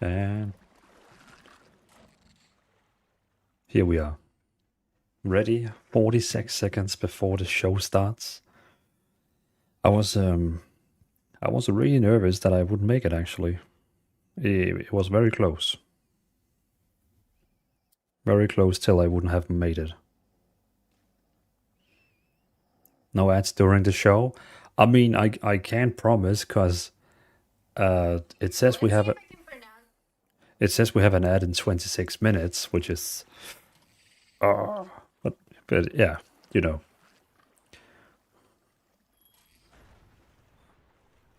And here we are. Ready 46 seconds before the show starts. I was really nervous that I wouldn't make it actually. It was very close. Very close till I wouldn't have made it. No ads during the show. I mean, I can't promise because it says we have an ad in 26 minutes, which is but yeah, you know.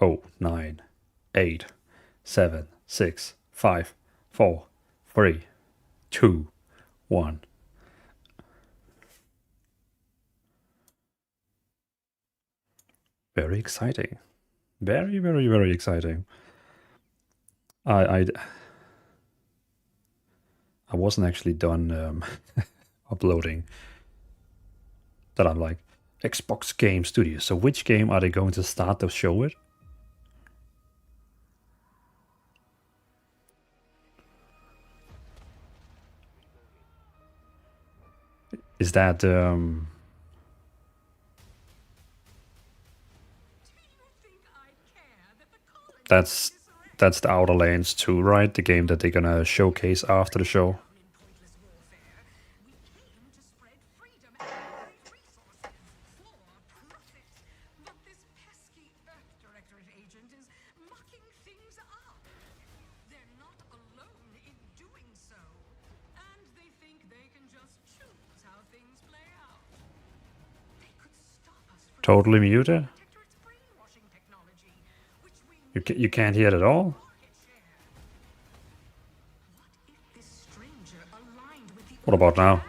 Oh, 9, 8, 7, 6, 5, 4, 3, 2, 1. Very exciting. Very, very, very exciting. I wasn't actually done uploading. That I'm like, Xbox Game Studio. So which game are they going to start the show with? Is that that's the Outer Lands 2, right? The game that they're gonna showcase after the show. Totally muted? You can't hear it at all? What about now?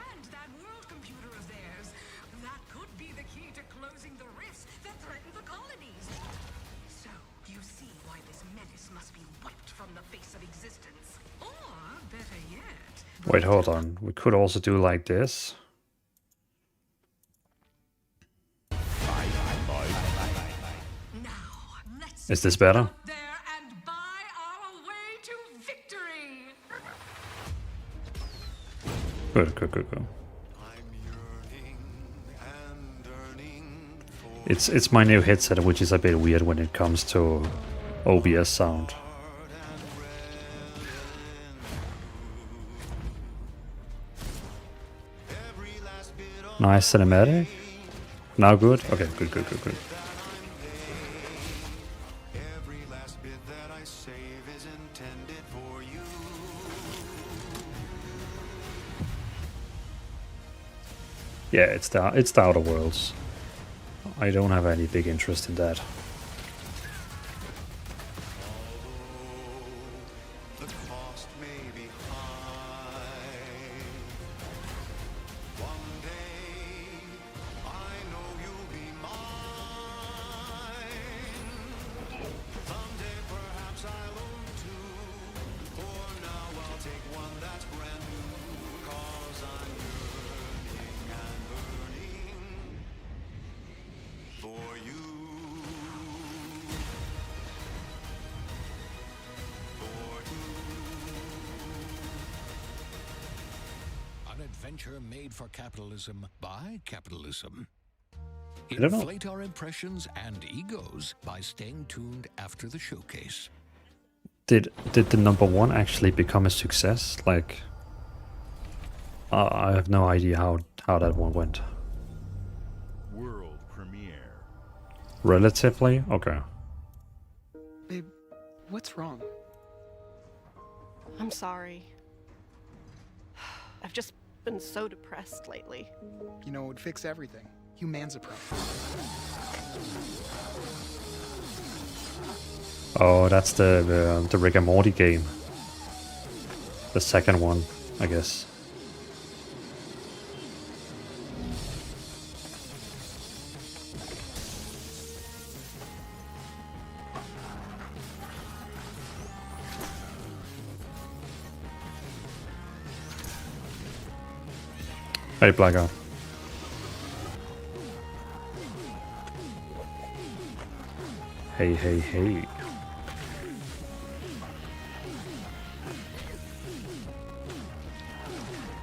Wait, hold on. We could also do like this. Is this better? Good. It's my new headset, which is a bit weird when it comes to OBS sound. Nice cinematic. Now good? Okay, good. Yeah, it's the Outer Worlds. I don't have any big interest in that. Made for capitalism by capitalism. I don't know. Inflate our impressions and egos by staying tuned after the showcase. Did the #1 actually become a success? Like, I have no idea how that one went. World premiere. Relatively? Okay. Babe, what's wrong? I'm sorry. I've just been so depressed lately. You know, it would fix everything. Humanzapro. Oh, that's the Rick and Morty game. The second one, I guess. Hey, Blackout. Hey, hey, hey.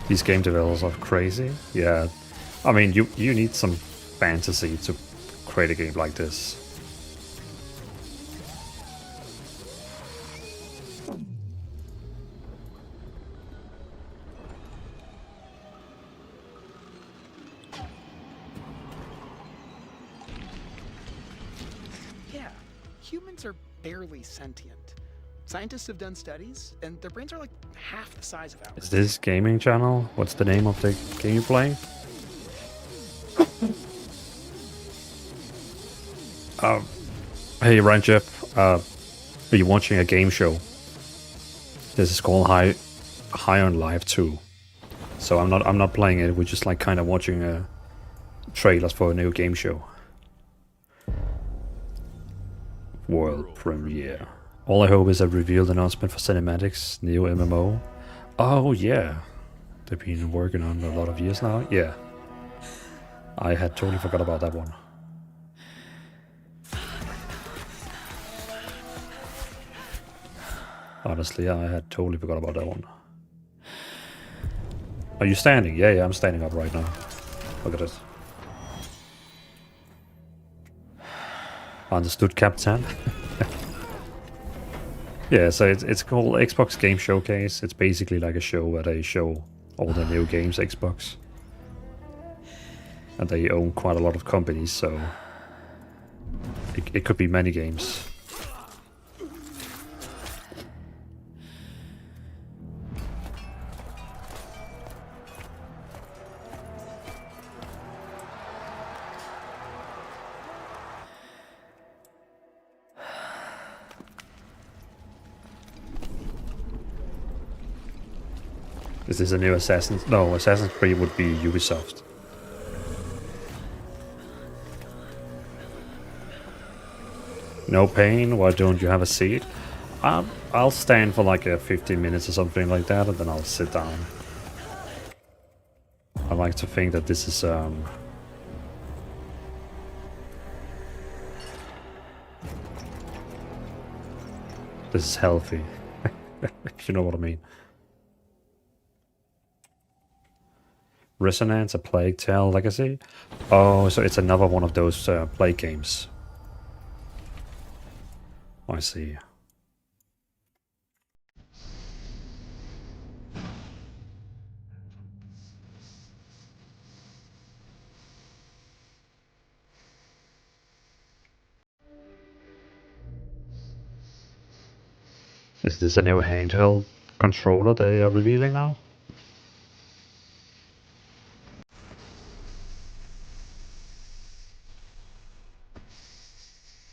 These game developers are crazy. Yeah. I mean, you need some fantasy to create a game like this. Yeah, humans are barely sentient. Scientists have done studies, and their brains are like half the size of ours. Is this gaming channel? What's the name of the game you play? Hey, Ranjip, are you watching a game show? This is called High on Life 2. So I'm not playing it. We're just like kind of watching trailers for a new game show. World premiere. All I hope is a revealed announcement for cinematics, new MMO. Oh yeah, they've been working on a lot of years now. Yeah, I had totally forgot about that one. Honestly, I had totally forgot about that one. Are you standing? Yeah, I'm standing up right now. Look at this. Understood, Captain. Yeah, so it's called Xbox Game Showcase. It's basically like a show where they show all the new games Xbox. And they own quite a lot of companies, so it could be many games. Is this a new Assassin's? No, Assassin's Creed would be Ubisoft. No pain, why don't you have a seat? I'll stand for like 15 minutes or something like that, and then I'll sit down. I like to think that this is this is healthy. If you know what I mean. Resonance, A Plague Tale Legacy? Oh, so it's another one of those play games. I see. Is this a new handheld controller they are revealing now?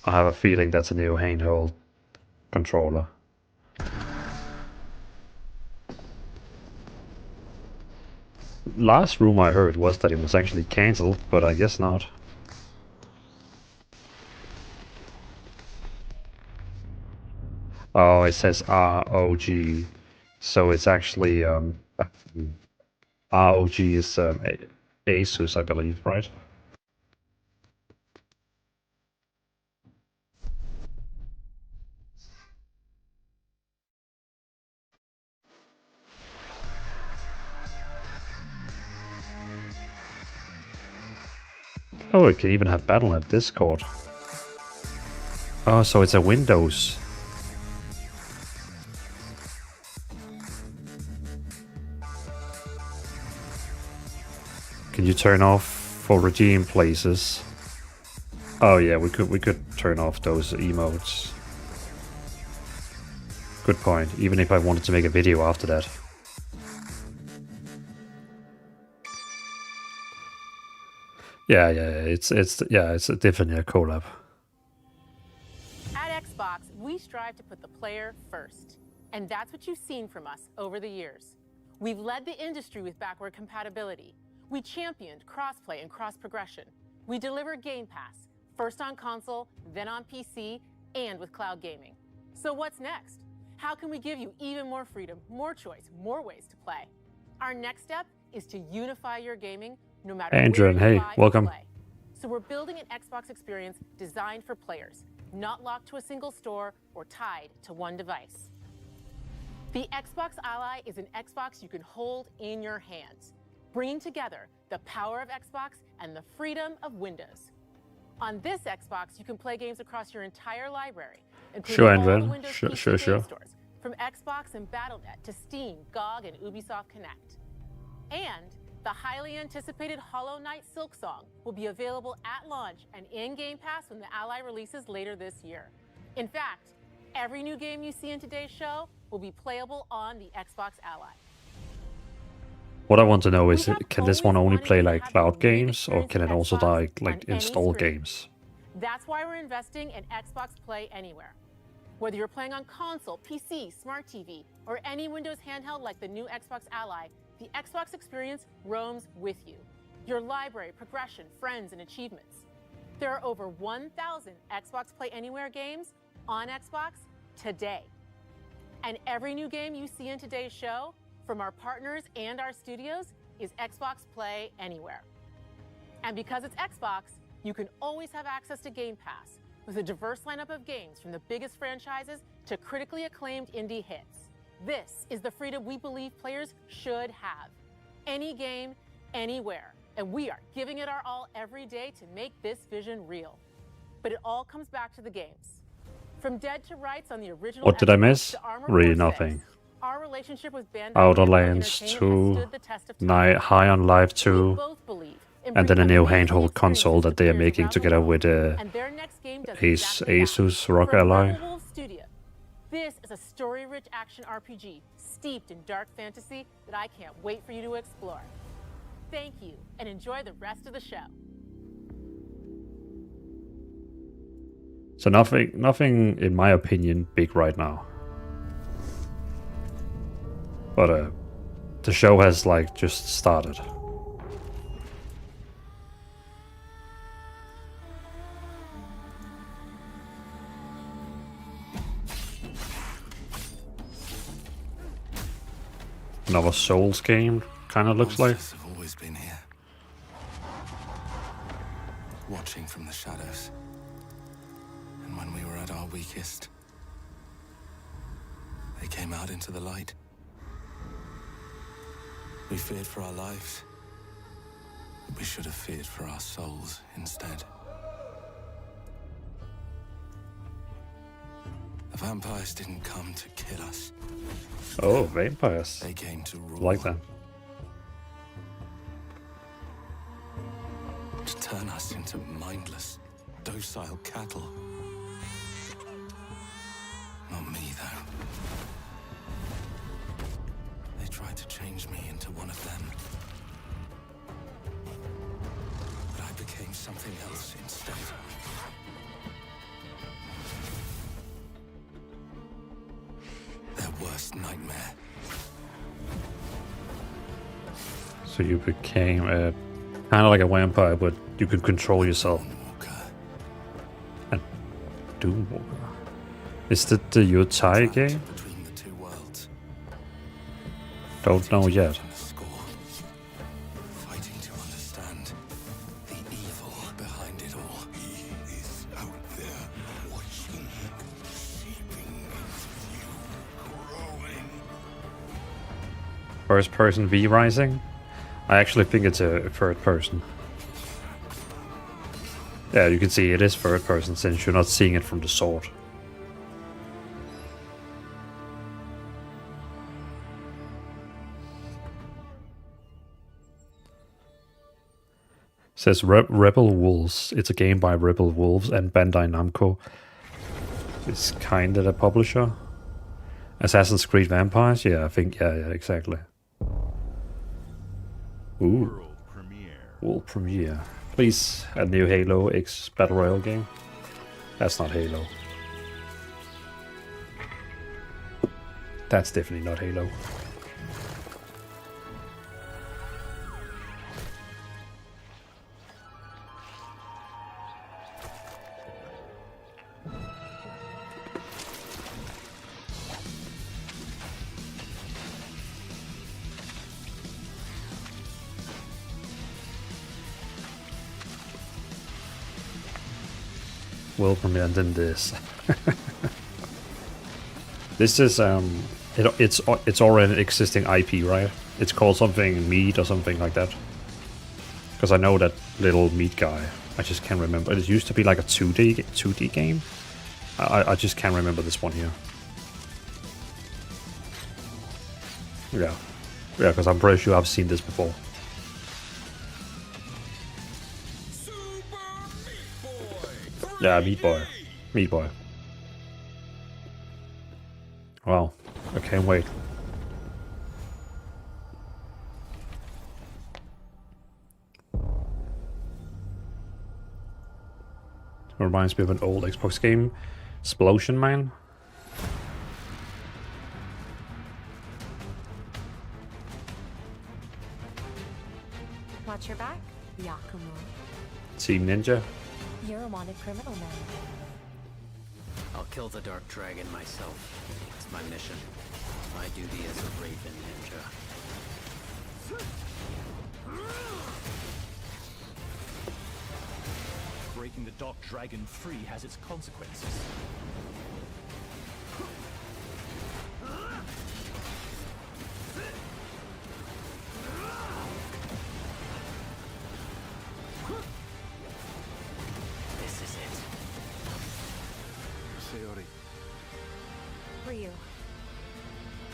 I have a feeling that's a new handheld controller. Last rumor I heard was that it was actually cancelled, but I guess not. Oh, it says ROG, so it's actually ROG is Asus, I believe, right? Oh, it can even have Battle.net Discord. Oh, so it's a Windows. Can you turn off for redeem places? Oh yeah, we could turn off those emotes. Good point. Even if I wanted to make a video after that. Yeah, it's definitely a collab. At Xbox, we strive to put the player first. And that's what you've seen from us over the years. We've led the industry with backward compatibility. We championed crossplay and cross-progression. We deliver Game Pass, first on console, then on PC, and with cloud gaming. So what's next? How can we give you even more freedom, more choice, more ways to play? Our next step is to unify your gaming no matter Andrew, where you hey, buy or welcome. play. So we're building an Xbox experience designed for players, not locked to a single store or tied to one device. The Xbox Ally is an Xbox you can hold in your hands, bringing together the power of Xbox and the freedom of Windows. On this Xbox, you can play games across your entire library, including Sure, all the Andrew. Windows Sure, PC sure, game sure. stores, from Xbox and Battle.net to Steam, GOG, and Ubisoft Connect. And the highly anticipated Hollow Knight Silksong will be available at launch and in Game Pass when the Ally releases later this year. In fact, every new game you see in today's show will be playable on the Xbox Ally. What I want to know is, We have can this one always only wanted play to like have cloud the live games, or experience can of it also Xbox like on any install screen. games? That's why we're investing in Xbox Play Anywhere. Whether you're playing on console, PC, smart TV, or any Windows handheld like the new Xbox Ally, the Xbox experience roams with you. Your library, progression, friends, and achievements. There are over 1,000 Xbox Play Anywhere games on Xbox today. And every new game you see in today's show, from our partners and our studios, is Xbox Play Anywhere. And because it's Xbox, you can always have access to Game Pass with a diverse lineup of games from the biggest franchises to critically acclaimed indie hits. This is the freedom we believe players should have. Any game, anywhere. And we are giving it our all every day to make this vision real. But it all comes back to the games. From Dead to Rights on the original What did I Xbox miss? to Armored Really Core 6, nothing. our relationship with Bandai Outer Namco Lands Entertainment 2, has stood the test of time. High on Life We 2, both believe in and then a bringing new amazing handheld console experiences that to they are players making around the together world. with And their next game does exactly that. Asus ROG From Ally. Rebel Wolf Studio, this is a story-rich action RPG steeped in dark fantasy that I can't wait for you to explore. Thank you, and enjoy the rest of the show. So nothing in my opinion big right now. But the show has like just started. Another Souls game, kind of looks like. Monsters have always been here, watching from the shadows. And when we were at our weakest, they came out into the light. We feared for our lives. We should have feared for our souls instead. The vampires didn't come to kill us. Oh, vampires. They came to rule. Like that. To turn us into mindless, docile cattle. Not me, though. They tried to change me into one of them. But I became something else instead. Their worst nightmare. So you became kind of like a vampire, but you could control yourself. Walker. Doomwalker. Is that the Yotai game? Between the two worlds. Don't know yet. Fighting to score. Fighting to understand the evil behind it all. He is out there watching, seeping into you, growing. First person V Rising? I actually think it's a third person. Yeah, you can see it is third person since you're not seeing it from the sword. Says Rebel Wolves. It's a game by Rebel Wolves and Bandai Namco. It's kind of the publisher. Assassin's Creed Vampires? Yeah, I think, yeah, exactly. Ooh. World premiere. Please, a new Halo X Battle Royale game. That's not Halo. That's definitely not Halo. World premiere and then this. This is it's already an existing IP, right? It's called something Meat or something like that. Because I know that little meat guy. I just can't remember. It used to be like a 2D game. I just can't remember this one here. Yeah, because I'm pretty sure I've seen this before. Yeah, Meat Boy. Meat Boy. Wow, I can't wait. Reminds me of an old Xbox game, Explosion Man. Watch your back, Yakumo. Team Ninja. You're a wanted criminal now. I'll kill the Dark Dragon myself. It's my mission. My duty as a Raven Ninja. Breaking the Dark Dragon free has its consequences. This is it. Sayori. Ryu,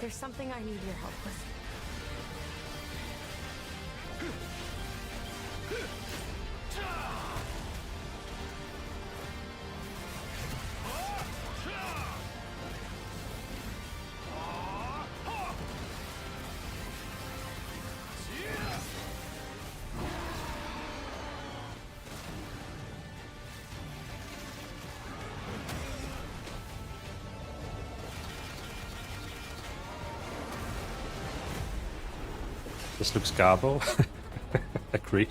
there's something I need your help with. This looks garbo. Agreed.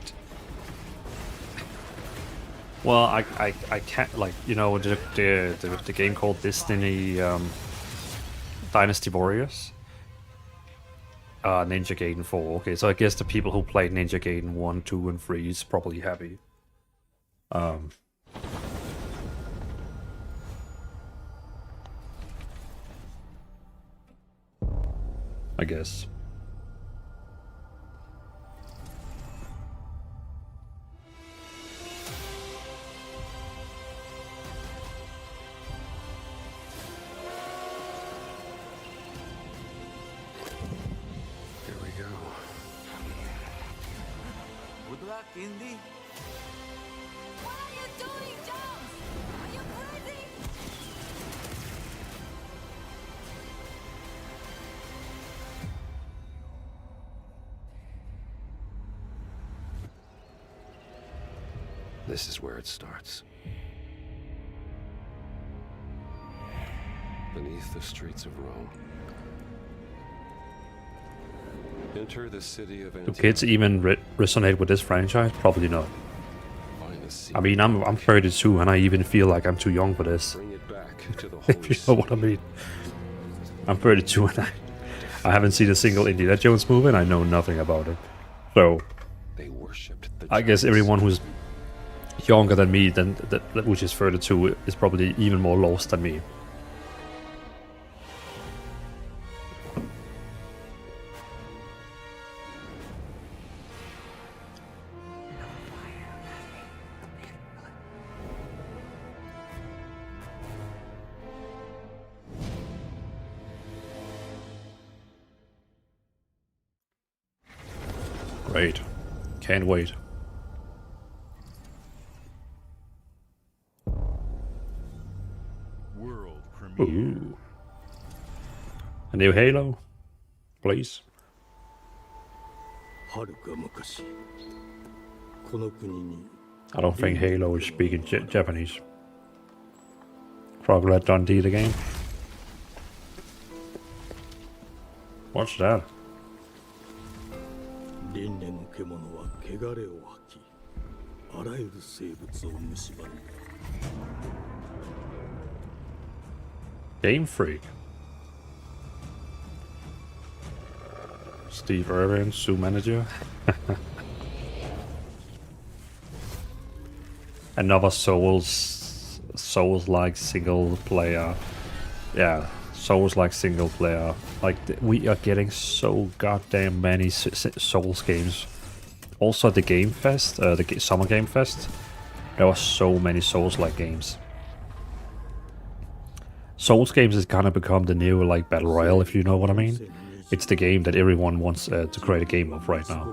Well, I can't, like, you know, the game called Destiny Dynasty Warriors. Ninja Gaiden 4. Okay, so I guess the people who played Ninja Gaiden 1, 2, and 3 is probably happy. I guess. Good luck, Indy. What are you doing, Jones? Are you crazy? This is where it starts. Beneath the streets of Rome. Enter the city of Do kids even resonate with this franchise? Probably not. I mean, I'm 32 and I even feel like I'm too young for this. Bring it back to the If you know what I mean. I'm 32 and I haven't seen a single Indiana Jones movie and I know nothing about it. So They worshipped the I guess giants. everyone who's younger than me, which is 32, is probably even more lost than me. Great. Can't wait. A new Halo, please. 遥か昔この国に I don't think Halo is speaking Japanese. Crocodile Dundee the game. What's that? 輪廻の獣は汚れを吐きあらゆる生物を蝕んだ Game Freak. Steve Irwin, Zoo Manager. Another Souls-like single player. Yeah, Souls-like single player. Like, we are getting so goddamn many Souls games. Also, the Game Fest, the Summer Game Fest, there were so many Souls-like games. Souls games has kind of become the new, like, Battle Royale, if you know what I mean. It's the game that everyone wants to create a game of right now.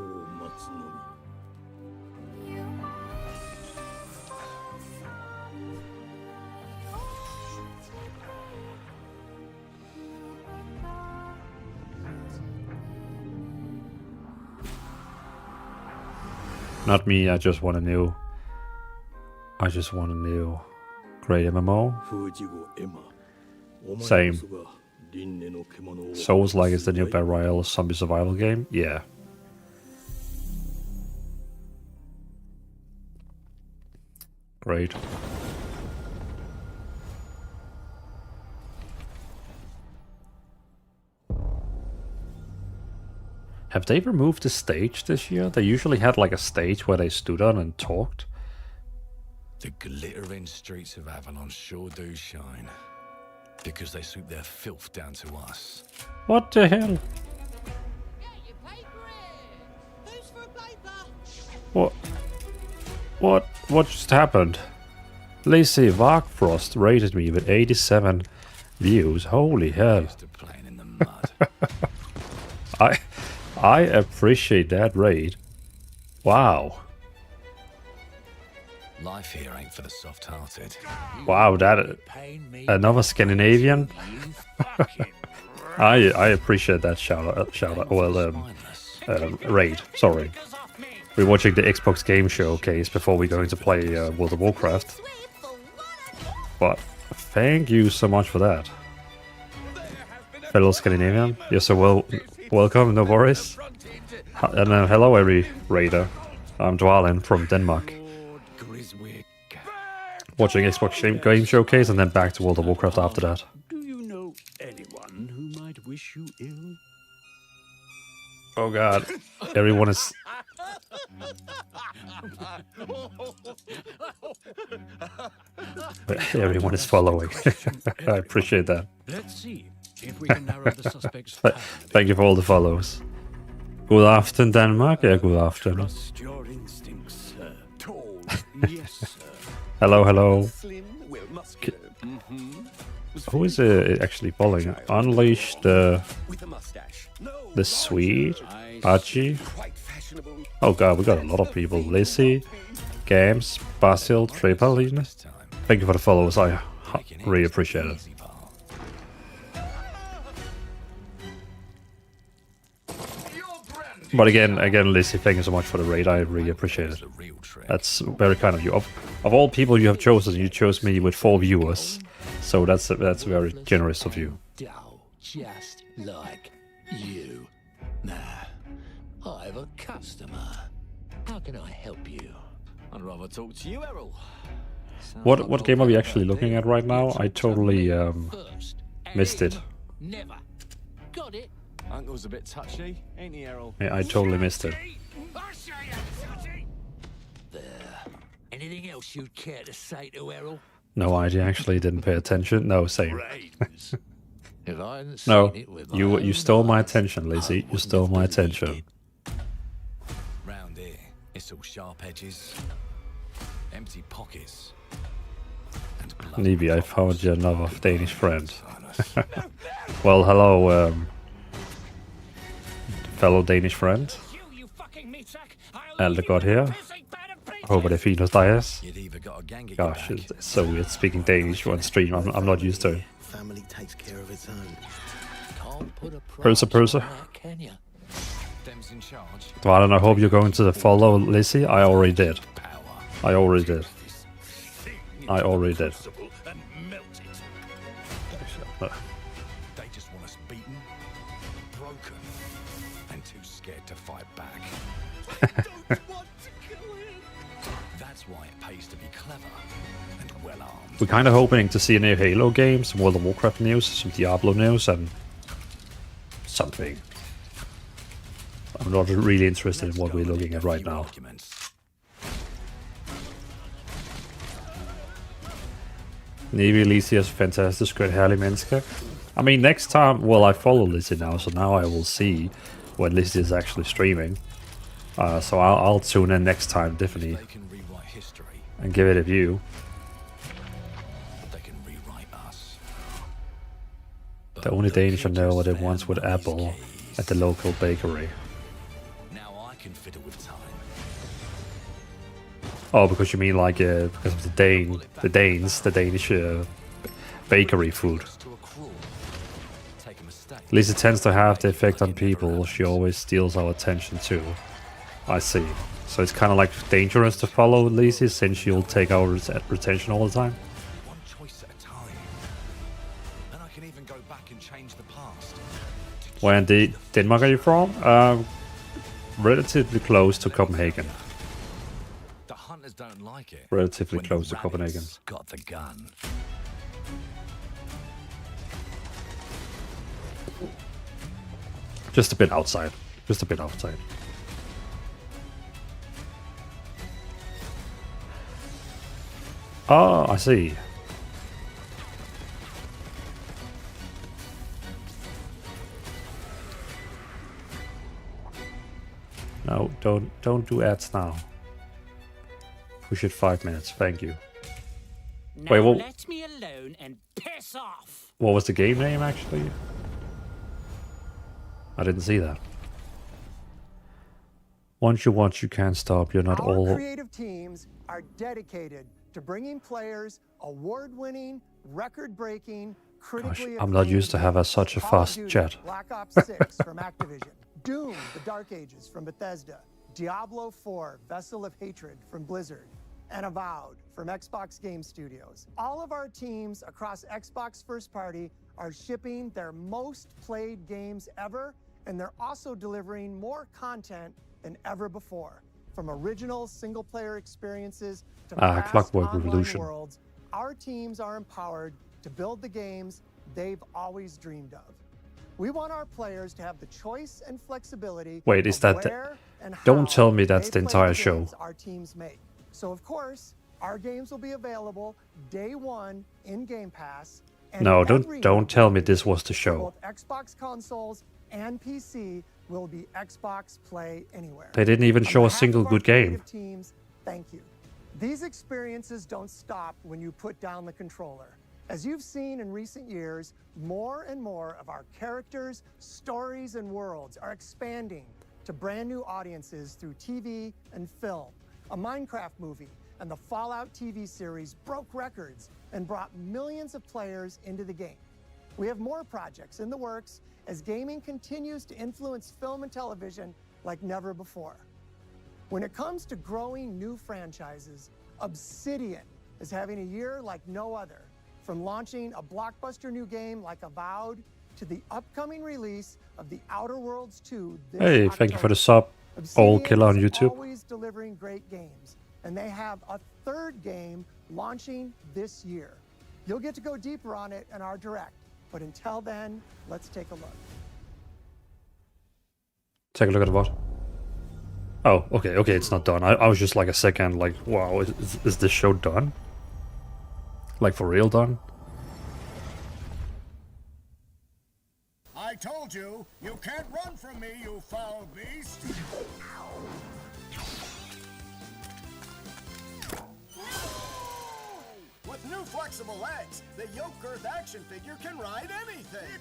Not me, I just want a new great MMO. Same. Souls-like is the new Battle Royale zombie survival game? Yeah. Great. Have they removed the stage this year? They usually had like a stage where they stood on and talked. The glittering streets of Avalon sure do shine. Because they sweep their filth down to us. What the hell? What just happened? Lacey Varkfrost rated me with 87 views. Holy hell. I appreciate that raid. Wow. Life here ain't for the soft-hearted. Wow, that another Scandinavian. I appreciate that shout out. Well, raid. Sorry, we're watching the Xbox Game Showcase before we're going to play World of Warcraft. But thank you so much for that, fellow Scandinavian. You're so welcome. No worries. And hello, every raider. I'm Dvalin from Denmark. Watching Xbox Game Showcase and then back to World of Warcraft after that. Do you know anyone who might wish you ill? Oh god, everyone is... everyone is following. I appreciate that. Let's see if we can narrow the suspect's Thank you for all the follows. Good afternoon, Denmark. Yeah, good afternoon. Trust your instincts, sir. Tall, yes, sir. Hello, hello. Slim, well, muscular. Who is actually following? Unleash the Swede, Baji. Oh god, we got a lot of people. Lizzie, Gams, Basil, Paladin. Thank you for the follows. I really appreciate it. But again, Lizzie, thank you so much for the raid. I really appreciate it. That's very kind of you. Of all people you have chosen, you chose me with 4 viewers. So that's very generous of you. Just like you. Nah, I have a customer. How can I help you? I'd rather talk to you, Errol. What game are we actually looking at right now? I totally missed it. Never. Got it. Uncle's a bit touchy, ain't he, Errol? Yeah, I totally missed it. There. Anything else you'd care to say to Errol? No, I actually didn't pay attention. No, same. If I hadn't No, seen it with you stole my attention, Lizzie. You stole my attention. Round here, it's all sharp edges, empty pockets, and blood. Nibi, I found you another Danish friend. Well, hello, fellow Danish friend. Aldegod here. Hope det är fint hos dig. Gosh, it's so weird speaking Danish on stream. I'm not used to it. Family takes care of its own. put a price Persa. on that, can you? Them's in charge. Dvalin, I hope you're going to follow Lizzie. I already did. I already did. I already did. And melt it. They just want us beaten, broken, and too scared to fight back. I don't want to kill him. That's why it pays to be clever and well armed. We're kind of hoping to see new Halo games, some World of Warcraft news, some Diablo news, and something. I'm not really interested in what we're looking at right now. Navy Lizzie is fantastisk, great herlig menneske. I mean, next time, well, I follow Lizzie now, so now I will see when Lizzie is actually streaming. So I'll tune in next time, definitely, and give it a view. The only Danish I know are the ones with apple at the local bakery. Now I can fiddle with time. Oh, because you mean like because of the Danish bakery food. Lizzie tends to have the effect on people. She always steals our attention too. I see. So it's kind of like dangerous to follow Lizzie since she'll take our attention all the time. One choice at a time. And I can even go back and change the past. Where in Denmark are you from? Relatively close to Copenhagen. The hunters don't like it. Relatively when close to the Copenhagen. rabbits got the gun. Just a bit outside. Just a bit outside. Oh, I see. No, don't do ads now. Push it 5 minutes, thank you. Now Wait, what? let me alone and piss off. What was the game name actually? I didn't see that. Once you want, you can't stop. You're not Our all. creative teams are dedicated to bringing players award-winning, record-breaking, critically I'm not used to have such a Call of fast Duty, chat. Black Ops 6 from Activision, Doom: The Dark Ages from Bethesda, Diablo 4: Vessel of Hatred from Blizzard, and Avowed from Xbox Game Studios. All of our teams across Xbox First Party are shipping their most played games ever, and they're also delivering more content than ever before. From original single-player experiences to fast Clockwork online Revolution. worlds, our teams are empowered to build the games they've always dreamed of. We want our players to have the choice and flexibility. Wait, is of that where and don't how tell me that's they the play entire show. games our teams make. So of course, our games will be available day one in Game Pass. And No, every don't tell me this was the for show. both Xbox consoles and PC will be Xbox Play Anywhere. They didn't even On show a behalf single of our good game. creative teams, thank you. These experiences don't stop when you put down the controller. As you've seen in recent years, more and more of our characters, stories, and worlds are expanding to brand new audiences through TV and film. A Minecraft movie and the Fallout TV series broke records and brought millions of players into the game. We have more projects in the works as gaming continues to influence film and television like never before. When it comes to growing new franchises, Obsidian is having a year like no other. From launching a blockbuster new game like Avowed to the upcoming release of The Outer Worlds 2 this Hey, thank you for the sub, Obsidian All Killer on is YouTube. always delivering great games, and they have a third game launching this year. You'll get to go deeper on it in our Direct, but until then, let's take a look. Take a look at what? Oh, okay, it's not done. I was just like a second, like, wow, is this show done? Like for real done? I told you, you can't run from me, you foul beast! With new flexible legs, the yoke girth action figure can ride anything!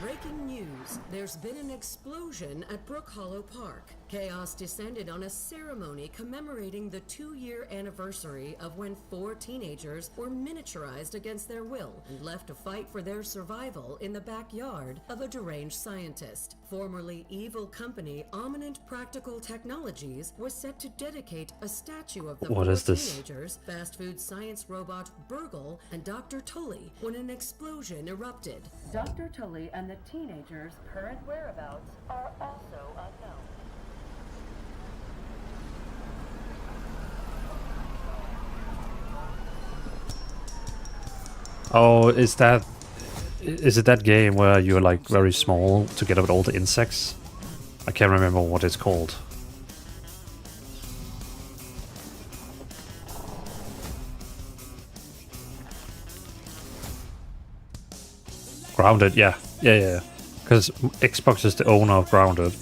Breaking news. There's been an explosion at Brook Hollow Park. Chaos descended on a ceremony commemorating the 2-year anniversary of when 4 teenagers were miniaturized against their will and left to fight for their survival in the backyard of a deranged scientist. Formerly evil company Ominent Practical Technologies was set to dedicate a statue of the What 4 is this? teenagers, fast food science robot Burgle, and Dr. Tully when an explosion erupted. Dr. Tully and the teenagers' current whereabouts are also unknown. Oh, is it that game where you're like very small together with all the insects? I can't remember what it's called. Grounded, yeah. Because Xbox is the owner of Grounded,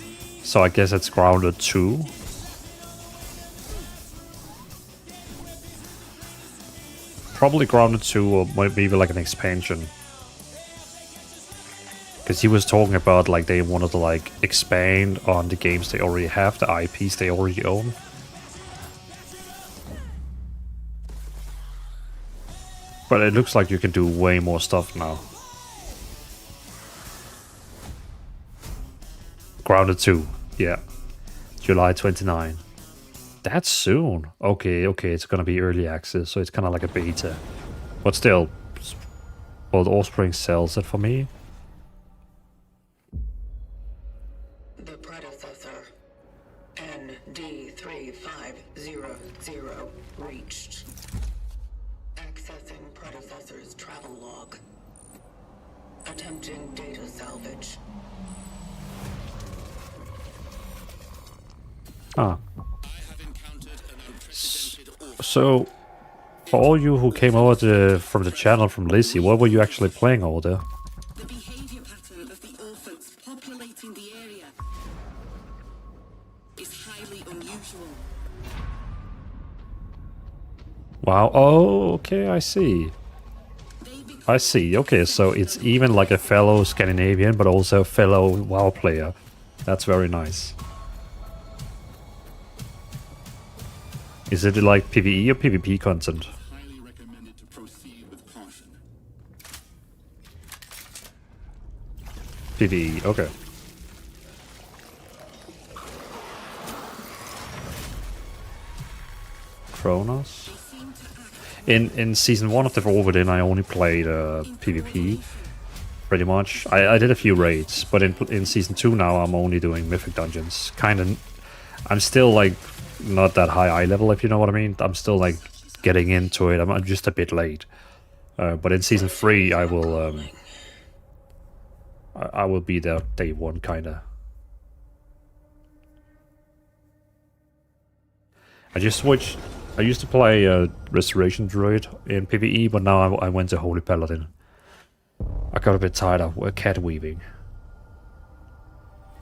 so I guess it's Grounded 2. Probably Grounded 2 or maybe like an expansion. Because he was talking about like they wanted to like expand on the games they already have, the IPs they already own. But it looks like you can do way more stuff now. Grounded 2, yeah. July 29. That's soon. Okay, it's gonna be early access, so it's kind of like a beta. But still, well, the Offspring sells it for me. The predecessor, ND3500, reached. Accessing predecessor's travel log. Attempting data salvage. Ah. So, for all you who came over from the channel from Lizzie, what were you actually playing over there? The behavior pattern of the orphans populating the area is highly unusual. Wow, oh, okay, I see. Okay, so it's even like a fellow Scandinavian, but also a fellow WoW player. That's very nice. Is it like PvE or PvP content? Highly recommended to proceed with caution. PvE, okay. Kronos? In season 1 of the War Within, I only played PvP, pretty much. I did a few raids, but in season 2 now I'm only doing Mythic dungeons. I'm still like not that high eye level, if you know what I mean. I'm still like getting into it. I'm just a bit late. But in season 3 I will be there day 1 kinda. I just switched. I used to play Restoration Druid in PvE, but now I went to Holy Paladin. I got a bit tired of cat weaving.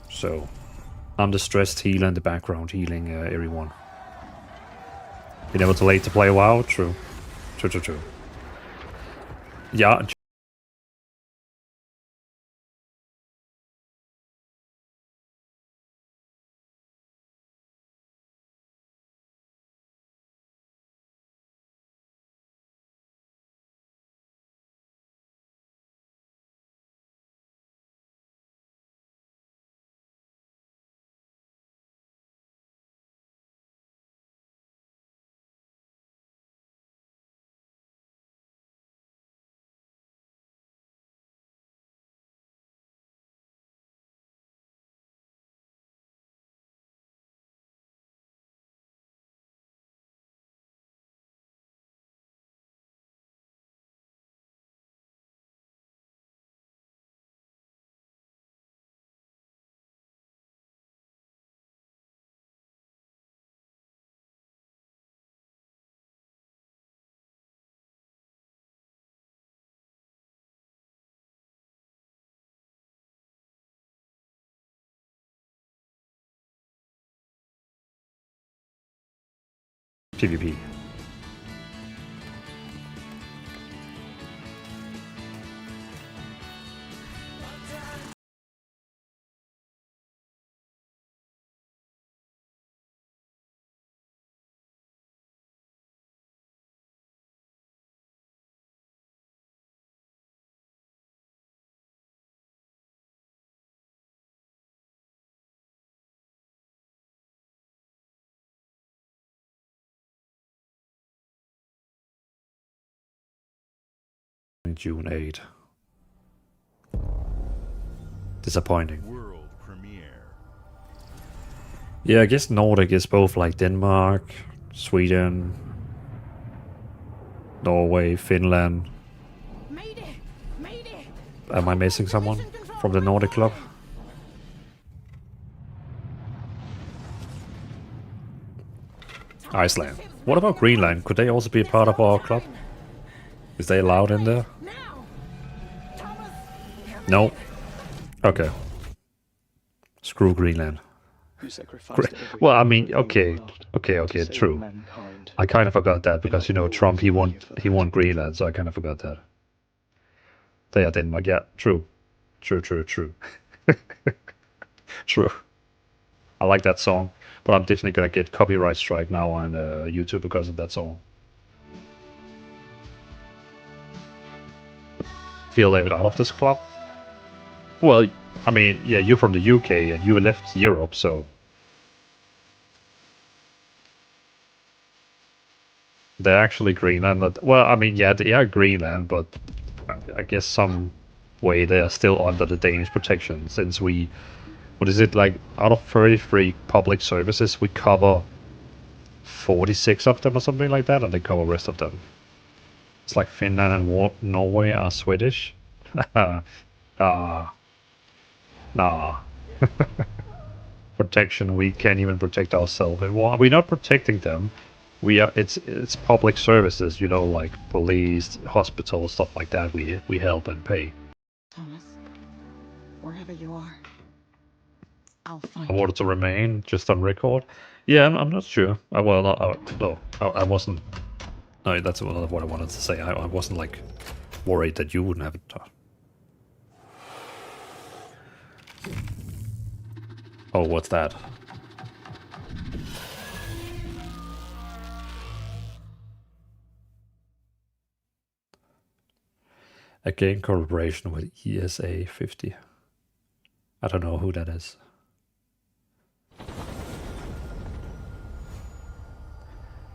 So, I'm the stressed healer in the background, healing everyone. You're never too late to play WoW? True. True. Yeah, PvP. coming June 8. Disappointing. World premiere. Yeah, I guess Nordic is both like Denmark, Sweden, Norway, Finland. Am I missing someone from the Nordic club? Iceland. What about Greenland? Could they also be a part of our club? Is they allowed in there? No. Okay. Screw Greenland. Well, I mean, okay, true. I kind of forgot that because you know Trump he won Greenland, so I kind of forgot that. They are Denmark, yeah, true. True. True. I like that song, but I'm definitely gonna get copyright strike now on YouTube because of that song. Feel left out of this club? Well, I mean, yeah, you're from the UK and you left Europe, so they're actually Greenland. Well, I mean, yeah, they are Greenland, but I guess some way they are still under the Danish protection since we, what is it, like out of 33 public services, we cover 46 of them or something like that, and they cover the rest of them. It's like Finland and Norway are Swedish. Nah. Protection, we can't even protect ourselves. We're not protecting them. We are. It's public services, you know, like police, hospitals, stuff like that. We help and pay. Thomas, wherever you are, I'll find I wanted to remain just on record. Yeah, I'm not sure. Well, no, I wasn't. No, that's what I wanted to say. I wasn't like worried that you wouldn't have it. Oh, what's that? Again, collaboration with ESA 50. I don't know who that is.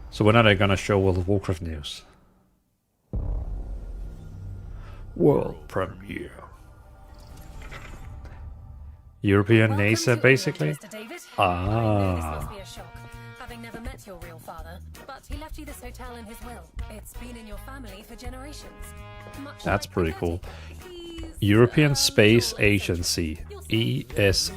So when are they gonna show World of Warcraft news? World premiere. European NASA, basically? Ah. Having never met your real father, but he left you this hotel in his will. It's been in your family for generations. That's pretty cool. European Space Agency, ESA.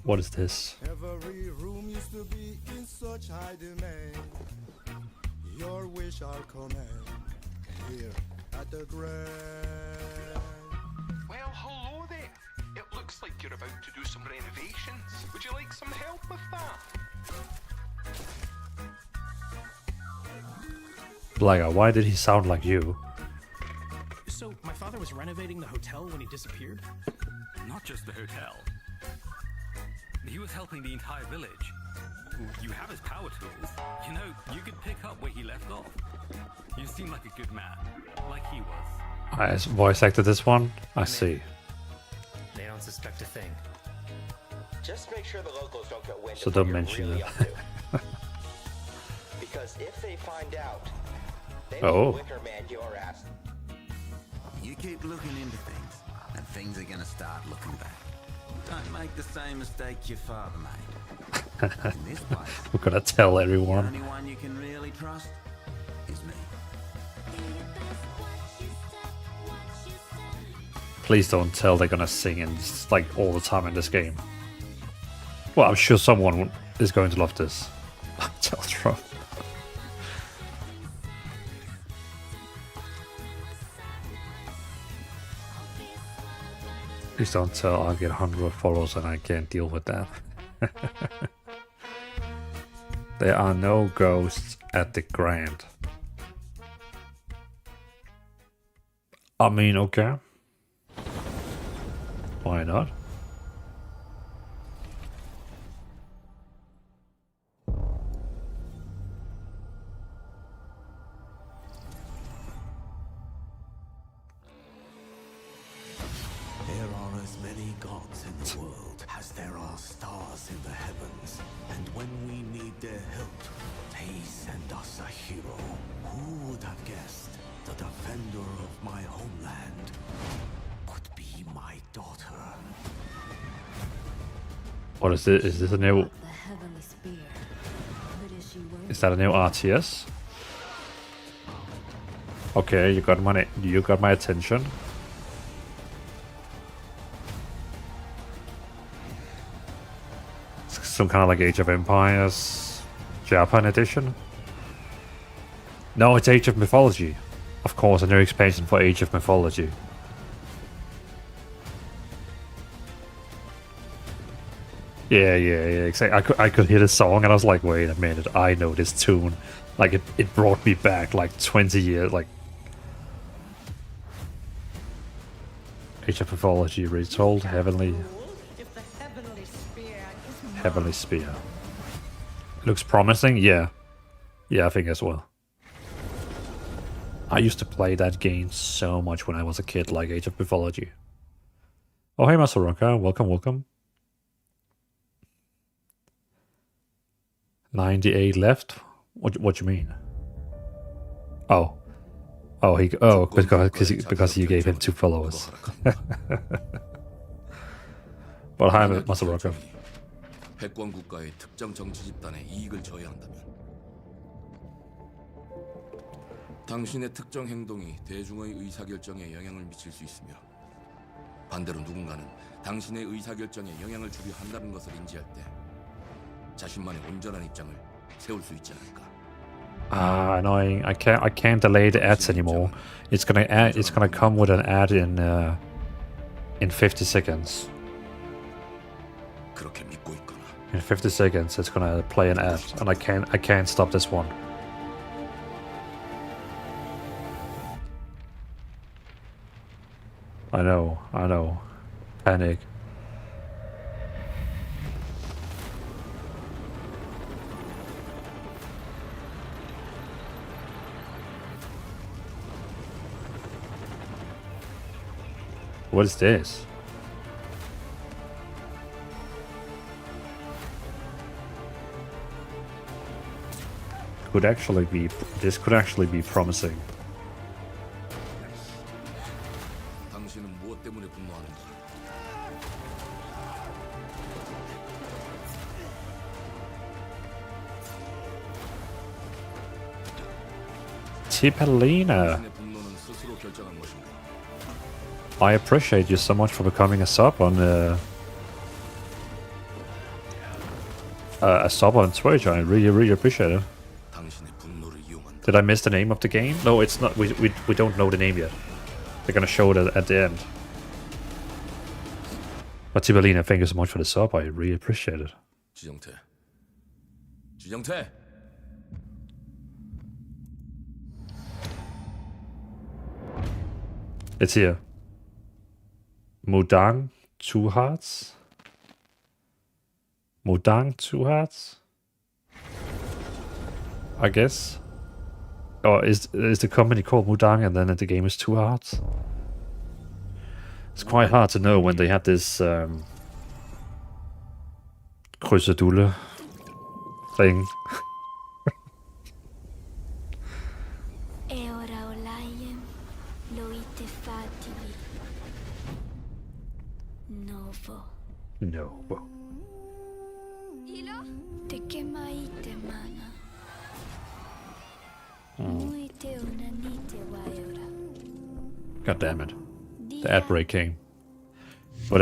What is this? Every room used to be in such high demand. Your wish I'll command here at the Grand. Well, hello there. It looks like you're about to do some renovations. Would you like some help with that? Blaga, why did he sound like you? So, my father was renovating the hotel when he disappeared? Not just the hotel. He was helping the entire village. You have his power tools. You know, you could pick up where he left off. You seem like a good man, like he was. I voice acted this one? I see. They don't suspect a thing. Just make sure the locals don't get wind So of don't what you're mention really it. up to. Because if they find out, they Oh. will wicker man your ass. You keep looking into things, and things are gonna start looking back. Don't make the same mistake your father made. In this place, We're gonna tell the everyone. only one you can really trust is me. Please don't tell they're gonna sing in like all the time in this game. Well, I'm sure someone is going to love this. Tell Trump. Please don't tell I'll get 100 followers and I can't deal with that. There are no ghosts at the Grand. I mean, okay. Why not? There are as many gods in the world as there are hilt. They send us a hero. Who would have guessed the defender of my homeland would be my daughter? What is this? Is this a new... Is that a new RTS? Okay, you got my attention. It's some kind of like Age of Empires Japan edition. No, it's Age of Mythology. Of course, a new expansion for Age of Mythology. Yeah, exactly. I could hear the song and I was like, wait a minute, I know this tune. Like, it brought me back like 20 years, like... Age of Mythology retold, Heavenly Spear. Looks promising, yeah. Yeah, I think as well. I used to play that game so much when I was a kid, like Age of Mythology. Oh, hey, Masaroka, welcome. 98 left? What you mean? Because you gave him 2 followers. But hi, Masaroka. 패권 국가의 특정 정치 집단에 이익을 줘야 한다면 당신의 특정 행동이 대중의 의사결정에 영향을 미칠 수 있으며 반대로 누군가는 당신의 의사결정에 영향을 주려 한다는 것을 인지할 때 자신만의 온전한 입장을 세울 수 있지 않을까? Annoying. I can't delay the ads anymore. It's gonna come with an ad in 50 seconds. 그렇게 믿고 있거나. In 50 seconds, it's gonna play an ad, and I can't stop this one. I know. Panic. What is this? This could actually be promising. 당신은 무엇 때문에 분노하는지. Tipalina. 분노는 스스로 결정한 것인가? I appreciate you so much for becoming a sub on Twitch. I really appreciate it. Did I miss the name of the game? No, it's not. We don't know the name yet. They're gonna show it at the end. But Tibalina, thank you so much for the sub. I really appreciate it. 지정태. It's here. Mudang, 2 hearts. Mudang, 2 hearts. I guess. Or is the company called Mudang and then the game is 2 hearts? It's quite hard to know when they had this Krydsedule thing. No. God damn it. The ad break came. But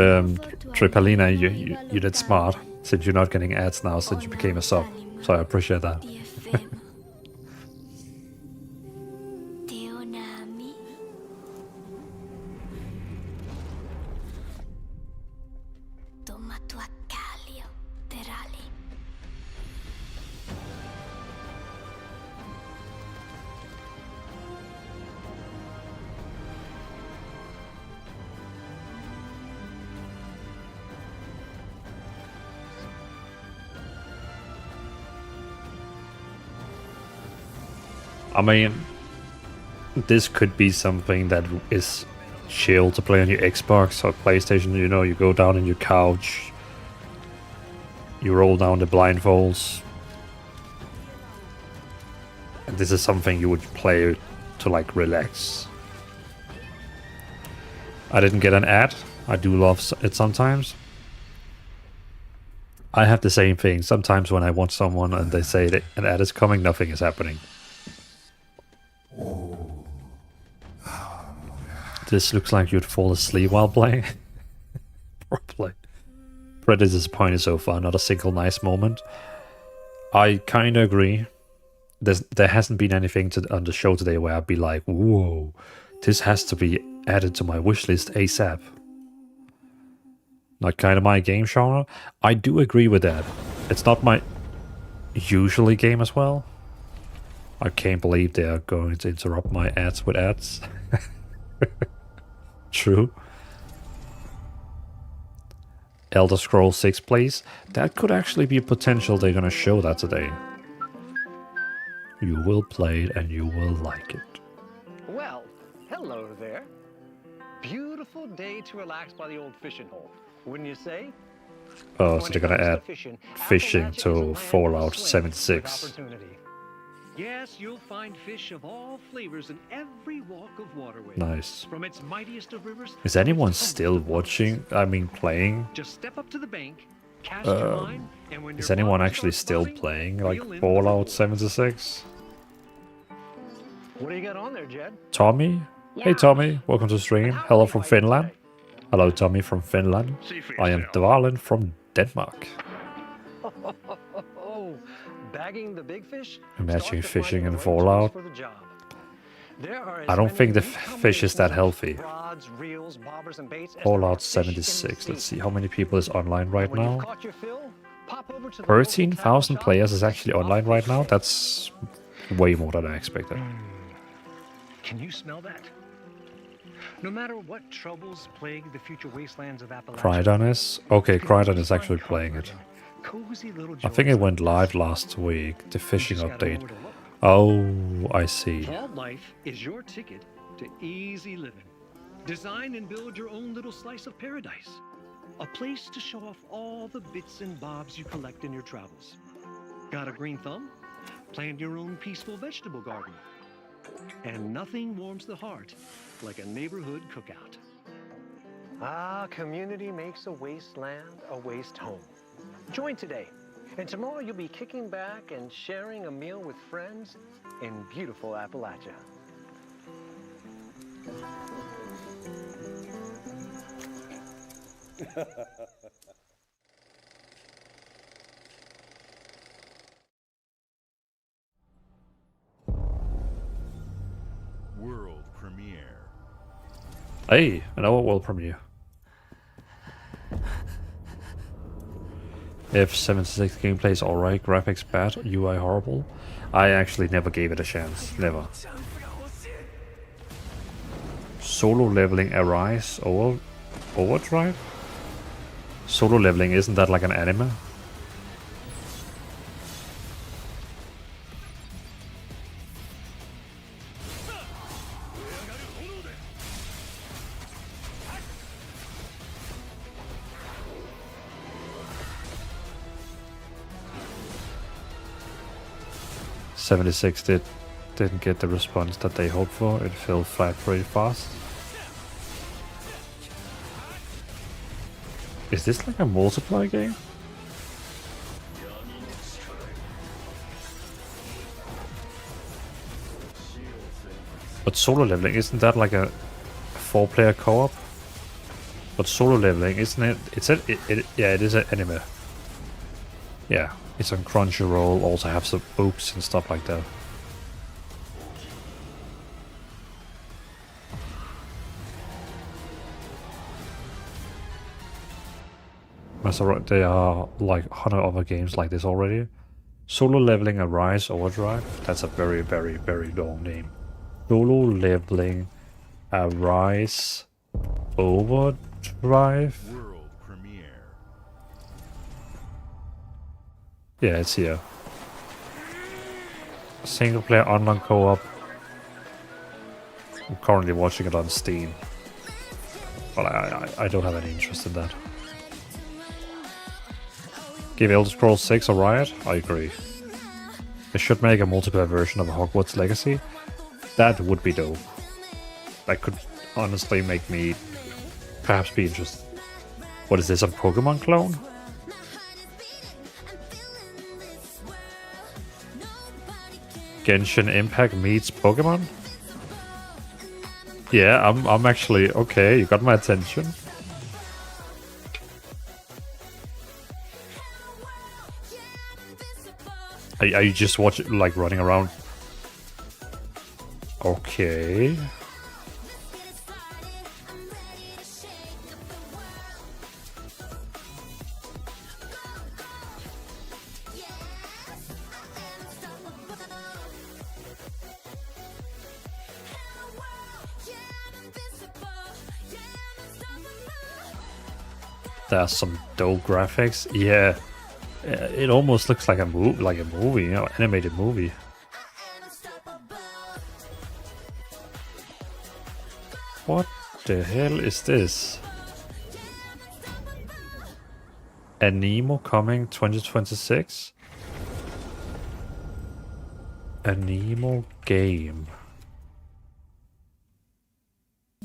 Tripalina, you did smart, since you're not getting ads now since you became a sub. So I appreciate that. I mean, this could be something that is chill to play on your Xbox or PlayStation. You know, you go down on your couch, you roll down the blindfolds, And this is something you would play to like relax. I didn't get an ad. I do love it sometimes. I have the same thing. Sometimes when I watch someone and they say that an ad is coming, nothing is happening. This looks like you'd fall asleep while playing. Probably. Pretty disappointed so far. Not a single nice moment. I kind of agree. There hasn't been anything on the show today where I'd be like, whoa, this has to be added to my wishlist ASAP. Not kind of my game genre. I do agree with that. It's not my usually game as well. I can't believe they are going to interrupt my ads with ads. True. Elder Scrolls 6, please. That could actually be a potential they're gonna show that today. You will play it and you will like it. Well, hello there. Beautiful day to relax by the old fishing hole, wouldn't you say? Oh, so they're gonna add fishing to Fallout 76. Yes, you'll find fish of all flavors in every walk of waterway. Nice. From its mightiest of rivers. Is anyone still watching? I mean, playing? Just step up to the bank, cast your line, and when is anyone actually still playing like Fallout 76? What do you got on there, Jed? Tommy? Yeah. Hey Tommy, welcome to the stream. Hello from Finland. Hello Tommy from Finland. I am Dvalin from Denmark. Bagging the big fish? Imagine fishing in Fallout. I don't think the fish is that healthy. Fallout 76. Let's see how many people is online right now. 13,000 players is actually online right now. That's way more than I expected. Can you smell that? No matter what troubles plague the future wastelands of Appalachia. Crydon is? Okay, Crydon is actually playing it. I think it went live last week, the fishing update. Oh, I see. Vault Life is your ticket to easy living. Design and build your own little slice of paradise. A place to show off all the bits and bobs you collect in your travels. Got a green thumb? Plant your own peaceful vegetable garden. And nothing warms the heart like a neighborhood cookout. Ah, community makes a wasteland a waste home. Join today, and tomorrow you'll be kicking back and sharing a meal with friends in beautiful Appalachia. World premiere. Hey, another world premiere. F76 gameplay is alright, graphics bad, UI horrible. I actually never gave it a chance, never. Solo leveling Arise Overdrive? Solo leveling, isn't that like an anime? Didn't get the response that they hoped for. It fell flat pretty fast. Is this like a multiplayer game? But solo leveling, isn't that like a 4-player co-op? But solo leveling, isn't it? Yeah, it is an anime. Yeah, it's on Crunchyroll. Also have some books and stuff like that. There are like 100 other games like this already. Solo leveling Arise Overdrive. That's a very, very, very long name. Solo leveling Arise Overdrive. World premiere. Yeah, it's here. Single player online co-op. I'm currently watching it on Steam. But I don't have any interest in that. Give Elder Scrolls 6 a riot? I agree. They should make a multiplayer version of Hogwarts Legacy. That would be dope. That could honestly make me perhaps be interested. What is this, a Pokemon clone? Genshin Impact meets Pokemon? Yeah, I'm actually okay, you got my attention. Are you just watching, like, running around? Okay. There's some dope graphics. Yeah. It almost looks like a movie, you know, animated movie. What the hell is this? A Nemo coming 2026? A Nemo game.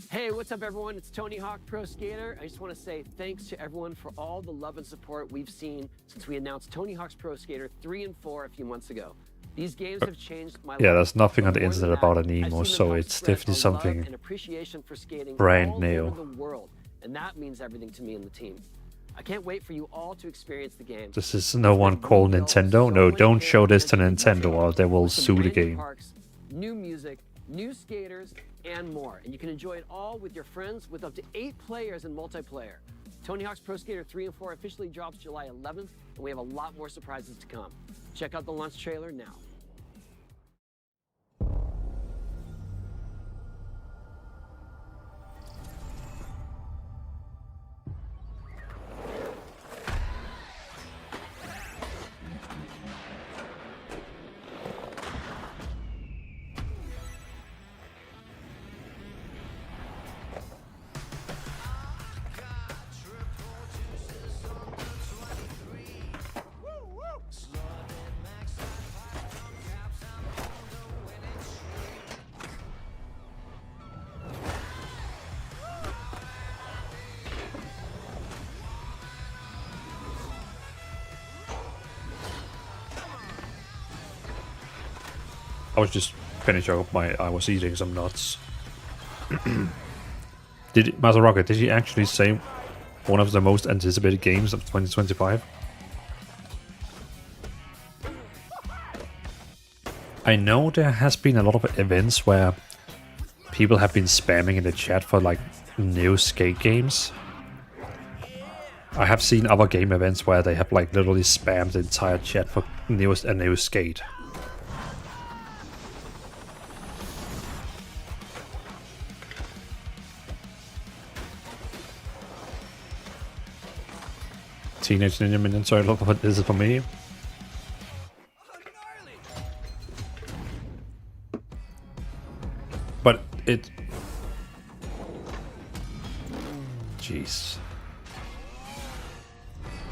Hey, what's up everyone? It's Tony Hawk Pro Skater. I just want to say thanks to everyone for all the love and support we've seen since we announced Tony Hawk's Pro Skater 3 and 4 a few months ago. These games have changed my life. Yeah, there's nothing on the internet about a Nemo, so it's definitely something and appreciation for skating brand all new. over the world, and that means everything to me and the team. I can't wait for you all to experience the game. This is no one called Nintendo. No, don't show this to Nintendo or they will sue the game. Parks, new music, new skaters, and more. And you can enjoy it all with your friends with up to 8 players in multiplayer. Tony Hawk's Pro Skater 3 and 4 officially drops July 11th, and we have a lot more surprises to come. Check out the launch trailer now. I was just finishing up I was eating some nuts. Master Rocket, did he actually say one of the most anticipated games of 2025? I know there has been a lot of events where people have been spamming in the chat for like new skate games. I have seen other game events where they have like literally spammed the entire chat for a new skate. Teenage Ninja Minion Turtle, what is it for me? But it... Jeez.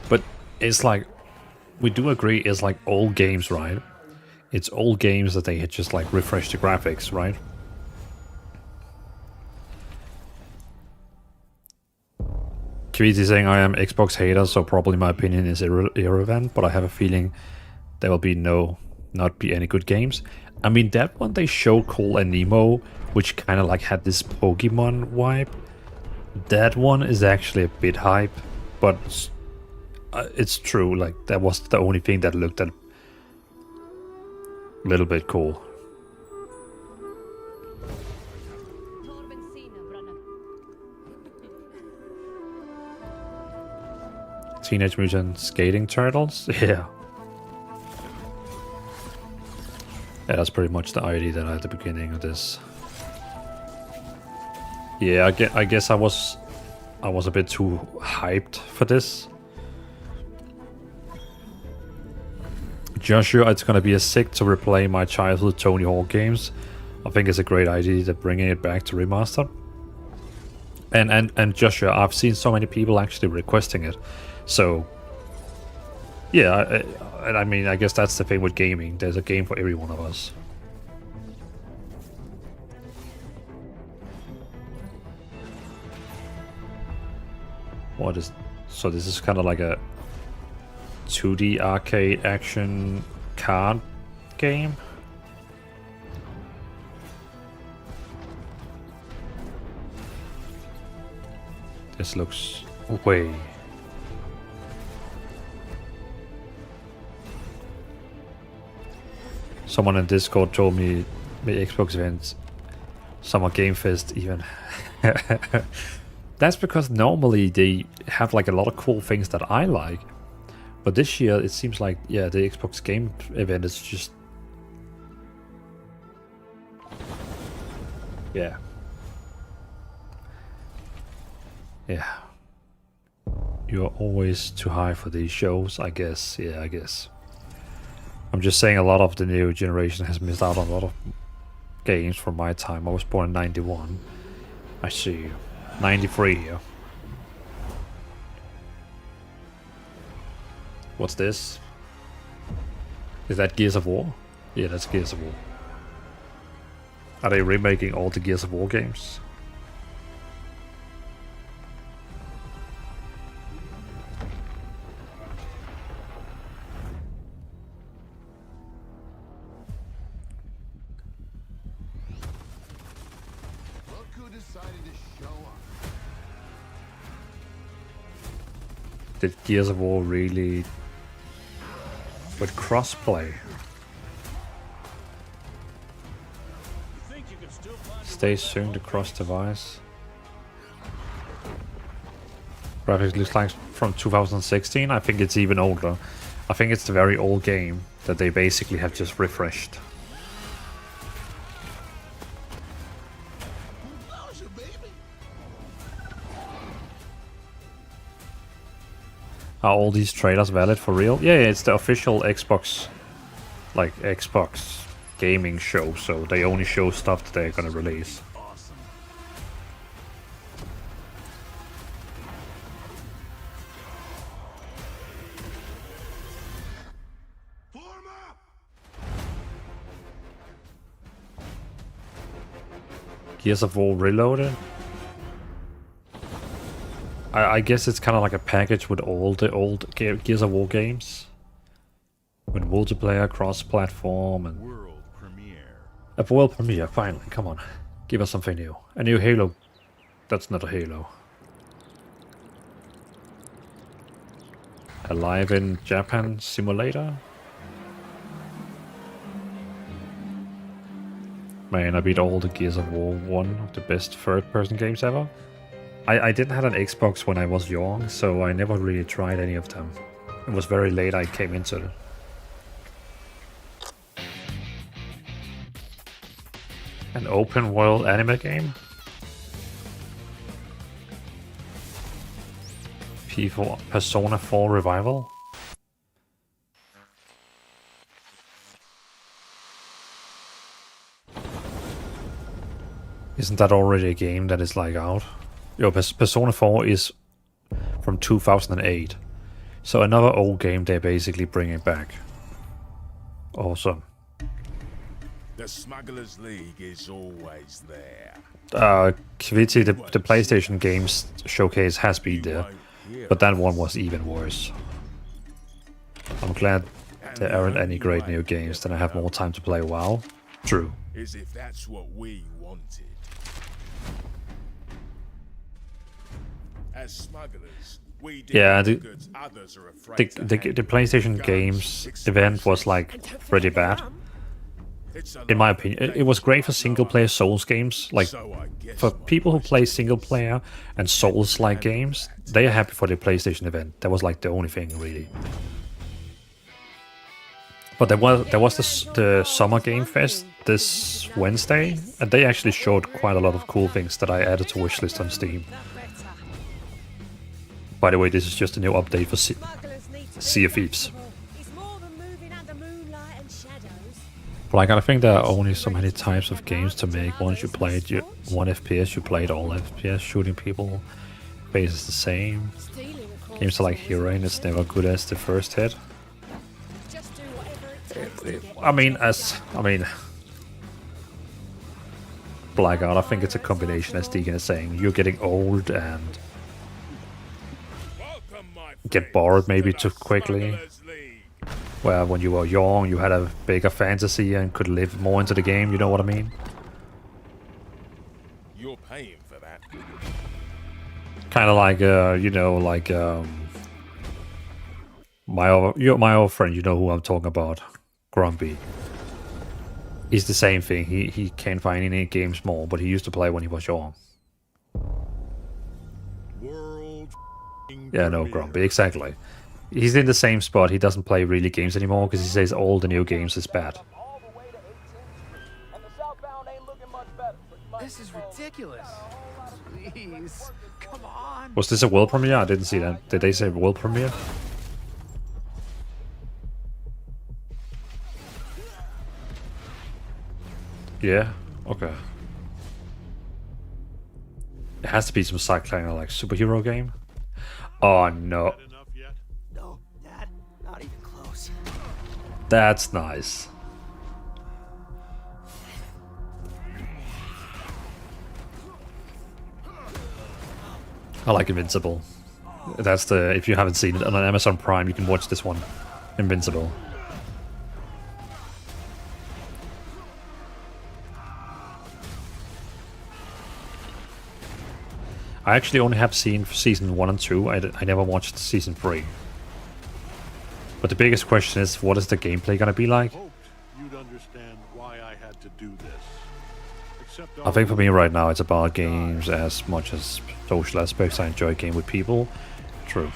But it's like... We do agree it's like old games, right? It's old games that they had just like refreshed the graphics, right? Kviti saying I am Xbox hater, so probably my opinion is irrelevant, but I have a feeling there will be not be any good games. I mean, that one they showed called a Nemo, which kind of like had this Pokemon vibe. That one is actually a bit hype, but it's true, like that was the only thing that looked a little bit cool. Teenage Mutant Skating Turtles? Yeah. Yeah, that's pretty much the idea that I had at the beginning of this. Yeah, I guess I was a bit too hyped for this. Joshua, it's gonna be a sick to replay my childhood Tony Hawk games. I think it's a great idea that bringing it back to remaster. And Joshua, I've seen so many people actually requesting it. So, yeah, And I mean, I guess that's the thing with gaming. There's a game for every one of us. What is... So this is kind of like a 2D arcade action card game? This looks way... Someone in Discord told me the Xbox events, Summer Game Fest even. That's because normally they have like a lot of cool things that I like. But this year it seems like, yeah, the Xbox Game event is just... Yeah. Yeah. You're always too high for these shows, I guess. Yeah, I guess. I'm just saying a lot of the new generation has missed out on a lot of games from my time. I was born in 91. I see. 93 here. What's this? Is that Gears of War? Yeah, that's Gears of War. Are they remaking all the Gears of War games? Did Gears of War really with crossplay? Stay synced across device. Graphics looks like from 2016. I think it's even older. I think it's the very old game that they basically have just refreshed. Are all these trailers valid for real? Yeah, it's the official Xbox, like Xbox gaming show, so they only show stuff that they're gonna release. Gears of War Reloaded? I guess it's kind of like a package with all the old Gears of War games. With multiplayer, cross-platform, and... World premiere. A world premiere, finally, come on. Give us something new. A new Halo. That's not a Halo. A live in Japan simulator? Man, I beat all the Gears of War, one of the best third-person games ever. I didn't have an Xbox when I was young, so I never really tried any of them. It was very late I came into it. An open world anime game? Persona 4 Revival? Isn't that already a game that is like out? Yo, Persona 4 is from 2008. So another old game they're basically bringing back. Awesome. The Smugglers League is always there. Kviti, the PlayStation Games showcase has been there. But that one was even worse. I'm glad there aren't any great new games, then I have more time to play WoW. True. As if that's what we wanted. As smugglers, we yeah, the the PlayStation Games event was like pretty bad. In my opinion, it was great for single-player Souls games. Like, for people who play single-player and Souls-like games, they are happy for the PlayStation event. That was like the only thing, really. But there was the Summer Game Fest this Wednesday, and they actually showed quite a lot of cool things that I added to wishlist on Steam. By the way, this is just a new update for Sea of Thieves. Like, I think there are only so many types of games to make. Once you played one FPS, you played all FPS. Shooting people, faces the same. Games like Heroine is never good as the first hit. I mean, Blackout, I think it's a combination, as Deegan is saying. You're getting old and get bored maybe too quickly. Where when you were young, you had a bigger fantasy and could live more into the game, you know what I mean? You're paying for that. Kind of like, you know, like my old friend, you know who I'm talking about, Grumpy. He's the same thing. He can't find any games more, but he used to play when he was young. Yeah, no, Grumpy, exactly. He's in the same spot. He doesn't play really games anymore because he says all the new games is bad. This is ridiculous. Please, come on. Was this a world premiere? I didn't see that. Did they say world premiere? Yeah, okay. It has to be some kind of like superhero game. Oh no. No, Dad, not even close. That's nice. I like Invincible. That's the, if you haven't seen it on Amazon Prime, you can watch this one. Invincible. I actually only have seen season 1 and 2. I never watched season 3. But the biggest question is, what is the gameplay gonna be like? You'd understand why I had to do this. I think for me right now, it's about games as much as social aspects. I enjoy game with people. True.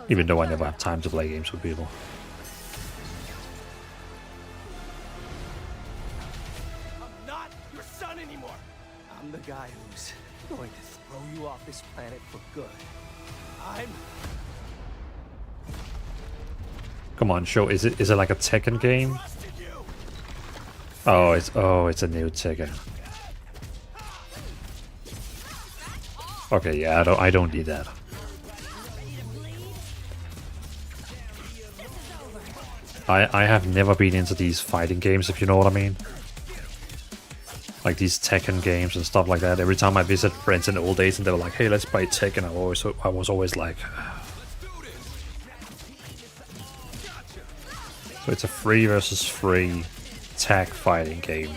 Even though I never have time to play games with people. I'm the guy who's going to throw you off this planet for good. I'm... Come on, show. Is it like a Tekken game? Oh, it's a new Tekken. Okay, yeah, I don't need that. I have never been into these fighting games, if you know what I mean. Like these Tekken games and stuff like that. Every time I visit friends in the old days and they were like, hey, let's play Tekken, I was always like... So it's a 3 versus 3 tag fighting game.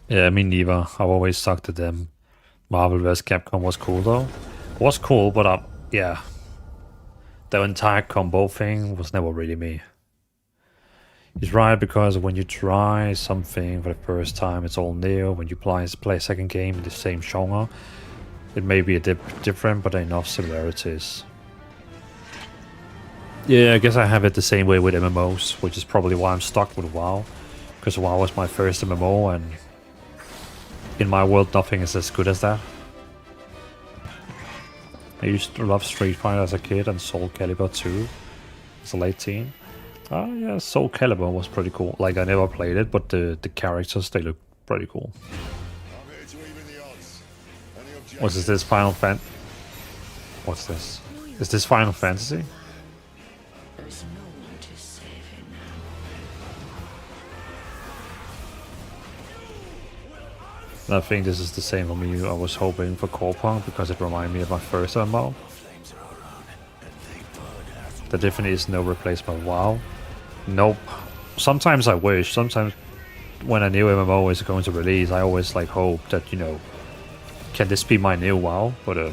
Yeah, me neither. I've always sucked at them. Marvel vs. Capcom was cool though. It was cool, but yeah. The entire combo thing was never really me. He's right, because when you try something for the first time, it's all new. When you play a second game in the same genre, it may be a different, but enough similarities. Yeah, I guess I have it the same way with MMOs, which is probably why I'm stuck with WoW. Because WoW was my first MMO, and in my world, nothing is as good as that. I used to love Street Fighter as a kid and Soul Calibur 2 as a late teen. Oh yeah, Soul Calibur was pretty cool. Like, I never played it, but the characters, they look pretty cool. What's this, Final Fan? What's this? Is this Final Fantasy? There's no one to save him I think this is the same for me. I was hoping for Corpunk because it reminded me of my first MMO. There definitely is no replacement of WoW. Nope. Sometimes I wish. Sometimes when a new MMO is going to release, I always like hope that, you know, can this be my new WoW? But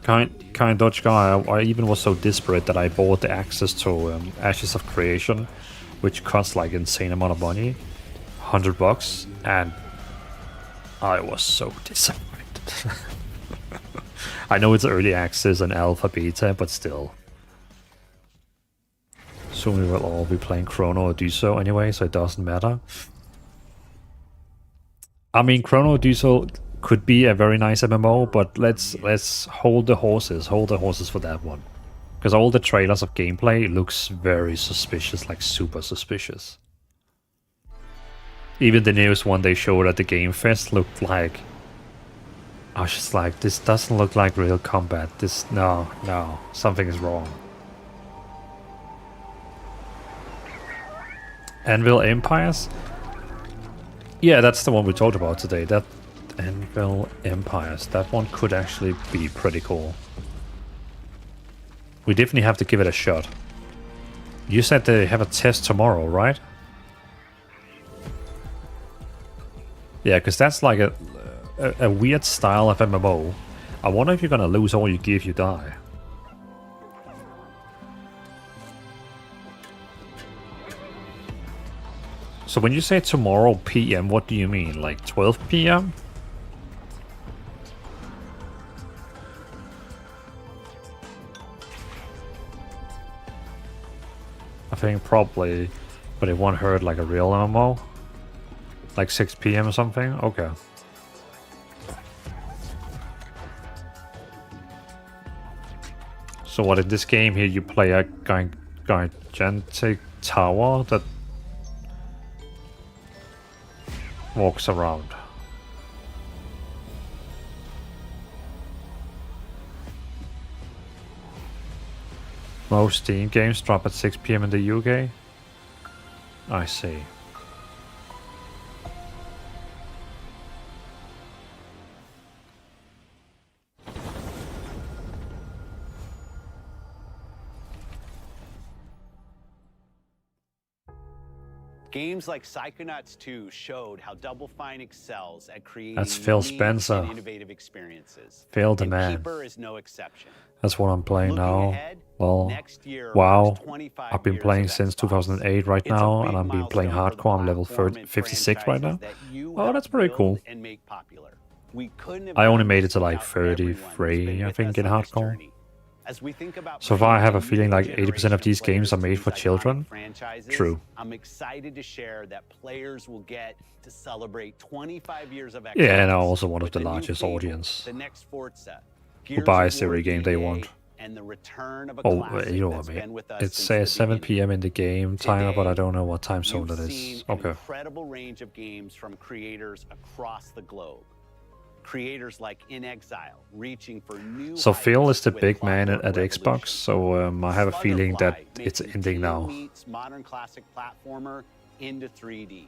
kind Dutch guy, I even was so desperate that I bought the access to Ashes of Creation, which costs like insane amount of money. $100, and I was so disappointed. I know it's early access and alpha beta, but still. Soon we will all be playing Chrono or Duso anyway, so it doesn't matter. I mean, Chrono Duso could be a very nice MMO, but let's hold the horses for that one. Because all the trailers of gameplay looks very suspicious, like super suspicious. Even the newest one they showed at the Game Fest looked like... I was just like, this doesn't look like real combat. No, something is wrong. Anvil Empires? Yeah, that's the one we talked about today. That Anvil Empires. That one could actually be pretty cool. We definitely have to give it a shot. You said they have a test tomorrow, right? Yeah, because that's like a weird style of MMO. I wonder if you're gonna lose all you give, you die. So when you say tomorrow PM, what do you mean? Like 12 PM? I think probably, but it won't hurt like a real MMO. Like 6 PM or something? Okay. So what, in this game here you play a gigantic tower that walks around. Most Steam games drop at 6 PM in the UK? I see. Games like Psychonauts 2 showed how Double Fine excels at creating That's Phil unique Spencer. and innovative experiences. Phil the And man. Keeper is no exception. That's what I'm playing now. ahead, Well, next year wow. marks 25 I've been years playing of since Xbox. 2008 right It's a now, big and I've been playing milestone for the hardcore. I'm level platform and 56 right now. franchises that you Oh, helped that's pretty build cool. and make popular. We couldn't have I only done made this it to like without everyone who's 33, been I with think, us in on this hardcore. journey. As we think about So far I have a bringing feeling new like 80% of these games are made for players to children. these iconic franchises, True. I'm excited to share that players will get to celebrate 25 years of Xbox. Yeah, and I'm also one of with the new largest Fable, audience the next Forza, who Gears buys of War every game they EA, want. and the return of a Oh, classic you know what that's I mean. been with us It since says the 7 beginning. PM in the game timer, but I Today, don't know what time zone You've that seen is. an Okay. incredible range of games from creators across the globe. Creators like In Exile, reaching for new So Phil is the with big man at Clockwork Xbox, so I have a feeling that Sluggerfly it's making ending teen now. meets modern classic platformer into 3D.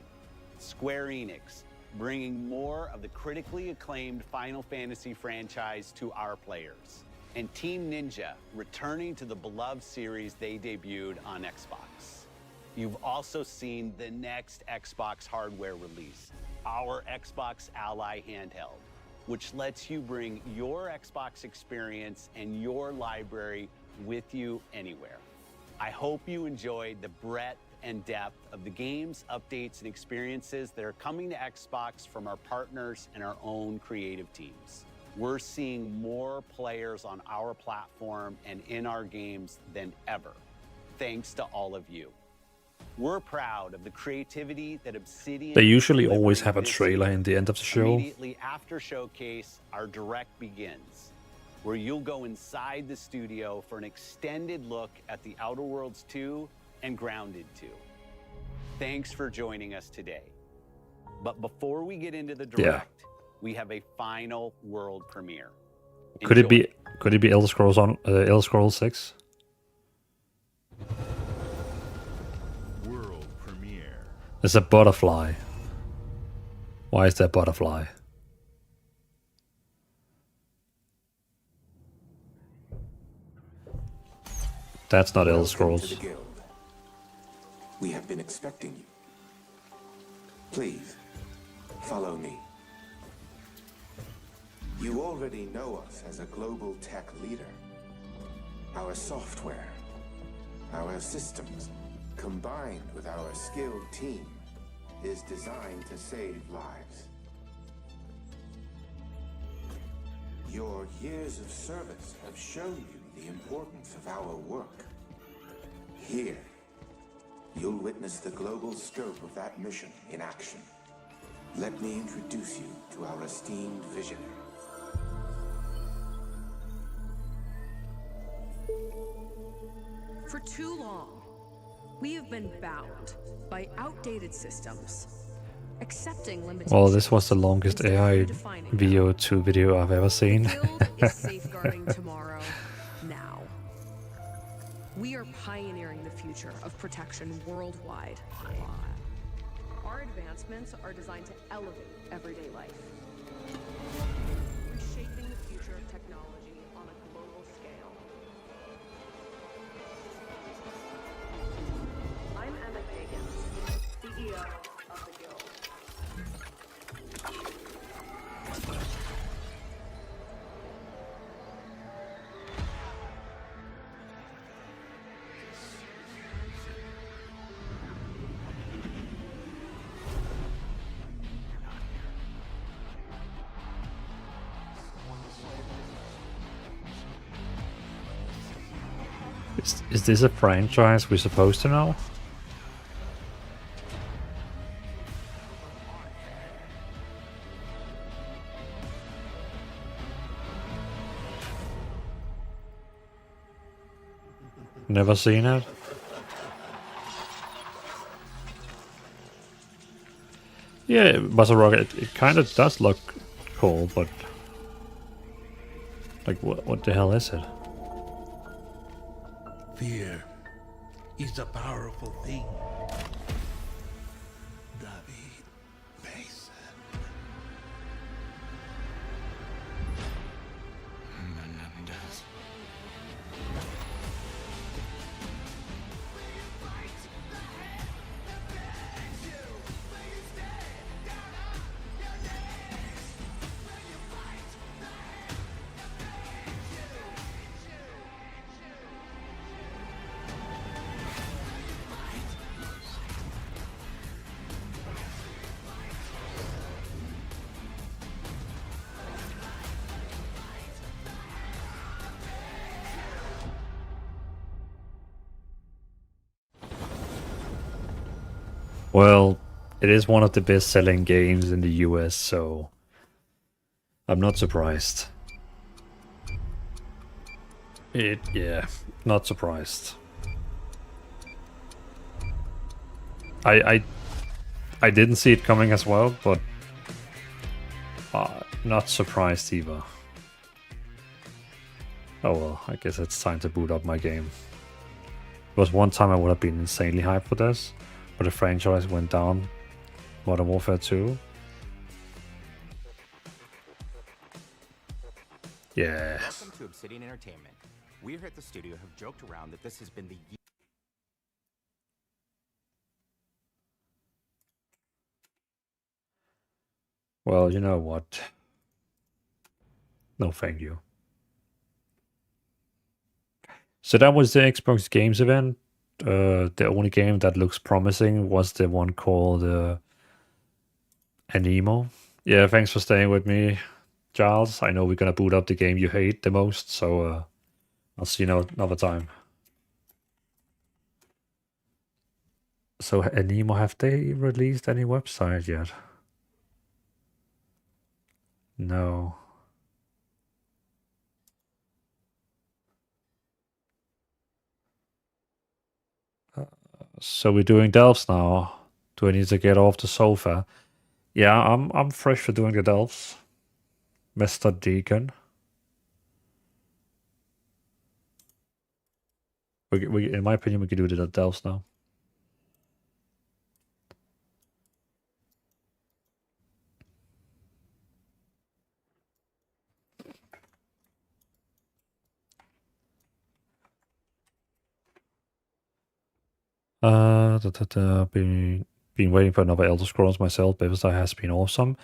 Square Enix bringing more of the critically acclaimed Final Fantasy franchise to our players. And Team Ninja returning to the beloved series they debuted on Xbox. You've also seen the next Xbox hardware release, our Xbox Ally handheld, which lets you bring your Xbox experience and your library with you anywhere. I hope you enjoyed the breadth and depth of the games, updates, and experiences that are coming to Xbox from our partners and our own creative teams. We're seeing more players on our platform and in our games than ever, thanks to all of you. We're proud of the creativity that Obsidian They usually is always delivering have a this trailer year. in the end of the show. Immediately after Showcase, our direct begins, where you'll go inside the studio for an extended look at the Outer Worlds 2 and Grounded 2. Thanks for joining us today. But before we get into the direct, we have a final world premiere. Could it be Elder Scrolls on Elder Scrolls 6? World premiere. It's a butterfly. Why is there butterfly? That's not Elder Welcome to Scrolls. the guild. We have been expecting you. Please, follow me. You already know us as a global tech leader. Our software, our systems, combined with our skilled team, is designed to save lives. Your years of service have shown you the importance of our work. Here, you'll witness the global scope of that mission in action. Let me introduce you to our esteemed visionary. For too long, we have been bound by outdated systems, accepting limitations. Well, this was the longest AI VO2 video I've ever seen. The Guild is safeguarding tomorrow now. We are pioneering the future of protection worldwide. Our advancements are designed to elevate everyday life, reshaping the future of technology on a global scale. I'm Emma Kagan, CEO of the Guild. Is this a franchise we're supposed to know? Never seen it? Yeah, Buzzer Rocket, it kind of does look cool, but like what the hell is it? Fear is a powerful thing. David Mason. Menendez. Well, it is one of the best-selling games in the US, so I'm not surprised. Yeah, not surprised. I didn't see it coming as well, but not surprised either. Oh well, I guess it's time to boot up my game. There was one time I would have been insanely hyped for this, but the franchise went down. Modern Warfare 2. Yeah. Welcome to Obsidian Entertainment. We here at the studio have joked around that this has been the Well, you know what? No, thank you. So that was the Xbox Games event. The only game that looks promising was the one called Anemo. Yeah, thanks for staying with me, Charles. I know we're gonna boot up the game you hate the most, so I'll see you another time. So Anemo, have they released any website yet? No. So we're doing delves now. Do I need to get off the sofa? Yeah, I'm fresh for doing the delves, Mr. Deacon. We in my opinion, we can do the delves now. Been waiting for another Elder Scrolls myself. Bethesda has been awesome.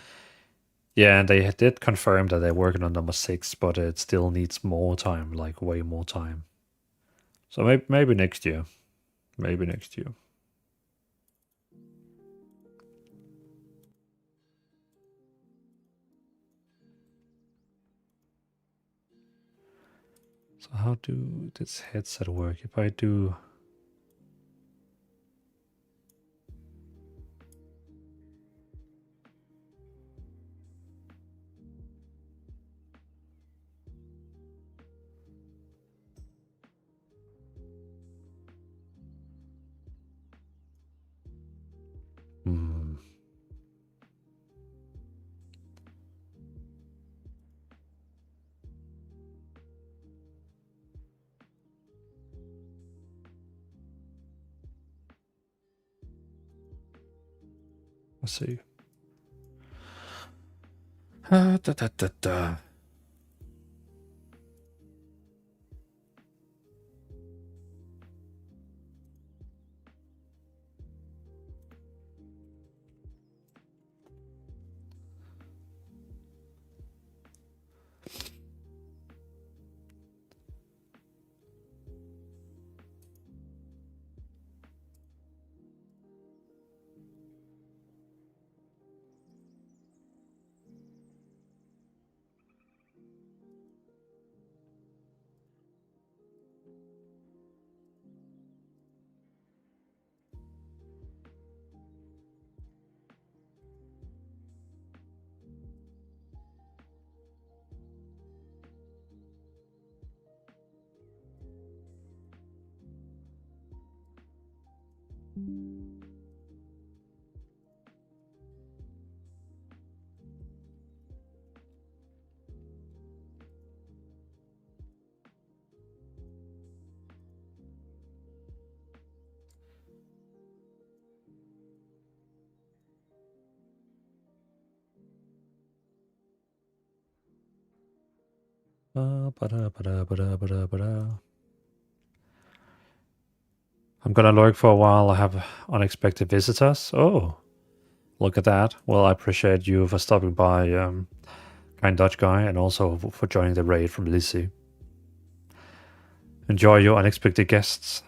Yeah, and they did confirm that they're working on number 6, but it still needs more time, like way more time. So maybe next year. Maybe next year. So how do this headset work? If I do... Hmm. Let's see. Da, da, da, da. Ba-da, ba-da, ba-da, ba-da, ba-da. I'm gonna lurk for a while. I have unexpected visitors. Oh, look at that. Well, I appreciate you for stopping by, Kind Dutch Guy, and also for joining the raid from Lizzie. Enjoy your unexpected guests.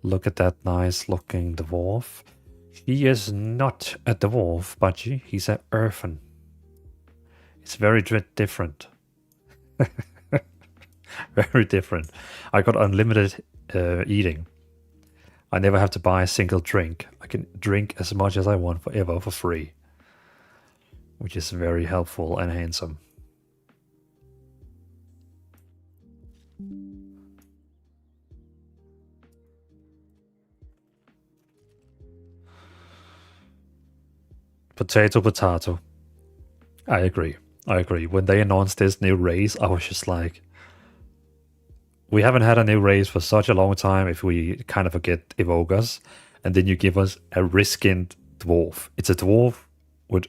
Look at that nice looking dwarf. He is not a dwarf, Budgie. He's an earthen. It's very different. Very different. I got unlimited eating. I never have to buy a single drink. I can drink as much as I want forever for free, which is very helpful and handsome. Potato, potato. I agree. I agree. When they announced this new race, I was just like, we haven't had a new race for such a long time if we kind of forget evokers, and then you give us a reskinned dwarf. It's a dwarf with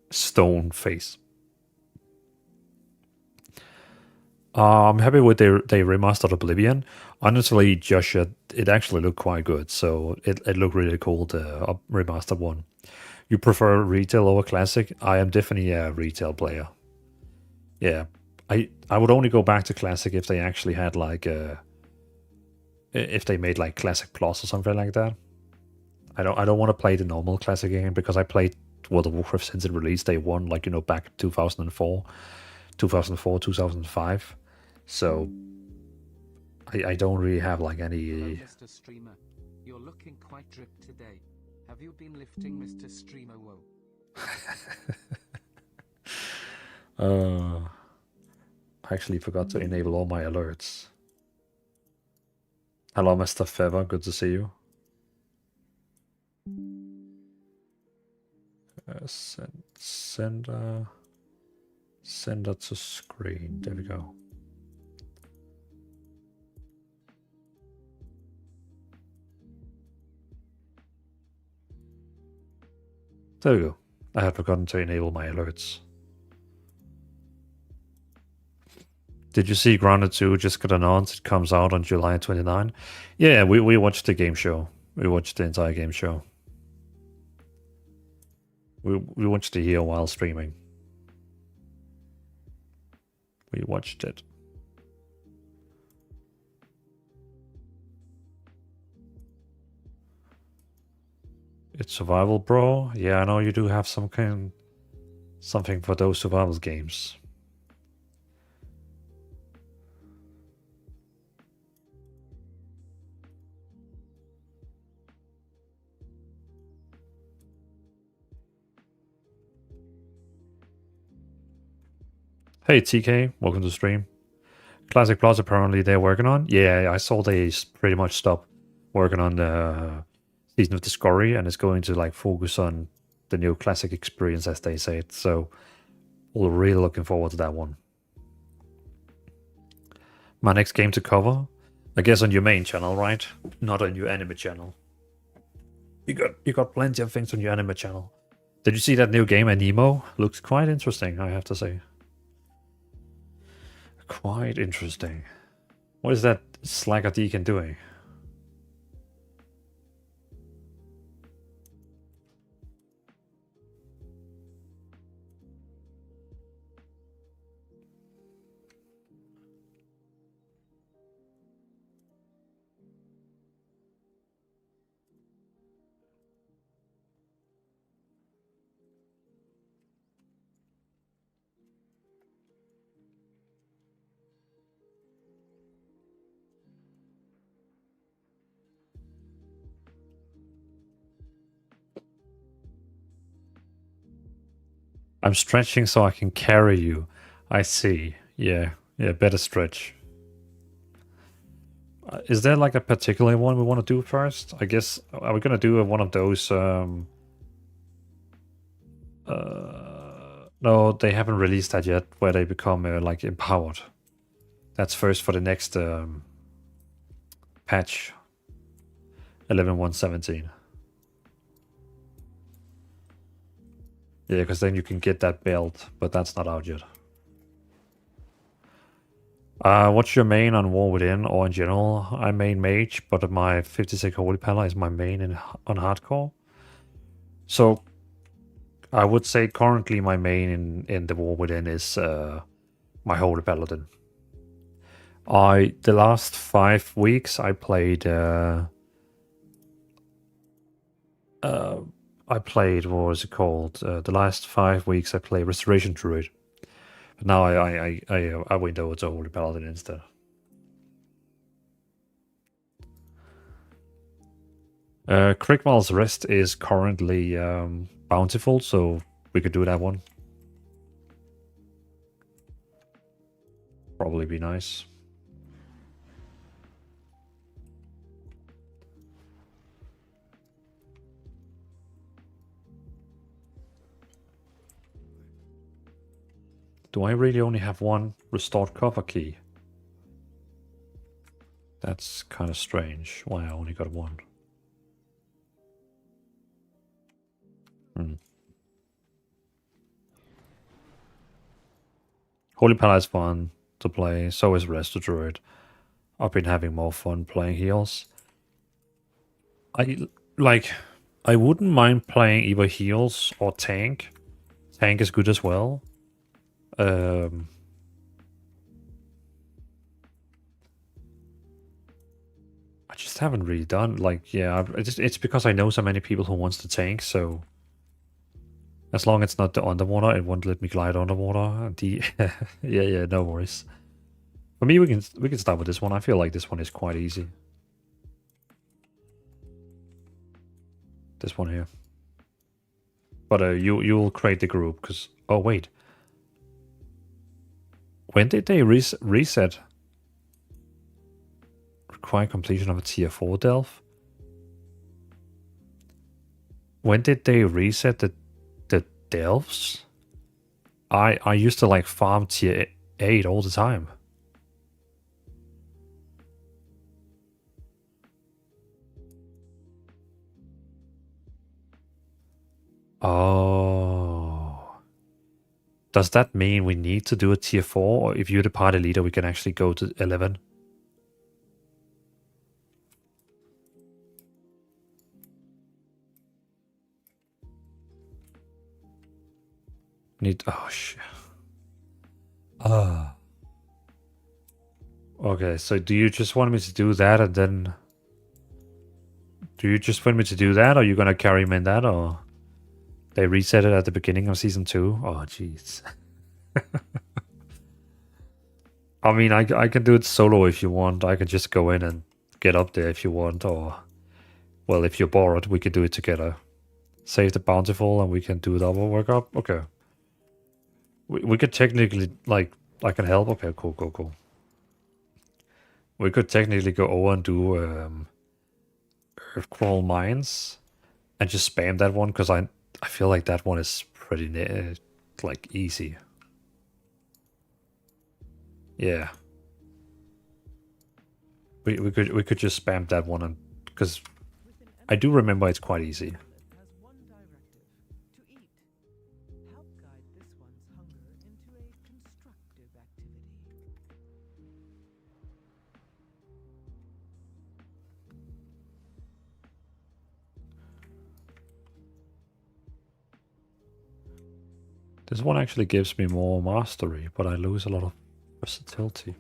stone face. I'm happy with they remastered Oblivion. Honestly, Joshua, it actually looked quite good, so it looked really cool, the remastered one. You prefer retail over classic? I am definitely a retail player. Yeah, I would only go back to classic if they actually had like if they made like Classic Plus or something like that. I don't want to play the normal classic game because I played World of Warcraft since it released day one, like, you know, back 2004, 2005. So I don't really have like any. Mr. Streamer, you're looking quite dripped today. Have you been lifting Mr. Streamer Woe? I actually forgot to enable all my alerts. Hello, Mr. Feather. Good to see you. Send that to screen. There we go. There we go. I had forgotten to enable my alerts. Did you see Grounded 2 just got announced? It comes out on July 29. Yeah, we watched the game show. We watched the entire game show. We watched it here while streaming. We watched it. It's survival, bro. Yeah, I know you do have something for those survival games. Hey TK, welcome to the stream. Classic Plus apparently they're working on. Yeah, I saw they pretty much stopped working on the Season of Discovery, and it's going to like focus on the new classic experience, as they say it. So we're really looking forward to that one. My next game to cover, I guess on your main channel, right? Not on your anime channel. You got plenty of things on your anime channel. Did you see that new game, Anemo? Looks quite interesting, I have to say. Quite interesting. What is that Slacker Deacon doing? I'm stretching so I can carry you. I see. Yeah, better stretch. Is there like a particular one we want to do first? I guess, are we going to do one of those? No, they haven't released that yet, where they become like empowered. That's first for the next patch, 11.1.17. Yeah, because then you can get that belt, but that's not out yet. What's your main on War Within or in general? I main mage, but my 56 Holy Paladin is my main on hardcore. So I would say currently my main in the War Within is my Holy Paladin. The last 5 weeks I played what was it called? The last 5 weeks I played Restoration Druid. But now I went over to Holy Paladin instead. Krigmal's Rest is currently bountiful, so we could do that one. Probably be nice. Do I really only have one restored copper key? That's kind of strange. Why I only got one. Holy Paladin is fun to play, so is Resto Druid. I've been having more fun playing heals. I wouldn't mind playing either heals or tank. Tank is good as well. I just haven't really done it's because I know so many people who wants to tank, so as long as it's not the underwater, it won't let me glide underwater. Yeah, no worries. For me, we can start with this one. I feel like this one is quite easy. This one here. But you'll create the group because wait. When did they reset? Require completion of a tier 4 delve? When did they reset the delves? I used to like farm tier 8 all the time. Oh. Does that mean we need to do a tier 4? Or if you're the party leader, we can actually go to 11? Oh, shit. Okay, so do you just want me to do that and then... Do you just want me to do that, or are you gonna carry me in that, or... They reset it at the beginning of season 2? Oh, jeez. I mean, I can do it solo if you want. I can just go in and get up there if you want, or... Well, if you're bored, we could do it together. Save the bountiful and we can do double work up? Okay. We could technically, like, I can help. Okay, cool. We could technically go over and do Earthcrawl Mines and just spam that one, because I feel like that one is pretty like easy. Yeah. We could just spam that one, and because I do remember it's quite easy. This one actually gives me more mastery, but I lose a lot of versatility.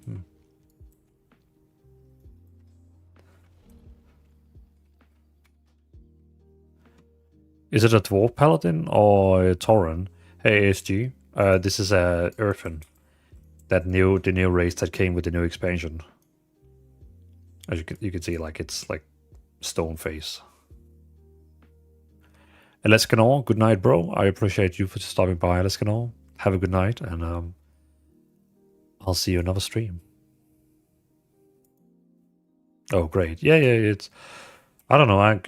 Is it a Dwarf Paladin or a Tauren? Hey ASG, this is a Earthen. The new race that came with the new expansion. As you can see, like it's like stone face. Lescanor, good night, bro. I appreciate you for stopping by, Lescanor. Have a good night, and I'll see you another stream. Oh, great! Yeah. It's I don't know.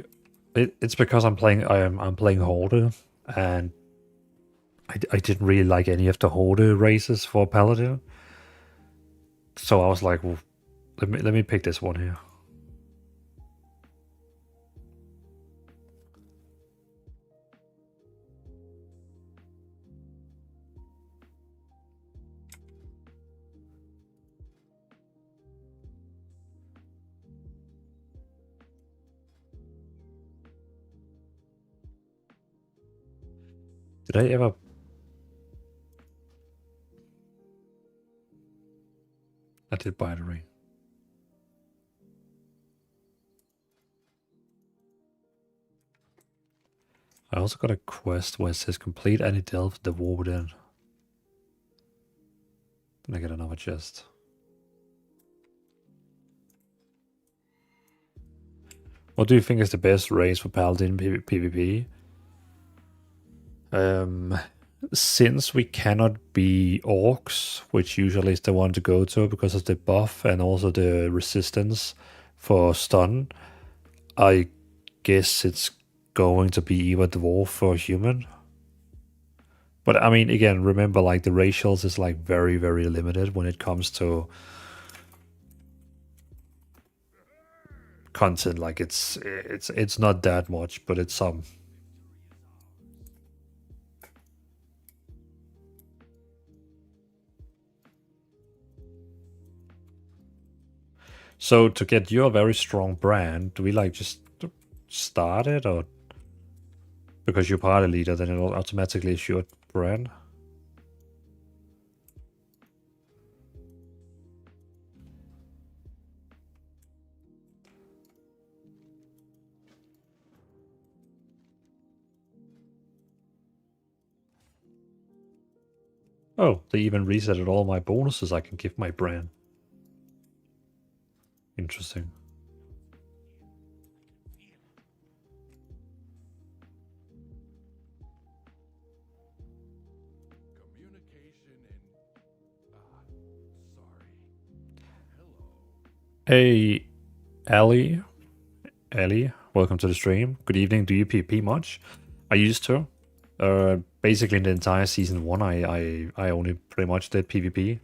It's because I'm playing Horde, and I didn't really like any of the Horde races for Paladin. So I was like, well, let me pick this one here. Did I ever... I did buy the ring. I also got a quest where it says complete any delve the war within. Then I get another chest. What do you think is the best race for Paladin PvP? Since we cannot be orcs, which usually is the one to go to because of the buff and also the resistance for stun, I guess it's going to be either dwarf or human. But I mean, again, remember, like, the racials is like very, very limited when it comes to content. Like it's not that much, but it's some. So to get your very strong brand, do we like just start it, or because you're party leader, then it'll automatically issue a brand? Oh, they even resetted all my bonuses I can give my brand. Interesting. Hey, Ellie, welcome to the stream. Good evening. Do you PvP much? I used to. Basically, in the entire season 1, I only pretty much did PvP.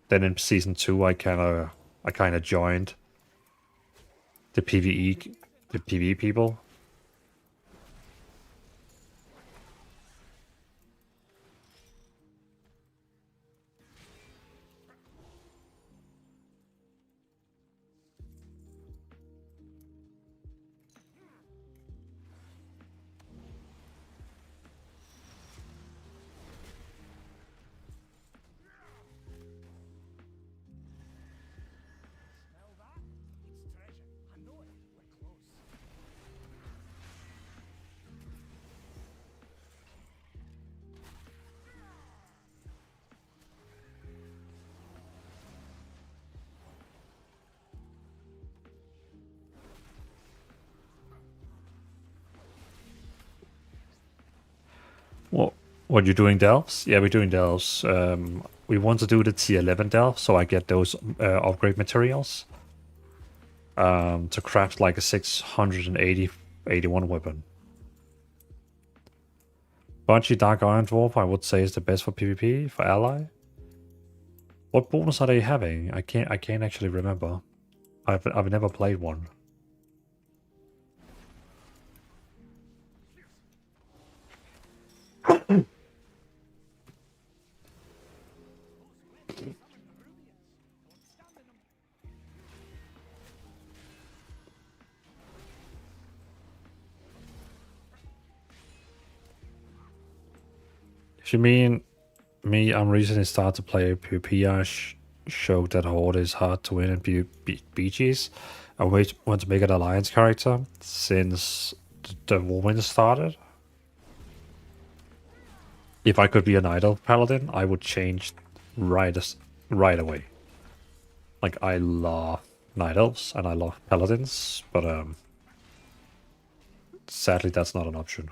Then in season 2, I kind of joined the PvE people. What, you doing delves? Yeah, we're doing delves. We want to do the tier 11 delve, so I get those upgrade materials to craft like a 681 weapon. Bungie Dark Iron Dwarf, I would say, is the best for PvP, for ally. What bonus are they having? I can't actually remember. I've never played one. If you mean me, I'm recently started to play PvP. I showed that Horde is hard to win in BGs. I want to make an alliance character since the woman started. If I could be an idol paladin, I would change right away. Like, I love night elves and I love paladins, but sadly that's not an option.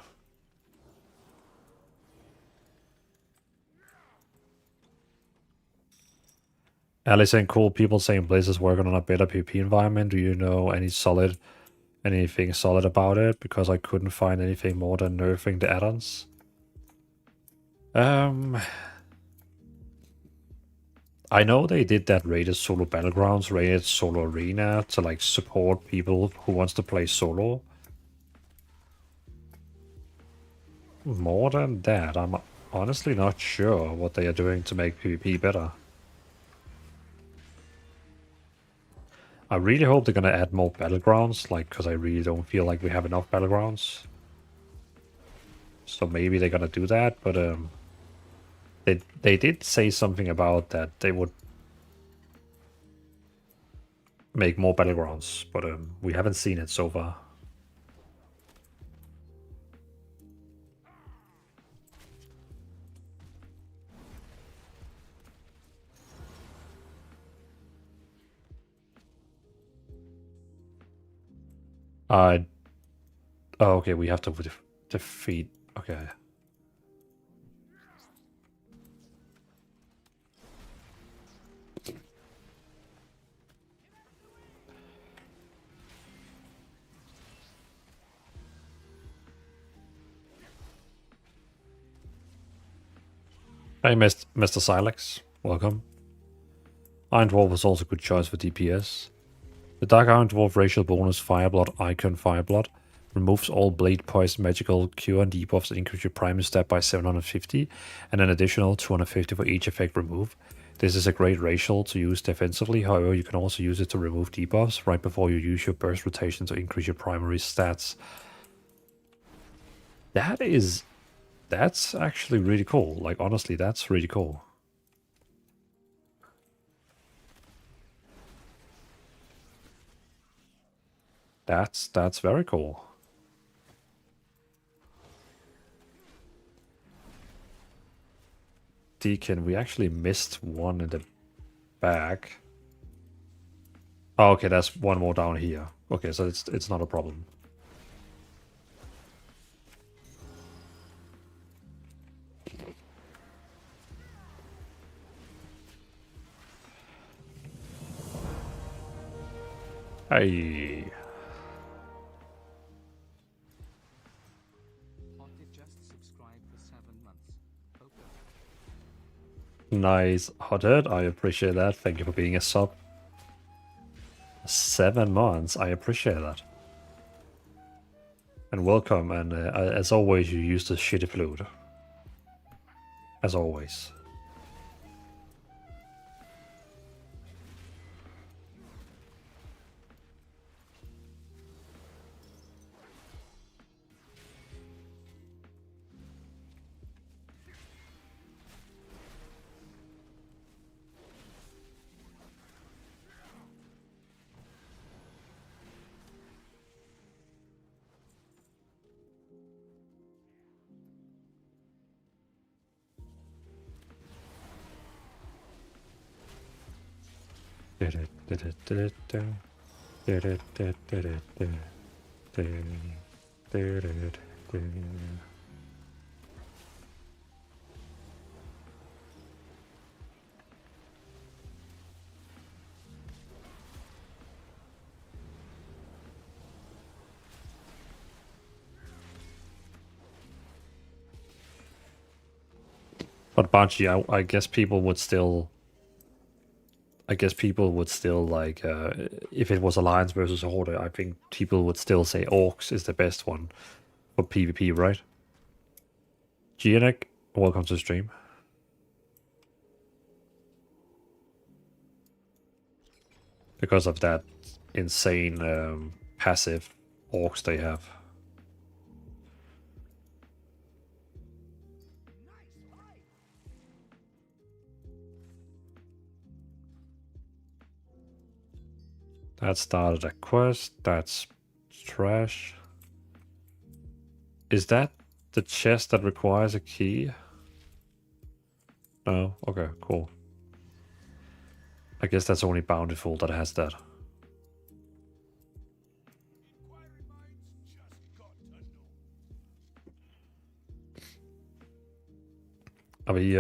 Alice and cool people saying Blizz is working on a better PvP environment. Do you know anything solid about it? Because I couldn't find anything more than nerfing the add-ons. I know they did that rated solo battlegrounds, rated solo arena to like support people who wants to play solo. More than that, I'm honestly not sure what they are doing to make PvP better. I really hope they're gonna add more battlegrounds, like, because I really don't feel like we have enough battlegrounds. So maybe they're gonna do that, but they did say something about that they would make more battlegrounds, but we haven't seen it so far. Oh, okay, we have to defeat. Okay. Hey, Mr. Silex. Welcome. Iron Dwarf was also a good choice for DPS. The Dark Iron Dwarf racial bonus Fireblood Icon Fireblood removes all blade poison, magical, cure, and debuffs and increase your primary stat by 750 and an additional 250 for each effect removed. This is a great racial to use defensively, however you can also use it to remove debuffs right before you use your burst rotation to increase your primary stats. That's actually really cool. Like, honestly, that's really cool. That's very cool. Deacon, we actually missed one in the back. Oh, okay, that's one more down here. Okay, so it's not a problem. Hey. Nice, Hothead. I appreciate that. Thank you for being a sub. 7 months. I appreciate that. And welcome. And as always, you use the shitty flute. As always. But Bachi, I guess people would still. I guess people would still like if it was Alliance versus Horde. I think people would still say Orcs is the best one for PvP, right? Gianek, welcome to the stream. Because of that insane passive Orcs they have. That started a quest. That's trash. Is that the chest that requires a key? No? Okay, cool. I guess that's only Bountiful that has that. Are we,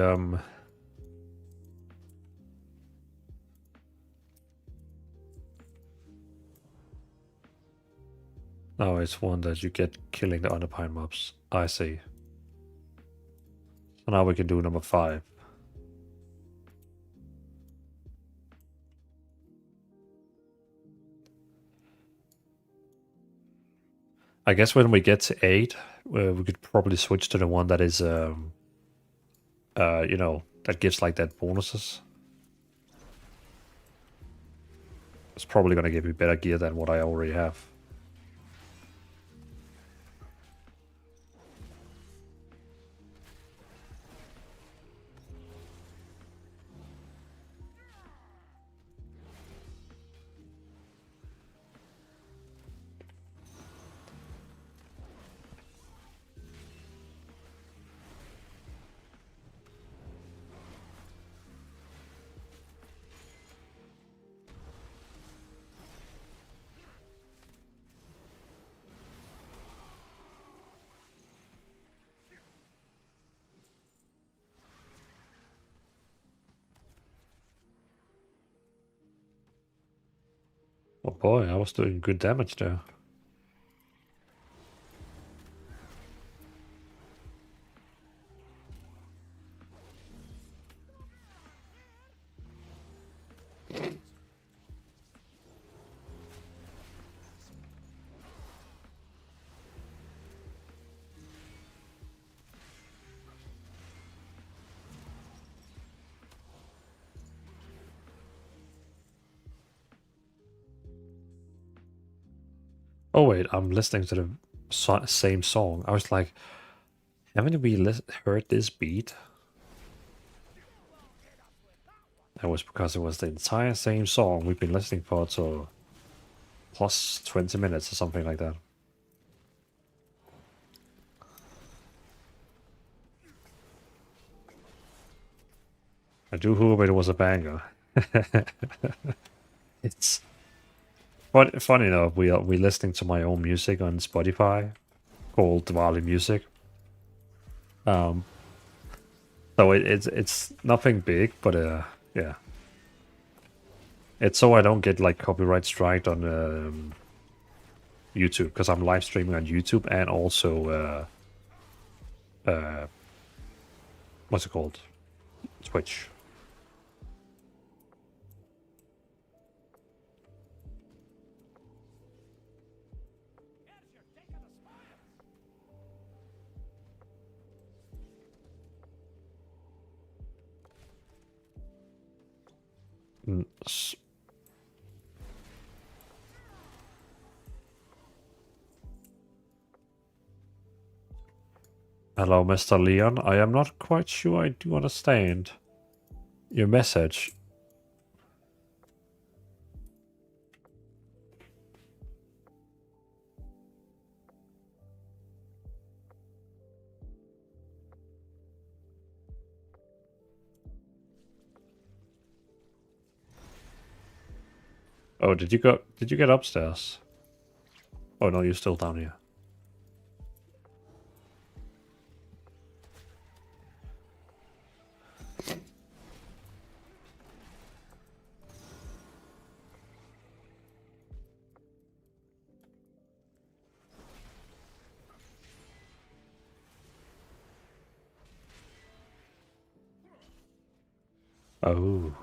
No, it's one that you get killing the underpine mobs. I see. So now we can do number 5. I guess when we get to 8, we could probably switch to the one that is, you know, that gives like that bonuses. It's probably gonna give me better gear than what I already have. Oh boy, I was doing good damage there. Oh wait, I'm listening to the same song. I was like, haven't we heard this beat? That was because it was the entire same song we've been listening for to plus 20 minutes or something like that. I do hope it was a banger. It's funny enough, we listening to my own music on Spotify called Dvalin Music. So it's nothing big, but yeah. It's so I don't get like copyright striked on YouTube, because I'm live streaming on YouTube and also what's it called? Twitch. Hello, Mr. Leon. I am not quite sure I do understand your message. Oh, did you get upstairs? Oh no, you're still down here. Oh.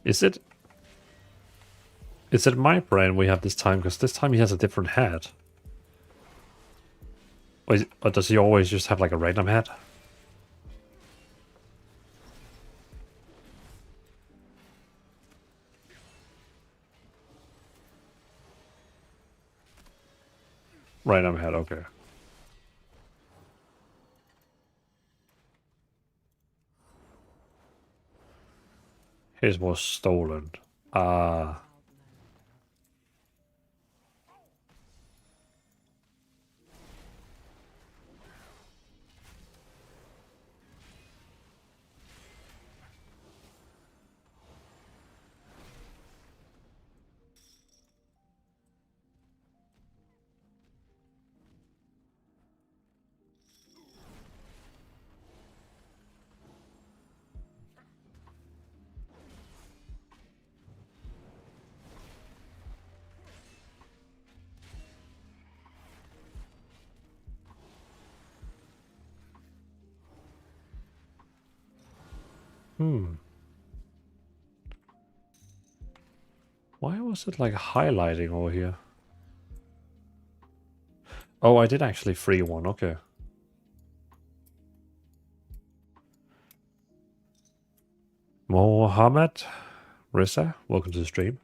Is it my brain we have this time? Because this time he has a different hat. Or does he always just have like a random hat? Random hat, okay. His was stolen. Ah. Why was it like highlighting over here? Oh, I did actually free one, okay. Mohammed Rissa, welcome to the stream.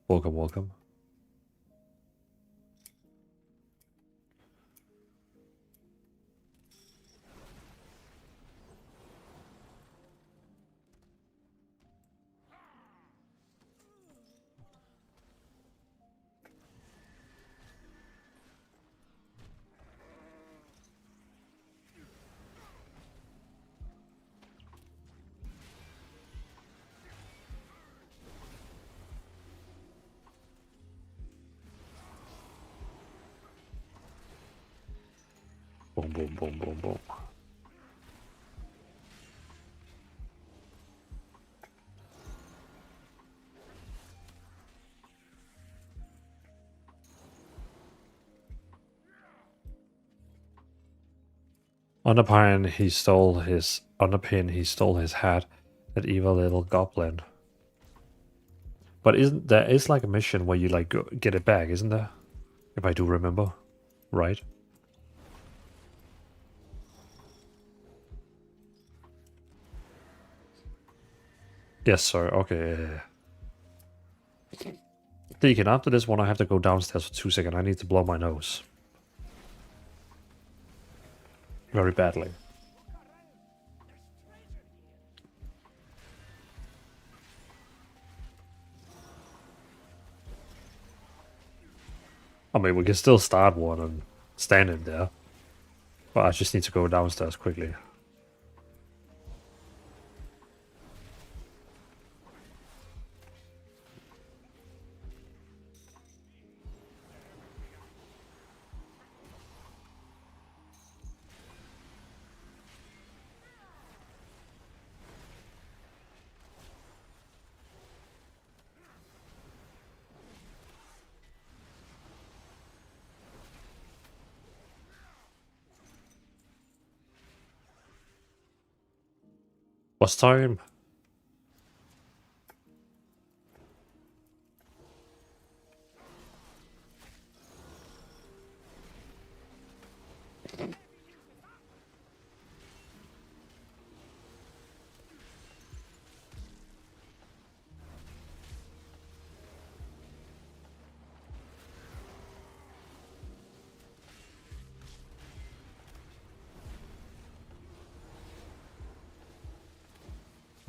Welcome, welcome. Boom, boom, boom, boom, boom. Underpin, he stole his hat. That evil little goblin. But isn't there is like a mission where you like go, get it back, isn't there? If I do remember, right? Yes, sir. Okay. Deacon, after this one, I have to go downstairs for 2 seconds. I need to blow my nose. Very badly. I mean, we can still start one and stand in there. But I just need to go downstairs quickly. What's time?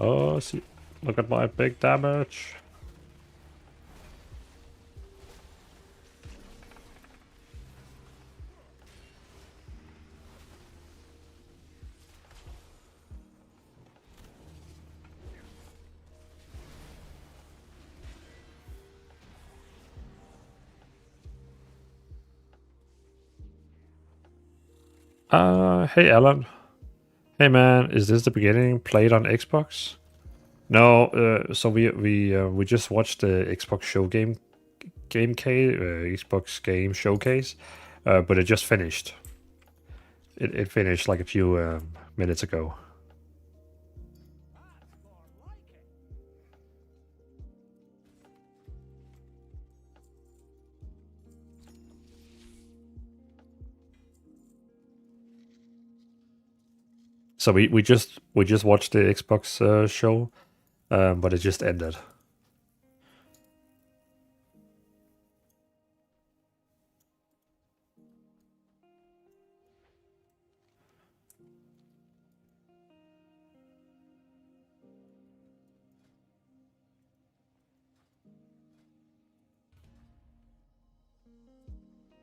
Oh, see, look at my big damage. Hey Alan. Hey man, is this the beginning? Played on Xbox? No, so we just watched the Xbox Xbox game showcase, but it just finished. It finished like a few minutes ago. So we just watched the Xbox show, but it just ended.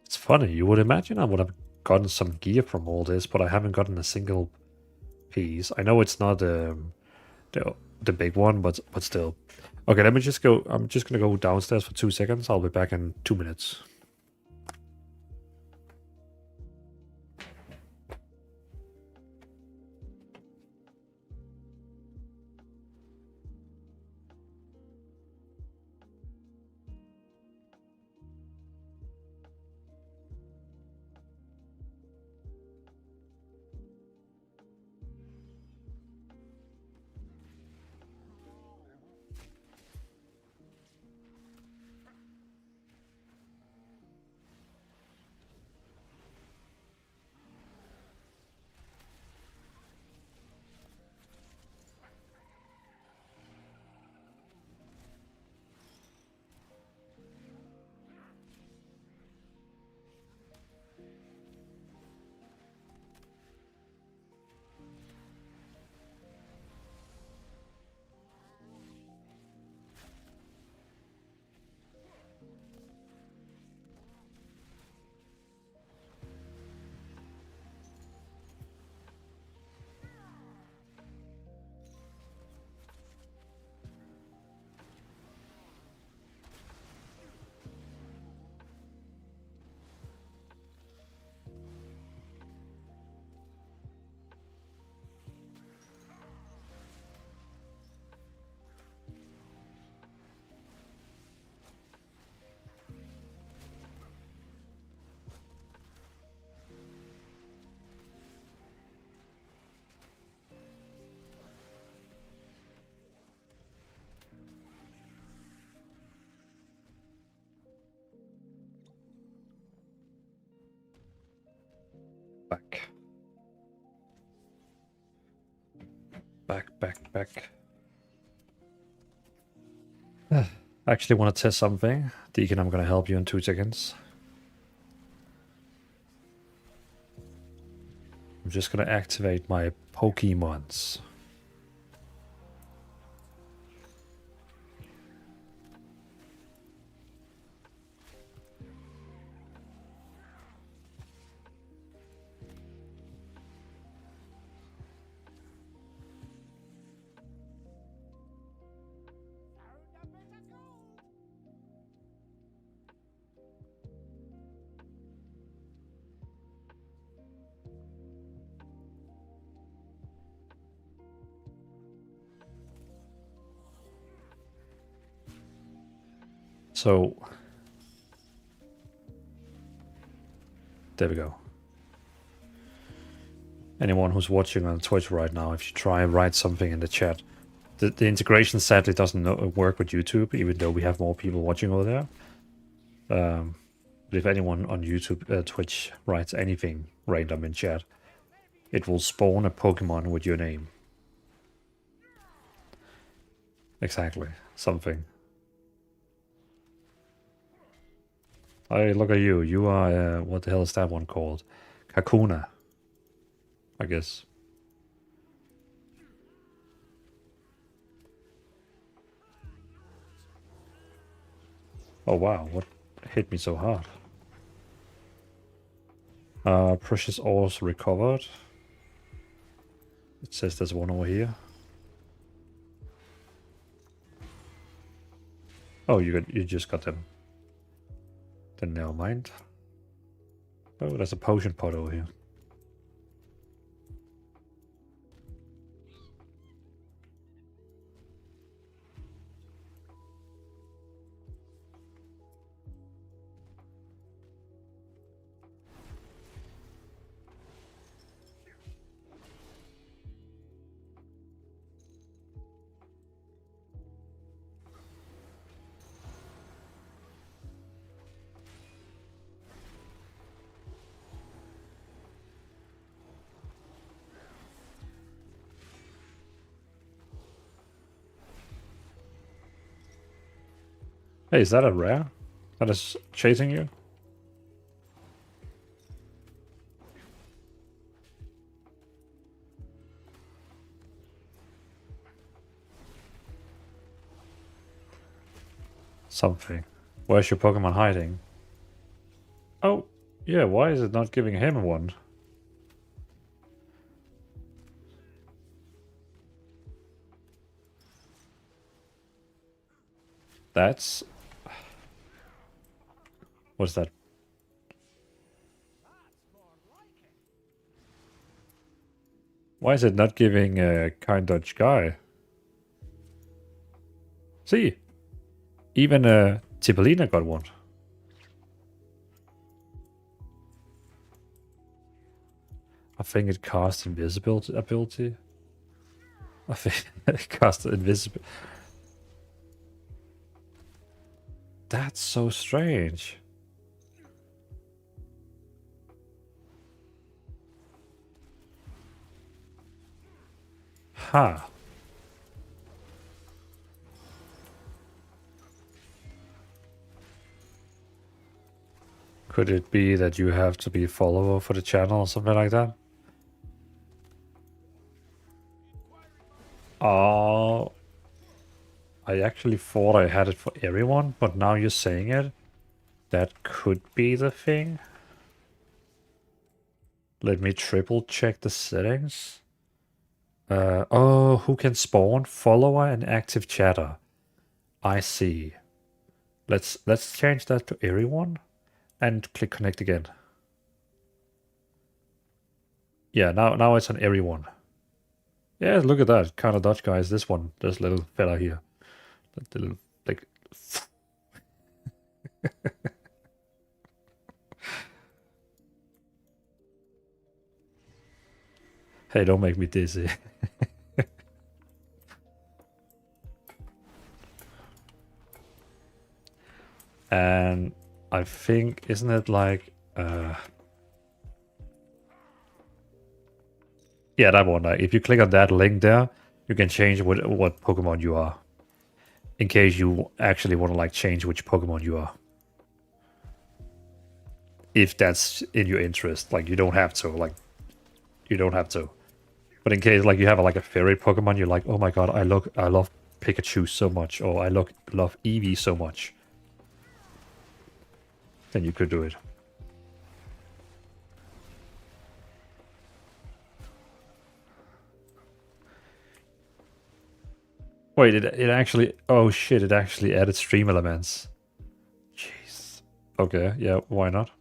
It's funny. You would imagine I would have gotten some gear from all this, but I haven't gotten a single piece. I know it's not the big one, but still. Okay, let me just go. I'm just gonna go downstairs for 2 seconds. I'll be back in 2 minutes. Back. I actually want to test something. Deacon, I'm going to help you in 2 seconds. I'm just going to activate my Pokemons. So, there we go. Anyone who's watching on Twitch right now, if you try and write something in the chat, the integration sadly doesn't work with YouTube, even though we have more people watching over there. But if anyone on YouTube, Twitch writes anything random in chat, it will spawn a Pokemon with your name. Exactly, something. Hey, look at you. You are, what the hell is that one called? Kakuna, I guess. Oh wow, what hit me so hard? Precious ores recovered. It says there's one over here. Oh, you just got them. Then never mind. Oh, there's a potion pot over here. Hey, is that a rare that is chasing you? Something. Where's your Pokemon hiding? Oh, yeah, why is it not giving him one? That's... What's that? Why is it not giving a Kind Dutch guy? See? Even Dvalin got one. I think it casts invisibility ability. I think it casts invisible. That's so strange. Huh. Could it be that you have to be a follower for the channel or something like that? Oh, I actually thought I had it for everyone, but now you're saying it. That could be the thing. Let me triple check the settings. Oh, who can spawn? Follower and active chatter. I see. Let's change that to everyone and click connect again. Yeah, now it's on everyone. Yeah, look at that. Kind of Dutch guy is this one. This little fella here. The little, like... Hey, don't make me dizzy. And I think, isn't it like... Yeah, that one. If you click on that link there, you can change what Pokemon you are. In case you actually want to like change which Pokemon you are. If that's in your interest. Like, you don't have to. Like, you don't have to. But in case like you have like a fairy Pokemon, you're like, oh my god, I love Pikachu so much, or I love Eevee so much. Then you could do it. Wait, it actually... Oh shit, it actually added stream elements. Jeez. Okay, yeah, why not?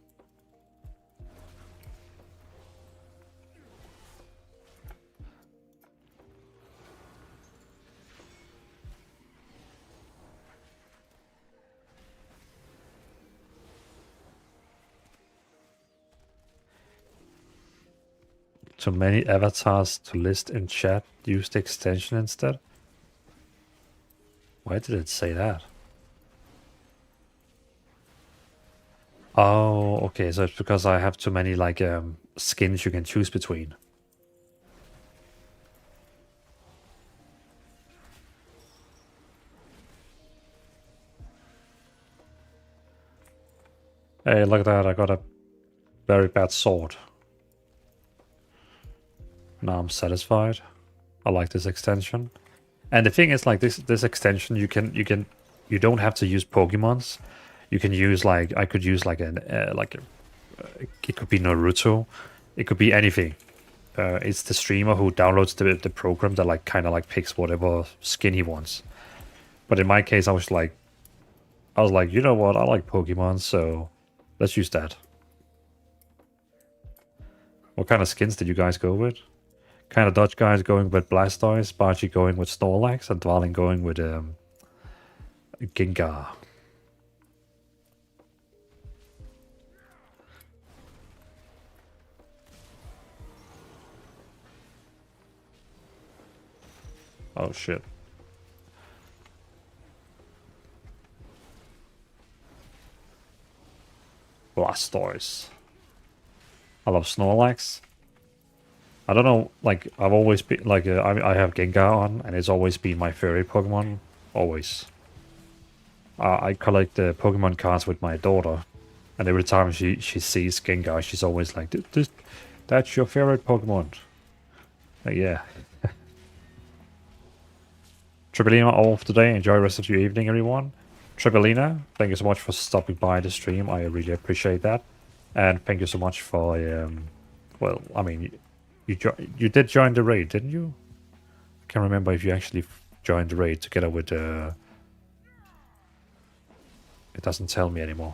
Too many avatars to list in chat. Use the extension instead. Why did it say that? Oh, okay, so it's because I have too many like skins you can choose between. Hey, look at that, I got a very bad sword. Now I'm satisfied. I like this extension. And the thing is, like this extension, you don't have to use Pokemons. You can use like I could use like it could be Naruto, it could be anything. It's the streamer who downloads the program that like kind of like picks whatever skin he wants. But in my case, I was like, you know what? I like Pokemon, so let's use that. What kind of skins did you guys go with? Kind of Dutch guys going with Blastoise, Spargy going with Snorlax, and Dvalin going with Gengar. Oh shit. Blastoise. I love Snorlax. I don't know, like, I've always been, like, I have Gengar on, and it's always been my favorite Pokemon. Always. I collect the Pokemon cards with my daughter, and every time she sees Gengar, she's always like, "That's your favorite Pokemon." Like, yeah. Tripolina off today. Enjoy the rest of your evening, everyone. Tripolina, thank you so much for stopping by the stream. I really appreciate that, and thank you so much for well, I mean, you did join the raid, didn't you? I can't remember if you actually joined the raid together with it doesn't tell me anymore.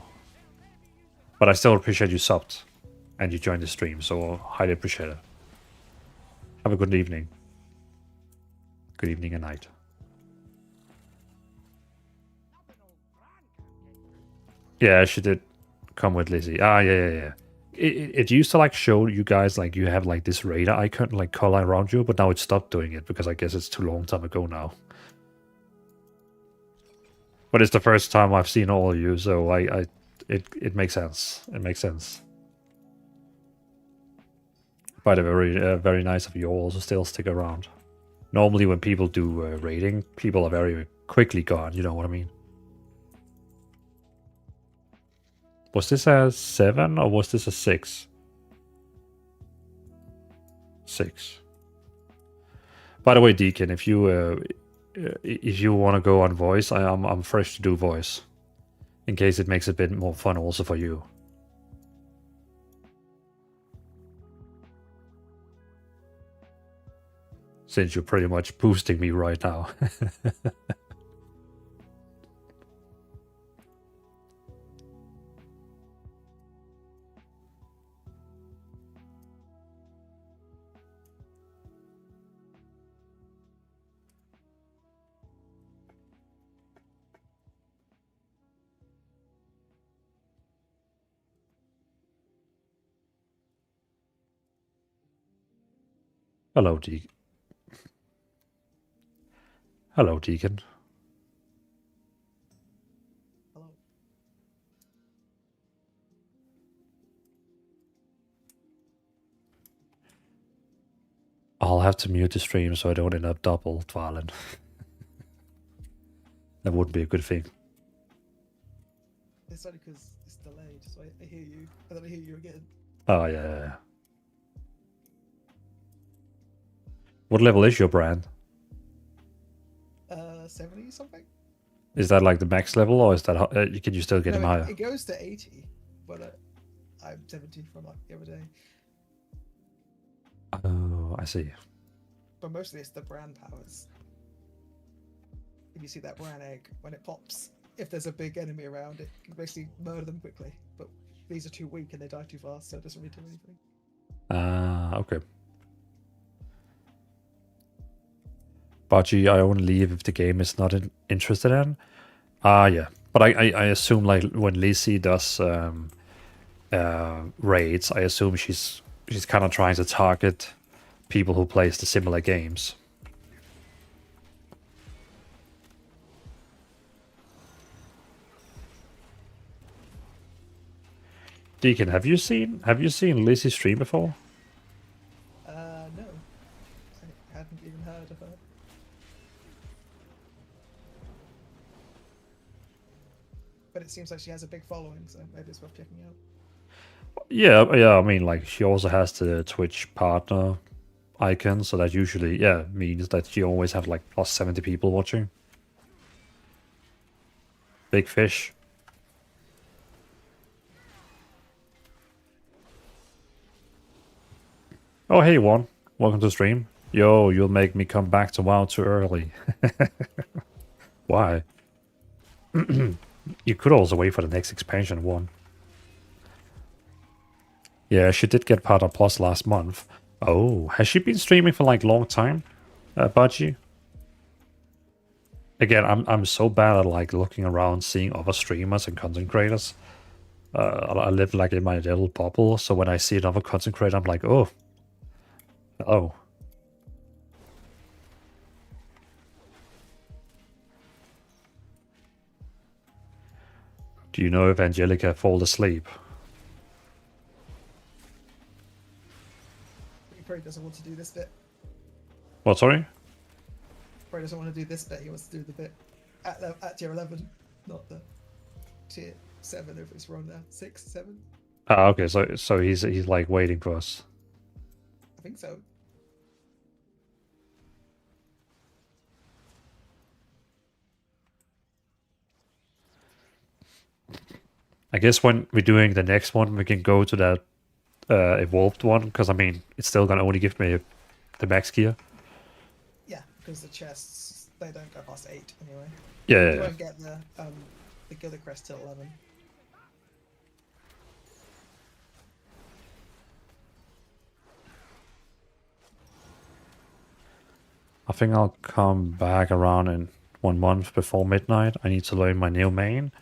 But I still appreciate you subbed and you joined the stream, so highly appreciate it. Have a good evening. Good evening and night. Yeah, she did come with Lizzie. Yeah. It used to like show you guys like you have like this radar icon like color around you, but now it stopped doing it because I guess it's too long time ago now. But it's the first time I've seen all of you, so it makes sense. It makes sense. But very nice of you all to still stick around. Normally when people do raiding, people are very quickly gone, you know what I mean? Was this a 7 or was this a 6? 6. By the way, Deacon, if you want to go on voice, I'm fresh to do voice, in case it makes it a bit more fun also for you. Since you're pretty much boosting me right now. Hello, Deacon. Hello, Deacon. Hello. I'll have to mute the stream so I don't end up double Dvalin. That wouldn't be a good thing. It's only because it's delayed, so I hear you, and then I hear you again. Oh, yeah. What level is your brand? 70 something? Is that like the max level, or is that can you still get him higher? It goes to 80, but I'm 70 from like the other day. Oh, I see. But mostly it's the brand powers. If you see that brand egg, when it pops, if there's a big enemy around, it can basically murder them quickly. But these are too weak and they die too fast, so it doesn't really do anything. Ah, okay. Baji, I only leave if the game is not interested in. Yeah. But I assume like when Lizzie does raids, I assume she's kind of trying to target people who plays the similar games. Deacon, have you seen Lizzie stream before? No. I hadn't even heard of her. But it seems like she has a big following, so maybe it's worth checking out. Yeah, I mean, like, she also has the Twitch partner icon, so that usually, means that she always have, like, plus 70 people watching. Big fish. Oh, hey, Juan. Welcome to the stream. Yo, you'll make me come back to WoW too early. Why? You could also wait for the next expansion one. Yeah, she did get Partner Plus last month. Oh, has she been streaming for like long time, Baji? Again, I'm so bad at like looking around, seeing other streamers and content creators. I live like in my little bubble, so when I see another content creator, I'm like, oh. Do you know if Angelica fall asleep? He probably doesn't want to do this bit. What, sorry? Probably doesn't want to do this bit. He wants to do the bit at tier 11, not the tier 7 of his run now. 6, 7? Ah, okay, so he's like waiting for us. I think so. I guess when we're doing the next one, we can go to that evolved one, because I mean, it's still gonna only give me the max gear. Yeah, because the chests, they don't go past 8 anyway. Yeah. You won't get the Gilder Crest till 11. I think I'll come back around in 1 month before midnight. I need to learn my new main.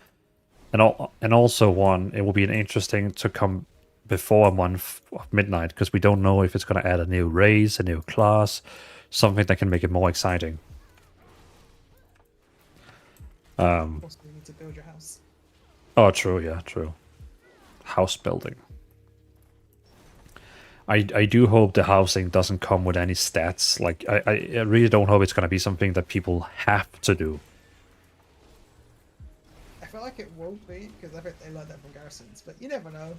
And also it will be interesting to come before a month of midnight, because we don't know if it's going to add a new race, a new class, something that can make it more exciting. Also, you need to build your house. Oh, true, yeah, true. House building. I do hope the housing doesn't come with any stats. Like, I really don't hope it's going to be something that people have to do. I feel like it won't be, because I think they learned that from Garrisons, but you never know.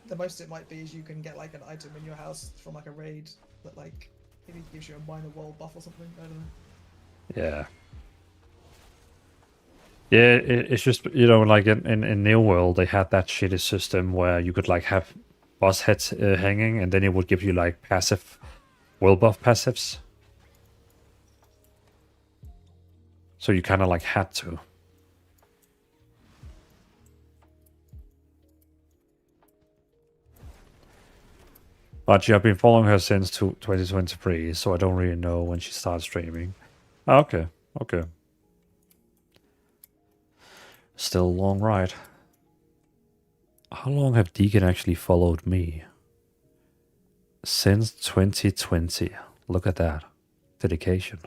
The most it might be is you can get like an item in your house from like a raid that like maybe gives you a minor wall buff or something. I don't know. Yeah. Yeah, it's just, you know, like in New World, they had that shitty system where you could like have boss heads hanging, and then it would give you like passive will buff passives. So you kind of like had to. But yeah, I've been following her since 2023, so I don't really know when she starts streaming. Ah, okay, okay. Still a long ride. How long have Deacon actually followed me? Since 2020. Look at that. Dedication.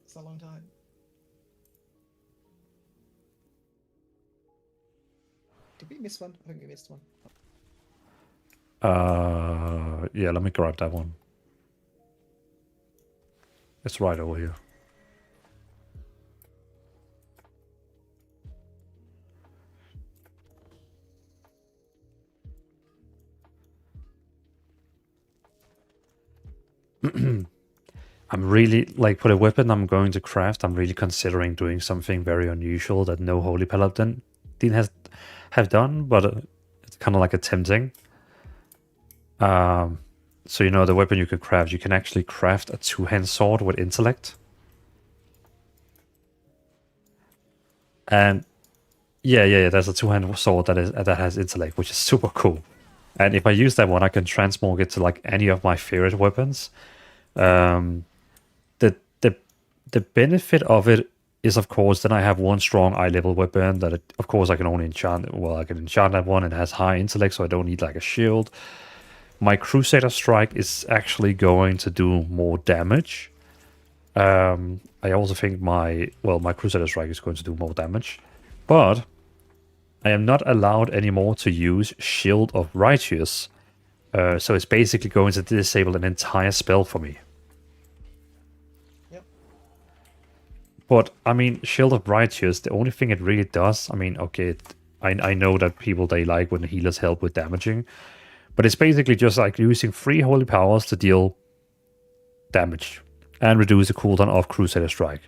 It's a long time. Did we miss one? I think we missed one. Yeah, let me grab that one. It's right over here. I'm really, like, for the weapon I'm going to craft, I'm really considering doing something very unusual that no Holy Paladin have done, but it's kind of like a tempting. So, you know, the weapon you can craft, you can actually craft a two-hand sword with intellect. And yeah, there's a two-hand sword that has intellect, which is super cool. And if I use that one, I can transmog it to like any of my favorite weapons. The benefit of it is, of course, then I have one strong eye level weapon that, of course, I can only enchant. Well, I can enchant that one. It has high intellect, so I don't need like a shield. My Crusader Strike is actually going to do more damage. I also think my Crusader Strike is going to do more damage, but I am not allowed anymore to use Shield of Righteous. So it's basically going to disable an entire spell for me. But, I mean, Shield of Righteous, the only thing it really does, I mean, okay, I know that people, they like when healers help with damaging, but it's basically just like using 3 holy powers to deal damage and reduce the cooldown of Crusader Strike.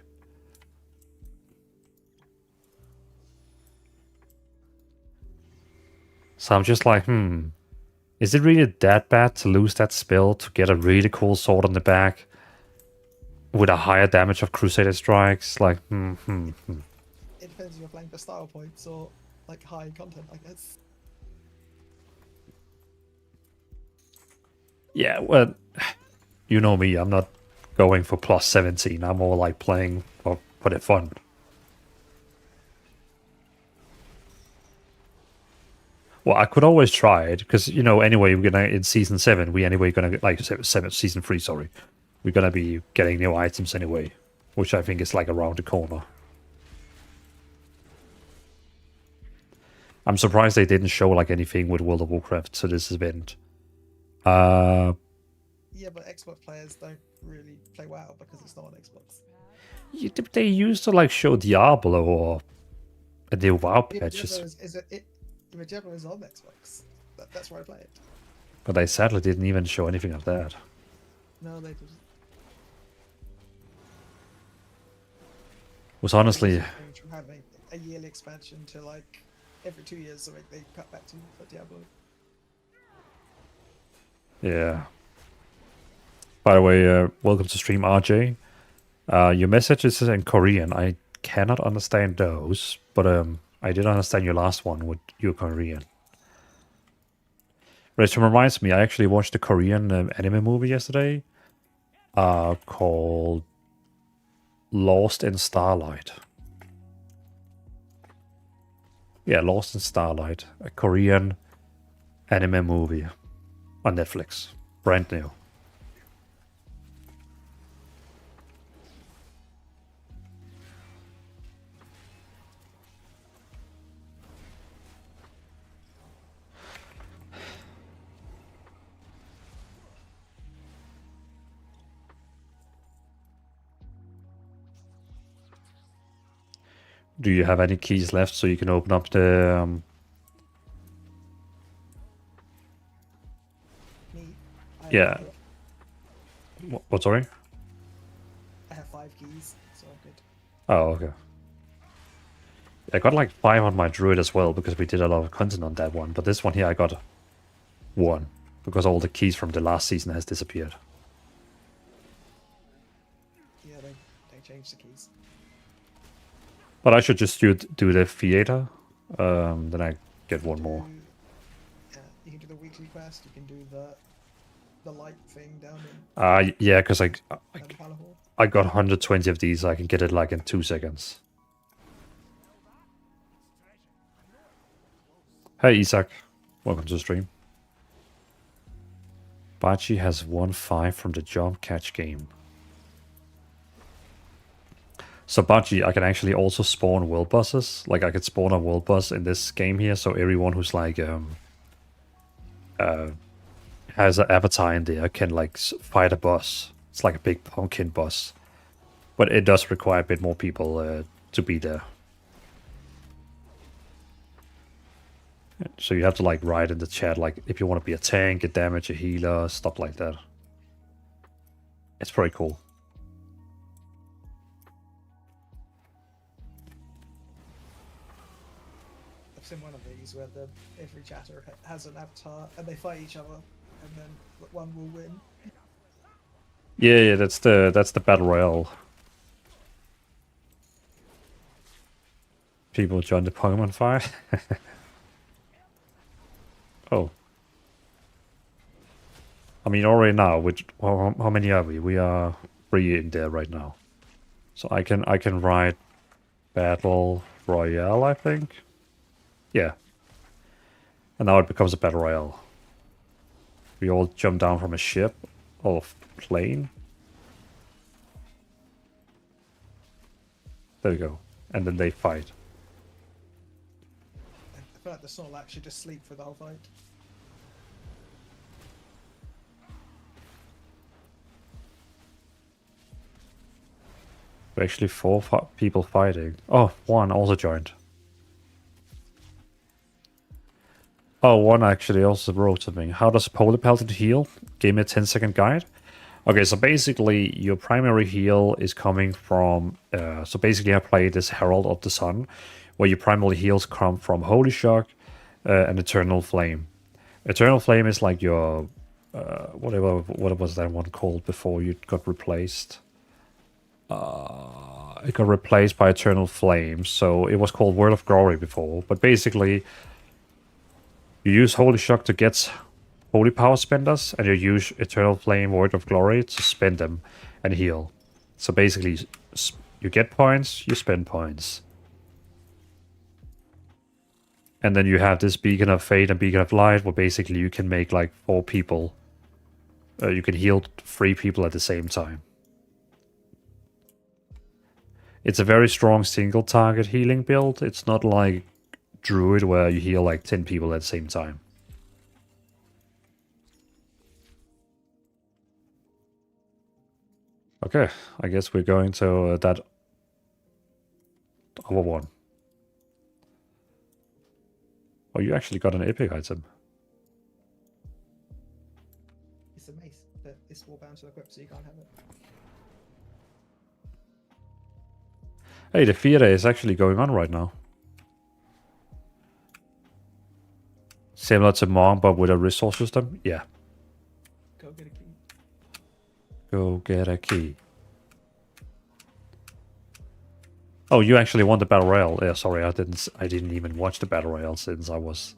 So I'm just like, is it really that bad to lose that spell to get a really cool sword on the back with a higher damage of Crusader Strikes? Like, It depends if you're playing for style points or like high content, I guess. Yeah, well, you know me, I'm not going for plus 17. I'm more like playing for the fun. Well, I could always try it, because, you know, anyway, we're gonna, in Season 7, like, Season 3, sorry. We're gonna be getting new items anyway, which I think is like around the corner. I'm surprised they didn't show like anything with World of Warcraft to this event. Yeah, but Xbox players don't really play WoW because it's not on Xbox. They used to like show Diablo or a new WoW patches, Diablo is on Xbox. That's where I play it. but they sadly didn't even show anything of that. No, they didn't. Was honestly, From having a yearly expansion to like every 2 years, so they cut back to for Diablo. yeah. By the way, welcome to stream, RJ. Your messages is in Korean. I cannot understand those, but I did understand your last one with your Korean. Which reminds me, I actually watched a Korean anime movie yesterday called Lost in Starlight. Yeah, Lost in Starlight, a Korean anime movie on Netflix, brand new. Do you have any keys left so you can open up the... yeah. What, sorry? I have 5 keys, so I'm good. Oh, okay. I got like 5 on my druid as well, because we did a lot of content on that one. But this one here I got 1, because all the keys from the last season has disappeared. Yeah, they changed the keys. But I should just do the theater, then I get 1 more. Yeah, you can do the weekly quest, you can do the light thing down in... Yeah, because I got 120 of these, I can get it like in 2 seconds. Hey Isaac, welcome to the stream. Bachi has 1-5 from the jump catch game. So Bachi, I can actually also spawn world bosses. Like I could spawn a world boss in this game here, so everyone who's like has an avatar in there can like fight a boss. It's like a big pumpkin boss, but it does require a bit more people to be there. So you have to like write in the chat like if you want to be a tank, a damage, a healer, stuff like that. It's pretty cool. I've seen one of these where every chatter has an avatar and they fight each other, and then one will win. Yeah, that's the battle royale. People join the Pokemon fight. Oh. I mean, already now, how many are we? We are 3 in there right now. So I can write battle royale, I think. Yeah. And now it becomes a battle royale. We all jump down from a ship or plane. There we go. And then they fight. I feel like the Snorlax should just sleep for the whole fight. We're actually 4 people fighting. Oh, 1 also joined. Oh, 1 actually also wrote to me. How does Holy Paladin heal? Give me a 10-second guide. Okay, so basically your primary heal is coming from... so basically I play this Herald of the Sun, where your primary heals come from Holy Shock and Eternal Flame. Eternal Flame is like your... what was that one called before you got replaced? It got replaced by Eternal Flame, so it was called World of Glory before. But basically, you use Holy Shock to get Holy Power Spenders, and you use Eternal Flame, World of Glory to spend them and heal. So basically, you get points, you spend points. And then you have this Beacon of Fate and Beacon of Light, where basically you can make like 4 people. You can heal 3 people at the same time. It's a very strong single target healing build. It's not like Druid where you heal like 10 people at the same time. Okay, I guess we're going to that other one. Oh, you actually got an epic item. It's a mace, but it's wallbound to equip, so you can't have it. Hey, the theater is actually going on right now. Similar to Mom, but with a resource system? Yeah. Go get a key. Go get a key. Oh, you actually won the battle royale. Yeah, sorry, I didn't even watch the battle royale since I was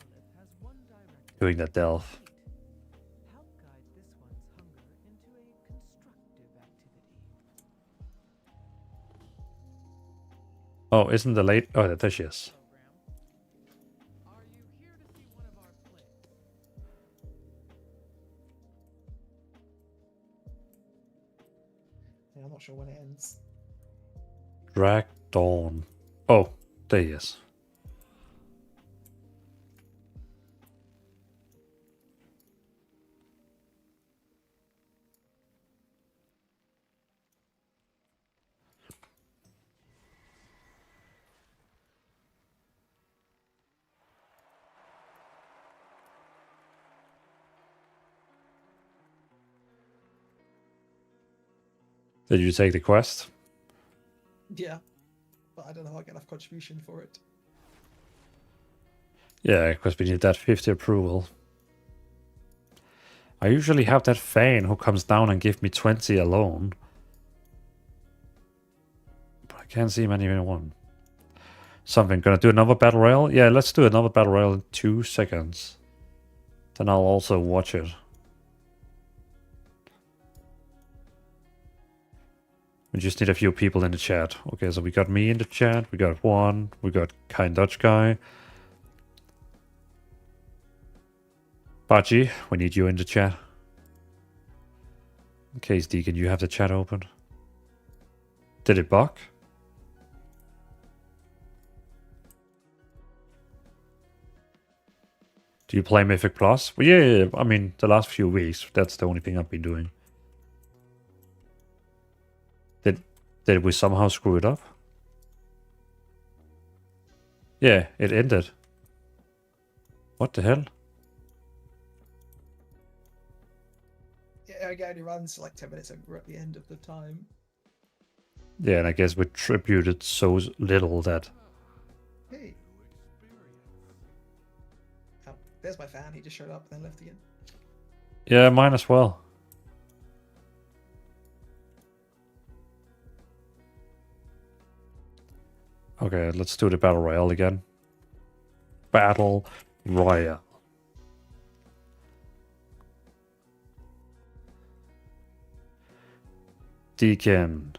doing that delve. Oh, isn't the late? Oh, there she is. Yeah, I'm not sure when it ends. Drag Dawn. Oh, there he is. Did you take the quest? Yeah, but I don't know how I get enough contribution for it. Yeah, because we need that 50 approval. I usually have that fan who comes down and give me 20 alone. But I can't see many anyone. Something, gonna do another battle royale? Yeah, let's do another battle royale in 2 seconds. Then I'll also watch it. We just need a few people in the chat. Okay, so we got me in the chat, we got Juan, we got Kind Dutch Guy. Baji, we need you in the chat. Okay, Deacon, you have the chat open. Did it bug? Do you play Mythic Plus? Well, yeah, I mean, the last few weeks, that's the only thing I've been doing. Did we somehow screw it up? Yeah, it ended. What the hell? Yeah, it only runs like 10 minutes and we're at the end of the time. Yeah, and I guess we tributed so little that... Hey. Oh, there's my fan. He just showed up and then left again. Yeah, mine as well. Okay, let's do the Battle Royale again. Battle Royale. Deacon,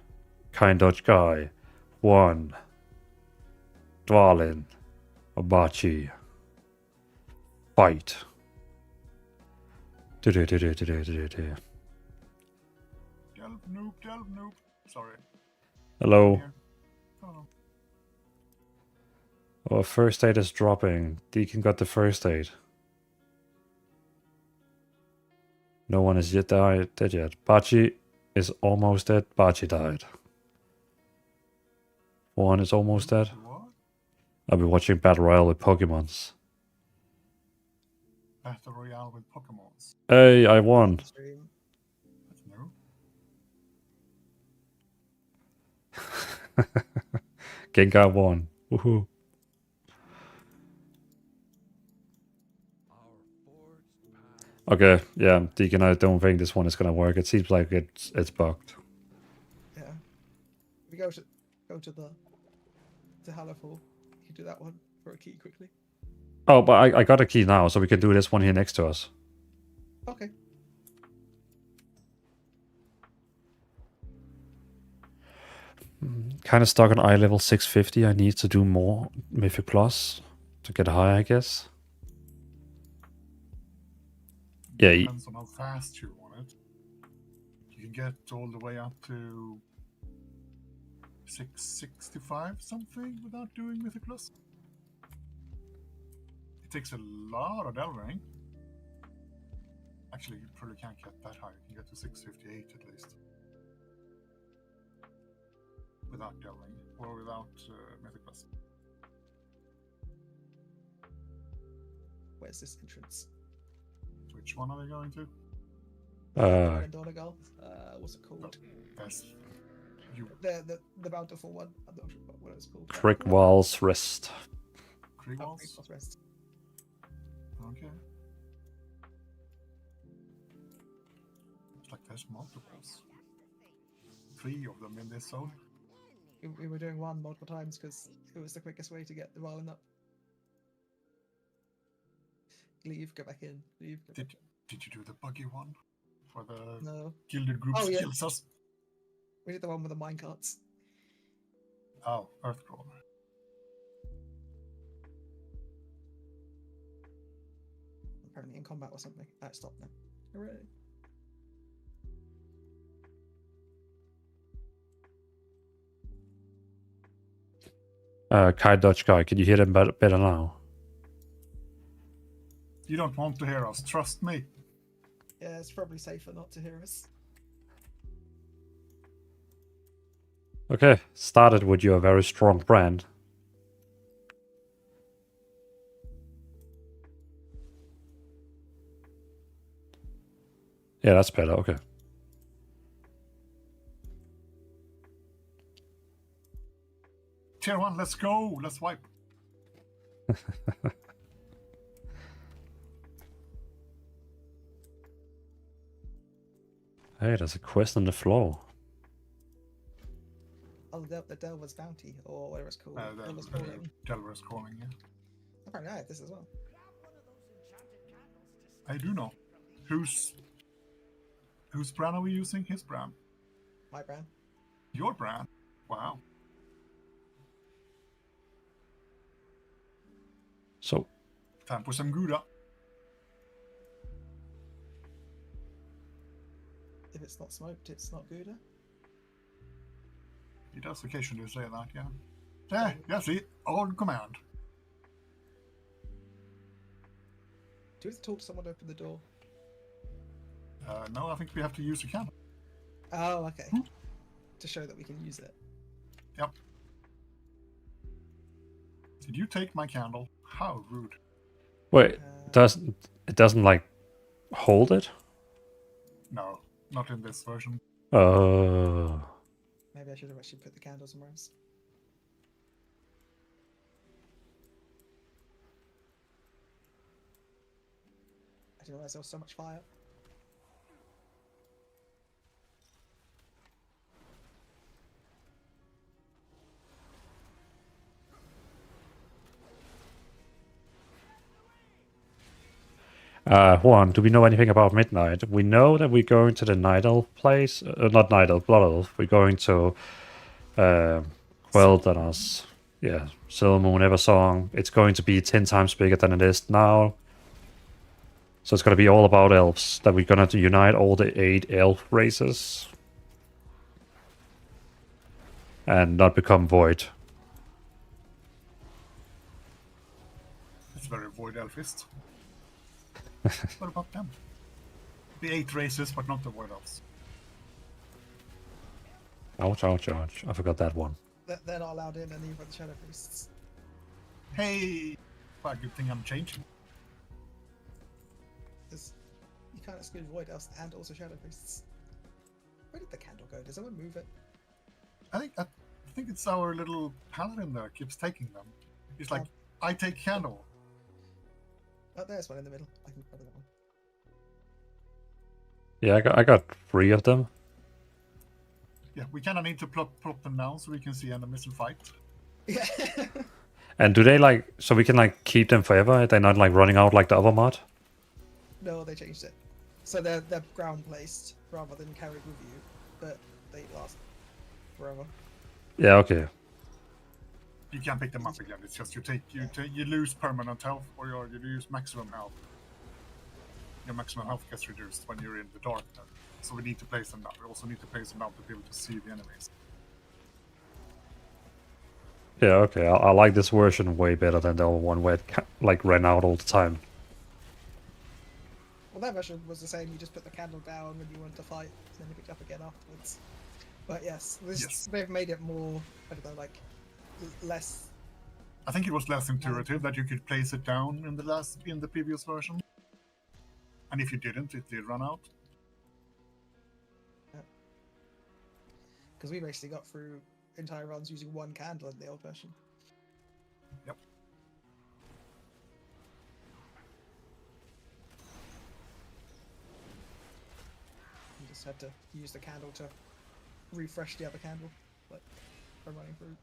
Kind Dutch Guy, 1, Dvalin, Abachi, Fight. Delve noob. Sorry. Hello. Oh. Oh, first aid is dropping. Deacon got the first aid. No one is yet dead yet. Bachi is almost dead. Bachi died. One is almost dead. What? I'll be watching Battle Royale with Pokemons. Battle Royale with Pokemons. Hey, I won. That's new. Gengar won. Woohoo. Okay, yeah, Deacon, I don't think this one is gonna work. It seems like it's bugged. Yeah. We go to Hallerfall. You can do that one for a key quickly. Oh, but I got a key now, so we can do this one here next to us. Okay. Kind of stuck on eye level 650. I need to do more Mythic Plus to get high, I guess. Yeah. Depends on how fast you want it. You can get all the way up to 665 something without doing Mythic Plus. It takes a lot of delving. Actually, you probably can't get that high. You can get to 658 at least. without delving or without Mythic Plus. Where's this entrance? Which one are we going to? Donegal. What's it called? Yes. The bountiful one. I'm not sure what it's called. Krigwal's Rest. Krigwal's Rest. Okay. It's like there's multiples. 3 of them in this zone. We were doing one multiple times because it was the quickest way to get the Dvalin up. Leave, go back in. Leave. Go back in. Did you do the buggy one for the No. gilded groups kills us? We did the one with the minecarts. Oh, Earthcrawler. Apparently in combat or something. Ah, stop now. Hooray. Kai Dutch guy, can you hear them better now? You don't want to hear us, trust me. Yeah, it's probably safer not to hear us. Okay, started with your very strong brand. Yeah, that's better, okay. Tier 1, let's go, let's wipe. Hey, there's a quest on the floor. Oh, the Delver's Bounty, or whatever it's called. Delver's Calling. Delver's Calling, yeah. Apparently I have this as well. I do know. Whose brand are we using? His brand. My brand. Your brand? Wow. So. Time for some Gouda. If it's not smoked, it's not Gouda. He does occasionally say that, yeah. Yeah, see, on command. Do we have to talk to someone to open the door? No, I think we have to use a candle. Oh, okay. To show that we can use it. Yep. Did you take my candle? How rude. Wait, it doesn't like hold it? No, not in this version. Maybe I should have actually put the candle somewhere else. I didn't realize there was so much fire. Juan, do we know anything about Midnight? We know that we're going to the Night Elf place. Not Night Elf, Blood Elf. We're going to Quel'Thanas. Yeah, Silver Moon Eversong. It's going to be 10 times bigger than it is now. So it's going to be all about elves. That we're going to unite all the 8 elf races. And not become void. It's very void elfist. What about them? The 8 races, but not the void elves. Ouch, ouch, ouch. I forgot that one. They're not allowed in, and neither are the Shadow Priests. Hey! Well, good thing I'm changing. You can't exclude Void Elves and also Shadow Priests. Where did the candle go? Did someone move it? I think it's our little paladin there keeps taking them. He's like, I take candle. Oh, there's one in the middle. I can grab that one. Yeah, I got 3 of them. Yeah, we kind of need to plop them down so we can see enemies and fight. Yeah. And do they like, so we can like keep them forever? They're not like running out like the other mod? No, they changed it. So they're ground placed rather than carried with you, but they last forever. Yeah, okay. You can't pick them up again. It's just you lose permanent health, or you lose maximum health. Your maximum health gets reduced when you're in the dark. So we need to place them down. We also need to place them down to be able to see the enemies. Yeah, okay. I like this version way better than the other one where it like ran out all the time. Well, that version was the same. You just put the candle down when you wanted to fight, and then you picked it up again afterwards. But yes, they've made it more, I don't know, like less. I think it was less intuitive that you could place it down in the previous version, and if you didn't, it did run out. Because we basically got through entire runs using one candle in the old version. Yep. You just had to use the candle to refresh the other candle, like by running through.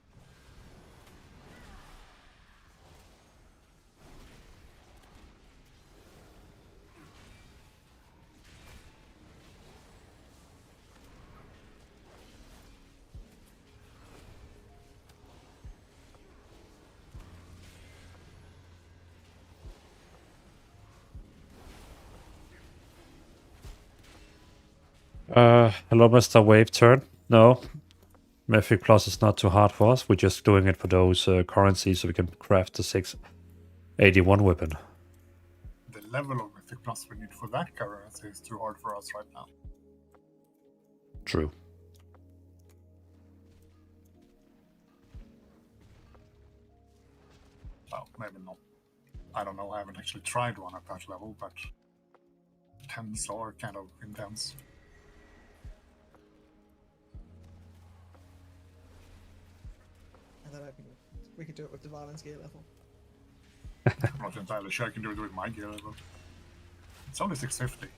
Hello, Mr. Wave Turn. No, Mythic Plus is not too hard for us. We're just doing it for those currencies so we can craft the 681 weapon. The level of Mythic Plus we need for that currency is too hard for us right now. True. Well, maybe not. I don't know, I haven't actually tried one at that level, but 10s are kind of intense. And then we could do it with Dvalin's gear level. I'm not entirely sure I can do it with my gear level. It's only 650.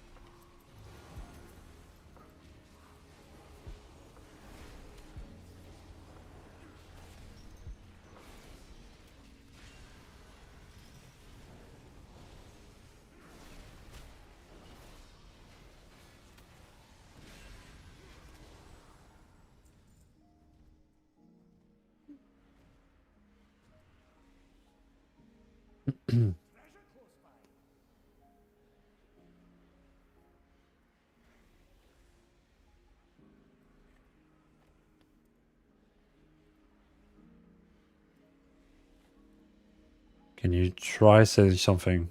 Can you try saying something?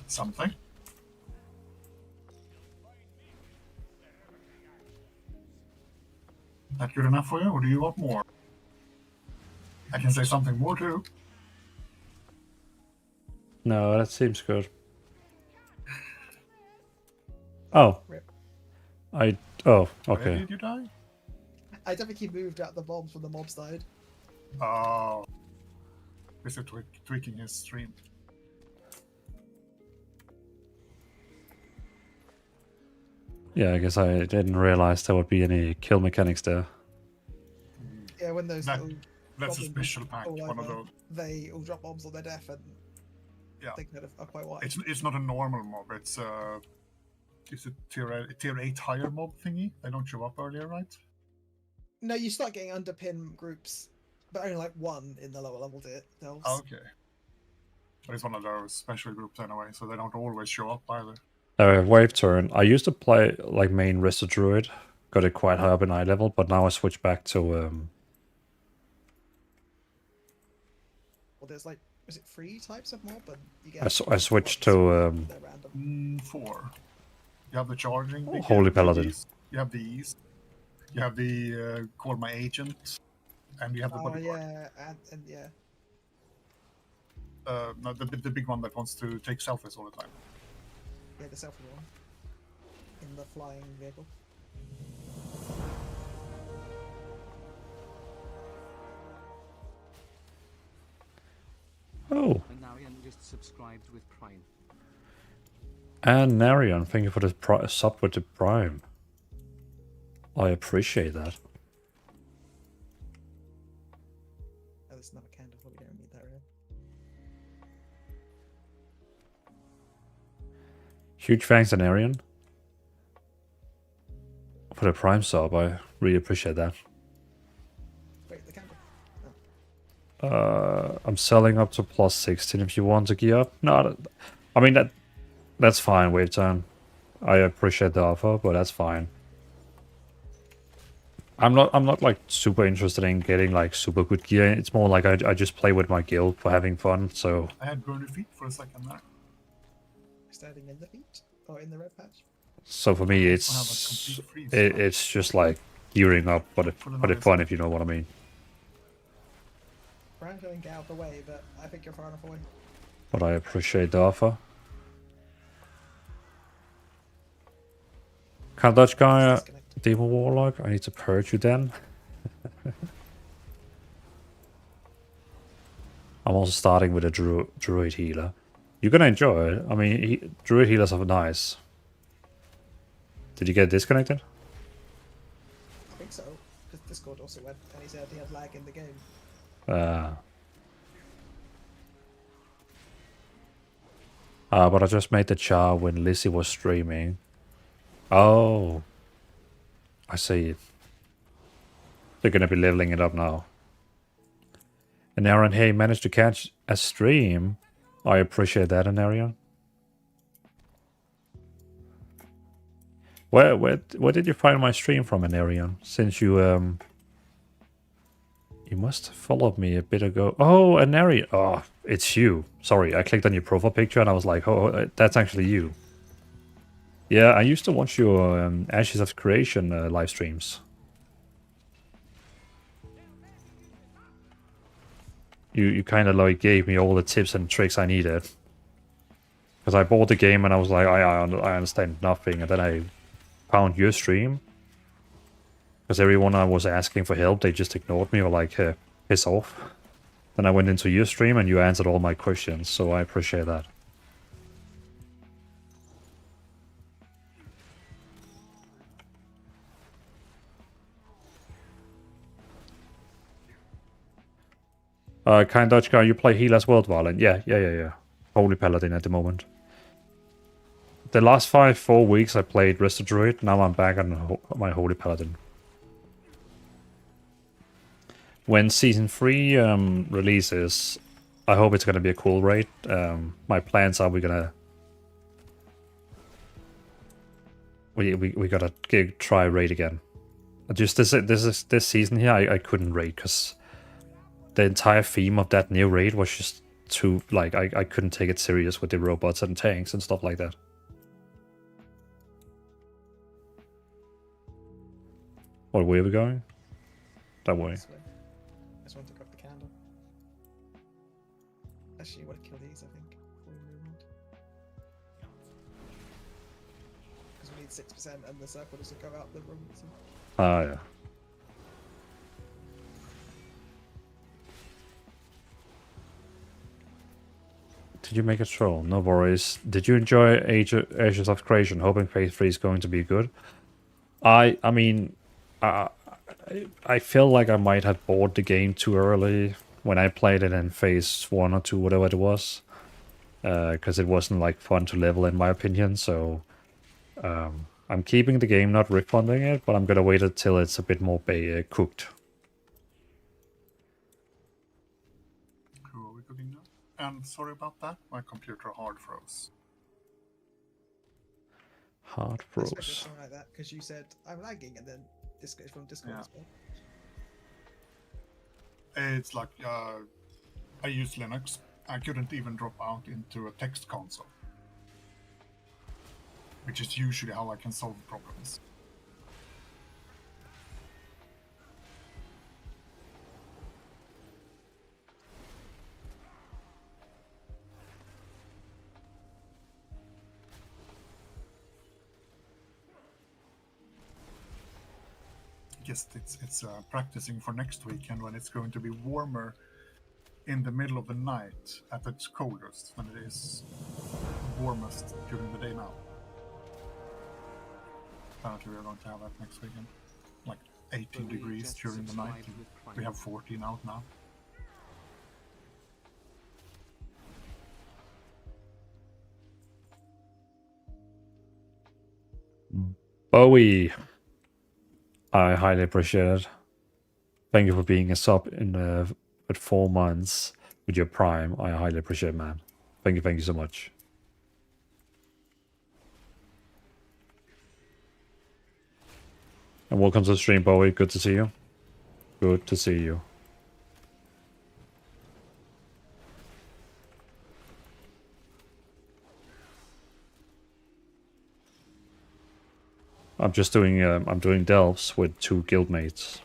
Something? That good enough for you, or do you want more? I can say something more too. No, that seems good. Oh. Oh, okay. Where did you die? I don't think he moved out the bombs when the mobs died. Oh. Is it tweaking his stream? Yeah, I guess I didn't realize there would be any kill mechanics there. Yeah, when those that's a special pack, one of those. They all drop bombs on their death, and they kind of are quite wide. It's not a normal mob. It's a tier 8 higher mob thingy. They don't show up earlier, right? No, you start getting underpin groups, but only like one in the lower level delves. Okay. But it's one of those special groups anyway, so they don't always show up either. Wave Turn. I used to play like main Resto Druid. Got it quite high up in eye level, but now I switched back to Well, there's like, is it 3 types of mob? And you get I switched to 4. You have the charging. Holy Paladin. You have these. You have the Call My Agent, and you have the bodyguard. and yeah. No, the big one that wants to take selfies all the time. Yeah, the selfie one. In the flying vehicle. Oh. And Narian just subscribed with Prime. And Narian, thank you for the sub with the Prime. I appreciate that. Oh, there's another candle. We don't need that really. Huge thanks, Narian, for the Prime sub. I really appreciate that. Wait, the candle. I'm selling up to plus 16 if you want to gear up. No, I mean that's fine, Wave Turn. I appreciate the offer, but that's fine. I'm not like super interested in getting like super good gear. It's more like I just play with my guild for having fun. So I had burning feet for a second there. Standing in the feet or in the red patch. So for me, it's just like gearing up for the fun, if you know what I mean. Brian going get out of the way, but I think you're far enough away. But I appreciate the offer. Can't Dutch guy, Demon Warlock. I need to purge you then. I'm also starting with a druid healer. You're gonna enjoy it. I mean, druid healers are nice. Did you get disconnected? I think so, because Discord also went and he said he had lag in the game. But I just made the char when Lizzie was streaming. Oh, I see. They're gonna be leveling it up now. And Aaron, hey, managed to catch a stream. I appreciate that, Anarion. Where did you find my stream from, Anarion? Since you you must have followed me a bit ago. Oh, Anarion. Oh, it's you. Sorry, I clicked on your profile picture and I was like, oh, that's actually you. Yeah, I used to watch your Ashes of Creation live streams. You kind of like gave me all the tips and tricks I needed. Because I bought the game and I was like, I understand nothing. And then I found your stream. Because everyone I was asking for help, they just ignored me or like, piss off. Then I went into your stream and you answered all my questions. So I appreciate that. Kind Dutch guy, you play heal as well, Dvalin? Yeah. Holy Paladin at the moment. The last 4 weeks I played Resto Druid, now I'm back on my Holy Paladin. When Season 3 releases, I hope it's gonna be a cool raid. My plans are we gotta try raid again. Just this season here, I couldn't raid because the entire theme of that new raid was just too, like, I couldn't take it serious with the robots and tanks and stuff like that. Where are we going? That way. I just want to grab the candle. Actually, you want to kill these, I think, before we move on. Because we need 6% and the circle doesn't go out the room. So. Ah, yeah. Did you make a troll? No worries. Did you enjoy Ashes of Creation? Hoping Phase 3 is going to be good. I mean, I feel like I might have bought the game too early when I played it in Phase 1 or 2, whatever it was. Because it wasn't like fun to level in my opinion, so I'm keeping the game, not refunding it, but I'm gonna wait until it's a bit more cooked. And sorry about that, my computer hard froze. Hard froze. Something like that, because you said I'm lagging, and then this goes from Discord as well. It's like I use Linux. I couldn't even drop out into a text console, which is usually how I can solve problems. Yes, it's practicing for next weekend when it's going to be warmer in the middle of the night at its coldest, when it is warmest during the day now. Apparently we're going to have that next weekend. Like 18 degrees during the night. We have 14 out now. Bowie. I highly appreciate it. Thank you for being a sub in with 4 months with your Prime. I highly appreciate it, man. Thank you so much. And welcome to the stream, Bowie. Good to see you. Good to see you. I'm just doing I'm doing delves with 2 guildmates.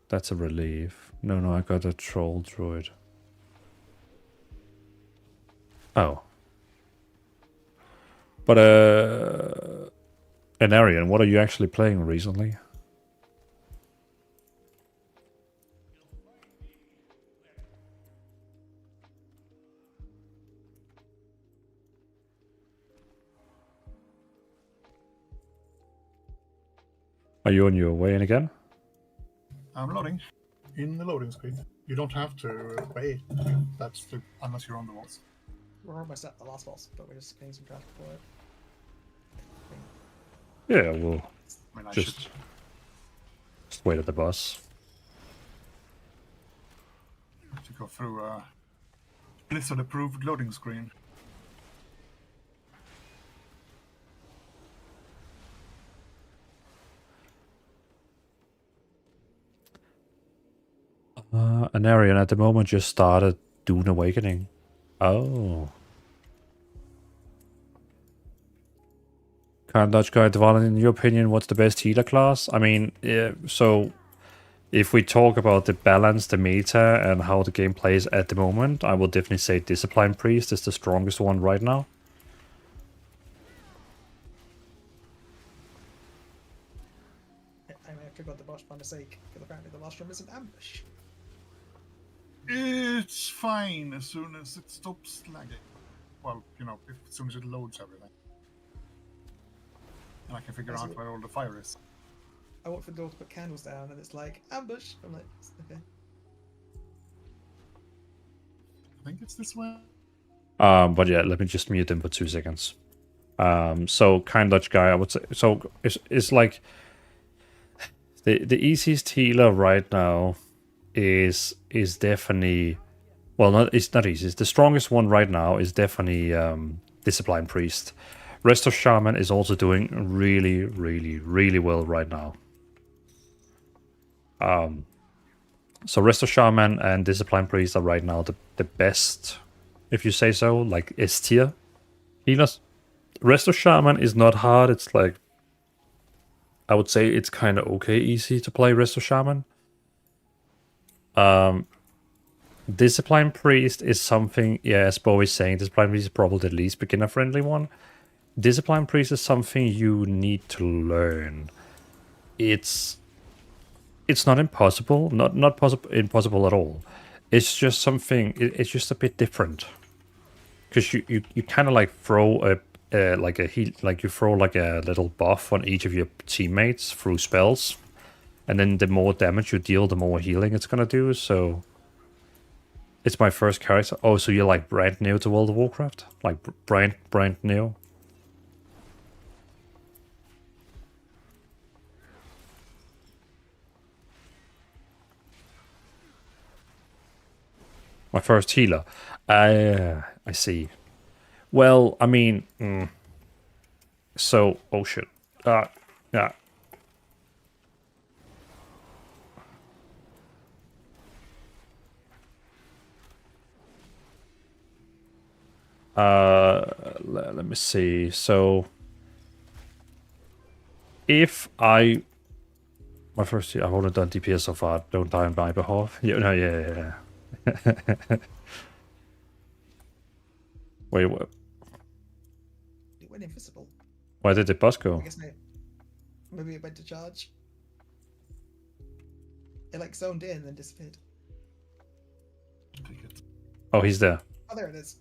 That's a relief. No, I got a troll druid. Oh. But Anarian, what are you actually playing recently? Are you on your way in again? I'm loading. In the loading screen. You don't have to wait. That's the, unless you're on the walls. We're almost at the last boss, but we're just getting some traffic for it. Yeah, we'll I mean, just wait at the bus. To go through a Blizzard-approved loading screen. Anarian at the moment just started Dune Awakening. Oh. Can't Dutch guy Dvalin, in your opinion, what's the best healer class? I mean, so if we talk about the balance, the meta, and how the game plays at the moment, I will definitely say Discipline Priest is the strongest one right now. I may have forgot the boss by mistake, because apparently the last room is an ambush. It's fine as soon as it stops lagging. Well, you know, as soon as it loads everything. And I can figure out where all the fire is. I walked for the door to put candles down, and it's like, ambush! I'm like, okay. I think it's this way. But yeah, let me just mute them for 2 seconds. So Kind Dutch guy, I would say, so it's like the easiest healer right now is definitely, well, it's not easy. The strongest one right now is definitely Discipline Priest. Resto Shaman is also doing really, really, really well right now. So Resto Shaman and Discipline Priest are right now the best, if you say so, like S tier healers. Resto Shaman is not hard. It's like, I would say it's kind of okay easy to play Resto Shaman. Discipline Priest is something, yeah, as Bo is saying, Discipline Priest is probably the least beginner-friendly one. Discipline Priest is something you need to learn. It's not impossible, not impossible at all. It's just something, it's just a bit different. Because you kind of like throw like you throw like a little buff on each of your teammates through spells. And then the more damage you deal, the more healing it's gonna do, so... It's my first character. Oh, so you're like brand new to World of Warcraft? Like brand new? My first healer. I see. Well, I mean... So, oh shit. Yeah. Let me see. So, if I... My first year, I've only done DPS so far. Don't die on my behalf. Yeah. Wait, what? It went invisible. Where did the bus go? I guess maybe it went to charge. It like zoned in and then disappeared. Oh, he's there. Oh, there it is.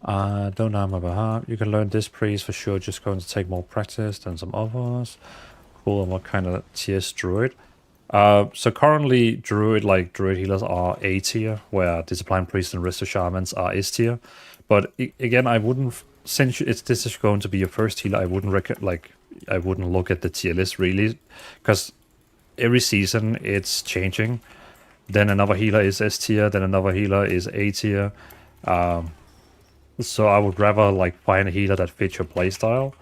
Don't armor by heart. You can learn this priest for sure, just going to take more practice than some others. Cool, and what kind of tier's druid? So currently druid healers are A tier, where discipline priests and resto shamans are S tier. But again, I wouldn't, since this is going to be your first healer, I wouldn't look at the tier list really, because every season it's changing. Then another healer is S tier, then another healer is A tier. So I would rather find a healer that fits your playstyle.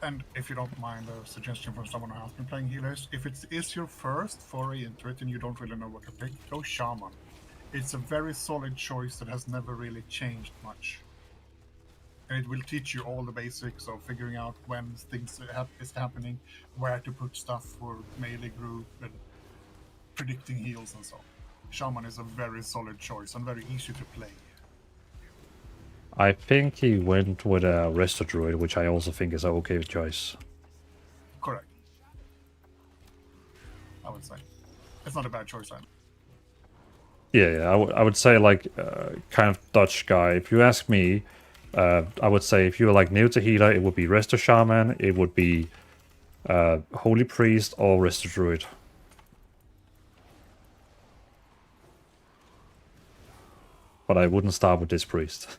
And if you don't mind a suggestion from someone who has been playing healers, if it is your first foray into it and you don't really know what to pick, go Shaman. It's a very solid choice that has never really changed much. And it will teach you all the basics of figuring out when things is happening, where to put stuff for melee group, and predicting heals and so on. Shaman is a very solid choice and very easy to play. I think he went with a resto druid, which I also think is an okay choice. Correct. I would say. It's not a bad choice either. Yeah, I would say kind of Dutch guy. If you ask me, I would say if you're new to healer, it would be resto shaman, it would be holy priest or resto druid. But I wouldn't start with this priest.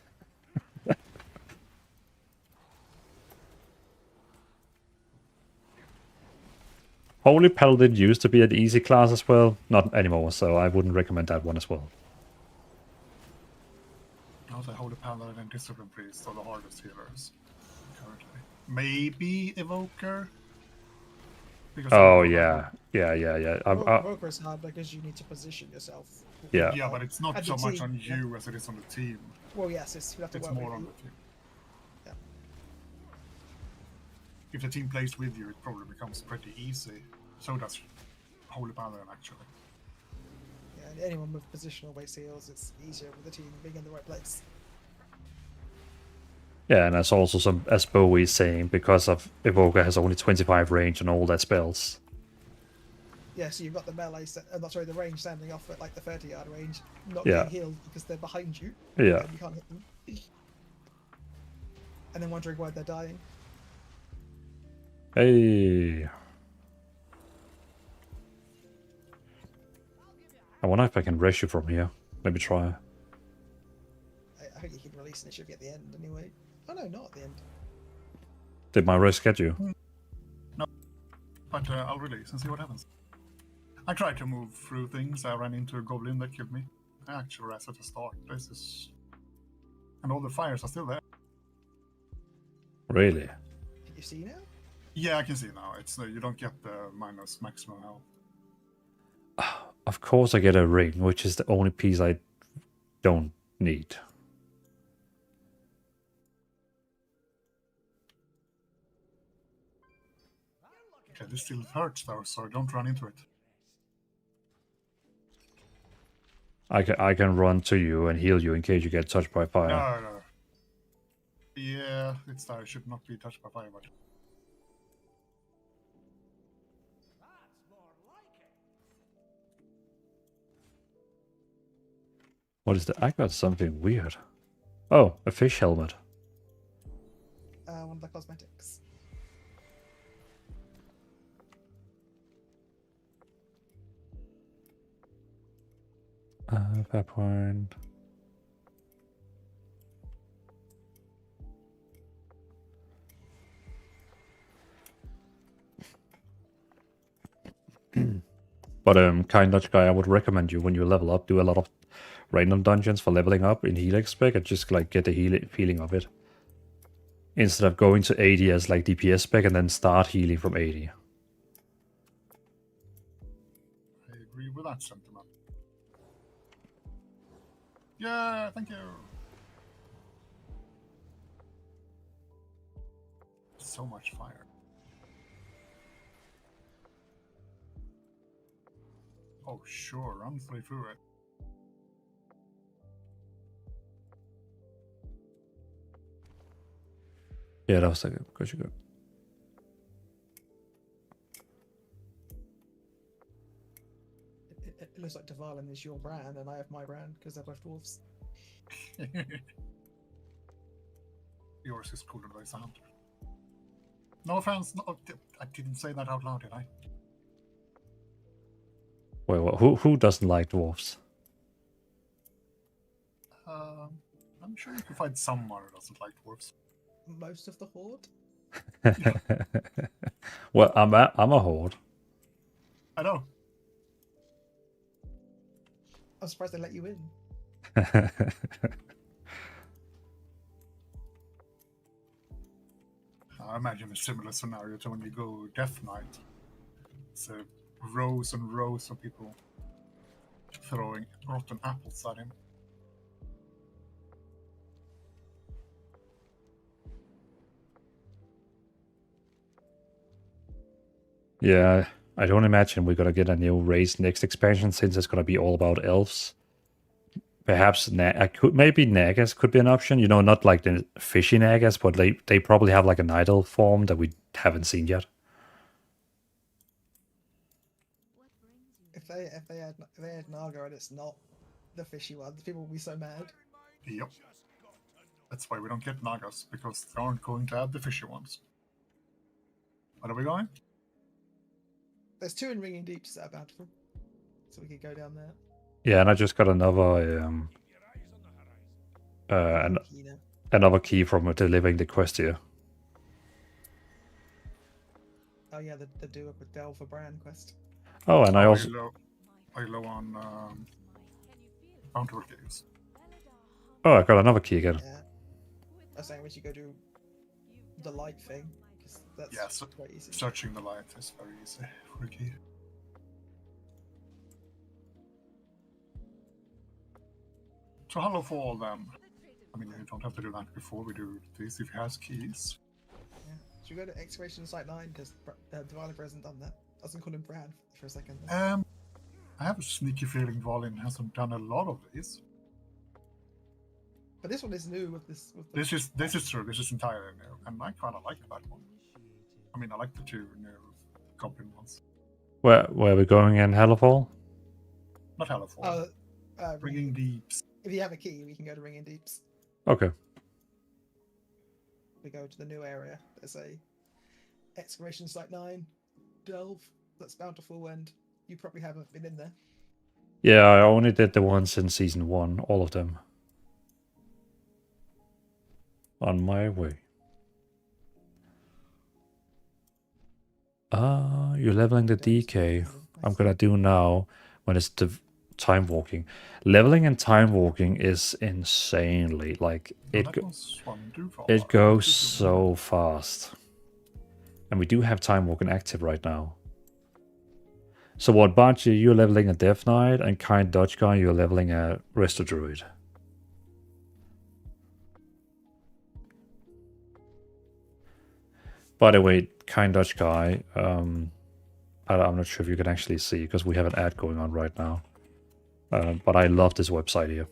Holy Paladin used to be an easy class as well, not anymore, so I wouldn't recommend that one as well. I would say Holy Paladin and Discipline Priest are the hardest healers currently. Maybe Evoker? Oh yeah. Evoker is hard because you need to position yourself. Yeah. Yeah, but it's not so much on you as it is on the team. Well, yes, you have to it's work more with on you. the team. Yeah. If the team plays with you, it probably becomes pretty easy. So does Holy Paladin, actually. Yeah, and anyone with positional base heals, it's easier with the team being in the right place. Yeah, and that's also as Bowie is saying, because of Evoker has only 25 range on all their spells. Yeah, so you've got the melee, the range standing off at the 30-yard range, not Yeah. getting healed because they're behind you. Yeah. And you can't hit them. And then wondering why they're dying. Hey. I wonder if I can rush you from here. Maybe try. I think you can release and it should be at the end anyway. Oh no, not at the end. Did my rush get you? No, but I'll release and see what happens. I tried to move through things. I ran into a goblin that killed me. I actually rest at the start. This is... And all the fires are still there. Really? Can you see now? Yeah, I can see now. It's you don't get the minus maximum health. Of course I get a ring, which is the only piece I don't need. Okay, this still hurts though, so don't run into it. I can run to you and heal you in case you get touched by fire. No. Yeah, it's that I should not be touched by fire, but... What is that? I got something weird. Oh, a fish helmet. One of the cosmetics. Fair point. But kind Dutch guy, I would recommend you when you level up, do a lot of random dungeons for leveling up in healing spec and just get the feeling of it. Instead of going to 80 as DPS spec and then start healing from 80. I agree with that sentiment. Yeah, thank you. So much fire. Oh, sure, run through it. Yeah, that was like a good. It looks like Dvalin is your brand and I have my brand because they're both dwarves. yours is cooler than a hunter. No offense, no, I didn't say that out loud, did I? Well, who doesn't like dwarves? I'm sure you can find someone who doesn't like dwarves. Most of the horde. Well, I'm a horde. I know. I'm surprised they let you in. I imagine a similar scenario to when you go Death Knight. It's rows and rows of people throwing rotten apples at him. Yeah, I don't imagine we're gonna get a new race next expansion since it's gonna be all about elves. Perhaps maybe Nagas could be an option. You know, not like the fishy Nagas, but they probably have like an idol form that we haven't seen yet. If they add Naga and it's not the fishy one, people will be so mad. Yep. That's why we don't get Nagas, because they aren't going to add the fishy ones. Where are we going? There's 2 in Ringing Deeps that are bountiful, so we could go down there. Yeah, and I just got another another key from delivering the quest here. Oh yeah, the do up with Delve for Bran quest. Oh, and I also Are you low on bountiful caves? I got another key again. Yeah. I was saying we should go do the light thing, because that's quite easy. Searching the light is very easy for a key. So hello for all them. I mean, you don't have to do that before we do this if he has keys. Yeah. Should we go to Excavation Site 9, because Dvalin hasn't done that. I was calling Brad for a second. I have a sneaky feeling Dvalin hasn't done a lot of these. But this one is new with this. This is true. This is entirely new, and I kind of like that one. I mean, I like the 2 new goblin ones. Where are we going in Hellfall? Not Hellfall. Ringing Deeps. If you have a key, we can go to Ringing Deeps. Okay. We go to the new area. There's a Excavation Site 9 Delve that's bountiful, and you probably haven't been in there. Yeah, I only did the ones in Season 1, all of them. On my way. You're leveling the DK. I'm gonna do now when it's the time walking. Leveling and time walking is insanely like it goes so fast. And we do have time walking active right now. So what, Barchi, you're leveling a Death Knight, and Kind Dutch Guy, you're leveling a Resto Druid. By the way, Kind Dutch Guy, I'm not sure if you can actually see, because we have an ad going on right now. But I love this website here.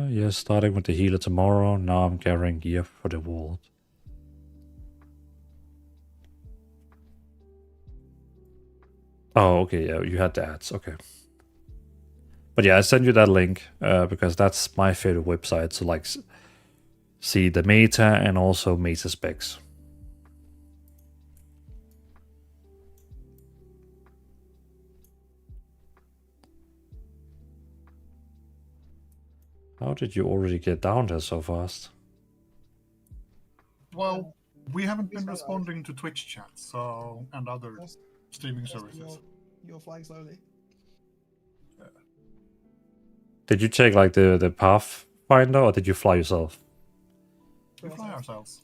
Yeah, starting with the healer tomorrow. Now I'm gathering gear for the world. Oh, okay, yeah, you had the ads, okay. But yeah, I sent you that link because that's my favorite website to like see the meta and also meta specs. How did you already get down there so fast? Well, we haven't been responding to Twitch chat, and other streaming services. You're flying slowly. Did you take like the pathfinder, or did you fly yourself? We fly ourselves.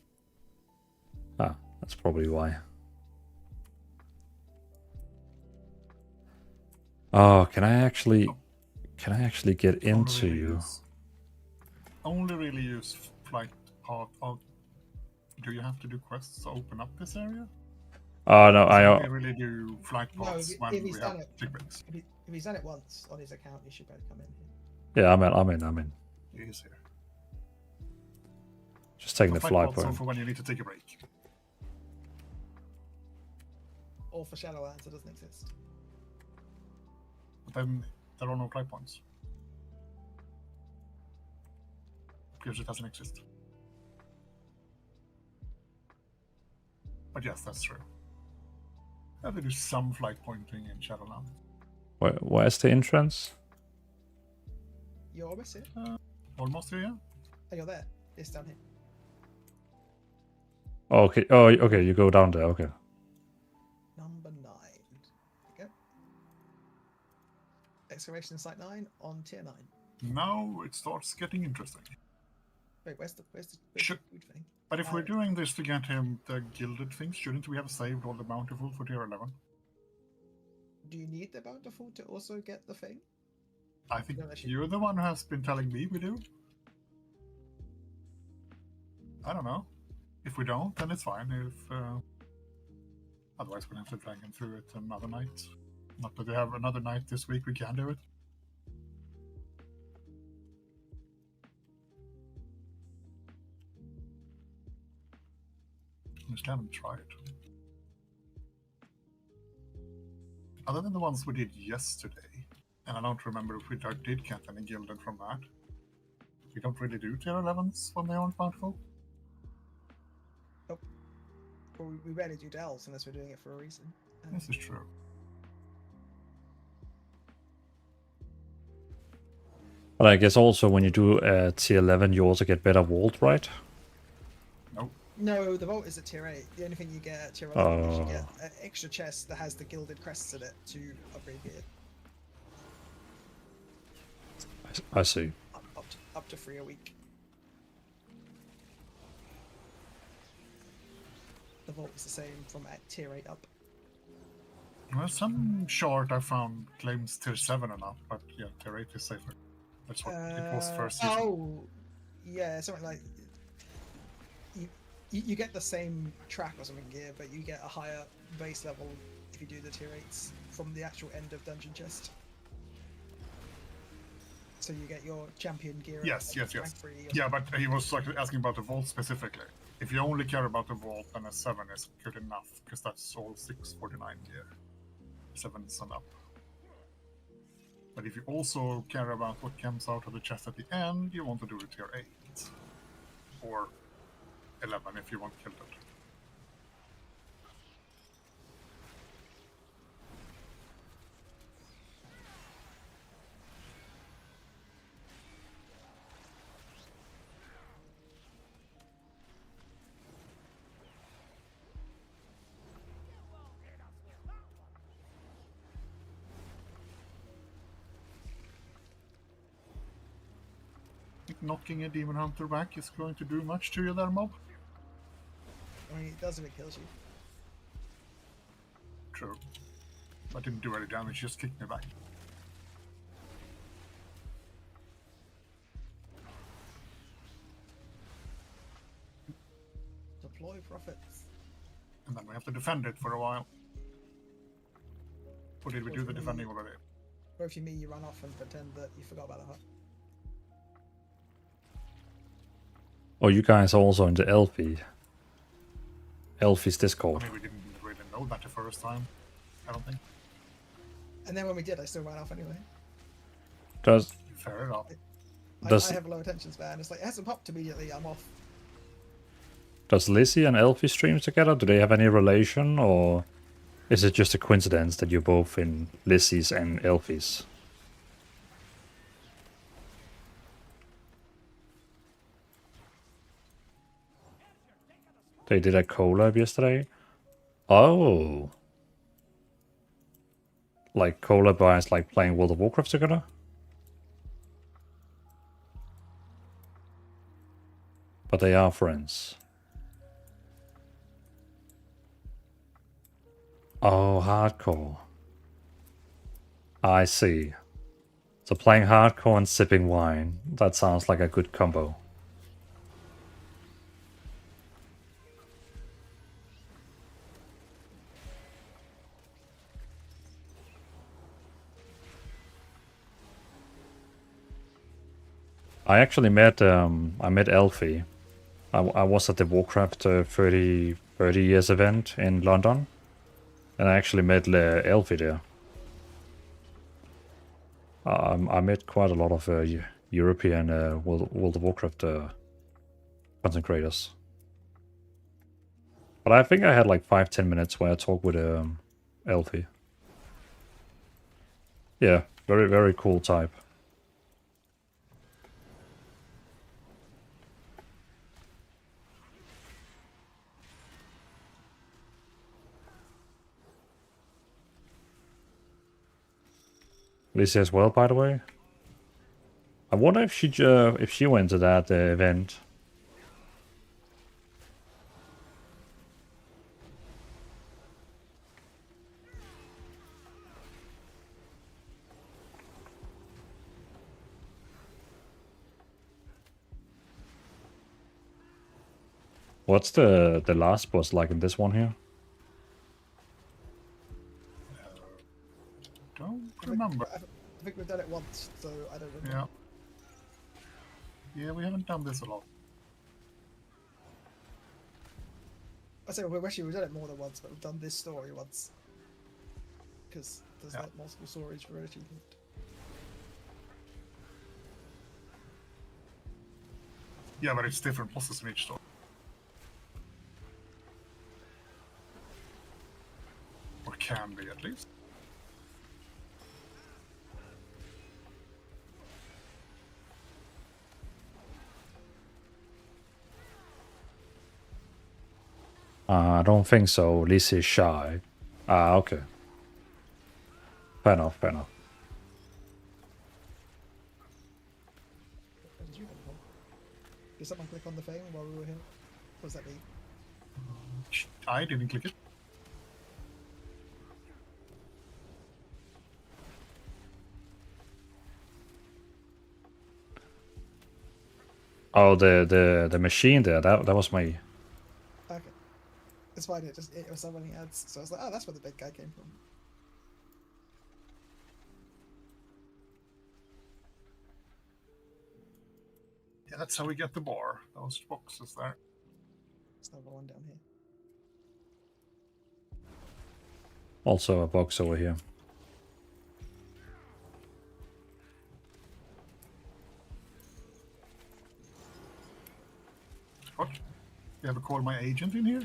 Ah. That's probably why. Oh, can I actually get into you? Only really use flight path. Oh, do you have to do quests to open up this area? Oh no, I only really do flight paths if when he's we done have it, tick breaks. if he's done it once on his account, he should be able to come in here. Yeah, I'm in. He's here. Just taking the flight flight paths are point. for when you need to take a break. Or for Shadowlands, it doesn't exist. But then there are no flight points. Because it doesn't exist. But yes, that's true. I have to do some flight pointing in Shadowlands. Where's the entrance? You're almost here. Almost here, yeah. Oh, you're there. It's down here. Oh, okay. Oh, okay. You go down there. Okay. Number 9. There you go. Excavation Site 9 on tier 9. Now it starts getting interesting. Wait, where's the food thing? But if we're doing this to get him the gilded things, shouldn't we have saved all the bountiful for tier 11? Do you need the bountiful to also get the thing? I think you're the one who has been telling me we do. I don't know. If we don't, then it's fine. If otherwise, we'll have to drag him through it another night. Not that we have another night this week, we can do it. We just haven't tried. Other than the ones we did yesterday, and I don't remember if we did get any gilded from that. We don't really do tier 11s when they aren't bountiful. Oh. Well, we rarely do delves unless we're doing it for a reason. This is true. But I guess also when you do tier 11, you also get better vault, right? No, the vault is at tier 8. The only thing you get at tier 11 is you get an extra chest that has the gilded crests in it to upgrade gear. I see. Up to 3 a week. The vault is the same from at tier 8 up. Well, some short I found claims tier 7 and up, but yeah, tier 8 is safer. That's what it was first season. Oh, yeah, something like... You get the same track or something gear, but you get a higher base level if you do the tier 8s from the actual end of dungeon chest. So you get your champion gear. Yes. Yeah, but he was like asking about the vault specifically. If you only care about the vault, then a 7 is good enough, because that's all 649 gear. 7s and up. But if you also care about what comes out of the chest at the end, you want to do the tier 8. Or 11 if you want gilded. Knocking a demon hunter back is going to do much to you there, mob. I mean, it does if it kills you. True. But didn't do any damage, just kicked me back. Deploy profits. And then we have to defend it for a while. Or did we do the defending already? Or if you mean you run off and pretend that you forgot about the hut. Oh, you guys are also in the Elfi's Discord. I mean, we didn't really know that the first time, I don't think. And then when we did, I still ran off anyway. Fair enough. I have a low attention span. It's like, it hasn't popped immediately, I'm off. Does Lizzie and Elfie stream together? Do they have any relation, or is it just a coincidence that you're both in Lizzie's and Elfie's? They did a collab yesterday. Oh. Like collab guys like playing World of Warcraft together? But they are friends. Oh, hardcore. I see. So playing hardcore and sipping wine. That sounds like a good combo. I actually met Elfie. I was at the Warcraft 30 years event in London, and I actually met Elfie there. I met quite a lot of European World of Warcraft content creators. But I think I had like 5-10 minutes where I talked with Elfie. Yeah, very, very cool type. Lizzie as well, by the way. I wonder if she went to that event. What's the last boss like in this one here? Don't remember. I think we've done it once, so I don't remember. Yeah. Yeah, we haven't done this a lot. I say we've done it more than once, but we've done this story once. Because there's like multiple stories for an achievement. Yeah, but it's different bosses in each story. Or can be, at least. I don't think so. Lizzie is shy. Ah, okay. Fair enough, fair enough. Where did you come from? Did someone click on the thing while we were here? What does that mean? I didn't click it. Oh, the machine there. That was me. Okay. It's fine, it was so many ads, so I was like, oh, that's where the big guy came from. Yeah, that's how we get the bar. Those boxes there. There's another one down here. Also a box over here. What? You ever call my agent in here?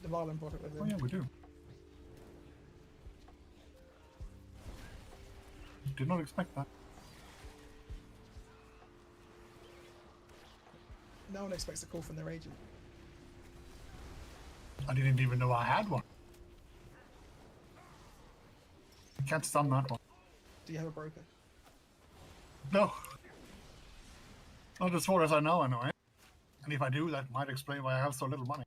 Dvalin brought it with him. Oh yeah, we do. Did not expect that. No one expects a call from their agent. I didn't even know I had one. I can't stun that one. Do you have a broker? No. Not as far as I know, anyway. And if I do, that might explain why I have so little money.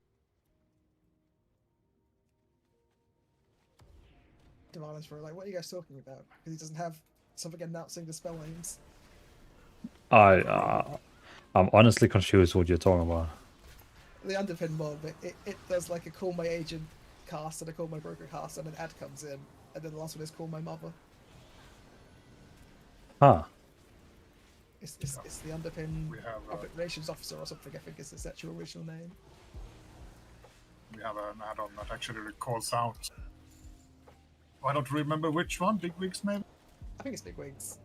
Dvalin's for like, what are you guys talking about? Because he doesn't have something announcing the spell names. I'm honestly confused what you're talking about. The underpin mod, but it does like a call my agent cast and a call my broker cast, and an ad comes in, and then the last one is call my mother. Huh. It's the underpin public relations officer or something. I think is its actual original name. We have an add-on that actually calls out. I don't remember which one. Big Wigs, maybe. I think it's Big Wigs.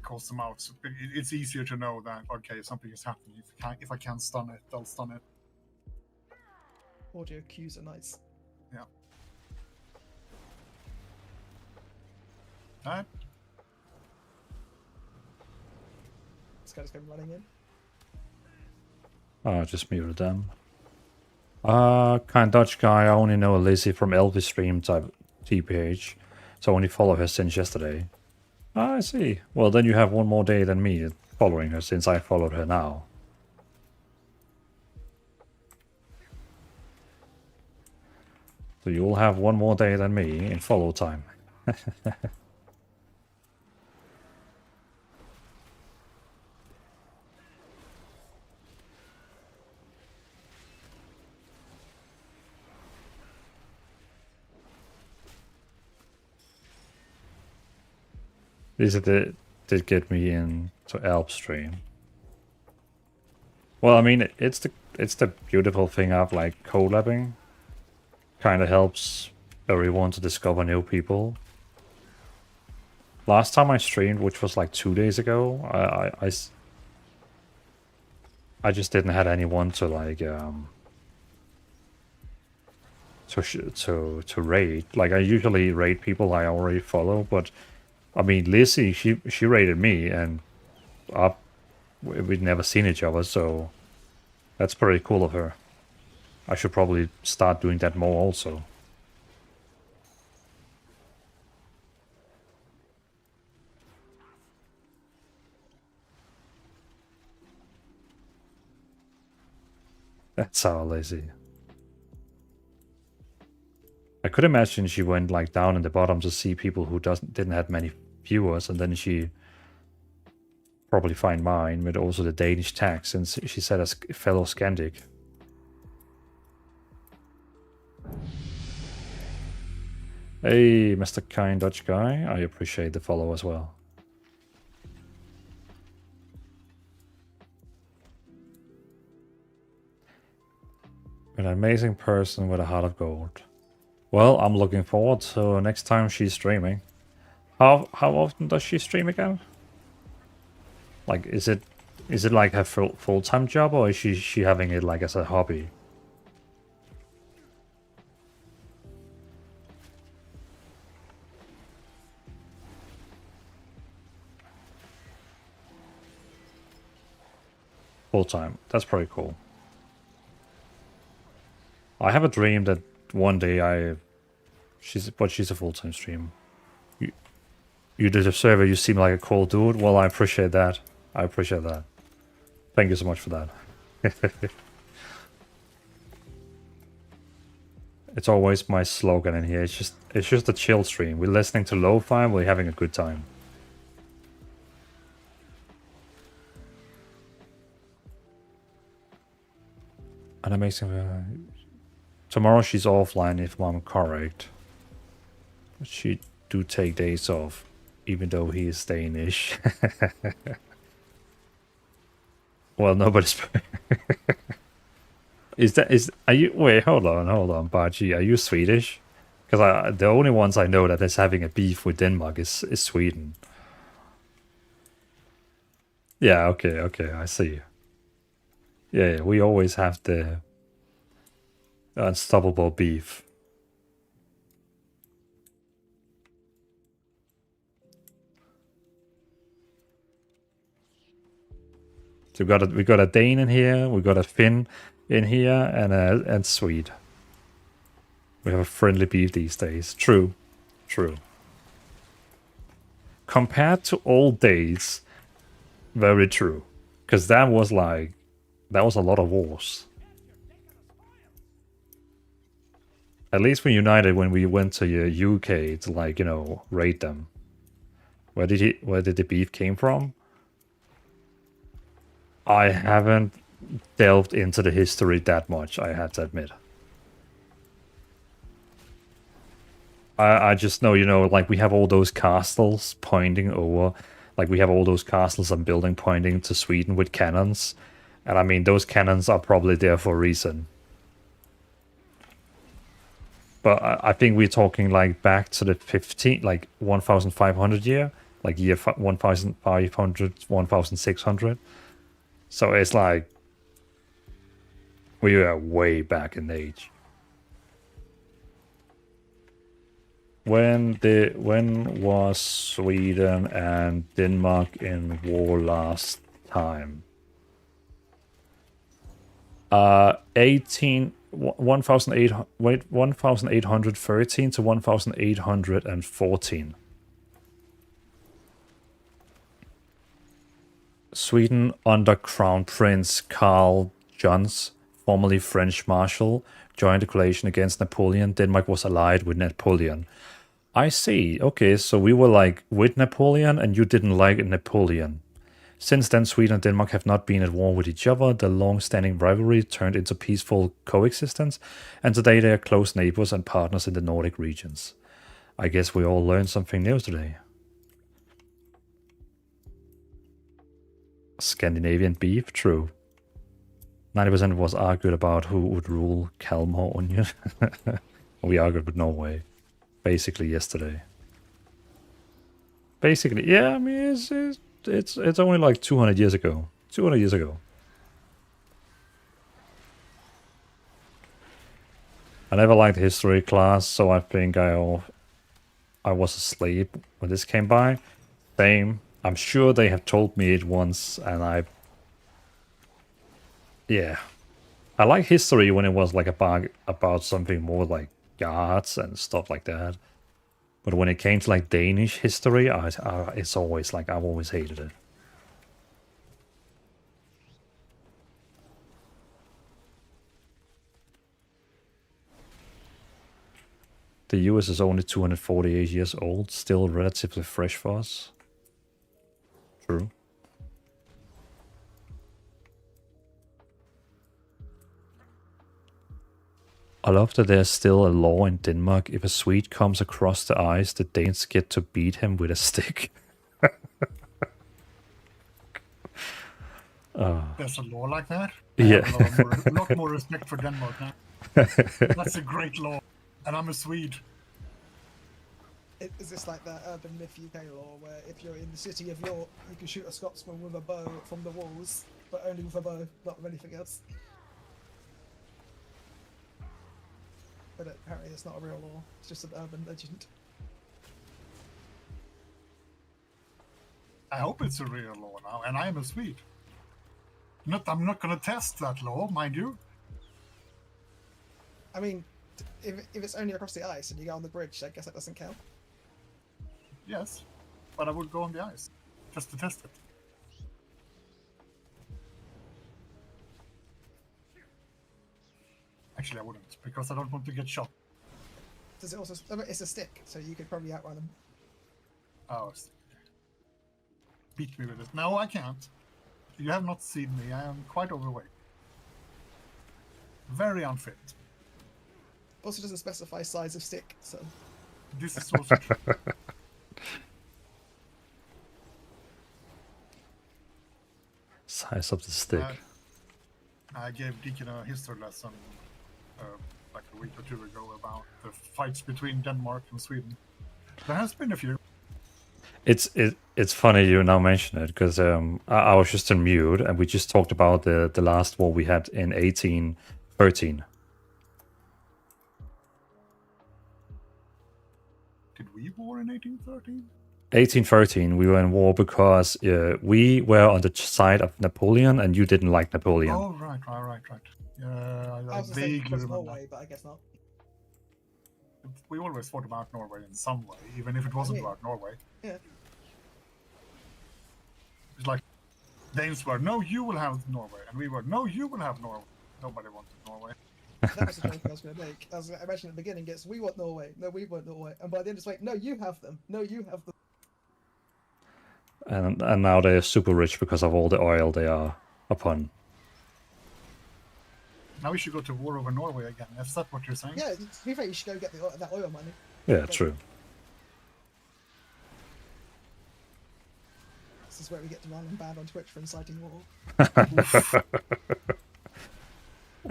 Calls them out. So it's easier to know that okay, something is happening. If I can't stun it, I'll stun it. Audio cues are nice. Yeah. Alright. This guy just came running in. Oh, I just muted them. Kind Dutch guy, I only know Lizzie from Elvis stream type TPH, so I only follow her since yesterday. Ah, I see. Well, then you have one more day than me following her since I followed her now. So you'll have one more day than me in follow time. This did get me into Alp stream. Well, I mean, it's the beautiful thing of like collabing. Kind of helps everyone to discover new people. Last time I streamed, which was like 2 days ago, I just didn't have anyone to like to raid. Like I usually raid people I already follow, but I mean Lizzie, she raided me, and we'd never seen each other, so that's pretty cool of her. I should probably start doing that more also. That's how lazy. I could imagine she went like down in the bottom to see people who didn't have many viewers, and then she probably find mine with also the Danish tag, since she said as fellow Scandic. Hey, Mr. Kind Dutch Guy, I appreciate the follow as well. An amazing person with a heart of gold. Well, I'm looking forward to next time she's streaming. How often does she stream again? Like, is it like her full-time job, or is she having it like as a hobby? Full-time. That's pretty cool. I have a dream that one day she's a full-time streamer. You did a survey, you seem like a cool dude. Well, I appreciate that. I appreciate that. Thank you so much for that. It's always my slogan in here. It's just a chill stream. We're listening to lo-fi, we're having a good time. An amazing... tomorrow she's offline if I'm correct. She do take days off, even though he is Danish. Well, nobody's... are you... Wait, hold on, Baji. Are you Swedish? Because the only ones I know that is having a beef with Denmark is Sweden. Yeah, okay, I see. Yeah, we always have the unstoppable beef. So we got a Dane in here, we got a Finn in here, and Swede. We have a friendly beef these days. True. Compared to old days, very true. Because that was a lot of wars. At least we united when we went to UK to, like, you know, raid them. Where did the beef came from? I haven't delved into the history that much, I have to admit. I just know, you know, like we have all those castles pointing over, like we have all those castles and building pointing to Sweden with cannons. And I mean, those cannons are probably there for a reason. But I think we're talking like back to the 1500 year, like year 1500, 1600. So it's like we are way back in age. When was Sweden and Denmark in war last time? 1813 to 1814. Sweden under Crown Prince Karl Johans, formerly French Marshal, joined the coalition against Napoleon. Denmark was allied with Napoleon. I see. Okay, so we were like with Napoleon and you didn't like Napoleon. Since then, Sweden and Denmark have not been at war with each other. The long-standing rivalry turned into peaceful coexistence, and today they are close neighbors and partners in the Nordic regions. I guess we all learned something new today. Scandinavian beef, true. 90% was argued about who would rule Kalmar Union. We argued with Norway, basically yesterday. Basically, yeah. I mean, it's only like 200 years ago. 200 years ago. I never liked history class, so I think I was asleep when this came by. Same. I'm sure they have told me it once, and yeah. I like history when it was like about something more like gods and stuff like that. But when it came to like Danish history, it's always like I've always hated it. The US is only 248 years old, still relatively fresh for us. True. I love that there's still a law in Denmark. If a Swede comes across the ice, the Danes get to beat him with a stick. There's a law like that? Yeah. I have a lot more respect for Denmark now. That's a great law. And I'm a Swede. Is this like that urban myth UK law where if you're in the city of York, you can shoot a Scotsman with a bow from the walls, but only with a bow, not with anything else? But apparently it's not a real law, it's just an urban legend. I hope it's a real law now, and I am a Swede. I'm not going to test that law, mind you. I mean, if it's only across the ice and you go on the bridge, I guess that doesn't count. Yes, but I would go on the ice, just to test it. Actually, I wouldn't, because I don't want to get shot. Does it also? It's a stick, so you could probably outrun them. Oh, beat me with it. No, I can't. You have not seen me. I am quite overweight. Very unfit. Also doesn't specify size of stick, so... This is also true. Size of the stick. I gave Deacon a history lesson like a week or two ago about the fights between Denmark and Sweden. There has been a few. It's funny you now mention it, because I was just on mute and we just talked about the last war we had in 1813. Did we war in 1813? 1813, we were in war because we were on the side of Napoleon and you didn't like Napoleon. Oh, right. Yeah, I vaguely remember. Norway, but I guess not. We always thought about Norway in some way, even if it wasn't about Norway. Yeah. It's like Danes were, no, you will have Norway, and we were, no, you will have Norway. Nobody wanted Norway. That was the joke I was going to make. I imagine at the beginning it's, we want Norway, no, we want Norway, and by the end it's like, no, you have them, no, you have them. And now they're super rich because of all the oil they are upon. Now we should go to war over Norway again. Is that what you're saying? Yeah, to be fair, you should go get that oil money. Yeah, true. This is where we get to run and banned on Twitch for inciting war.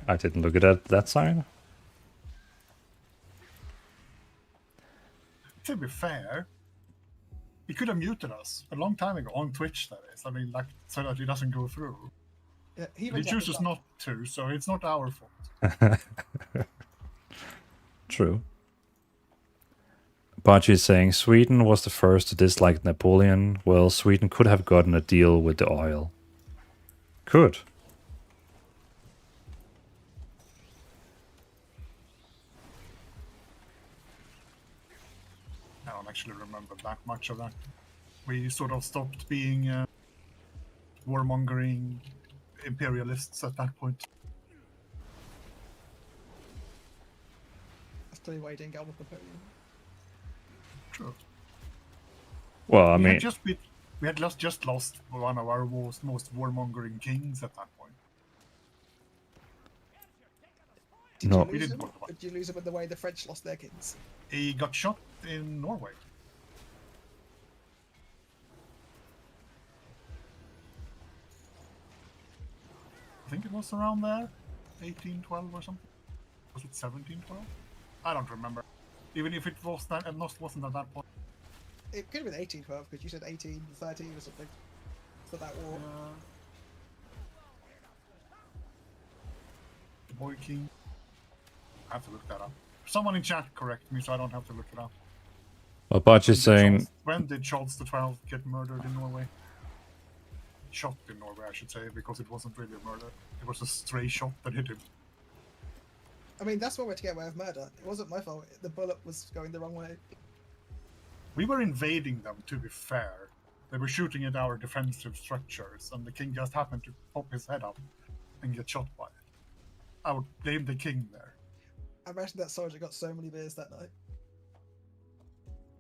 I didn't look at that sign. To be fair, he could have muted us a long time ago on Twitch, that is. I mean, like, so that it doesn't go through. Yeah, he chooses not to, so it's not our fault. True. Baji is saying Sweden was the first to dislike Napoleon. Well, Sweden could have gotten a deal with the oil. Could. I don't actually remember that much of that. We sort of stopped being warmongering imperialists at that point. clearly why he didn't get on with Napoleon. True. Well, I we mean, had just lost one of our most warmongering kings at that point. Did no. you lose him? Or did you lose him in the way the French lost their kings? He got shot in Norway. I think it was around there, 1812 or something. Was it 1712? I don't remember. Even if it was that, it wasn't at that point. It could have been 1812 because you said 1813 or something for that war. The Boy King. I have to look that up. Someone in chat correct me, so I don't have to look it up. Well, Budge is saying... When did Charles XII get murdered in Norway? Shot in Norway, I should say, because it wasn't really a murder. It was a stray shot that hit him. I mean, that's one way to get away with murder. It wasn't my fault. The bullet was going the wrong way. We were invading them, to be fair. They were shooting at our defensive structures, and the king just happened to pop his head up and get shot by it. I would blame the king there. I imagine that soldier got so many beers that night.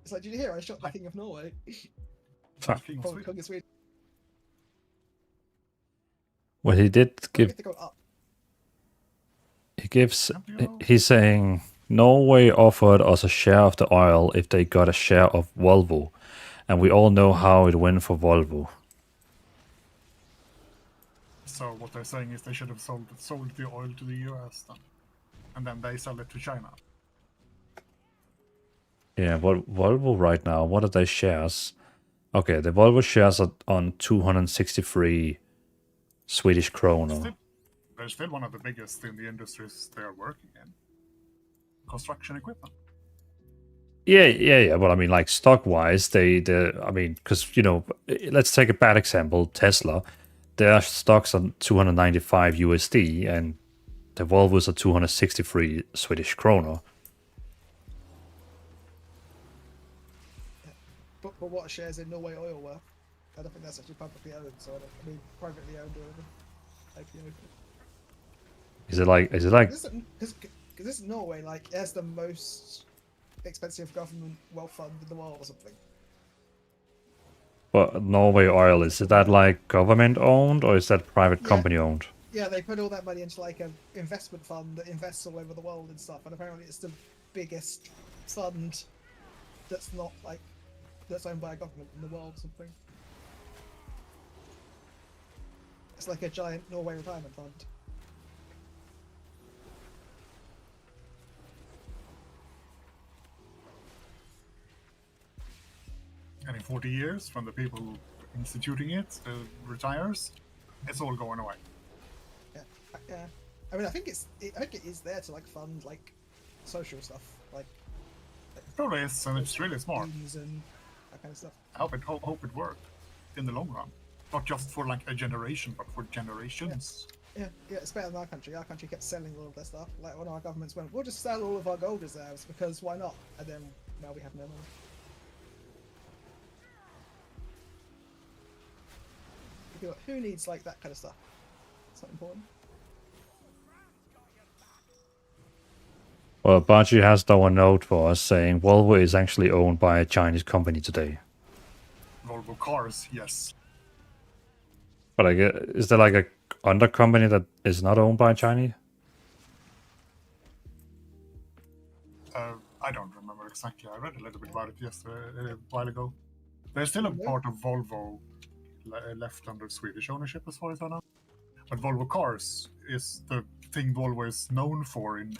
It's like, did you hear? I shot the King of Norway. King of Sweden. Well, he did give... He's saying Norway offered us a share of the oil if they got a share of Volvo, and we all know how it went for Volvo. So what they're saying is they should have sold the oil to the US then, and then they sell it to China. Yeah, but Volvo right now, what are their shares? Okay, the Volvo shares are on 263 Swedish kroner. They're still one of the biggest in the industries they're working in. Construction equipment. Yeah. But I mean, like stock-wise, I mean, because let's take a bad example, Tesla. Their stocks are 295 USD, and the Volvos are 263 Swedish kroner. But what shares in Norway Oil worth? I don't think that's actually publicly owned, so I mean privately owned or IPO. Is it like? Because this is Norway, like, it has the most expensive government wealth fund in the world or something. But Norway Oil, is that like government owned or is that private company owned? Yeah, they put all that money into like an investment fund that invests all over the world and stuff, and apparently it's the biggest fund that's not like that's owned by a government in the world or something. It's like a giant Norway retirement fund. And in 40 years, from the people instituting it retires, it's all going away. Yeah. I mean, I think it is there to like fund like social stuff, like it probably is, and it's really smart. And that kind of stuff. I hope it worked in the long run, not just for like a generation, but for generations. Yeah, it's better than our country. Our country kept selling all of their stuff. Like when our governments went, we'll just sell all of our gold reserves because why not? And then now we have no money. Who needs like that kind of stuff? It's not important. Well, Baji has though a note for us saying Volvo is actually owned by a Chinese company today. Volvo cars, yes. But I guess, is there like a under company that is not owned by Chinese? I don't remember exactly. I read a little bit about it yesterday, a while ago. There's still a part of Volvo left under Swedish ownership, as far as I know. But Volvo cars is the thing Volvo is known for in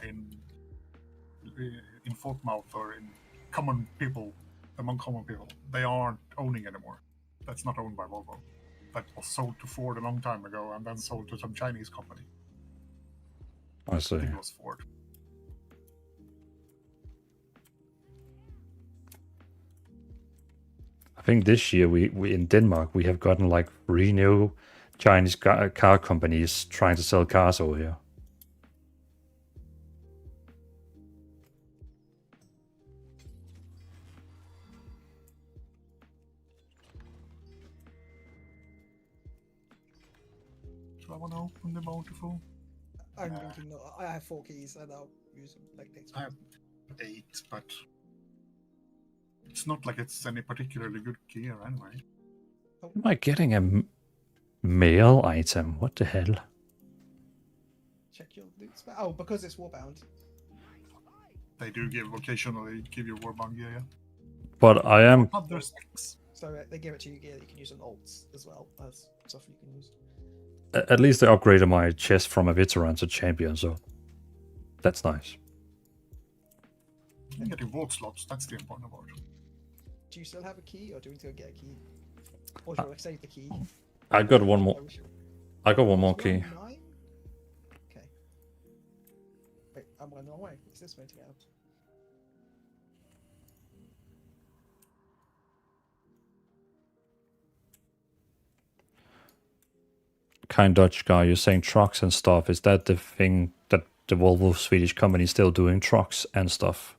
folk mouth or in among common people. They aren't owning anymore. That's not owned by Volvo. That was sold to Ford a long time ago and then sold to some Chinese company. I see. I think it was Ford. I think this year we in Denmark we have gotten like 3 new Chinese car companies trying to sell cars over here. Do I want to open the Bountiful? I'm thinking I have 4 keys and I'll use them like next week. 8, but it's not like it's any particularly good gear anyway. Am I getting a mail item? What the hell? Check your loot spell. Oh, because it's warbound. They do occasionally give you warbound gear, yeah. But I am. Other specs. So they give it to you gear that you can use on alts as well as stuff you can use. At least they upgraded my chest from a veteran to champion, so that's nice. You're getting vault slots, that's the important part. Do you still have a key, or do we need to go get a key? Or do you want to save the key? I got one more. I got one more key. 9? Okay. Wait, I'm going the wrong way. It's this way to get out. Kind Dutch guy, you're saying trucks and stuff. Is that the thing that the Volvo Swedish company is still doing, trucks and stuff?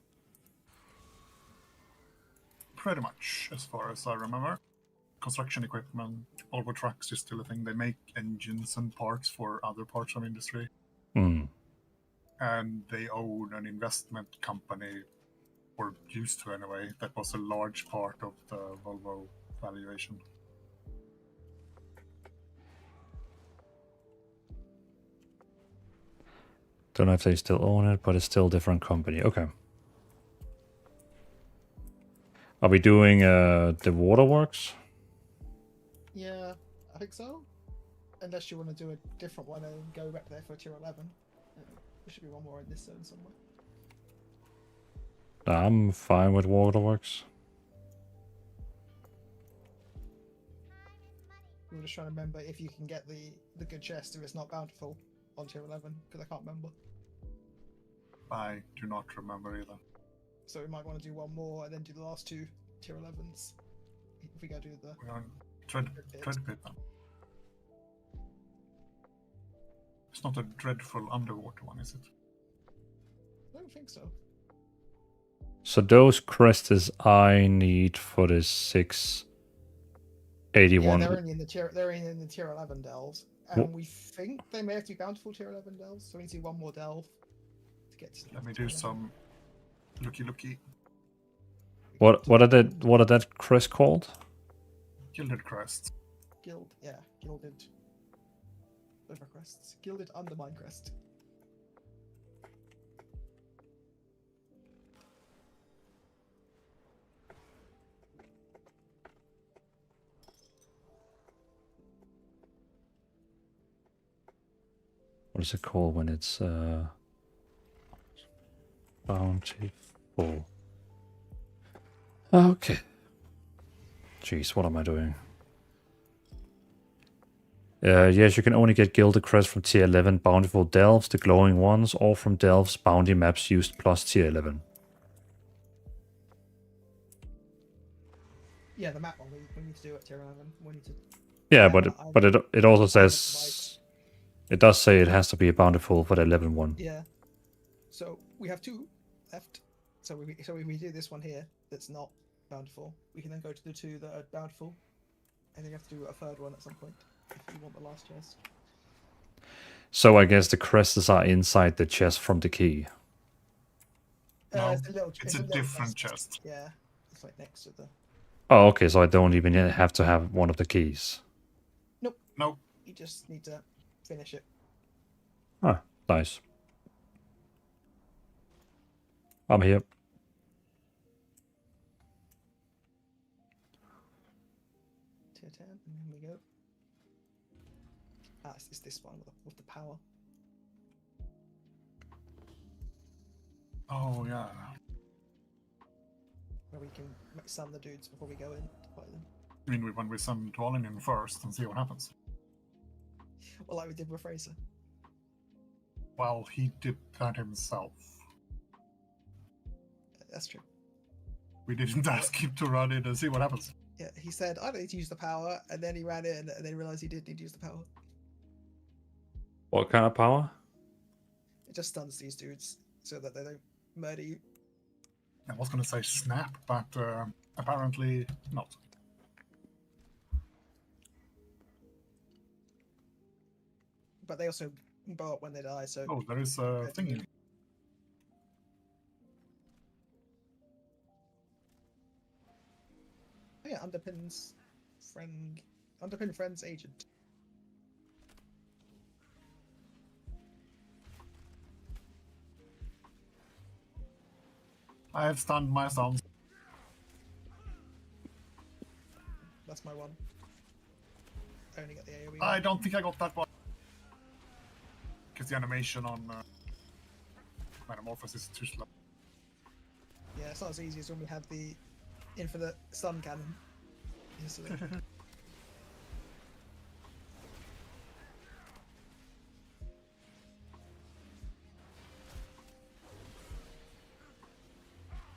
Pretty much, as far as I remember. Construction equipment, Volvo trucks is still a thing. They make engines and parts for other parts of industry. Hmm. And they own an investment company, or used to anyway, that was a large part of the Volvo valuation. Don't know if they still own it, but it's still a different company. Okay. Are we doing the waterworks? Yeah, I think so. Unless you want to do a different one and go back there for tier 11. There should be one more in this zone somewhere. I'm fine with waterworks. We were just trying to remember if you can get the good chest if it's not bountiful on tier 11, because I can't remember. I do not remember either. So we might want to do one more and then do the last 2 tier 11s. If we go do the... We're on Dread Pit then. It's not a dreadful underwater one, is it? I don't think so. So those crests I need for the 681. Yeah, they're only in the tier 11 delves. And we think they may have to be bountiful tier 11 delves, so we need to do one more delve to get to. Let me do some looky. What are that crest called? Gilded crests. Gilded over crests. Gilded undermine crest. What is it called when it's bountiful? Okay. Jeez, what am I doing? Yes, you can only get Gilded Crest from tier 11 bountiful delves, the glowing ones, or from delves bounty maps used plus tier 11. Yeah, the map one we need to do at tier 11. We need to. Yeah, but it also says it does say it has to be a bountiful for the 11 one. Yeah. So we have 2 left. So we do this one here that's not bountiful. We can then go to the 2 that are bountiful, and then you have to do a 3rd one at some point if you want the last chest. So I guess the crests are inside the chest from the key. No, it's a different chest. Yeah, it's like next to the. Oh, okay, so I don't even have to have one of the keys. Nope. You just need to finish it. Ah, nice. I'm here. Tier 10, and then we go. Ah, it's this one with the power. Oh, yeah. Where we can stun the dudes before we go in to fight them. I mean, when we send Dvalin in first and see what happens. Well, like we did with Fraser. Well, he did that himself. That's true. We didn't ask him to run in and see what happens. Yeah, he said, I don't need to use the power, and then he ran in, and then realized he did need to use the power. What kind of power? It just stuns these dudes so that they don't murder you. I was going to say snap, but apparently not. But they also blow up when they die, so... Oh, there is a thing. underpins underpin friend's agent. I have stunned my sons. That's my one. I only got the AoE. I don't think I got that one. Because the animation on Metamorphosis is too slow. Yeah, it's not as easy as when we had the infinite stun cannon. Instantly.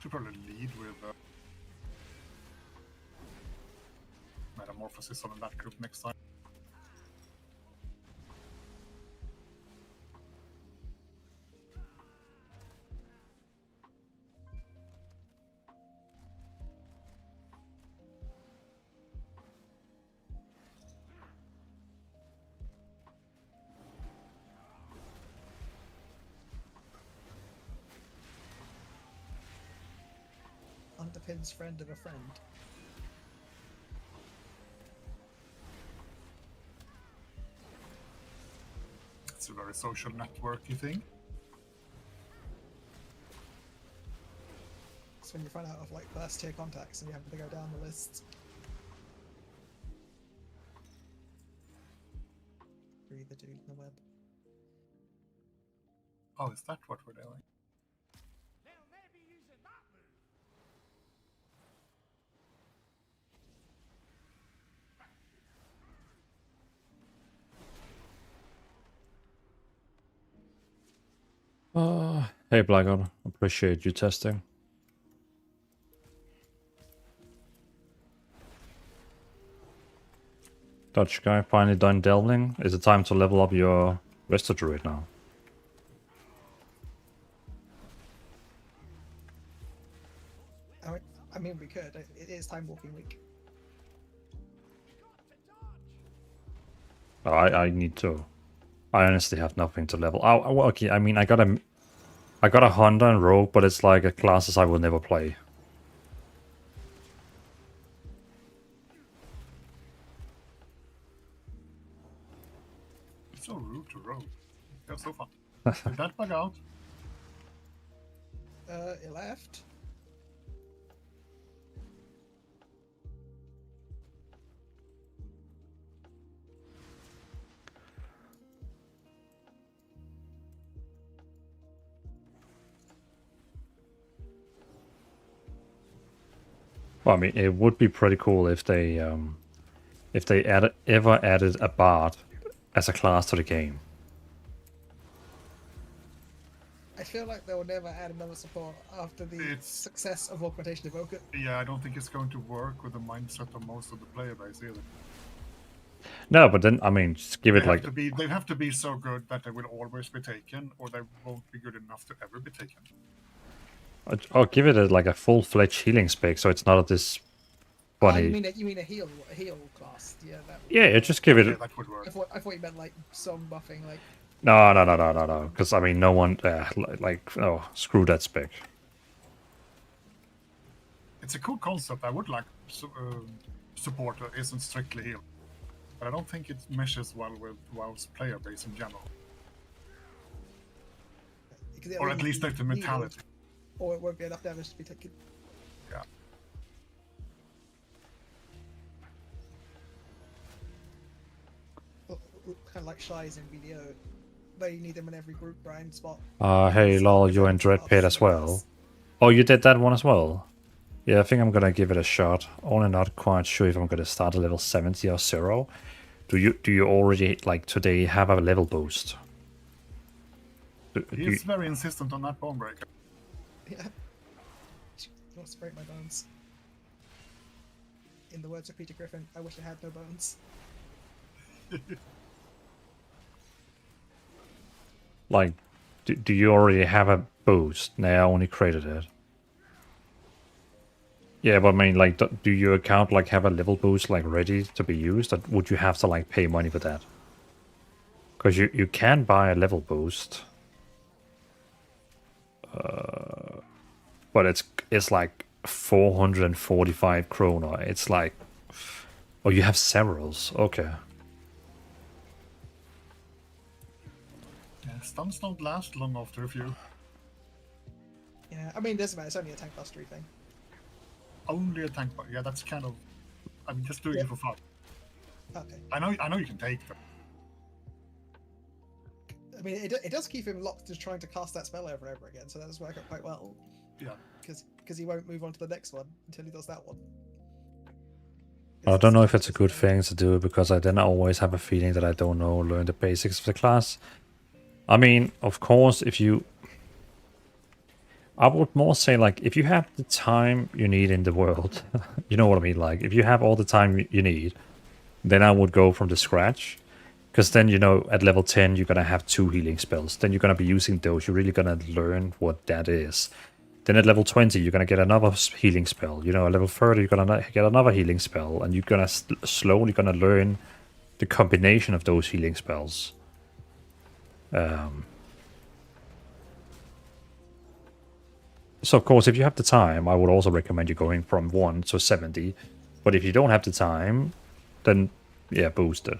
Should probably lead with Metamorphosis on that group next time. Underpins friend of a friend. It's a very social networky thing. It's when you run out of like first tier contacts and you have to go down the list. Breathe the dude in the web. Oh, is that what we're doing? Hey Blackguard, appreciate you testing. Dutch guy, finally done delving. Is it time to level up your Resto Druid now? I mean, we could. It is time walking week. Oh, I need to. I honestly have nothing to level. Oh, well, okay. I mean, I got a Hunter and Rogue, but it's like a classes I will never play. It's so rude to Rogue. That's so fun. Did that bug out? It left. Well, I mean, it would be pretty cool if they ever added a bard as a class to the game. I feel like they will never add another support after the success of Augmentation Evoker. Yeah, I don't think it's going to work with the mindset of most of the player base either. No, but then I mean, just give it like They have to be so good that they will always be taken, or they won't be good enough to ever be taken. Or give it like a full-fledged healing spec, so it's not this funny. You mean a heal class? Yeah. Yeah, just give it. Yeah, that would work. I thought you meant like some buffing, like. No. Because I mean, no one oh, screw that spec. It's a cool concept. I would like support that isn't strictly heal, but I don't think it meshes well with WoW's player base in general. Or at least like the mentality. Or it won't be enough damage to be taken. Yeah. Kind of like Shies in BDO. They need them in every group grind spot. Hey lol, you're in Dread Pit as well. Oh, you did that one as well? Yeah, I think I'm gonna give it a shot. Only not quite sure if I'm gonna start at level 70 or 0. Do you already, like, today have a level boost? He's very insistent on that bone breaker. Yeah. He wants to break my bones. In the words of Peter Griffin, I wish I had no bones. Like, do you already have a boost? Nah, I only created it. Yeah, but I mean, like, do your account like have a level boost like ready to be used, or would you have to like pay money for that? Because you can buy a level boost, but it's like 445 kroner. It's like, oh, you have severals. Okay. Yeah, stuns don't last long after a few. Yeah, I mean, doesn't matter. It's only a tank mastery thing. Only a tank buff. Yeah, that's kind of. I'm just doing it for fun. Okay. I know you can take them. I mean, it does keep him locked to trying to cast that spell over and over again, so that does work out quite well. Yeah. Because he won't move on to the next one until he does that one. I don't know if it's a good thing to do because I then always have a feeling that I don't know, learn the basics of the class. I mean, of course, if you... I would more say, like, if you have the time you need in the world, you know what I mean? Like, if you have all the time you need, then I would go from the scratch. Because then, you know, at level 10, you're going to have 2 healing spells. Then you're going to be using those. You're really going to learn what that is. Then at level 20, you're going to get another healing spell. You know, at level 30, you're going to get another healing spell. And you're going to slowly going to learn the combination of those healing spells. So, of course, if you have the time, I would also recommend you going from 1 to 70. But if you don't have the time, then, yeah, boost it.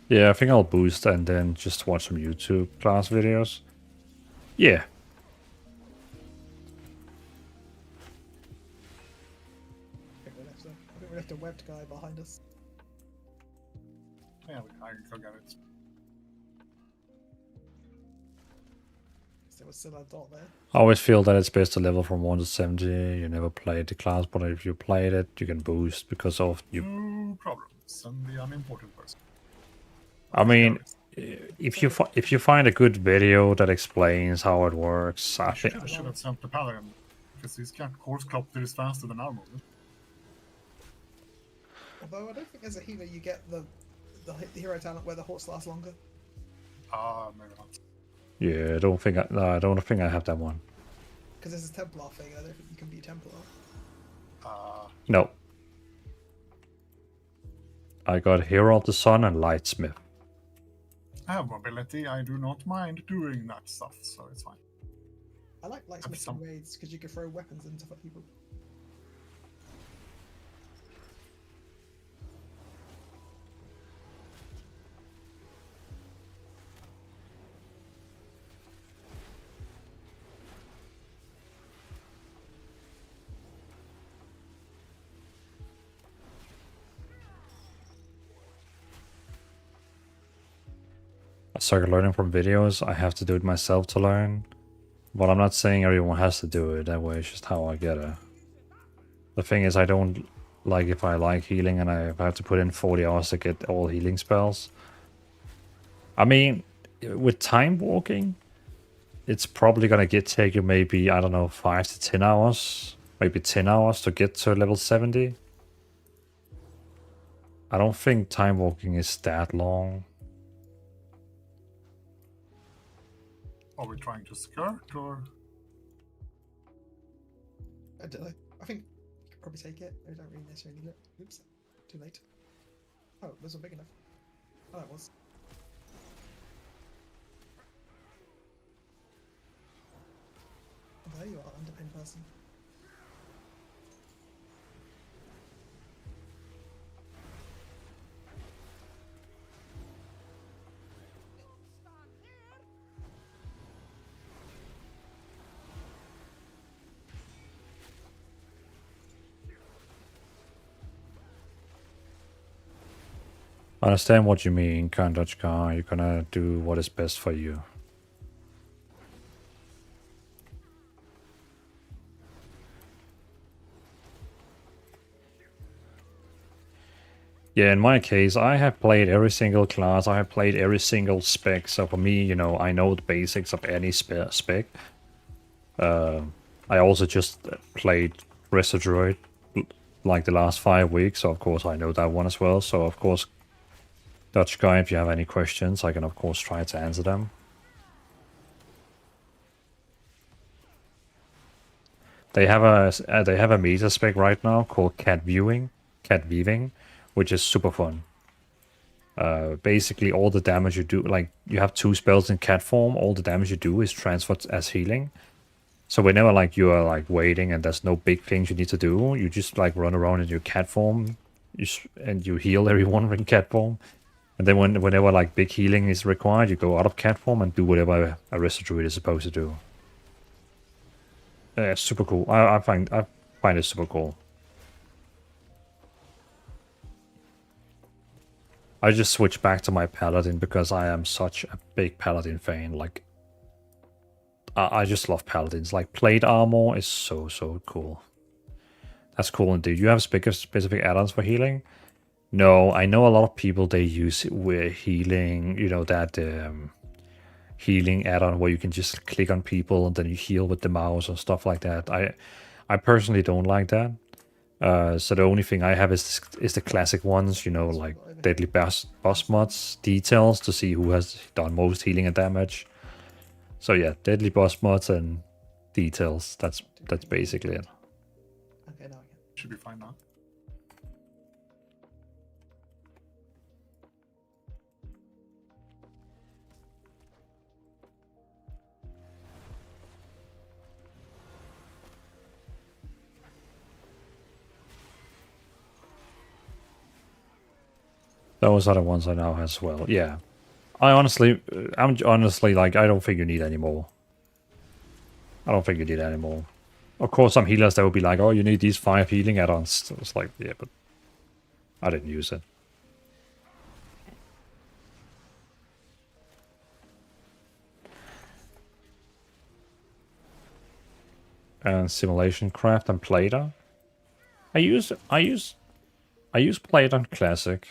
Yeah, I think I'll boost and then just watch some YouTube class videos. Yeah. I think we left a webbed guy behind us. Yeah, I can go get it. There was still a dot there. I always feel that it's best to level from 1 to 70. You never played the class, but if you played it, you can boost because of you. No problems. I'm the unimportant person. I mean, if you find a good video that explains how it works, I think I should have sent the Paladin because his course clopter is faster than our movement. Although I don't think as a healer you get the hero talent where the horse lasts longer. Maybe not. Yeah, I don't think I have that one. Because there's a Templar thing. I don't think you can be Templar. No. I got Hero of the Sun and Lightsmith. I have mobility. I do not mind doing that stuff, so it's fine. I like Lightsmiths and raids because you can throw weapons into people. I started learning from videos. I have to do it myself to learn. But I'm not saying everyone has to do it that way. It's just how I get it. The thing is, I don't like if I like healing and I have to put in 40 hours to get all healing spells. I mean, with time walking, it's probably gonna take you maybe, I don't know, 5 to 10 hours. Maybe 10 hours to get to level 70. I don't think time walking is that long. Are we trying to skirt or? I don't know. I think you could probably take it. I don't really necessarily need it. Oops. Too late. Oh, it wasn't big enough. Oh, it was. Oh, there you are, underpinned person. I understand what you mean, Kandochka. You're gonna do what is best for you. Yeah, in my case, I have played every single class. I have played every single spec. So for me, you know, I know the basics of any spec. I also just played Resto Droid like the last 5 weeks. So of course I know that one as well. So of course, Dutch guy, if you have any questions, I can of course try to answer them. They have a meta spec right now called cat weaving, which is super fun. Basically, all the damage you do, like you have 2 spells in cat form, all the damage you do is transferred as healing. So whenever like you are like waiting and there's no big things you need to do, you just like run around in your cat form, and you heal everyone in cat form. And then whenever like big healing is required, you go out of cat form and do whatever a Resto Druid is supposed to do. It's super cool. I find it super cool. I just switched back to my Paladin because I am such a big Paladin fan. Like, I just love Paladins. Like, plate armor is so cool. That's cool indeed. You have specific add-ons for healing? No, I know a lot of people, they use it with healing, you know, that healing add-on where you can just click on people and then you heal with the mouse or stuff like that. I personally don't like that. So the only thing I have is the classic ones, you know, like deadly boss mods, details to see who has done most healing and damage. So yeah, deadly boss mods and details. That's basically it. Okay, now should be fine now. Those are the ones I now have as well. Yeah. I'm honestly like, I don't think you need any more. I don't think you need any more. Of course, some healers that would be like, oh, you need these 5 healing add-ons. It's like, yeah, but I didn't use it. And simulation craft and Plater. I use Plater on classic,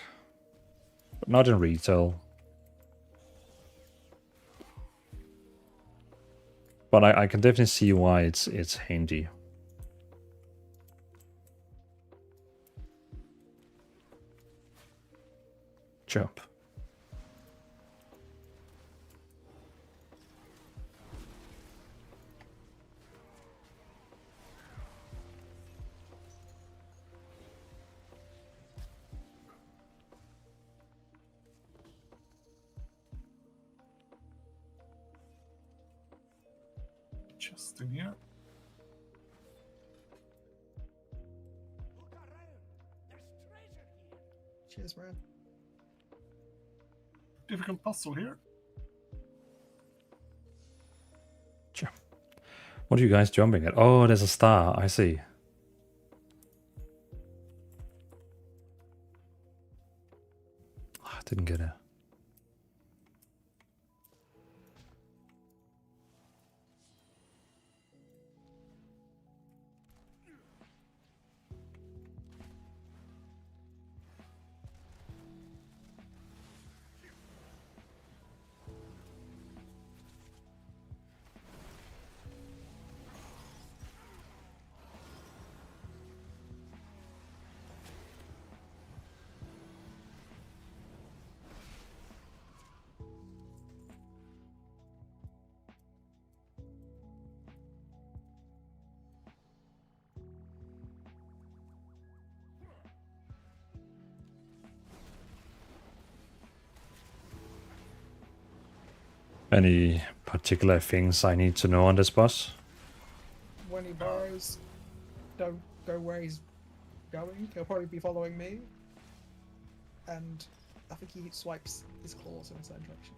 but not in retail. But I can definitely see why it's handy. Jump. Just in here. Cheers, man. Difficult puzzle here. What are you guys jumping at? Oh, there's a star. I see. I didn't get it. Any particular things I need to know on this boss? When he burrows, don't go where he's going. He'll probably be following me. And I think he swipes his claws in a certain direction.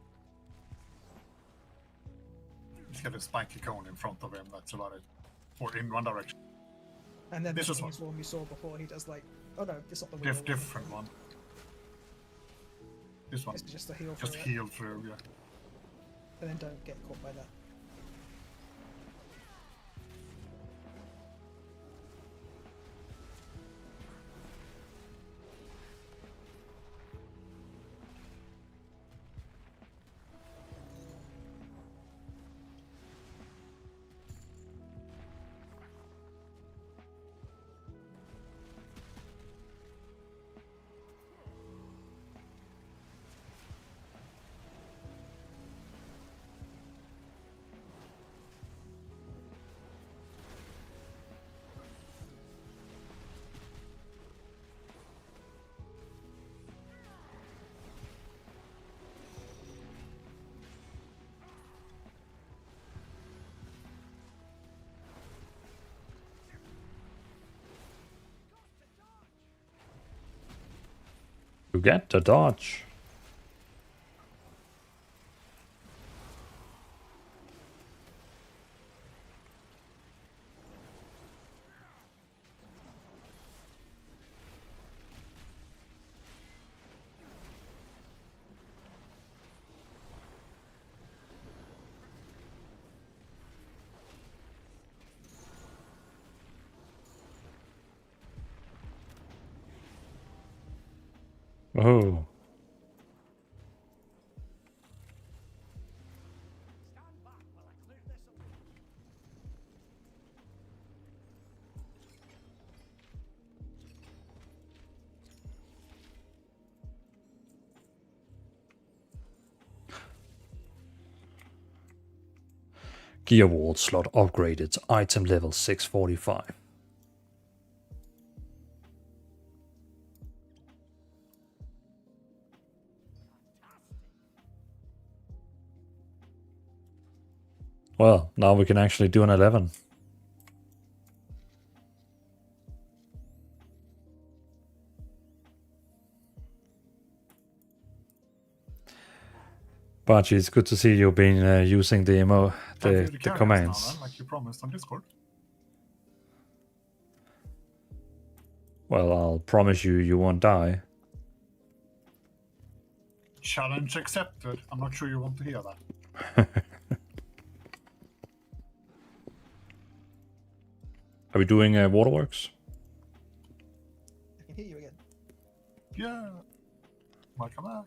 He's got a spiky cone in front of him, that's about it. Or in one direction. And then this is one we saw before, he does like, oh no, this is not the wheel. Different one. This one. It's just a heal Just through heal through, yeah. And then don't get caught by that. You get the dodge. Oh. Gear wall slot upgraded. Item level 645. Well, now we can actually do an 11. But it's good to see you being using the the commands. Now, then, like you promised on Discord. Well, I'll promise you won't die. Challenge accepted. I'm not sure you want to hear that. Are we doing waterworks? I can hear you again. Yeah. Welcome back.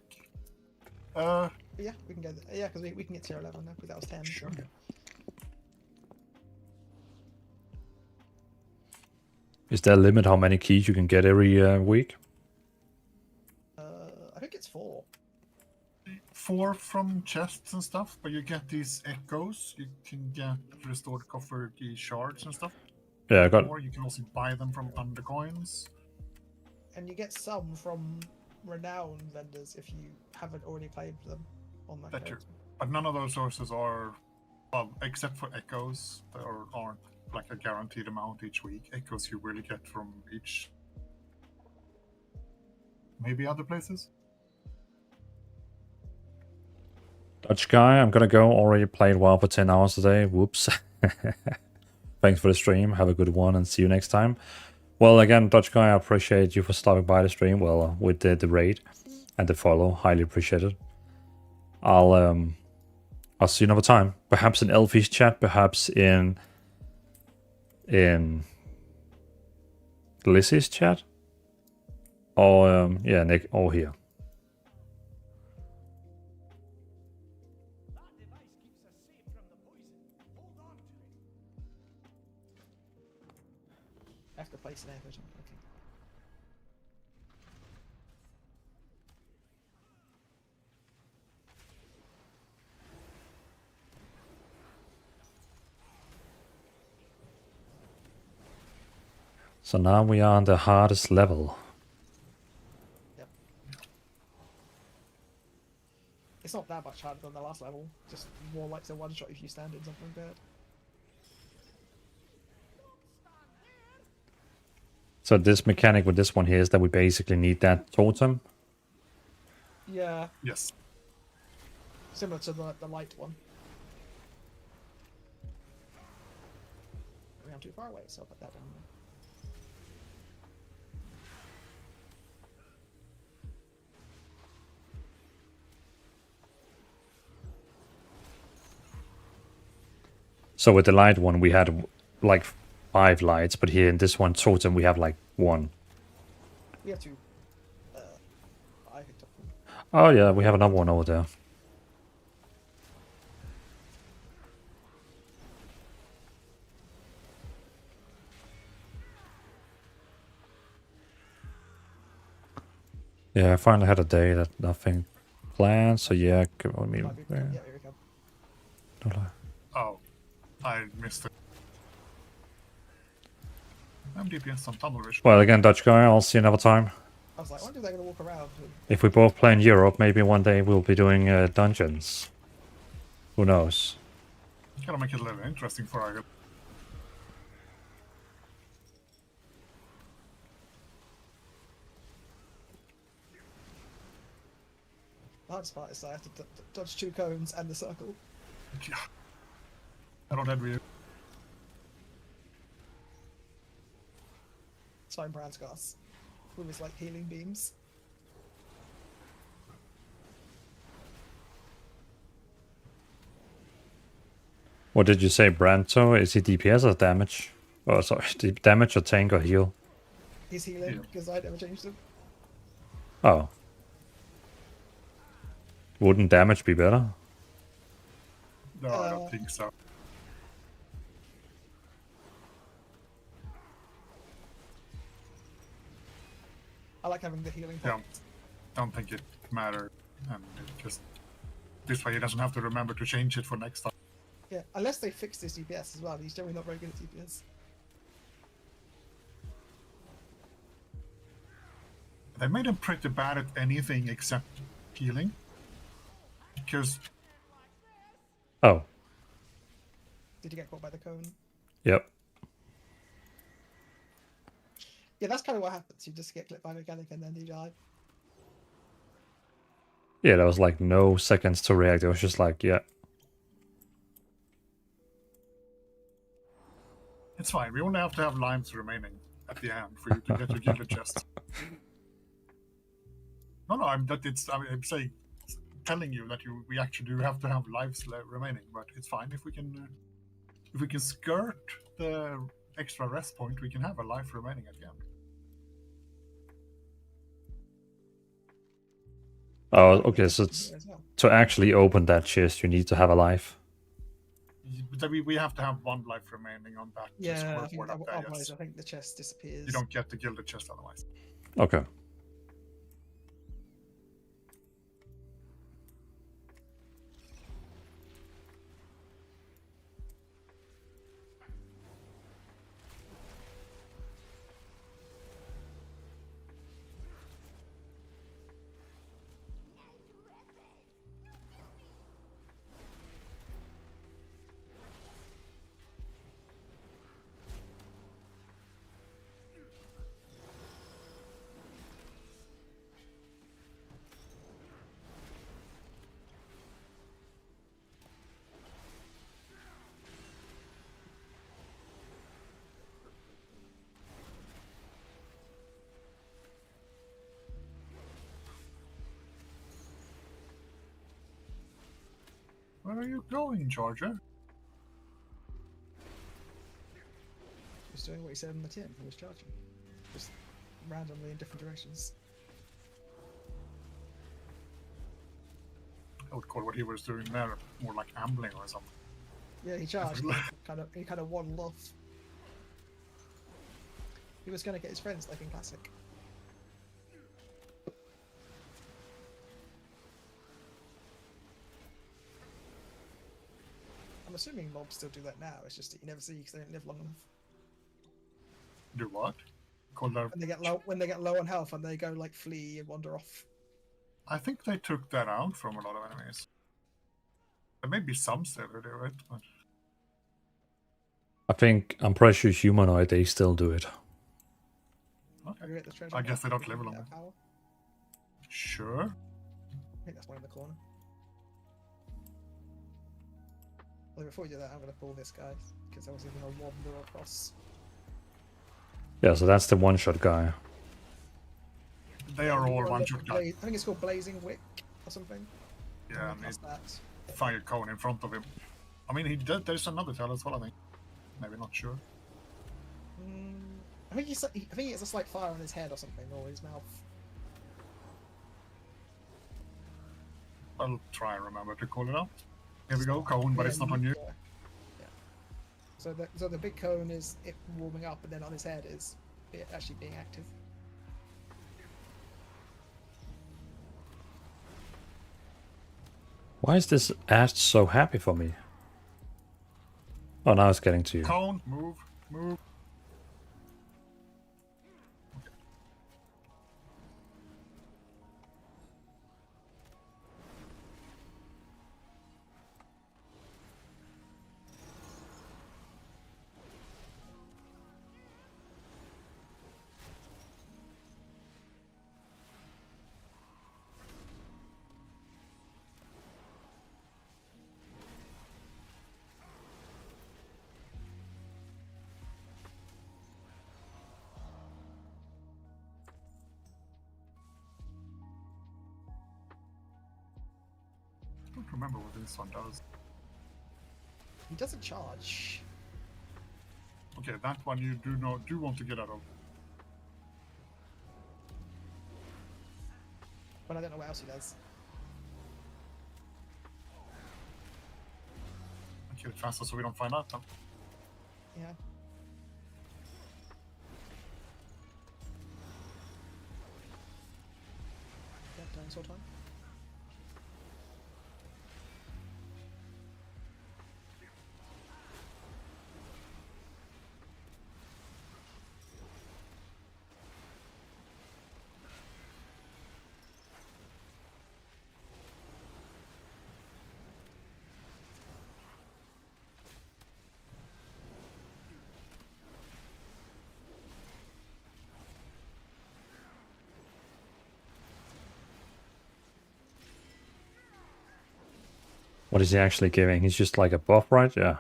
Yeah, we can go. Yeah, because we can get tier 11 now. Because that was 10. Sure. Is there a limit how many keys you can get every week? I think it's 4. 4 from chests and stuff, but you get these echoes. You can get restored copper key shards and stuff. Yeah, I got. Or you can also buy them from undercoins. And you get some from renowned vendors if you haven't already played them on that. True. But none of those sources are, well, except for echoes, that aren't like a guaranteed amount each week. Echoes you really get from each, maybe other places. Dutch guy, I'm gonna go. Already played WoW for 10 hours today. Whoops. Thanks for the stream. Have a good one and see you next time. Well, again, Dutch guy, I appreciate you for stopping by the stream. Well, with the raid and the follow, highly appreciate it. I'll see you another time. Perhaps in Elfie's chat, perhaps in Lizzie's chat, or yeah, Nick, or here. I have to place an average. Okay. So now we are on the hardest level. Yep. It's not that much harder than the last level. Just more like the one shot if you stand in something bad. So this mechanic with this one here is that we basically need that totem. Yeah. Yes. Similar to the light one. I'm too far away, so I'll put that down there. So with the light one, we had like 5 lights, but here in this one totem, we have like 1. We have 2. I picked up 1. Oh yeah, we have another one over there. Yeah, I finally had a day that nothing planned, so yeah, I mean, Yeah, here we go. Oh, I missed it. I'm DPS on tunnel vision. Well, again, Dutch guy, I'll see you another time. I was like, I wonder if they're going to walk around. If we both play in Europe, maybe one day we'll be doing dungeons. Who knows? Gotta make it a little interesting for our. hardest part is I have to dodge 2 cones and the circle. Yeah. I don't envy you. It's fine, Branscars. With his like healing beams. What did you say, Branto? Is he DPS or damage? Oh, sorry, damage or tank or heal? He's healing because I never changed him. Oh. Wouldn't damage be better? No, I don't think so. I like having the healing Yeah, point. don't think it matters, and it just this way he doesn't have to remember to change it for next time. Yeah, unless they fix his DPS as well. He's generally not very good at DPS. They made him pretty bad at anything except healing. Because... Oh. Did you get caught by the cone? Yep. Yeah, that's kind of what happens. You just get clipped by mechanic and then you die. Yeah, there was like no seconds to react. It was just like, yeah. It's fine. We only have to have limes remaining at the end for you to get your gilded chest. No, I'm saying, telling you that we actually do have to have lives remaining, but it's fine if we can skirt the extra rest point. We can have a life remaining at the end. Oh, okay. So to actually open that chest, you need to have a life. We have to have 1 life remaining on that. Yeah, I think otherwise I think the chest disappears. You don't get the gilded chest otherwise. Okay. Where are you going, Georgia? Just doing what he said in the tin. He was charging. Just randomly in different directions. I would call what he was doing there more like ambling or something. Yeah, he charged. he kind of waddled off. He was going to get his friends like in Classic. I'm assuming mobs still do that now. It's just that you never see because they don't live long enough. Do what? Call their... When they get low on health and they go like flee and wander off. I think they took that out from a lot of enemies. There may be some still who do it, but... I'm pretty sure humanoid, they still do it. Okay. I guess they don't live long. Sure. I think that's one in the corner. Well, before we do that, I'm going to pull this guy, because I was even going to wander across. Yeah, so that's the one-shot guy. They are all one-shot guys. I think it's called Blazing Wick or something. Yeah, and fire cone in front of him. I mean, there's another tail as well, I think. Maybe not sure. I think he has a slight fire on his head or something, or his mouth. I'll try and remember to call it out. Here we go, cone, but it's not on you. Yeah. So the big cone is it warming up, and then on his head is it actually being active. Why is this ad so happy for me? Oh, now it's getting to you. Cone, move. remember what this one does. He doesn't charge. Okay, that one you do want to get out of. But I don't know what else he does. Kill it faster so we don't find out then. Yeah. Dinosaur time. What is he actually giving? He's just like a buff, right? Yeah.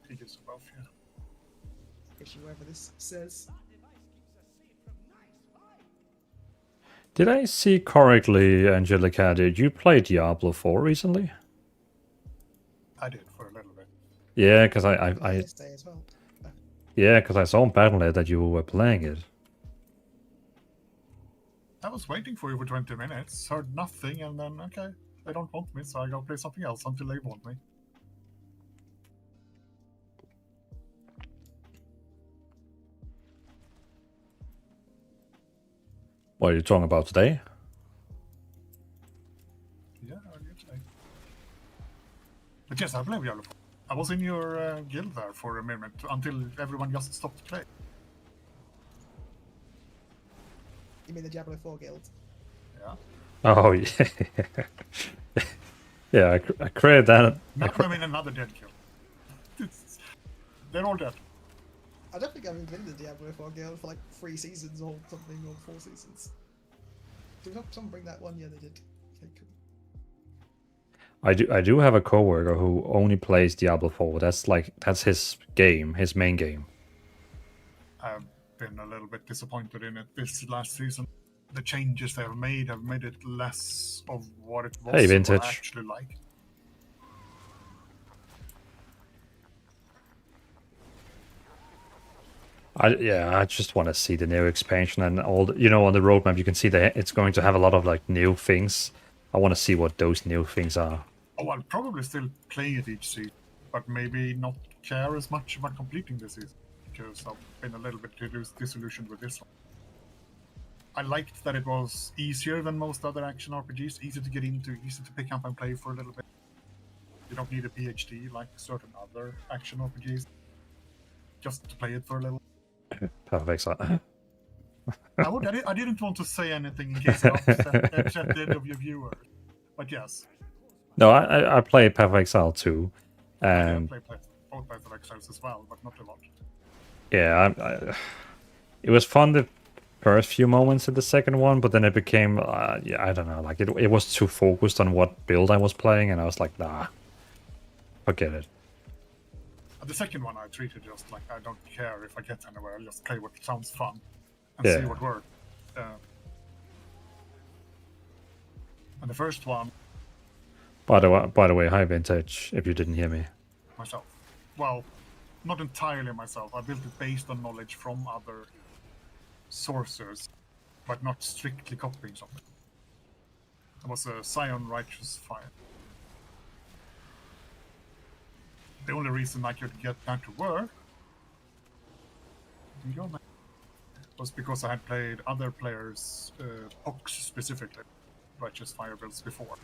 He gives a buff, yeah. Actually, whatever this says. Did I see correctly, Angelica? Did you play Diablo 4 recently? I did for a little bit. Yeah, because I as well. yeah, because I saw on Battle.net that you were playing it. I was waiting for you for 20 minutes, heard nothing, and then, okay, they don't want me, so I go play something else until they want me. What are you talking about today? Yeah, earlier today. But yes, I play Diablo 4. I was in your guild there for a minute until everyone just stopped playing. You mean the Diablo 4 guild? Yeah. Oh yeah, yeah. I created that. I mean another dead guild. They're all dead. I don't think I've even been in the Diablo 4 guild for like 3 seasons or something, or 4 seasons. Did someone bring that one? Yeah, they did. Okay, cool. I do have a coworker who only plays Diablo 4. That's his game, his main game. I've been a little bit disappointed in it this last season. The changes they've made have made it less of what it was Hey, Vintage. I actually like. I just want to see the new expansion and all. On the roadmap you can see that it's going to have a lot of like new things. I want to see what those new things are. Oh, I'll probably still play it each season, but maybe not care as much about completing this season, because I've been a little bit disillusioned with this one. I liked that it was easier than most other action RPGs, easy to get into, easy to pick up and play for a little bit. You don't need a PhD like certain other action RPGs, just to play it for a little. Perfect. I didn't want to say anything in case I upset any of your viewers, but yes. No, I play Path of Exile too. I play both Path of Exiles as well, but not a lot. Yeah, it was fun the first few moments in the second one, but then it became, I don't know, like it was too focused on what build I was playing, and I was like, nah, forget it. The second one I treated just like I don't care if I get anywhere, I'll just play what sounds fun and Yeah. see what works. And the first one, By the way, hi Vintage, if you didn't hear me. myself. Well, not entirely myself. I built it based on knowledge from other sources, but not strictly copying something. It was a Scion Righteous Fire. The only reason I could get that to work was because I had played other players' Pox specifically, Righteous Fire builds before.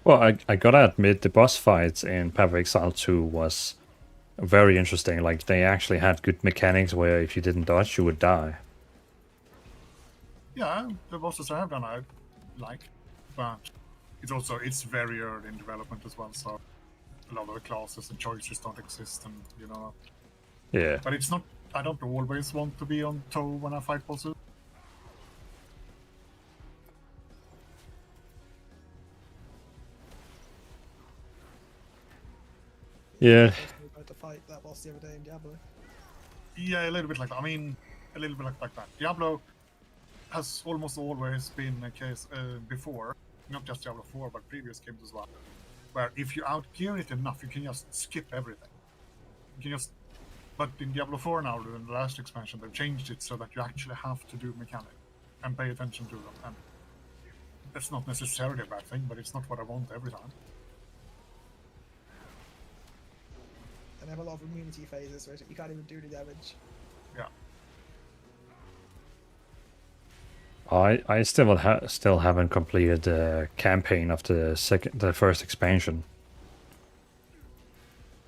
Well, I gotta admit, the boss fights in Path of Exile 2 was very interesting. Like, they actually had good mechanics where if you didn't dodge, you would die. Yeah, the bosses I have done I like, but it's very early in development as well, so a lot of the classes and choices don't exist, and Yeah. But it's not. I don't always want to be on toe when I fight bosses. Yeah. We tried to fight that boss the other day in Diablo. Yeah, a little bit like that. I mean, a little bit like that. Diablo has almost always been a case before, not just Diablo 4, but previous games as well, where if you outgear it enough, you can just skip everything. You can just. But in Diablo 4 now, in the last expansion, they've changed it so that you actually have to do mechanics and pay attention to them. And that's not necessarily a bad thing, but it's not what I want every time. And they have a lot of immunity phases where you can't even do the damage. Yeah. I still haven't completed the campaign of the first expansion.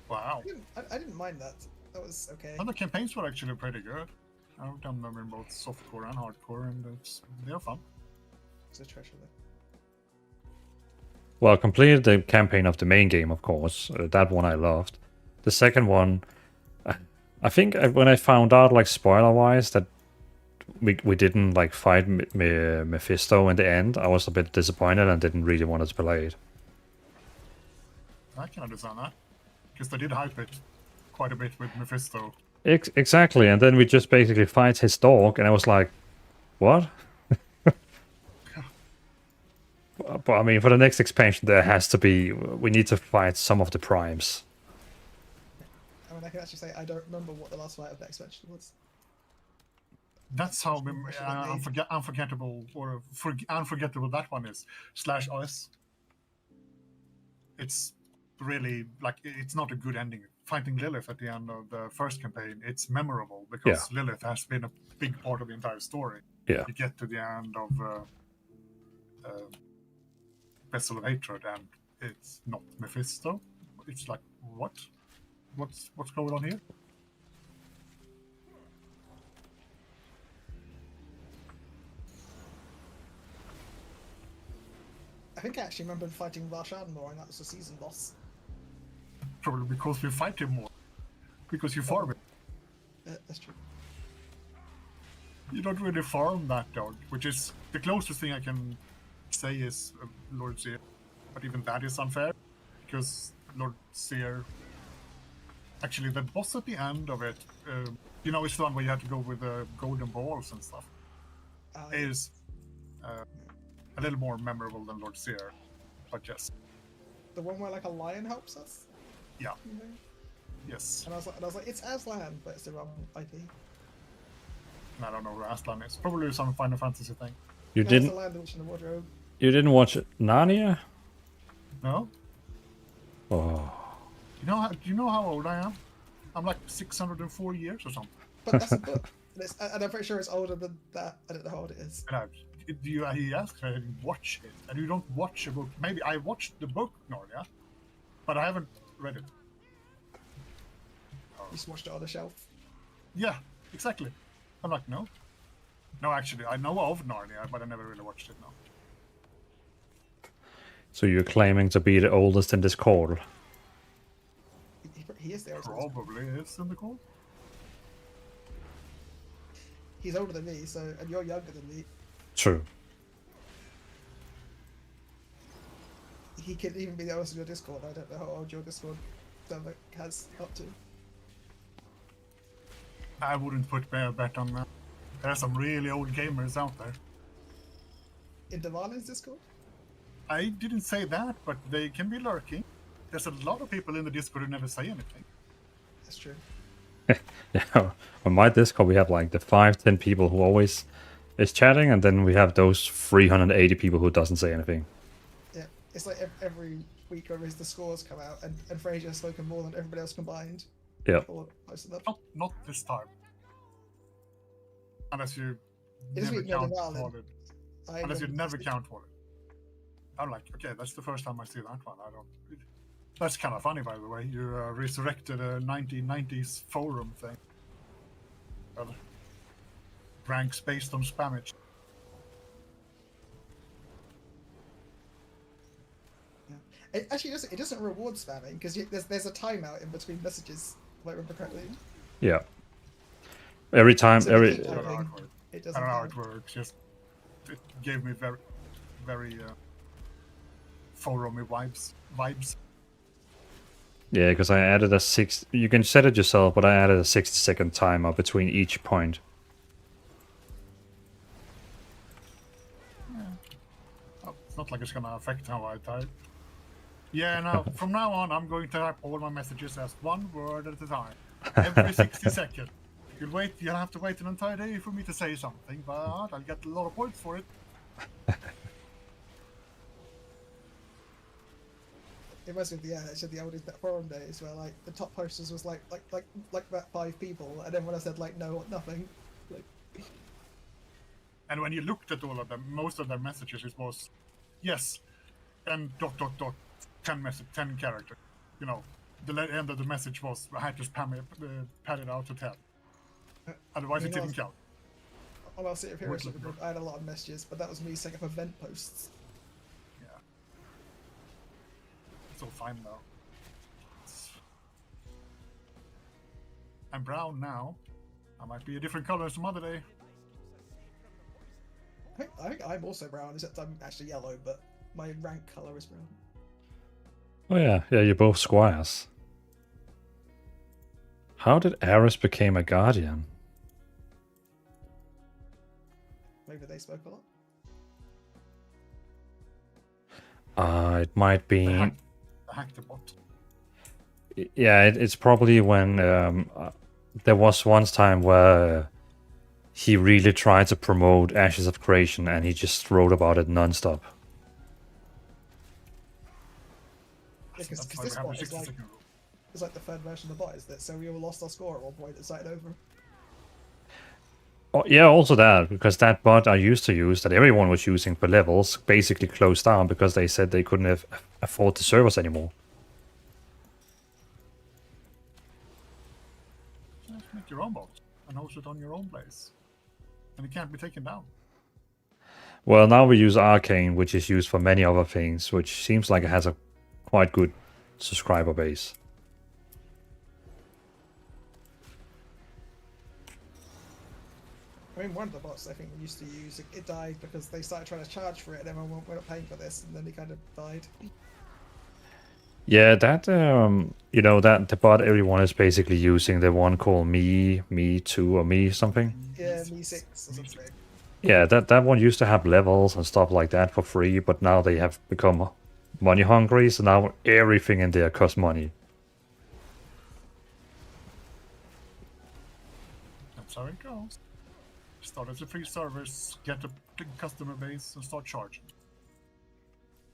Wow. I didn't mind that. That was okay. And the campaigns were actually pretty good. I've done them in both softcore and hardcore, and they're fun. It's a treasure there. Well, I completed the campaign of the main game, of course. That one I loved. The second one, I think when I found out, like spoiler-wise, that we didn't like fight Mephisto in the end, I was a bit disappointed and didn't really want to play it. I can understand that, because they did hype it quite a bit with Mephisto. Exactly, and then we just basically fight his dog, and I was like, what? But I mean, for the next expansion, there has to be. We need to fight some of the primes. I mean, I can actually say I don't remember what the last fight of the expansion was. That's how unforgettable or unforgettable that one is. /us. It's really like it's not a good ending. Fighting Lilith at the end of the first campaign, it's memorable because Lilith has been a big part of the entire story. Yeah. You get to the end of Vessel of Hatred, and it's not Mephisto. It's like, what? What's going on here? I think I actually remember fighting Varshan more, and that was the season boss. Probably because we fight him more. Because you farm it. That's true. You don't really farm that dog, which is the closest thing I can say is Lord Seer. But even that is unfair, because Lord Seer... Actually, the boss at the end of it, you know, it's the one where you have to go with the golden balls and stuff, is a little more memorable than Lord Seer, but yes. The one where like a lion helps us? Yeah. Mm-hmm. Yes. And I was like, it's Aslan, but it's the wrong IP. I don't know who Aslan is. Probably some Final Fantasy thing. You No, didn't. It's the Land Witch in the Wardrobe. You didn't watch Narnia? No. Oh. Do you know how old I am? I'm like 604 years or something. But that's a book. And I'm pretty sure it's older than that. I don't know how old it is. And he asked, I didn't watch it. And you don't watch a book. Maybe I watched the book, Narnia, but I haven't read it. You just watched it on the shelf. Yeah, exactly. I'm like, no. No, actually, I know of Narnia, but I never really watched it, no. So you're claiming to be the oldest in this call? He is the oldest. Probably is in the call. He's older than me, so and you're younger than me. True. He could even be the oldest in your Discord. I don't know how old your Discord server has up to. I wouldn't put a bet on that. There are some really old gamers out there. In Dvalin's Discord? I didn't say that, but they can be lurking. There's a lot of people in the Discord who never say anything. That's true. Yeah, on my Discord we have like the 5-10 people who always is chatting, and then we have those 380 people who doesn't say anything. Yeah, it's like every week or the scores come out, and Fraser has spoken more than everybody else combined. Yeah. Not this time. Unless you It doesn't never mean count Dvalin. Wallet. Unless you never count Wallet. I'm like, okay, that's the first time I see that one. I don't. That's kind of funny, by the way. You resurrected a 1990s forum thing. Ranks based on spammage. Yeah. Actually, it doesn't reward spamming because there's a timeout in between messages. If I remember correctly. Yeah. Every time, So every. it I don't know how it works. Just it gave me very forum vibes. Yeah, because I added a 6. You can set it yourself, but I added a 60-second timer between each point. Oh, it's not like it's gonna affect how I type. Yeah, now from now on, I'm going to type all my messages as one word at a time, every 60 seconds. You'll have to wait an entire day for me to say something, but I'll get a lot of points for it. It reminds me of the old internet forum days where like the top posters was like about 5 people, and everyone else said like no, nothing. Like... And when you looked at all of them, most of their messages it was, yes, and ... 10 characters. You know, the end of the message was I had to pad it out to 10. Otherwise, it didn't count. On our City of Heroes, I had a lot of messages, but that was me setting up event posts. Yeah. It's all fine now. I'm brown now. I might be a different color some other day. I think I'm also brown, except I'm actually yellow, but my rank color is brown. Oh yeah, you're both squires. How did Aris become a guardian? Maybe they spoke a lot. It might be. Hack the bot. Yeah, it's probably when there was once time where he really tried to promote Ashes of Creation and he just wrote about it non-stop. Because this bot is like, it's like the third version of the bot, isn't it? So we all lost our score at one point and started over. Oh, yeah, also that, because that bot I used to use, that everyone was using for levels, basically closed down because they said they couldn't afford the servers anymore. Just make your own bot and host it on your own place. And it can't be taken down. Well, now we use Arcane, which is used for many other things, which seems like it has a quite good subscriber base. I mean, one of the bots I think we used to use, it died because they started trying to charge for it and everyone went, we're not paying for this, and then it kind of died. Yeah, that, you know, that the bot everyone is basically using, the one called Me2 or Me something. Yeah, Me6 or something. Yeah, that one used to have levels and stuff like that for free, but now they have become money hungry, so now everything in there costs money. That's how it goes. Start as a free service, get a customer base, and start charging.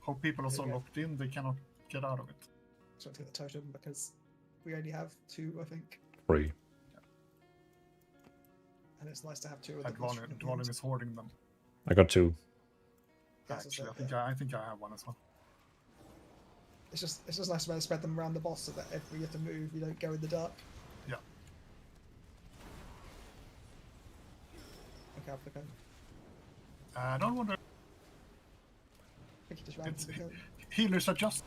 Hope people are so locked in they cannot get out of it. So to get the totem because we only have 2, I think. 3. Yeah. And it's nice to have 2 of them. Dvalin is hoarding them. I got 2. Actually, I think I have one as well. It's just nice to be able to spread them around the boss so that if we have to move, you don't go in the dark. Yeah. Look out for the gun. I don't wonder. I think you just ran into the gun. Healers are just.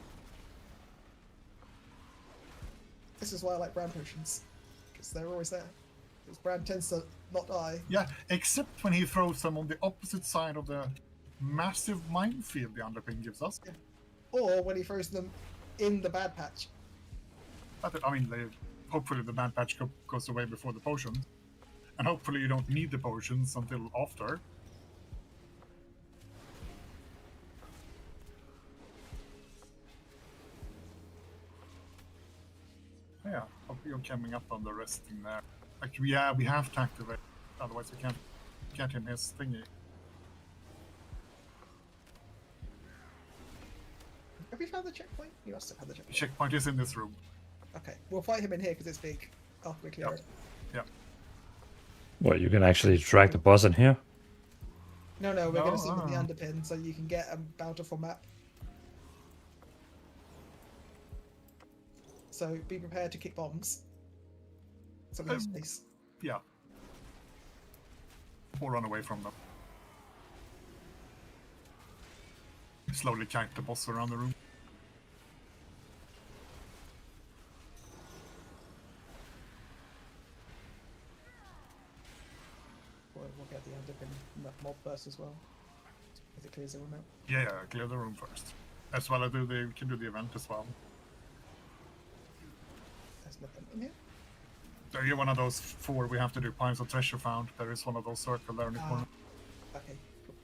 This is why I like brand potions, because they're always there. Because brand tends to not die. Yeah, except when he throws them on the opposite side of the massive minefield the underpin gives us. Yeah. Or when he throws them in the bad patch. I mean, hopefully the bad patch goes away before the potions. And hopefully you don't need the potions until after. Yeah, hope you're coming up on the resting there. Like, yeah, we have to activate, otherwise we can't get him his thingy. Have you found the checkpoint? You must have had the checkpoint. The checkpoint is in this room. Okay, we'll fight him in here because it's big. After we clear it. Yeah. Well, you can actually drag the boss in here? No, we're going to see with the underpin, so you can get a bountiful map. So be prepared to kick bombs. So we have space. Yeah. Or run away from them. Slowly kite the boss around the room. We'll get the underpin mob first as well. As it clears the room out. Yeah, clear the room first. As well as we can do the event as well. There's nothing in here. So you're one of those 4 we have to do. Piles of treasure found. There is one of those circle there in the corner. Okay, cool.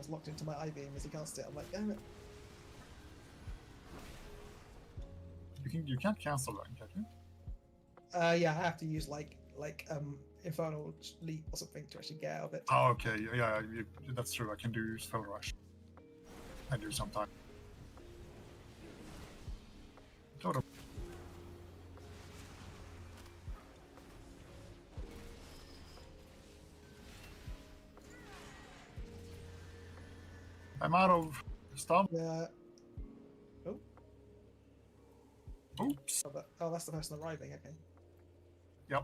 was locked into my I-beam as he cast it. I'm like, damn it. You can't cancel that, can you? Yeah, I have to use like Infernal Leap or something to actually get out of it. Oh, okay. Yeah, that's true. I can do Spell Rush. I do sometimes. Sort of. I'm out of stuff. Yeah. Oh. Oops. Oh, that's the person arriving. Okay. Yep.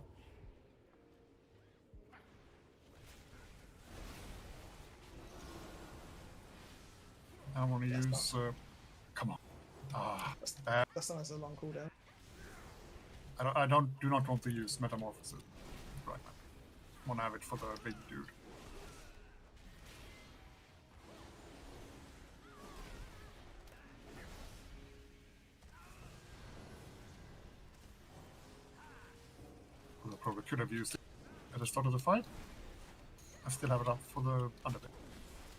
I want to use. Come on. That's not a long cooldown. I do not want to use Metamorphosis right now. I want to have it for the big dude. I probably could have used it at the start of the fight. I still have it up for the Undertale.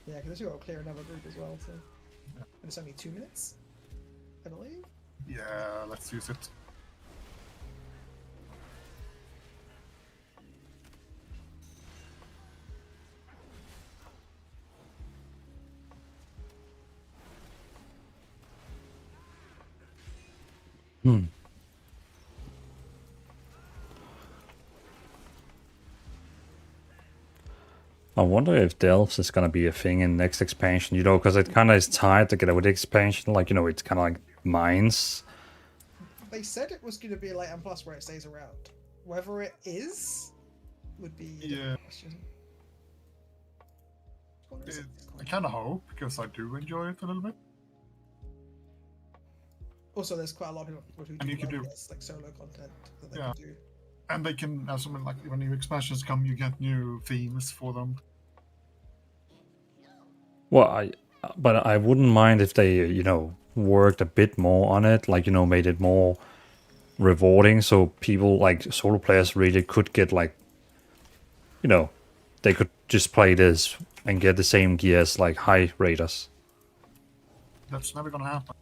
Yeah, because you got to clear another group as well, so. Yeah. And it's only 2 minutes, I believe. Yeah, let's use it. I wonder if Delves is gonna be a thing in next expansion, you know, because it kind of is tied together with the expansion. Like, you know, it's kind of like mines. They said it was going to be like M+ where it stays around. Whether it is would be a question. I kind of hope, because I do enjoy it a little bit. Also, there's quite a lot of people who do like solo content that they can do. And they can, as something like when new expansions come, you get new themes for them. Well, but I wouldn't mind if they, you know, worked a bit more on it, like, you know, made it more rewarding, so people like solo players really could get like, you know, they could just play this and get the same gear as like high raiders. That's never gonna happen.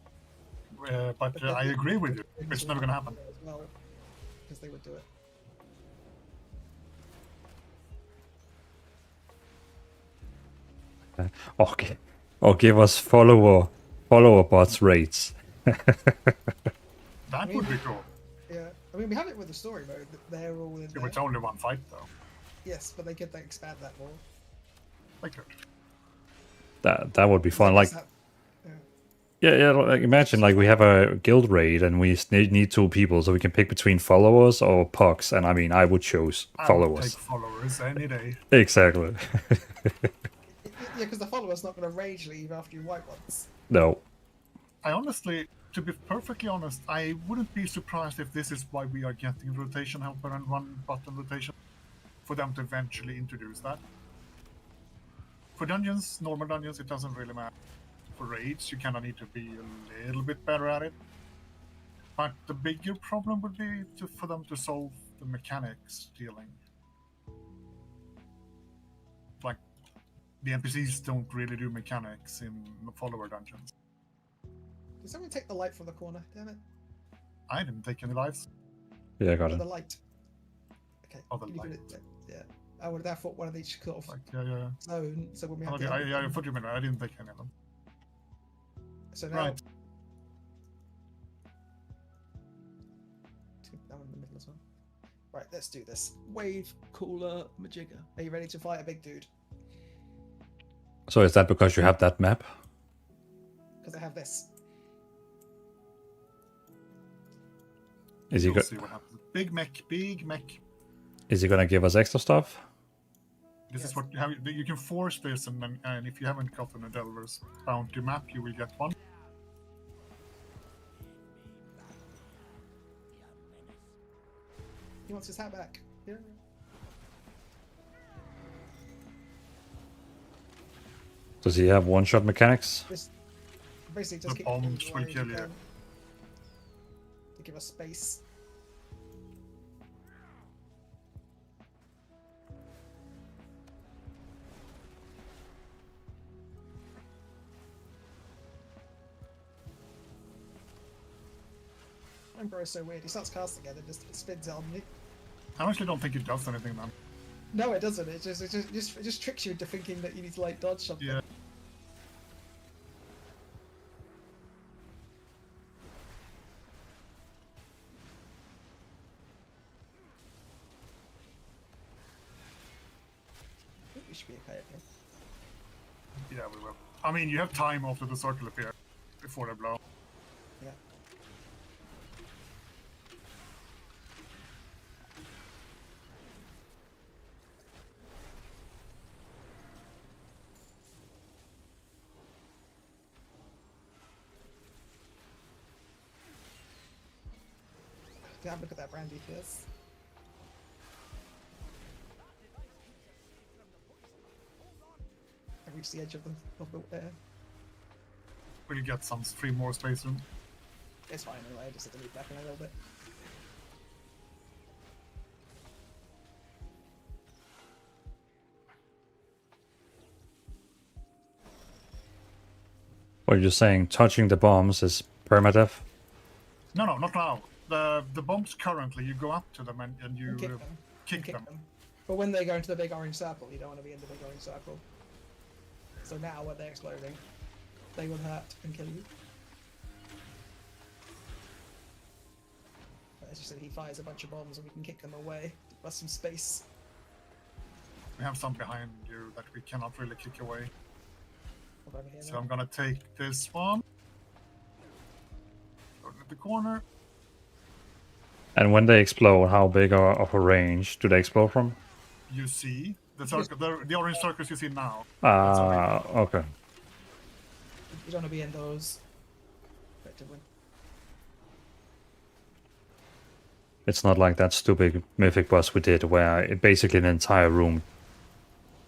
But I agree with you. It's never gonna happen. Well, because they would do it. Okay. Or give us follower bots rates. That would be cool. Yeah, I mean, we have it with the story mode. They're all in there. It's only one fight, though. Yes, but they could expand that more. They could. That would be fun. Like, yeah. Like, imagine like we have a guild raid and we need 2 people, so we can pick between followers or pucks. And I mean, I would choose followers. I would take followers any day. Exactly. Yeah, because the follower's not going to rage leave after you wipe once. No. I honestly, to be perfectly honest, I wouldn't be surprised if this is why we are getting rotation helper and one button rotation, for them to eventually introduce that. For dungeons, normal dungeons, it doesn't really matter. For raids, you kind of need to be a little bit better at it. But the bigger problem would be for them to solve the mechanics dealing. Like, the NPCs don't really do mechanics in the follower dungeons. Did someone take the light from the corner? Damn it. I didn't take any lives. Yeah, I got The it. light. Okay. Oh, the Can you put light. it? Yeah. I would have thought one of each sort of Yeah. zone. So when we have I thought you meant I didn't take any of them. So now. Right. That one in the middle as well. Right, let's do this. Wave Cooler Majigger. Are you ready to fight a big dude? So is that because you have that map? Because I have this. Is he We'll see what happens. Big mech. Is he gonna give us extra stuff? This is what you can force this, and if you haven't gotten a Delver's bounty map, you will get one. He wants his hat back. Yeah. Does he have one-shot mechanics? Basically, just The keep bombs will kill you. To give us space. Emperor is so weird. He starts casting it and just spins it on me. I honestly don't think it does anything then. No, it doesn't. It just tricks you into thinking that you need to like dodge something. Yeah. I think we should be okay here. Yeah, we will. I mean, you have time after the circle appears before they blow. Yeah. Damn, look at that brandy fizz. I reached the edge of the air. We'll get some 3 more space room. It's fine anyway, I just have to move back in a little bit. What are you saying? Touching the bombs is permadeath? No, not now. The bombs currently, you go up to them and you kick them. But when they go into the big orange circle, you don't want to be in the big orange circle. So now when they're exploding, they will hurt and kill you. But as you said, he fires a bunch of bombs and we can kick them away to bust some space. We have some behind you that we cannot really kick away. Over here So now. I'm gonna take this one. Throw it at the corner. And when they explode, how big of a range do they explode from? You see the circle, the orange circles you see now. Ah, okay. You don't want to be in those, effectively. It's not like that stupid Mythic boss we did, where it basically an entire room.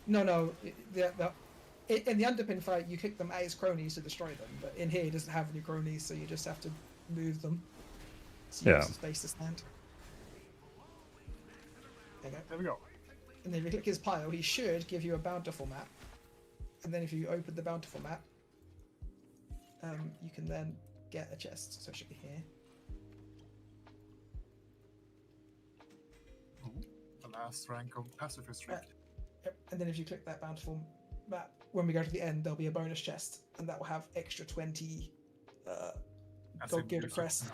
No. In the underpin fight, you kick them at his cronies to destroy them, but in here, he doesn't have any cronies, so you just have to move them. So you Yeah. use the space to stand. There you go. There we go. And then if you click his pile, he should give you a bountiful map. And then if you open the bountiful map, you can then get a chest. So it should be here. Ooh, the last rank of pacifist rank. Yep. And then if you click that bountiful map, when we go to the end, there'll be a bonus chest, and that will have extra 20 gold gear crest.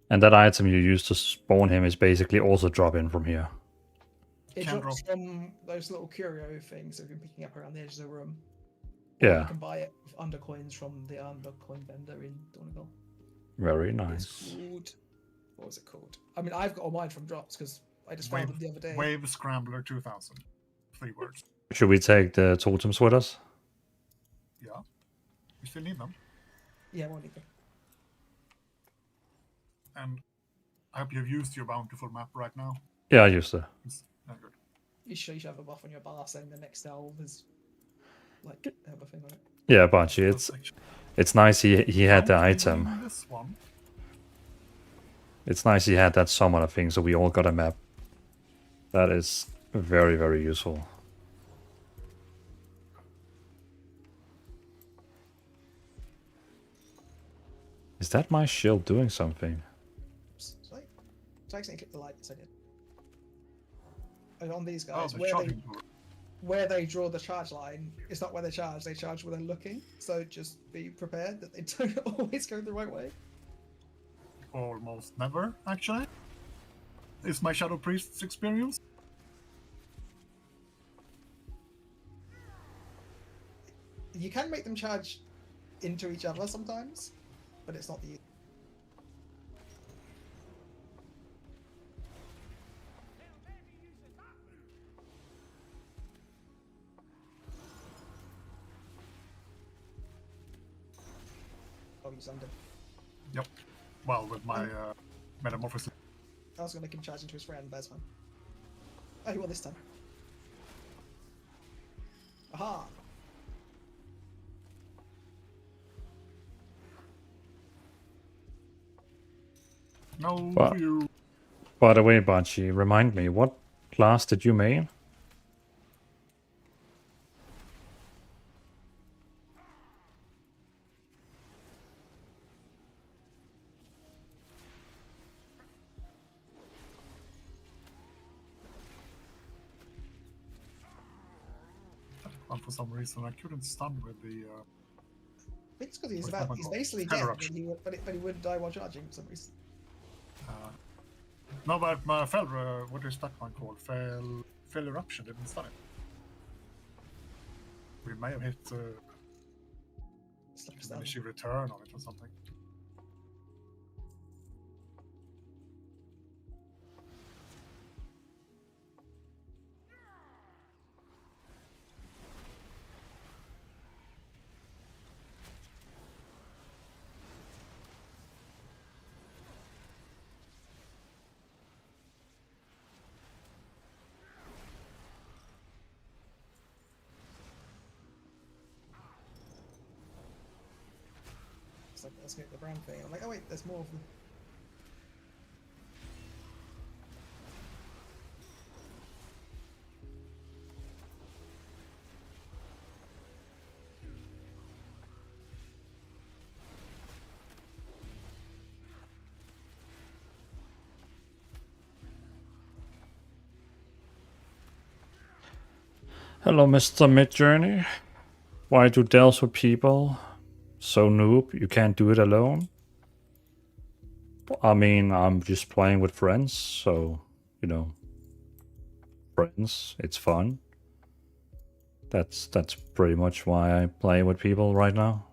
And that item you use to spawn him is basically also drop in from here. It drops from those little curio things that you've been picking up around the edges of the room. Yeah. You can buy it with undercoins from the undercoin vendor in Donegal. Very nice. What was it called? I mean, I've got all mine from drops because I just found them the other day. Wave Scrambler 2000. 3 words. Should we take the totems with us? Yeah. We still need them. Yeah, we'll need them. And I hope you've used your bountiful map right now. Yeah, I used to. Good. You should have a buff on your bar saying the next delve is like have a thing on it. Yeah, Bunchy, it's nice he had the item. This one. It's nice he had that summoner thing, so we all got a map. That is very, very useful. Is that my shield doing something? So I accidentally clicked the light, so I did. And on these Oh, guys, the where they draw the charge line, it's not where they charge where they're looking. So just be prepared that they don't always go the right way. Almost never, actually. Is my Shadow Priest's experience. You can make them charge into each other sometimes, but it's not the. Oh, he's under. Yep. Well, with my metamorphosis. I was going to make him charge into his friend, but that's fine. Oh, he won this time. Aha! No, But, you. by the way, Bunchy, remind me, what class did you main? for some reason. I couldn't stun with the. I think it's because he's basically dead, but he wouldn't die while charging for some reason. No, but my what is that one called? Fell eruption didn't stun it. We may have hit diminishing return on it or something. It's like, let's get the brand thing. I'm like, oh wait, there's more of them. Hello, Mr. Midjourney. Why do deals with people? So noob, you can't do it alone? I mean, I'm just playing with friends, so, you know, friends, it's fun. That's pretty much why I play with people right now.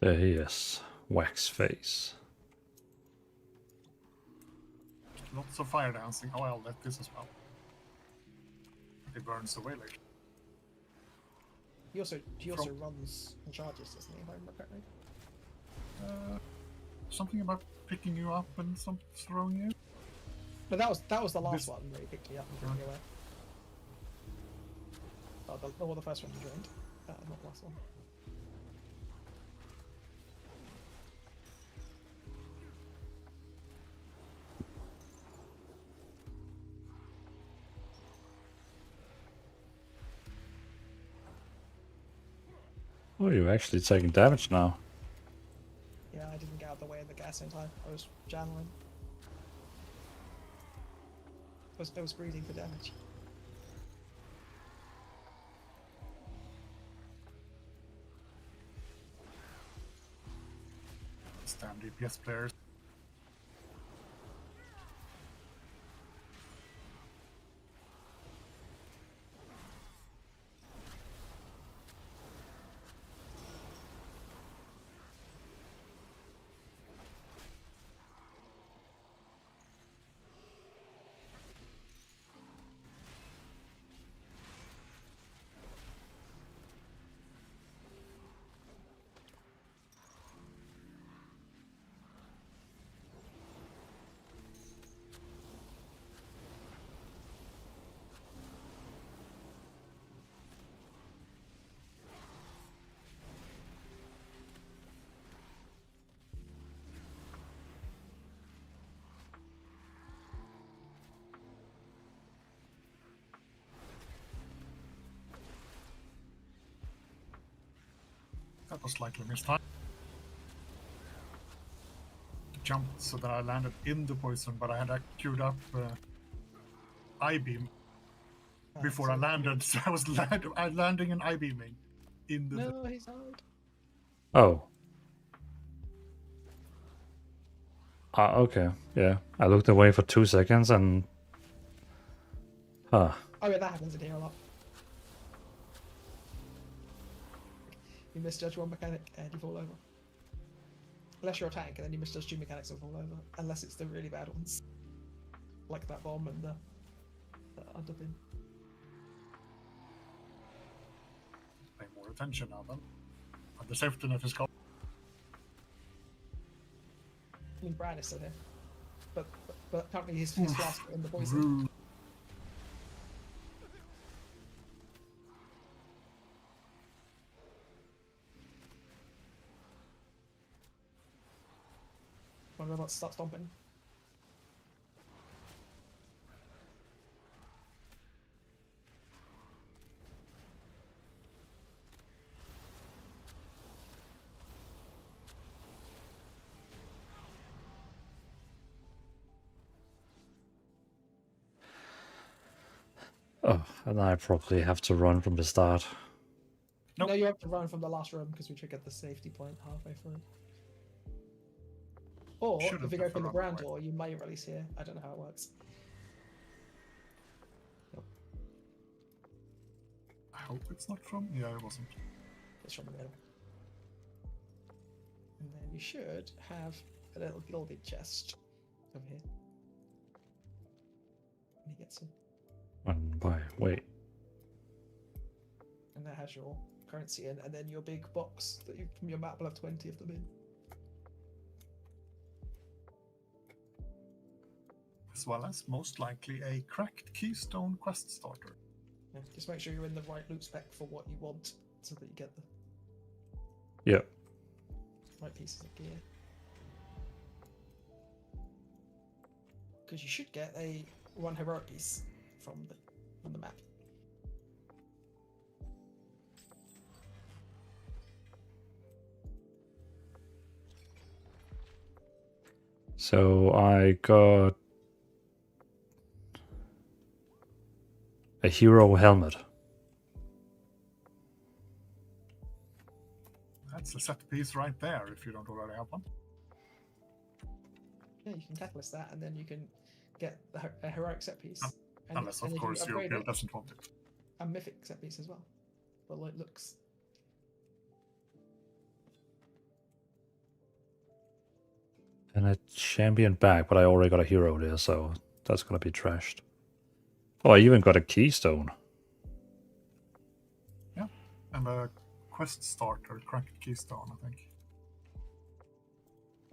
There he is, wax face. Lots of fire dancing. Oh, I'll let this as well. It burns away later. He also runs and charges, doesn't he? If I remember correctly. Something about picking you up and throwing you. But that was the last one where he picked me up and threw me away. Oh, the first one you joined. Not the last one. Oh, you're actually taking damage now. Yeah, I didn't get out of the way of the gas in time. I was channeling. I was breathing for damage. Damn DPS players. That was slightly missed time. Jumped so that I landed in the poison, but I had queued up I-beam before I landed, so I was landing and I-beaming in the. No, he's out. Oh. Okay, yeah. I looked away for 2 seconds and... Huh. Oh yeah, that happens in here a lot. You misjudge one mechanic and you fall over. Unless you're a tank, and then you misjudge two mechanics and fall over. Unless it's the really bad ones. Like that bomb and the underpin. Play more attention now then. And the safety net is gone. I mean, Bran is still here. But apparently he's last in the poison. Rude. When robots start stomping. Oh, and I probably have to run from the start. Nope. No, you have to run from the last room because we triggered the safety point halfway through. Or if you go from the ground door, you may release here. I don't know how it works. Nope. I hope it's not from. Yeah, it wasn't. It's from the middle. And then you should have a little gilded chest over here. When you get some. Wait. And that has your currency in, and then your big box that you from your map will have 20 of them in. As well as most likely a cracked keystone quest starter. Yeah, just make sure you're in the right loot spec for what you want, so that you get the right pieces of gear. Because you should get one heroic piece from the map. So I got a hero helmet. That's a set piece right there if you don't already have one. Yeah, you can catalyst that, and then you can get a heroic set piece. Unless, of course, your build doesn't want it. A mythic set piece as well. Well, it looks. And a champion bag, but I already got a hero there, so that's gonna be trashed. Oh, I even got a keystone. Yeah, and a quest starter, cracked keystone, I think.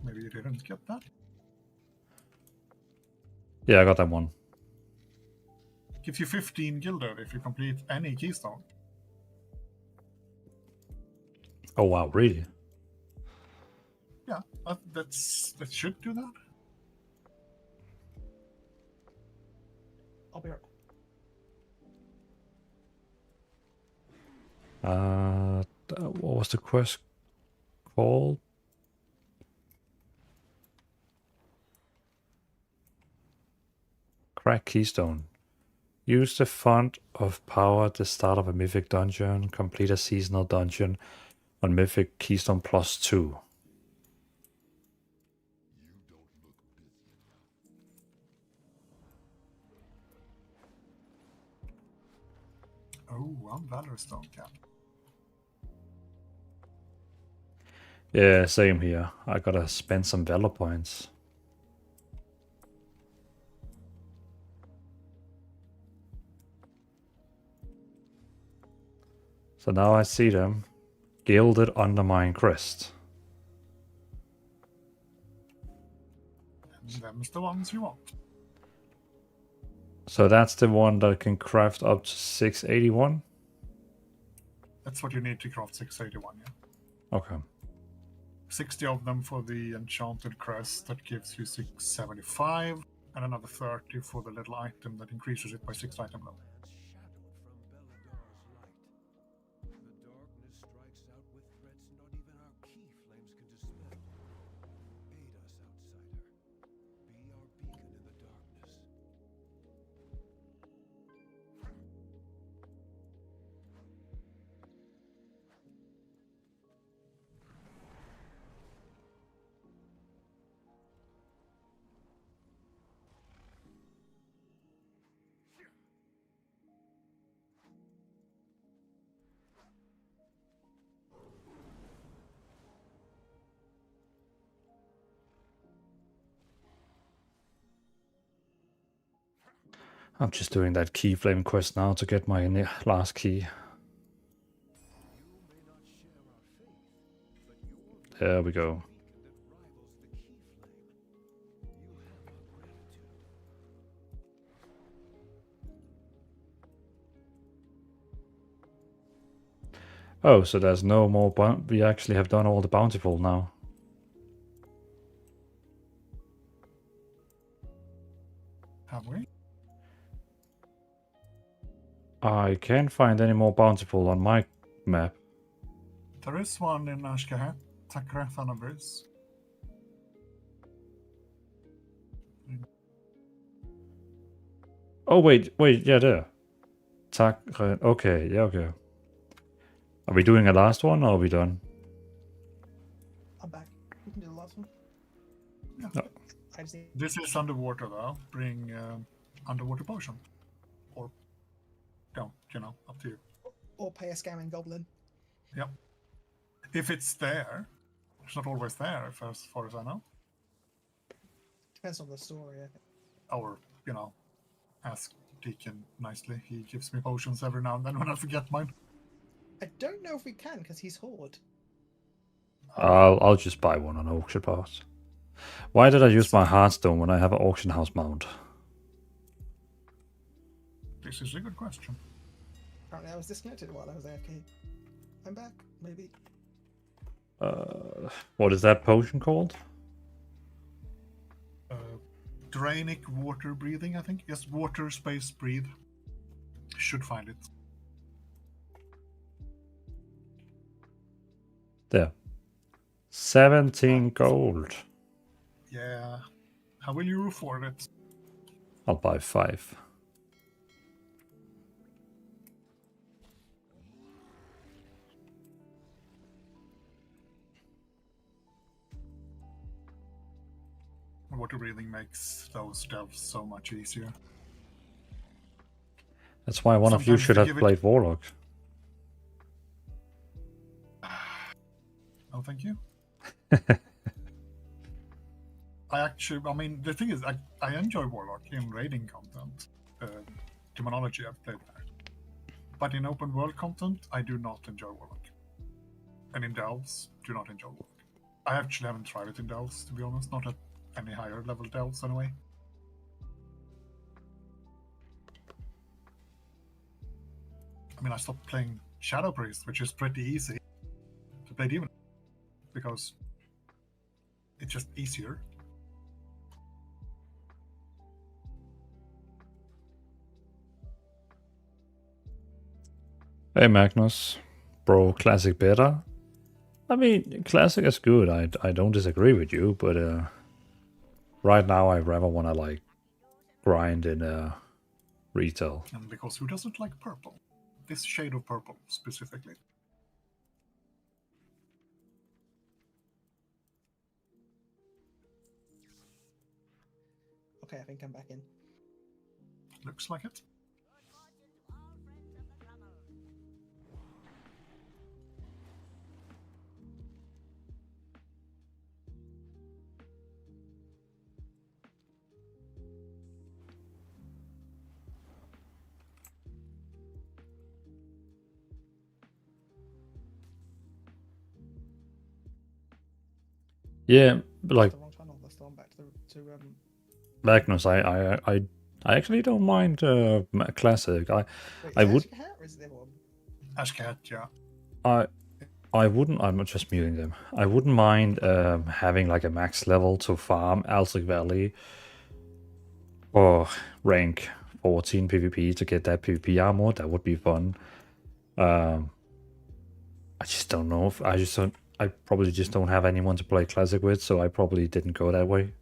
Maybe you didn't get that? Yeah, I got that one. Gives you 15 gilded if you complete any keystone. Oh wow, really? Yeah, that should do that. I'll be right back. What was the quest called? Crack Keystone. Use the font of power at the start of a Mythic dungeon. Complete a seasonal dungeon on Mythic Keystone +2. Oh, I'm Valor Stone Cap. Yeah, same here. I gotta spend some Valor points. So now I see them. Gilded Undermine Crest. And them's the ones you want. So that's the one that can craft up to 681? That's what you need to craft 681, yeah. Okay. 60 of them for the Enchanted Crest, that gives you 675, and another 30 for the little item that increases it by 6 item level. I'm just doing that key flame quest now to get my last key. There we go. Oh, so there's no more we actually have done all the bountiful now. Have we? I can't find any more bountiful on my map. There is one in Ashkahet, Takreth Abyss. Oh wait, yeah, there. Okay, yeah, okay. Are we doing a last one or are we done? I'm back. We can do the last one. Yeah. No. I just need... This is underwater though. Bring underwater potion. Or don't, you know, up to you. Or pay a scamming goblin. Yep. If it's there. It's not always there, as far as I know. Depends on the story, I think. Or, you know, ask Deacon nicely. He gives me potions every now and then when I forget mine. I don't know if we can, because he's Horde. I'll just buy one on auction house. Why did I use my Hearthstone when I have an auction house mount? This is a good question. Apparently I was disconnected while I was AFK. I'm back, maybe. What is that potion called? Drainic water breathing, I think. Yes, water space breathe. Should find it. There. 17 gold. Yeah. How will you afford it? I'll buy 5. Water breathing makes those delves so much easier. That's why one of you should have played Warlock. Oh, thank you. I mean, the thing is, I enjoy Warlock in raiding content. Demonology, I've played that. But in open world content, I do not enjoy Warlock. And in delves, do not enjoy Warlock. I actually haven't tried it in delves, to be honest. Not at any higher level delves, anyway. I mean, I stopped playing Shadow Priest, which is pretty easy to play Demon, because it's just easier. Hey Magnus, bro, classic better? I mean, classic is good. I don't disagree with you, but right now I rather want to like grind in retail. And because who doesn't like purple? This shade of purple specifically. Okay, I think I'm back in. Looks like it. Yeah, like That's the wrong channel. That's the one back to Magnus, I actually don't mind classic. Wait, I is it would. Ashkahat or is it the other one? Ashkahat, yeah. I wouldn't. I'm just muting them. I wouldn't mind having like a max level to farm Altic Valley or rank 14 PvP to get that PvP armor. That would be fun. I just don't know. If, I just don't. I probably just don't have anyone to play classic with, so I probably didn't go that way.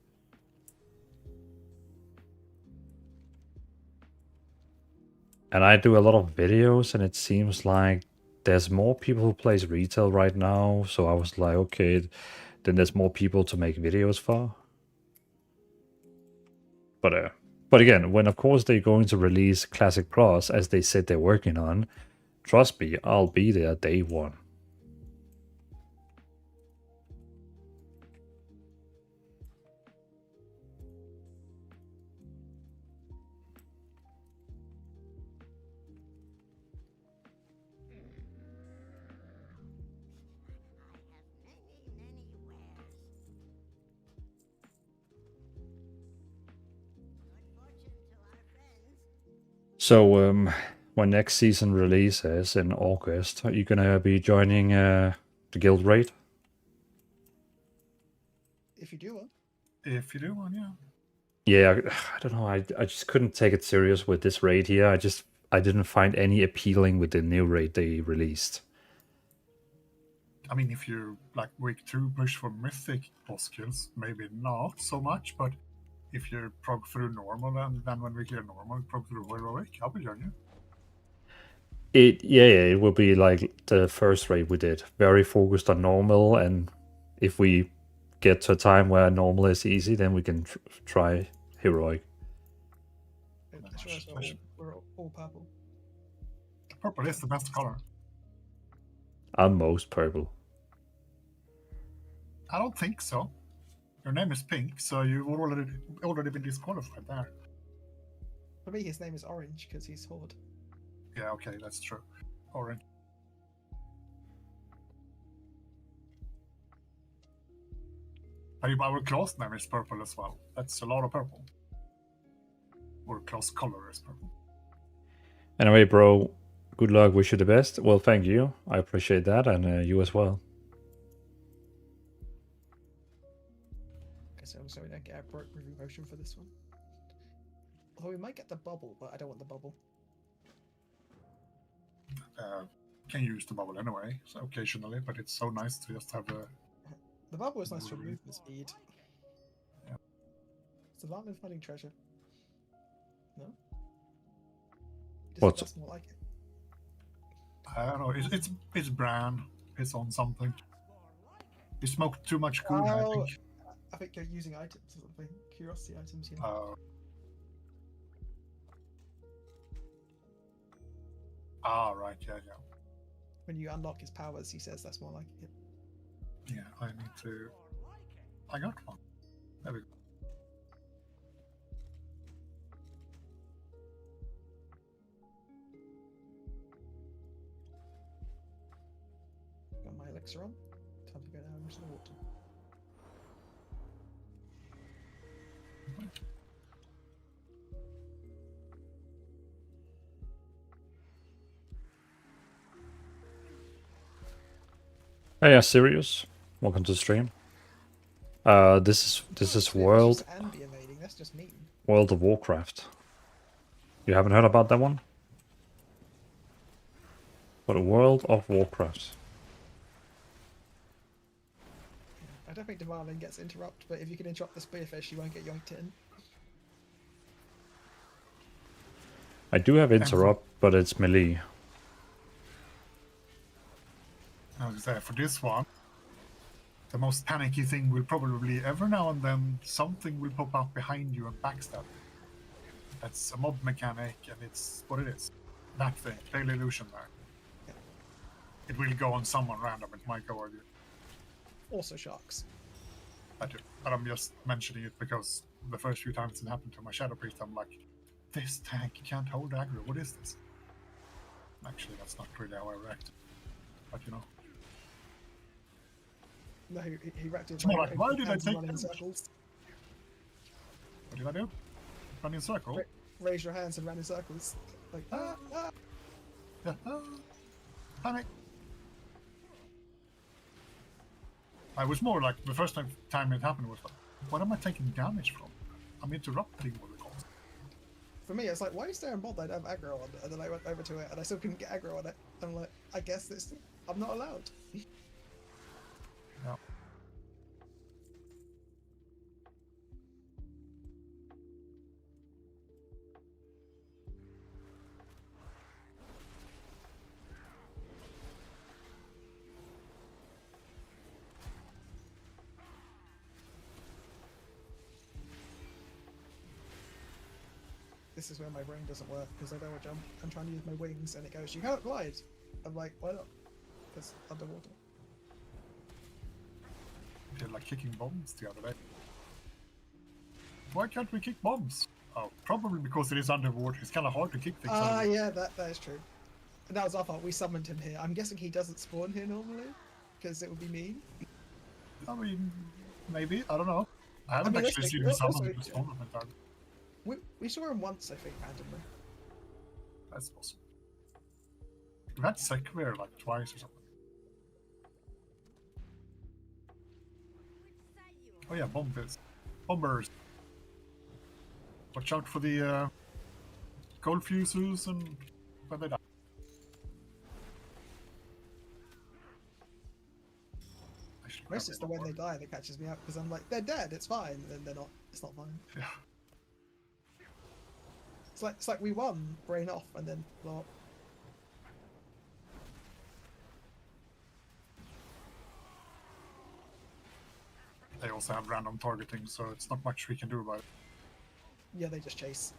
And I do a lot of videos, and it seems like there's more people who plays retail right now. So I was like, okay, then there's more people to make videos for. But again, when of course they're going to release Classic Plus, as they said they're working on, trust me, I'll be there day one. So, when next season releases in August, are you gonna be joining the guild raid? If you do one. If you do one, yeah. Yeah, I don't know. I just couldn't take it serious with this raid here. I didn't find any appealing with the new raid they released. I mean, if you like week 2 push for Mythic boss kills, maybe not so much, but if you prog through normal and then when we clear normal, prog through heroic, I'll be joining you. It will be like the first raid we did, very focused on normal, and if we get to a time where normal is easy, then we can try heroic. We're all purple. Purple is the best color. I'm most purple. I don't think so. Your name is pink, so you've already been disqualified there. For me, his name is orange because he's Horde. Yeah, okay, that's true. Orange. Our class name is purple as well. That's a lot of purple. Or class color is purple. Anyway, bro, good luck. Wish you the best. Well, thank you. I appreciate that, and you as well. So we don't get a broke review motion for this one. Although we might get the bubble, but I don't want the bubble. Can use the bubble anyway, so occasionally, but it's so nice to just have a... The bubble is nice for movement speed. Yeah. It's a Dvalin finding treasure. No? What's... That's more like it. I don't know, it's bran. It's on something. You smoked too much good, I think. I think you're using items or something. Curiosity items, yeah. Right, yeah. When you unlock his powers, he says that's more like it. Yeah, I need to... I got one. There we go. Got my elixir on. Time to go down into the water. Hey, Sirius. Welcome to the stream. This is World That's just mean. World of Warcraft. You haven't heard about that one? But World of Warcraft. I don't think Dvalin gets interrupted, but if you can interrupt the spearfish, you won't get yoinked in. I do have interrupt, but it's melee. I was there for this one. The most panicky thing will probably every now and then something will pop up behind you and backstab you. That's a mob mechanic, and it's what it is. That thing, Pale Illusion there. Yeah. It will go on someone random, it might go on you. Also sharks. I do, but I'm just mentioning it because the first few times it happened to my Shadow Priest, I'm like, this tank can't hold aggro, what is this? Actually, that's not really how I react. But you know. No, he wrecked it. Like, why did I take running in damage? circles? What did I do? Run in circle? Raise your hands and run in circles. Like, Panic! I was more like, the first time it happened was like, what am I taking damage from? I'm interrupting what it calls. For me, it's like, why is there a mod that I don't have aggro on? And then I went over to it and I still couldn't get aggro on it. I'm like, I guess I'm not allowed. Yeah. This is where my brain doesn't work because I don't want to jump. I'm trying to use my wings and it goes, you can't glide. I'm like, why not? Because underwater. I feel like kicking bombs the other day. Why can't we kick bombs? Oh, probably because it is underwater. It's kind of hard to kick things. Yeah, that is true. And that was our fault. We summoned him here. I'm guessing he doesn't spawn here normally because it would be mean. I mean, maybe. I don't know. I haven't actually seen him summon to spawn on my target. We saw him once, I think, randomly. That's awesome. We've had Sequer like twice or something. Oh yeah, bombers. Watch out for the gold fuses and when they die. Most it's the when they die that catches me out because I'm like, they're dead, it's fine, and then they're not. It's not fine. Yeah. It's like we won, brain off, and then blow up. They also have random targeting, so it's not much we can do about it. Yeah, they just chase.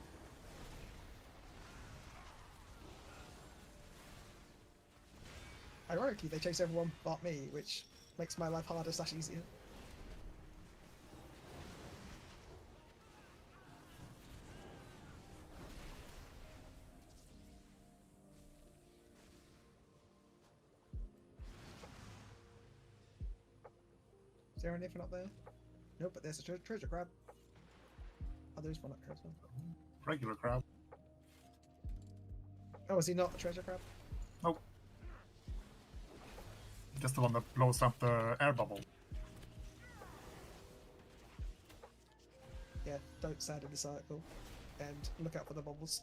Ironically, they chase everyone but me, which makes my life harder / easier. Is there anything up there? Nope, but there's a treasure crab. Oh, there's one up here as well. Regular crab. Oh, is he not a treasure crab? Nope. Just the one that blows up the air bubble. Yeah, don't stand in the circle and look out for the bubbles.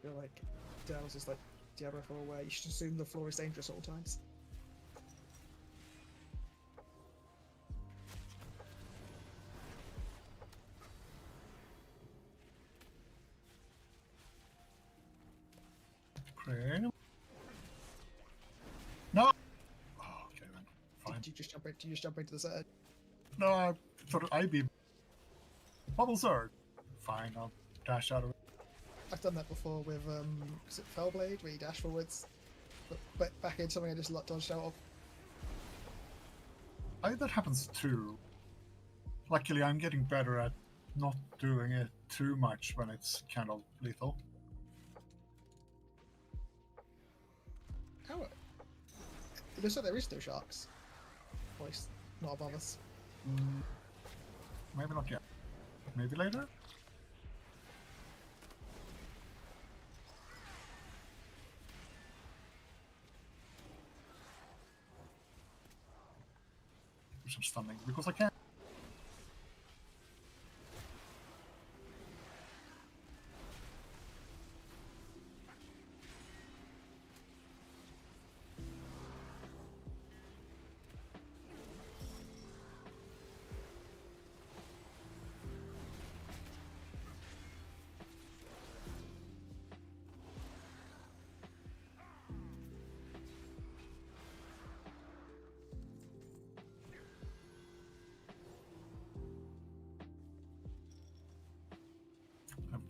You're like, Dell's is like Diablo 4 where you should assume the floor is dangerous at all times. Okay. No! Oh, okay then. Fine. Did you just jump into the set? No, I thought I'd be bubble surge. Fine, I'll dash out of it. I've done that before with, is it Fellblade, where you dash forwards, but back into something I just dodged out of. That happens too. Luckily, I'm getting better at not doing it too much when it's kind of lethal. How? It looks like there is no sharks. At least, not above us. Maybe not yet. Maybe later? Do some stunning because I can.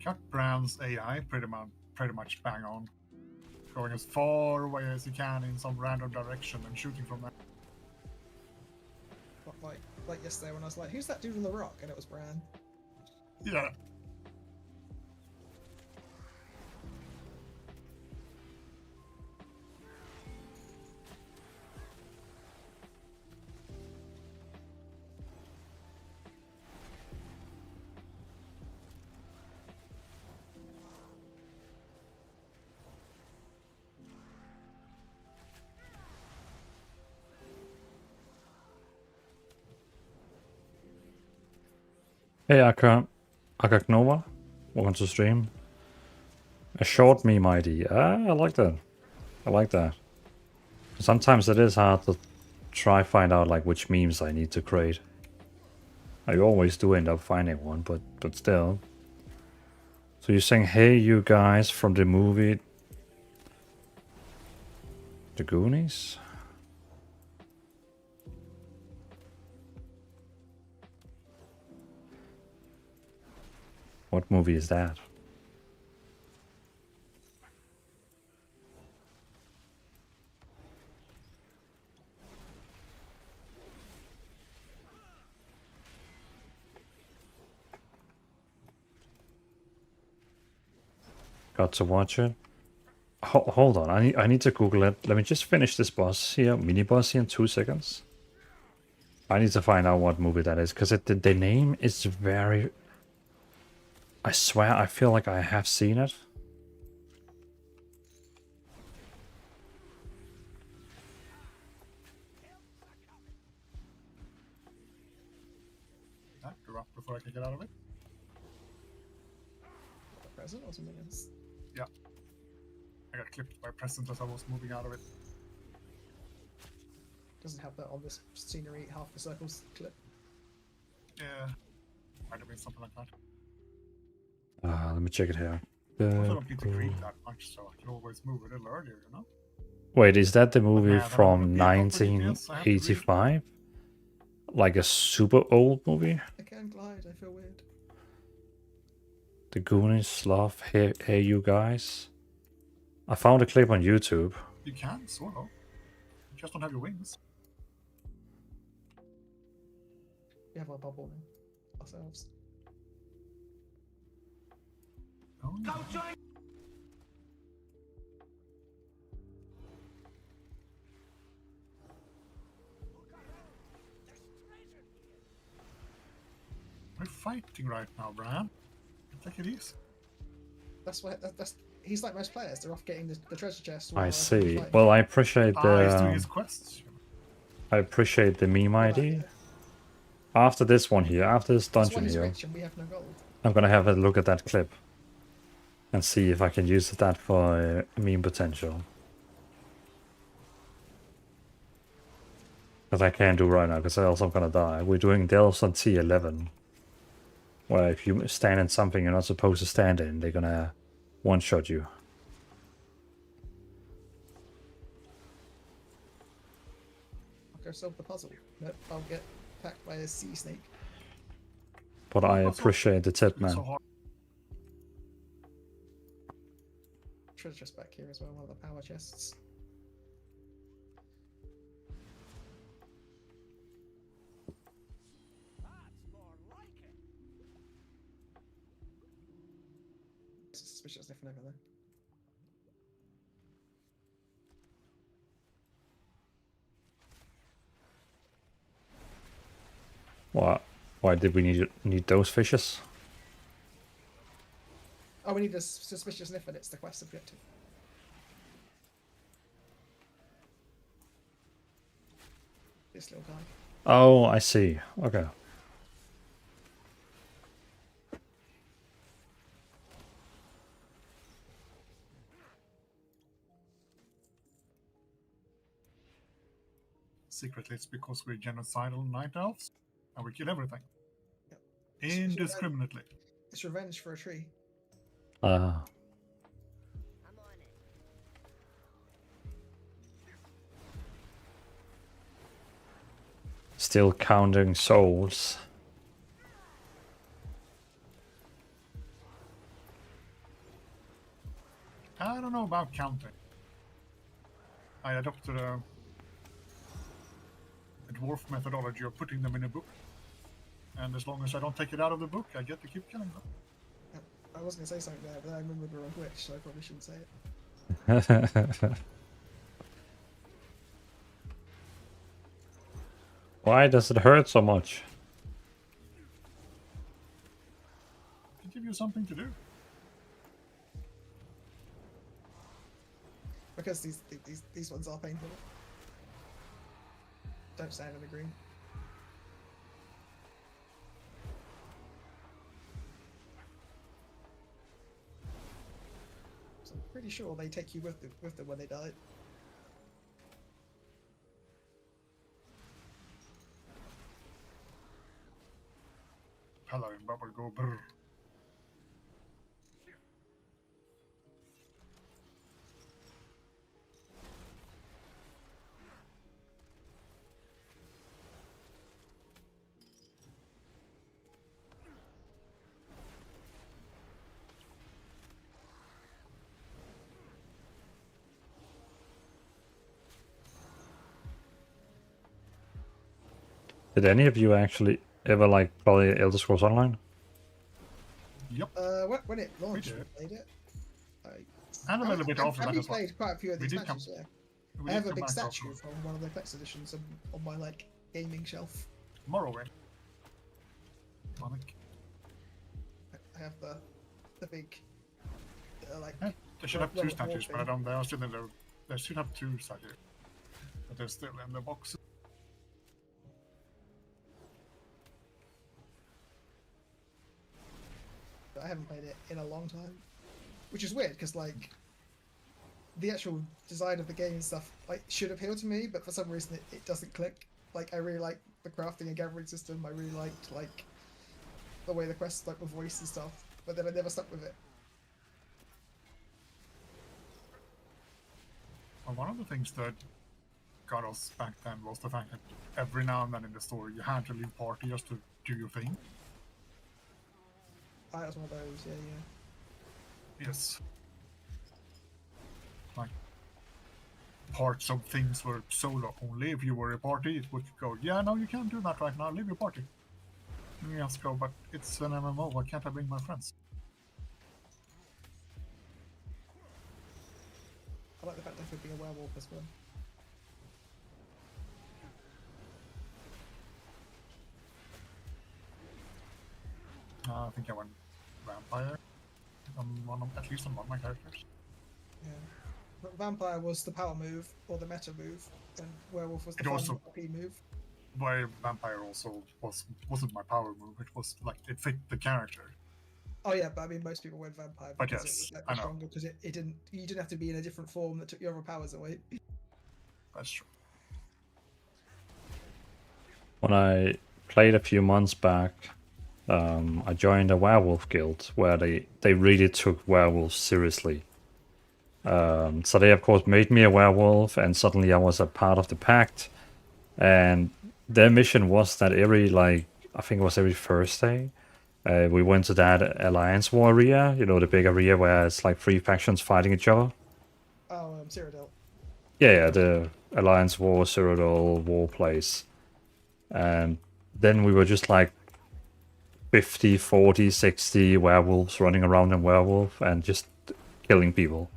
Cut Brown's AI pretty much bang on, going as far away as he can in some random direction and shooting from there. Like yesterday when I was like, "Who's that dude on the rock?" and it was Bran. Yeah. Hey Akaknova, welcome to stream. A short meme ID. I like that. I like that. Sometimes it is hard to try find out like which memes I need to create. I always do end up finding one, but still. So you're saying, hey you guys from the movie The Goonies? What movie is that? Got to watch it. Hold on, I need to Google it. Let me just finish this boss here, mini boss here in 2 seconds. I need to find out what movie that is, because the name is very... I swear, I feel like I have seen it. That grew up before I could get out of it. Present or something else? Yeah. I got clipped by present as I was moving out of it. Doesn't have that on this scenery half the circles clip. Yeah. Might have been something like that. Let me check it here. Also don't need to creep that much, so I can always move a little earlier, you know? Wait, is that the movie yeah, from 1985? Like a super old movie? I can't glide, I feel weird. The Goonies love Hey You Guys. I found a clip on YouTube. You can, sort of. You just don't have your wings. We have our bubble now. Ourselves. Oh, no. We're fighting right now, Brian. Take it easy. That's why. That's he's like most players. They're off getting the treasure chest. I see. Well, I appreciate he's doing his the... quests. I appreciate the meme ID. After this one here, after this dungeon here, rich and we have no gold. I'm gonna have a look at that clip. And see if I can use that for meme potential. Because I can't do right now, because else I'm gonna die. We're doing Delves on T11. Where if you stand in something you're not supposed to stand in, they're gonna one-shot you. I'll go solve the puzzle. Nope, I'll get attacked by a sea snake. But I appreciate the tip, man. Treasure chest back here as well, one of the power chests. Suspicious sniffing over there. What? Why did we need those fishes? Oh, we need a suspicious sniff and it's the quest objective. This little guy. Oh, I see. Okay. Secretly, it's because we're genocidal night elves and we kill everything. Yep. Indiscriminately. It's revenge for a tree. Still counting souls. I don't know about counting. I adopted a dwarf methodology of putting them in a book. And as long as I don't take it out of the book, I get to keep killing them. I was going to say something there, but I remembered we're on Twitch, so I probably shouldn't say it. Why does it hurt so much? To give you something to do. Because these ones are painful. Don't stand in the green. So I'm pretty sure they take you with them when they die. Paladin bubble go brr. Did any of you actually ever like play Elder Scrolls Online? Yep. When it launched, we played it. I And a little bit after that I've as well. played quite a few of We these did come- matches, yeah. we I did have a come big back statue after. from one of the collector's editions on my like gaming shelf. Morrowind. Monic. I have the big like. Yeah, they should have World two of Warcraft statues, but I don't. They are still in the. They should have two statues, but they're still in the box. I haven't played it in a long time, which is weird because like the actual design of the game and stuff like should appeal to me, but for some reason it doesn't click. Like I really like the crafting and gathering system. I really liked like the way the quests like with voice and stuff, but then I never stuck with it. Well, one of the things that got us back then was the fact that every now and then in the story you had to leave party just to do your thing. That was one of those, yeah. Yes. Like parts of things were solo only. If you were a party, it would go, yeah, no, you can't do that right now. Leave your party. And you just go, but it's an MMO. Why can't I bring my friends? I like the fact that I could be a werewolf as well. I think I went vampire on at least on one of my characters. Yeah. But vampire was the power move or the meta move, and werewolf was the It fun also- RP move. Why vampire also wasn't my power move. It was like it fit the character. Oh yeah, but I mean most people went vampire But because yes, it was like I know. stronger because it didn't you didn't have to be in a different form that took your other powers away. That's true. When I played a few months back, I joined a werewolf guild where they really took werewolves seriously. So they of course made me a werewolf, and suddenly I was a part of the pact. And their mission was that I think it was every Thursday, we went to that Alliance War area, you know, the big area where it's like 3 factions fighting each other. Oh, Cyrodiil. Yeah, the Alliance War, Cyrodiil war place. And then we were just like 50, 40, 60 werewolves running around in werewolf and just killing people.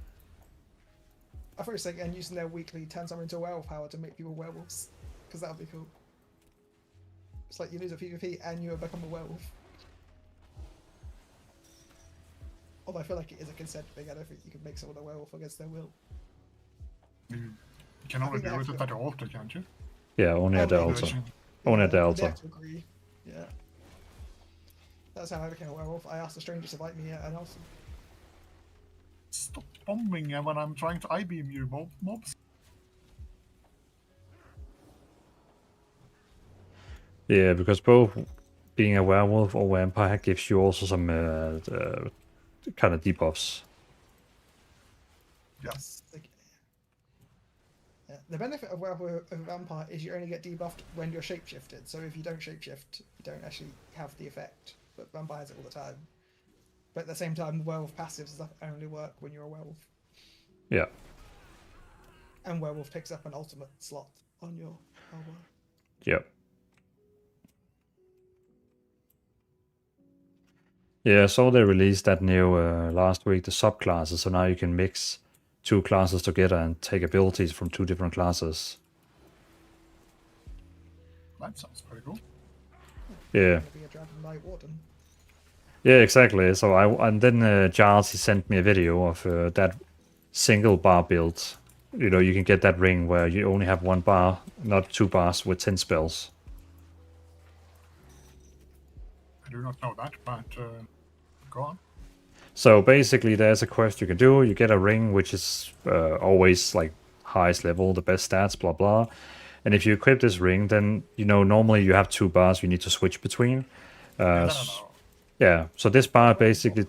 I thought you were saying and using their weekly turn someone into a werewolf power to make people werewolves, because that would be cool. It's like you lose a PvP and you become a werewolf. Although I feel like it is a consent thing, I don't think you can make someone a werewolf against their will. You can only do it at the altar, can't you? Yeah, only at the altar. Only at the They altar. have to agree. Yeah. That's how I became a werewolf. I asked a stranger to invite me and also. Stop bombing when I'm trying to I-beam you, mobs. Yeah, because both being a werewolf or vampire gives you also some kind of debuffs. Yes. Yeah. The benefit of werewolf of vampire is you only get debuffed when you're shapeshifted. So if you don't shapeshift, you don't actually have the effect. But vampire has it all the time. But at the same time, the werewolf passives and stuff only work when you're a werewolf. Yeah. And werewolf takes up an ultimate slot on your armor. Yep. Yeah, so they released that new last week, the subclasses, so now you can mix 2 classes together and take abilities from 2 different classes. That sounds pretty cool. Yeah. Be a Dragon Knight Warden. Yeah, exactly. So and then Giles, he sent me a video of that single bar build. You know, you can get that ring where you only have 1 bar, not 2 bars with 10 spells. I do not know that, but go on. So basically, there's a quest you can do. You get a ring, which is always like highest level, the best stats, blah blah. And if you equip this ring, then you know normally you have 2 bars you need to switch between. Yeah. So this bar basically,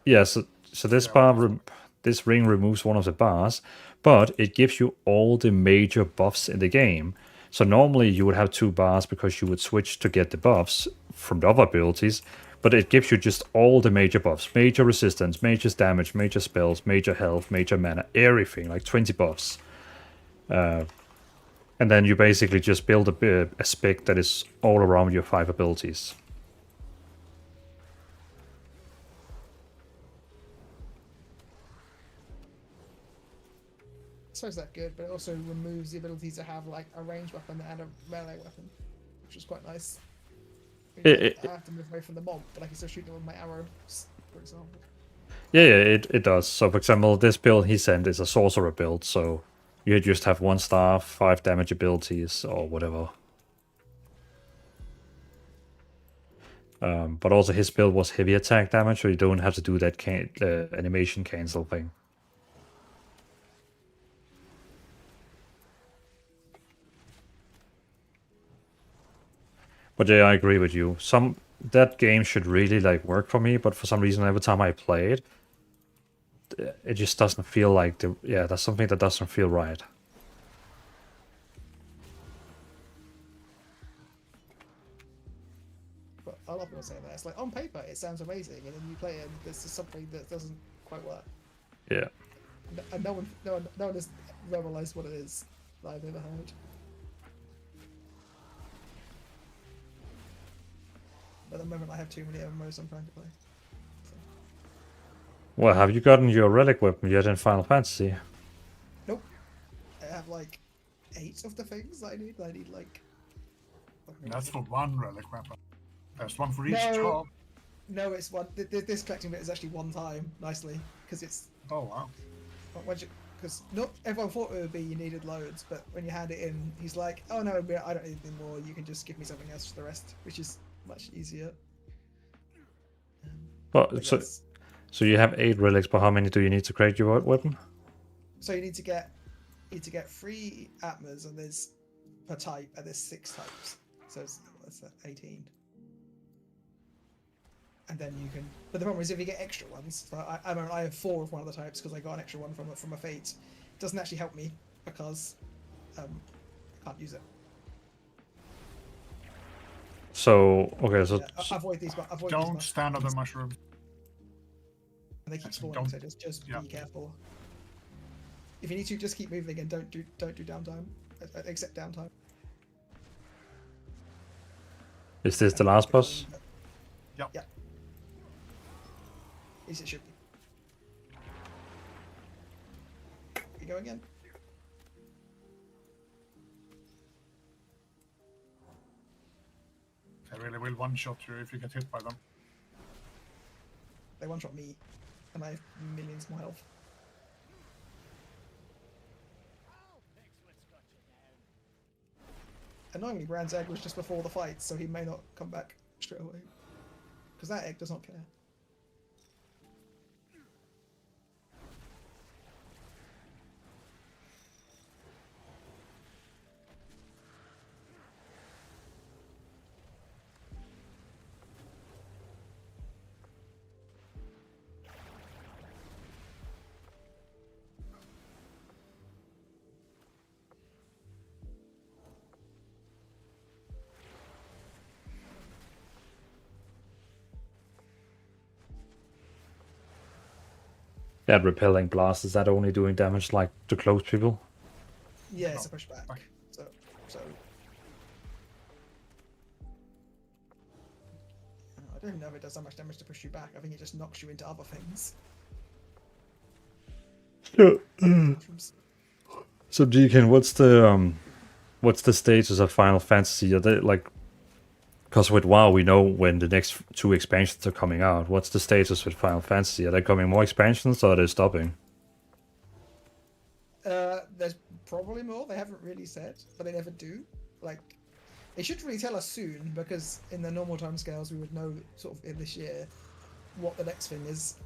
yeah. So this this ring removes 1 of the bars, but it gives you all the major buffs in the game. So normally you would have 2 bars because you would switch to get the buffs from the other abilities, but it gives you just all the major buffs, major resistance, major damage, major spells, major health, major mana, everything, like 20 buffs. And then you basically just build a spec that is all around your 5 abilities. suppose that's good, but it also removes the ability to have like a ranged weapon and a melee weapon, which is quite nice. I have to move away from the mob, but I can still shoot them with my arrows, for example. Yeah, it does. So, for example, this build he sent is a sorcerer build, so you just have 1 staff, 5 damage abilities, or whatever. But also his build was heavy attack damage, so you don't have to do that animation cancel thing. But yeah, I agree with you. That game should really like work for me, but for some reason every time I play it, it just doesn't feel like there's something that doesn't feel right. But a lot of people say that. It's like, on paper, it sounds amazing, and then you play it, and there's just something that doesn't quite work. Yeah. And no one has verbalized what it is that I've ever heard. At the moment, I have too many MMOs I'm trying to play. Well, have you gotten your relic weapon yet in Final Fantasy? Nope. I have like 8 of the things I need. I need like... That's for 1 relic weapon. There's 1 for each job. No, it's 1. This collecting bit is actually 1 time, nicely, because it's... Oh, wow. Because not everyone thought it would be you needed loads, but when you hand it in, he's like, oh no, I don't need any more, you can just give me something else for the rest, which is much easier. Well, so you have 8 relics, but how many do you need to create your weapon? So you need to get 3 atmas, and there's per type, and there's 6 types. So it's 18. And then you can. But the problem is if you get extra ones. So I have 4 of one of the types because I got an extra one from a fate. It doesn't actually help me because I can't use it. So okay, so avoid these. Don't stand on the mushrooms. And they keep spawning, so just be careful. If you need to, just keep moving and don't do downtime, except downtime. Is this the last boss? Yep. At least it should be. You go again. They really will one-shot you if you get hit by them. They one-shot me, and I have millions more health. Annoyingly, Brand's egg was just before the fight, so he may not come back straight away. Because that egg does not care. That repelling blast, is that only doing damage like to close people? Yeah, it's a pushback. So I don't even know if it does that much damage to push you back. I think it just knocks you into other things. So Deacon, what's the status of Final Fantasy? Are they like, because with WoW we know when the next 2 expansions are coming out. What's the status with Final Fantasy? Are there coming more expansions or are they stopping? There's probably more. They haven't really said, but they never do. Like, they should really tell us soon, because in the normal timescales we would know sort of in this year what the next thing is.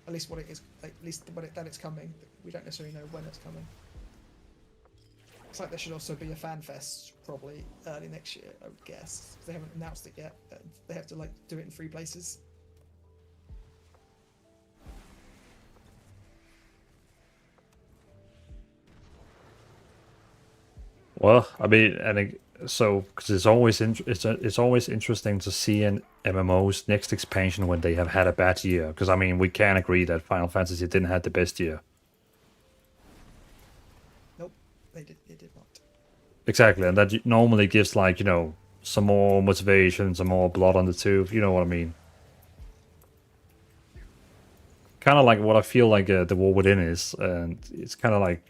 At least what it is. Like, at least that it's coming. We don't necessarily know when it's coming. Looks like there should also be a fan fest probably early next year, I would guess. They haven't announced it yet. They have to like do it in 3 places. Well, I mean, I think so because it's always it's always interesting to see an MMO's next expansion when they have had a bad year. Because I mean, we can agree that Final Fantasy didn't have the best year. Nope, they did not. Exactly, and that normally gives like, you know, some more motivation, some more blood on the tooth. You know what I mean? Kind of like what I feel like the War Within is, and it's kind of like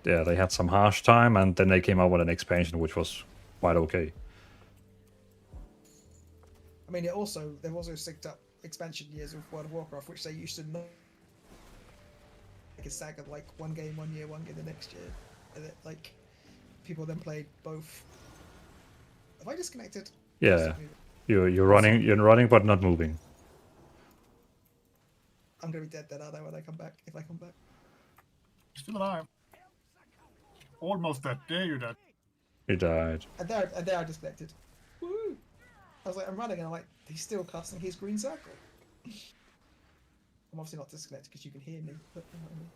yeah, they had some harsh time, and then they came out with an expansion which was quite okay. I mean, they've also synced up expansion years of World of Warcraft, which they used to not like a saga, like one game one year, one game the next year, and it, like people then played both. Have I disconnected? Yeah, you're running but not moving. I'm gonna be dead then, aren't I, when I come back? If I come back. Still alive. Almost dead. There you dead. You died. And there I disconnected. Woo! I was like, I'm running, and I'm like, he's still casting his green circle. I'm obviously not disconnected because you can hear me. But, you know what I mean.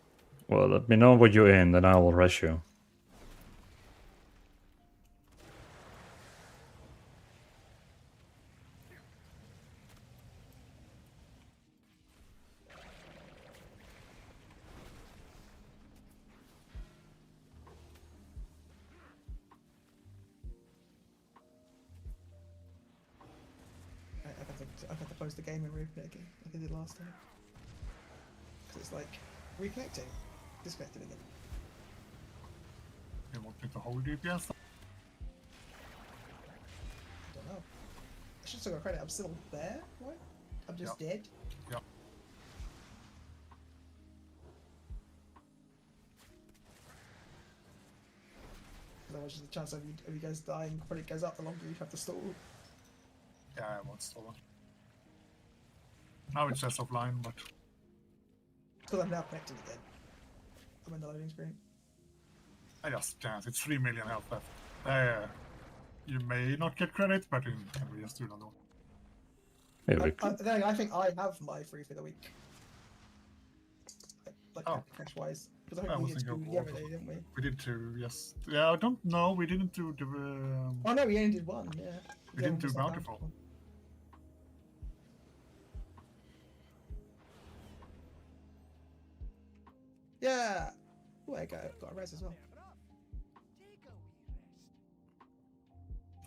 Well, let me know what you're in, then I will rush you. I've had to close the game and reopen it again, like I did last time. Because it's like, reconnecting, disconnected again. You want me to hold DPS? I don't know. I should still got credit, I'm still there, right? I'm just dead. Yeah. Otherwise, the chance of you guys dying probably goes up the longer you have to stall. Yeah, I won't stall. Now it says offline, but... Because I'm now connected again. I'm in the loading screen. I just chance. It's 3 million health left. You may not get credit, but we just do not know. I think I have my free for the week. Like cash wise. Because I think we did two the other day, didn't we? We did two, yes. Yeah, I don't know. We didn't do the. Oh no, we only did one. Yeah. We didn't do Bountiful. Yeah. Oh, I got a res as well.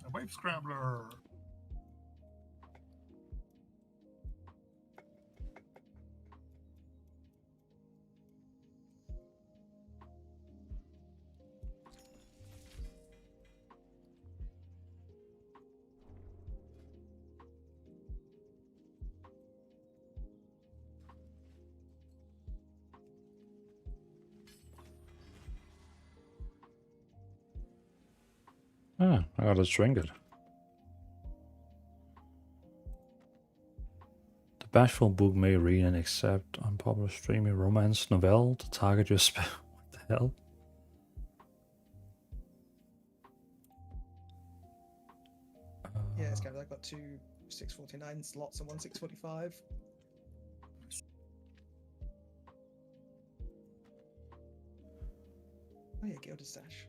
A wave scrambler. Ah, I got a trinket. The bashful book may read and accept unpopular streaming romance novel to target your spell. What the hell? Yeah, it's kind of, I've got two 649 slots and one 645. Oh yeah, Gilded Stash.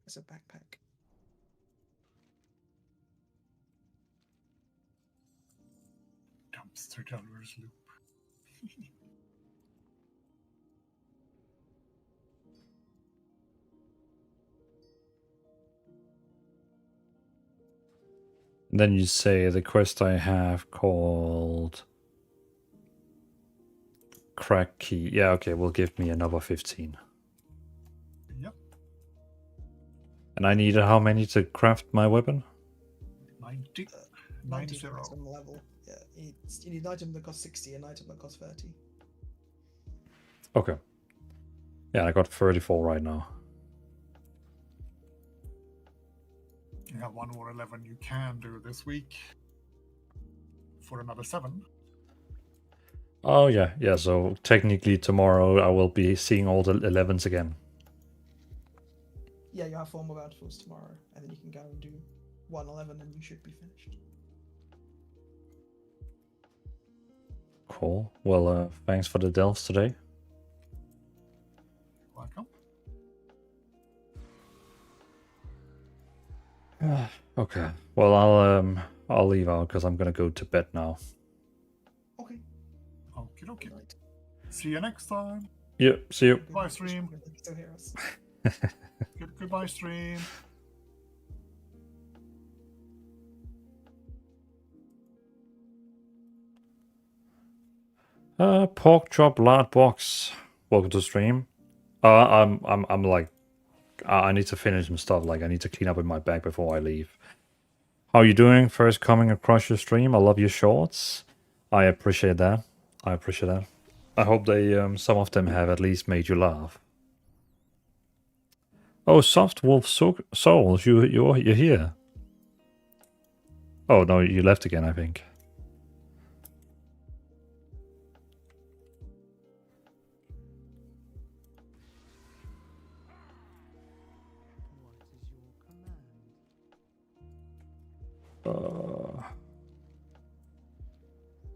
It's a backpack. Dumpster Delver's Loop. Then you say the quest I have called Crack Key. Yeah, okay, will give me another 15. Yep. And I needed how many to craft my weapon? 90. 90 on the level. Yeah, you need an item that costs 60 and an item that costs 30. Okay. Yeah, I got 34 right now. You have 1 or 11 you can do this week for another 7. Oh yeah, yeah, so technically tomorrow I will be seeing all the 11s again. Yeah, you have 4 more bountifuls tomorrow, and then you can go and do 111 and you should be finished. Cool. Well, thanks for the delves today. Welcome. Okay. Well, I'll leave out because I'm gonna go to bed now. Okay. Okie dokie. See you next time. Yep, see you. Goodbye, stream. Still hear us. Goodbye, stream. Pork chop lard box. Welcome to stream. I'm like, I need to finish some stuff. Like, I need to clean up in my bag before I leave. How you doing? First coming across your stream. I love your shorts. I appreciate that. I appreciate that. I hope they, some of them have at least made you laugh. Oh, Soft Wolf Souls, you're here. Oh no, you left again, I think.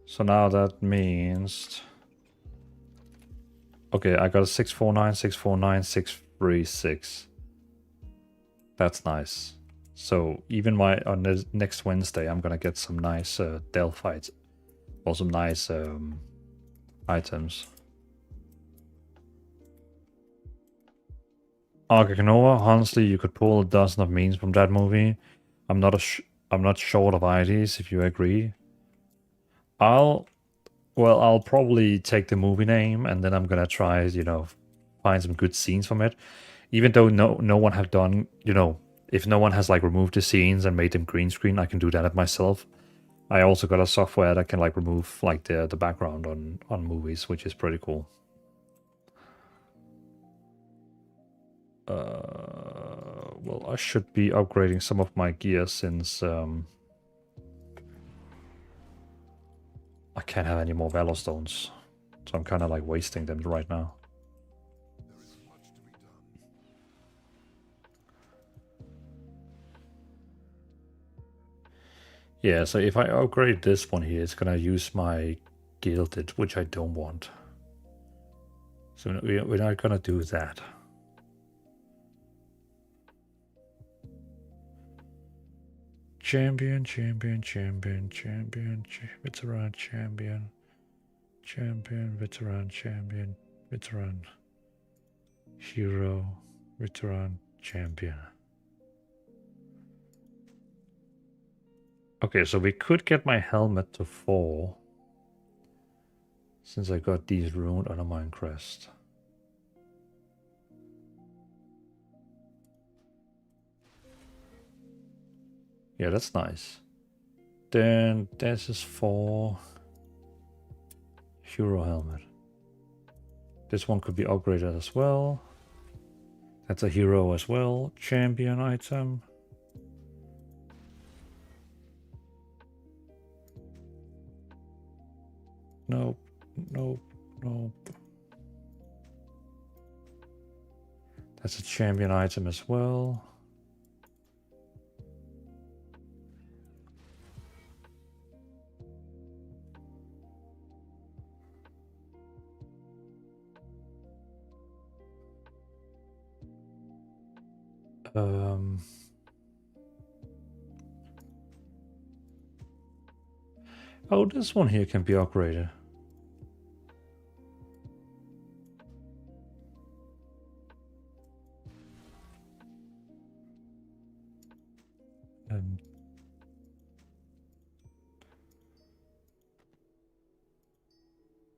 So now that means... Okay, I got a 649, 649, 636. That's nice. So even on the next Wednesday, I'm gonna get some nice Delphites. Or some nice items. Arcanova, honestly, you could pull a dozen of memes from that movie. I'm not short of ideas, if you agree. I'll probably take the movie name and then I'm gonna try, find some good scenes from it. Even though no one have done, if no one has like removed the scenes and made them green screen, I can do that myself. I also got a software that can like remove like the background on movies, which is pretty cool. Well, I should be upgrading some of my gear since I can't have any more Valor Stones. So I'm kind of like wasting them right now. Yeah, so if I upgrade this one here, it's gonna use my Gilded, which I don't want. So we're not gonna do that. Champion, veteran, champion, veteran, hero, veteran, champion. Okay, so we could get my helmet to 4. Since I got these ruined on a mine crest. Yeah, that's nice. Then this is 4. Hero helmet. This one could be upgraded as well. That's a hero as well. Champion item. Nope. Nope. Nope. That's a champion item as well. Oh, this one here can be upgraded.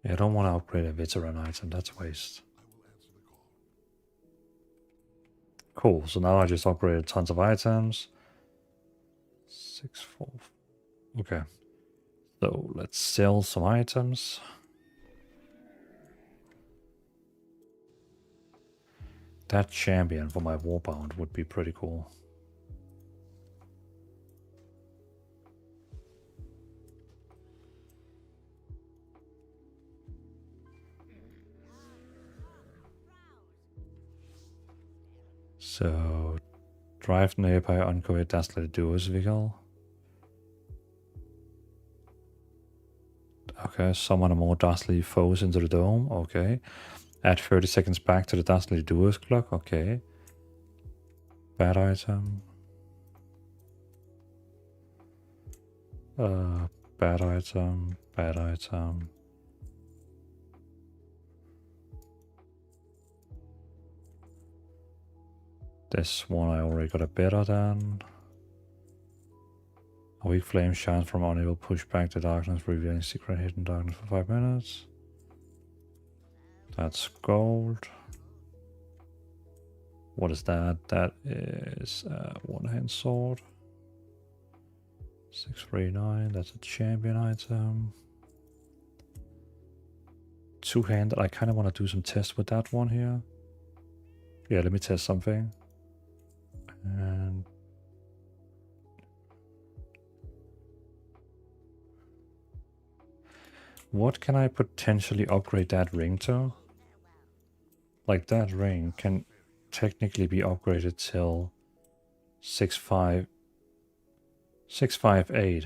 Yeah, I don't want to upgrade a veteran item, that's waste. Cool, so now I just upgraded tons of items. 6, 4. Okay. So let's sell some items. That champion for my warbound would be pretty cool. So, drive nearby uncovered Dastly Duos vehicle. Okay, summon more Dastly foes into the dome. Okay. Add 30 seconds back to the Dastly Duos clock. Okay. Bad item. Bad item. Bad item. This one I already got a better than. A weak flame shines from on it will push back the darkness, revealing secret hidden darkness for 5 minutes. That's gold. What is that? That is a one-hand sword. 639, that's a champion item. Two-handed, I kind of want to do some tests with that one here. Yeah, let me test something. And what can I potentially upgrade that ring to? Like that ring can technically be upgraded till 658.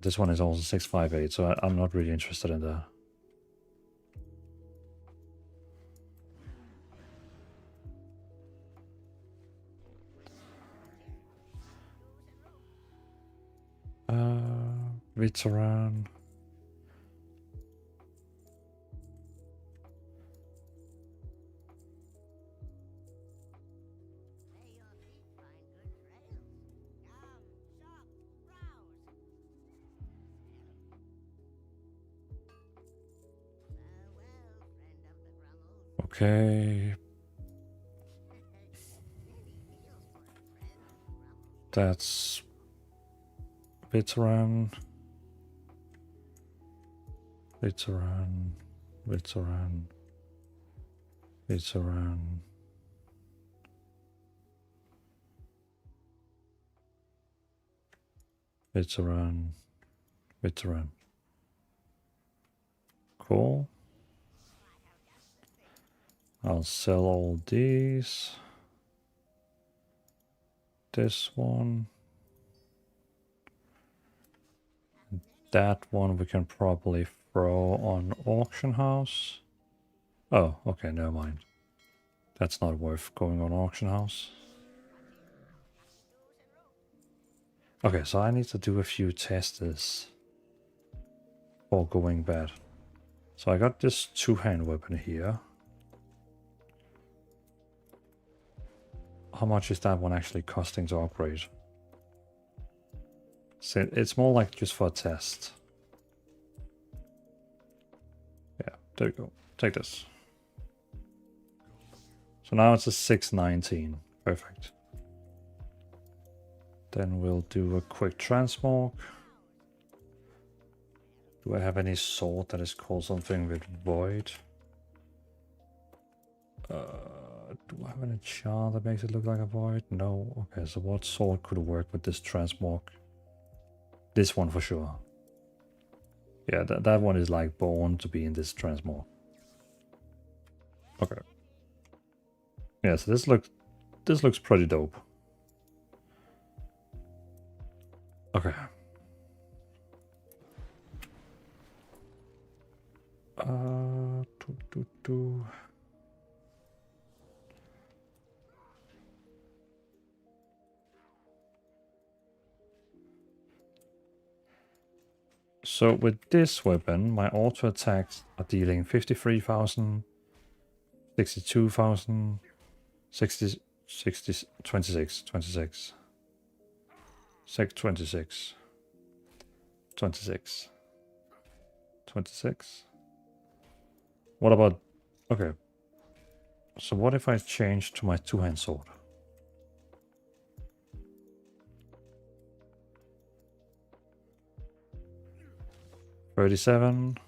This one is also 658, so I'm not really interested in that. Veteran. Okay. That's veteran. Veteran. Veteran. Veteran. Veteran. Veteran. Cool. I'll sell all these. This one. That one we can probably throw on auction house. Oh, okay, never mind. That's not worth going on auction house. Okay, so I need to do a few tests for going bad. So I got this two-hand weapon here. How much is that one actually costing to upgrade? So it's more like just for a test. Yeah, there you go. Take this. So now it's a 619. Perfect. Then we'll do a quick transmog. Do I have any sword that is called something with void? Do I have an enchant that makes it look like a void? No. Okay, so what sword could work with this transmog? This one for sure. Yeah, that one is like born to be in this transmog. Okay. Yeah, so this looks pretty dope. Okay. So with this weapon, my auto attacks are dealing 53,000, 62,000, 60, 26, 26, 26, 26, 26. What about, okay. So what if I change to my two-hand sword? $37,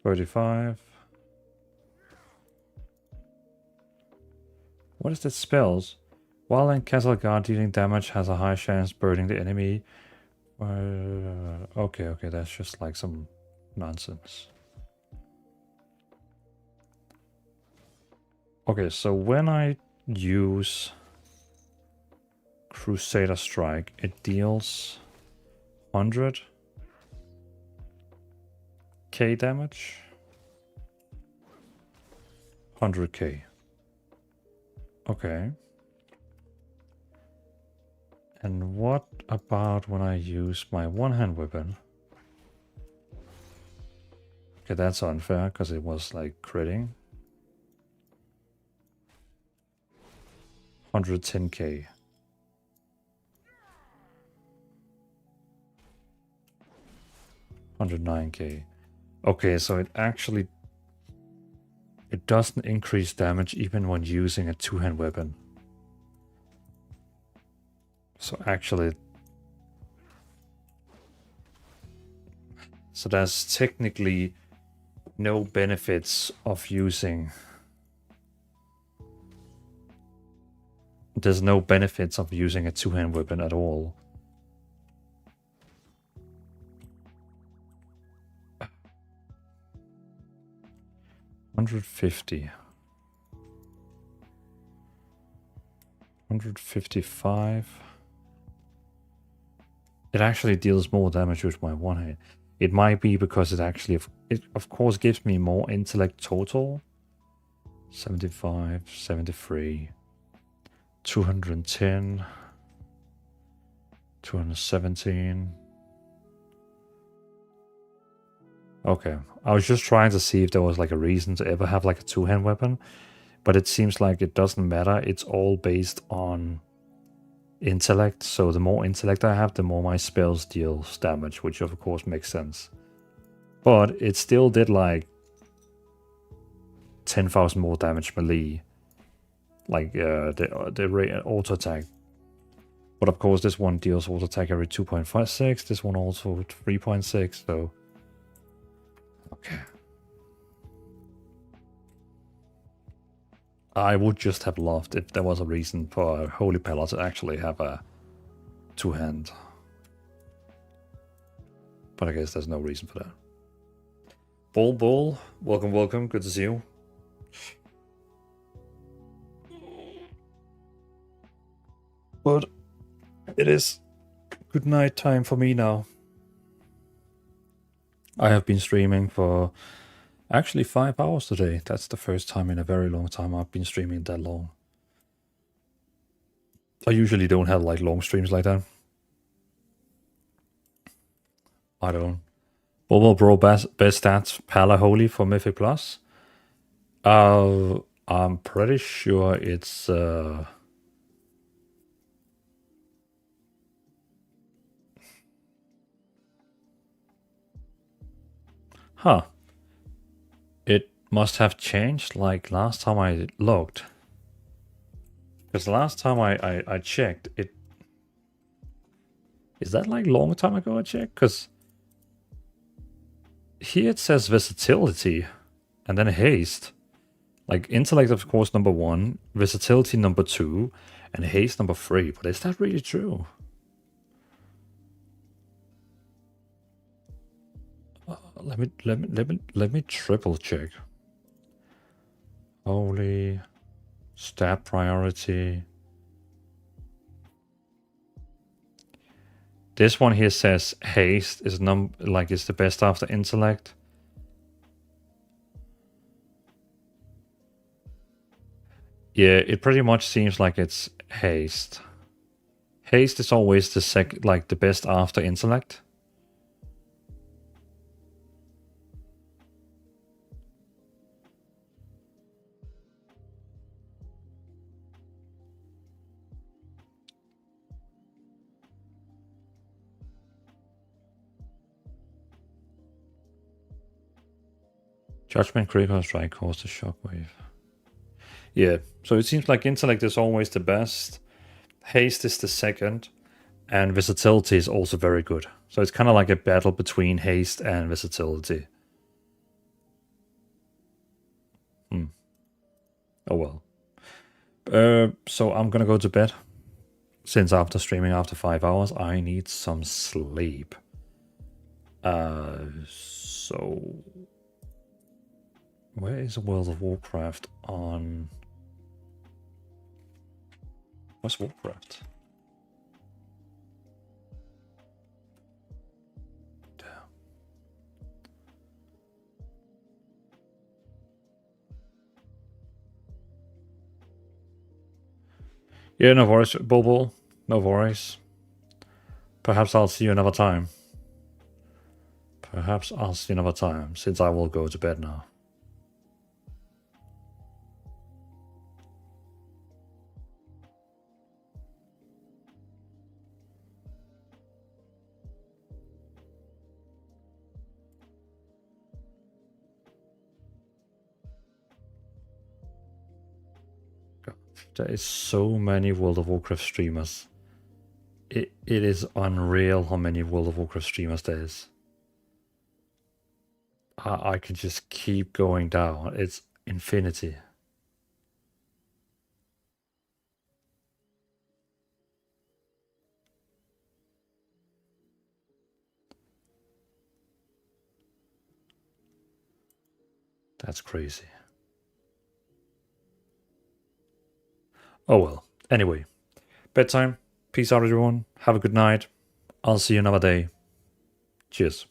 $35. What is that spells? While in Castle Guard, dealing damage has a high chance burning the enemy. Okay, that's just like some nonsense. Okay, so when I use Crusader Strike, it deals 100k damage. 100k. Okay. And what about when I use my one-hand weapon? Okay, that's unfair because it was like critting. 110k. $109k. Okay, so it actually... It doesn't increase damage even when using a two-hand weapon. So actually... So there's technically no benefits of using... There's no benefits of using a two-hand weapon at all. $150. $155. It actually deals more damage with my one hand. It might be because it actually, it of course gives me more intellect total. 75, 73, 210, 217. Okay, I was just trying to see if there was like a reason to ever have like a two-hand weapon, but it seems like it doesn't matter. It's all based on intellect, so the more intellect I have, the more my spells deals damage, which of course makes sense. But it still did like 10,000 more damage melee, like the auto attack. But of course this one deals auto attack every 2.56, this one also 3.6, so... Okay. I would just have loved if there was a reason for Holy Paladin to actually have a two-hand. But I guess there's no reason for that. Bull, welcome, welcome, good to see you. But it is good night time for me now. I have been streaming for actually 5 hours today. That's the first time in a very long time I've been streaming that long. I usually don't have like long streams like that. I don't. Bobo Bro best stats Pala Holy for Mythic Plus. I'm pretty sure it's Huh. It must have changed like last time I looked. Because last time I checked, it... Is that like long time ago I checked? Because here it says versatility and then haste. Like intellect of course number 1, versatility number 2, and haste number 3. But is that really true? Let me triple check. Holy stat priority. This one here says haste is is the best after intellect. Yeah, it pretty much seems like it's haste. Haste is always the the best after intellect. Judgment critical strike caused a shockwave. Yeah, so it seems like intellect is always the best, haste is the second, and versatility is also very good. So it's kind of like a battle between haste and versatility. Oh well. So I'm gonna go to bed. Since after streaming after 5 hours, I need some sleep. So... Where is World of Warcraft on... Where's Warcraft? Damn. Yeah, no worries, Bobo. No worries. Perhaps I'll see you another time. Perhaps I'll see you another time, since I will go to bed now. There is so many World of Warcraft streamers. It is unreal how many World of Warcraft streamers there is. I can just keep going down. It's infinity. That's crazy. Oh well. Anyway, bedtime. Peace out, everyone. Have a good night. I'll see you another day. Cheers.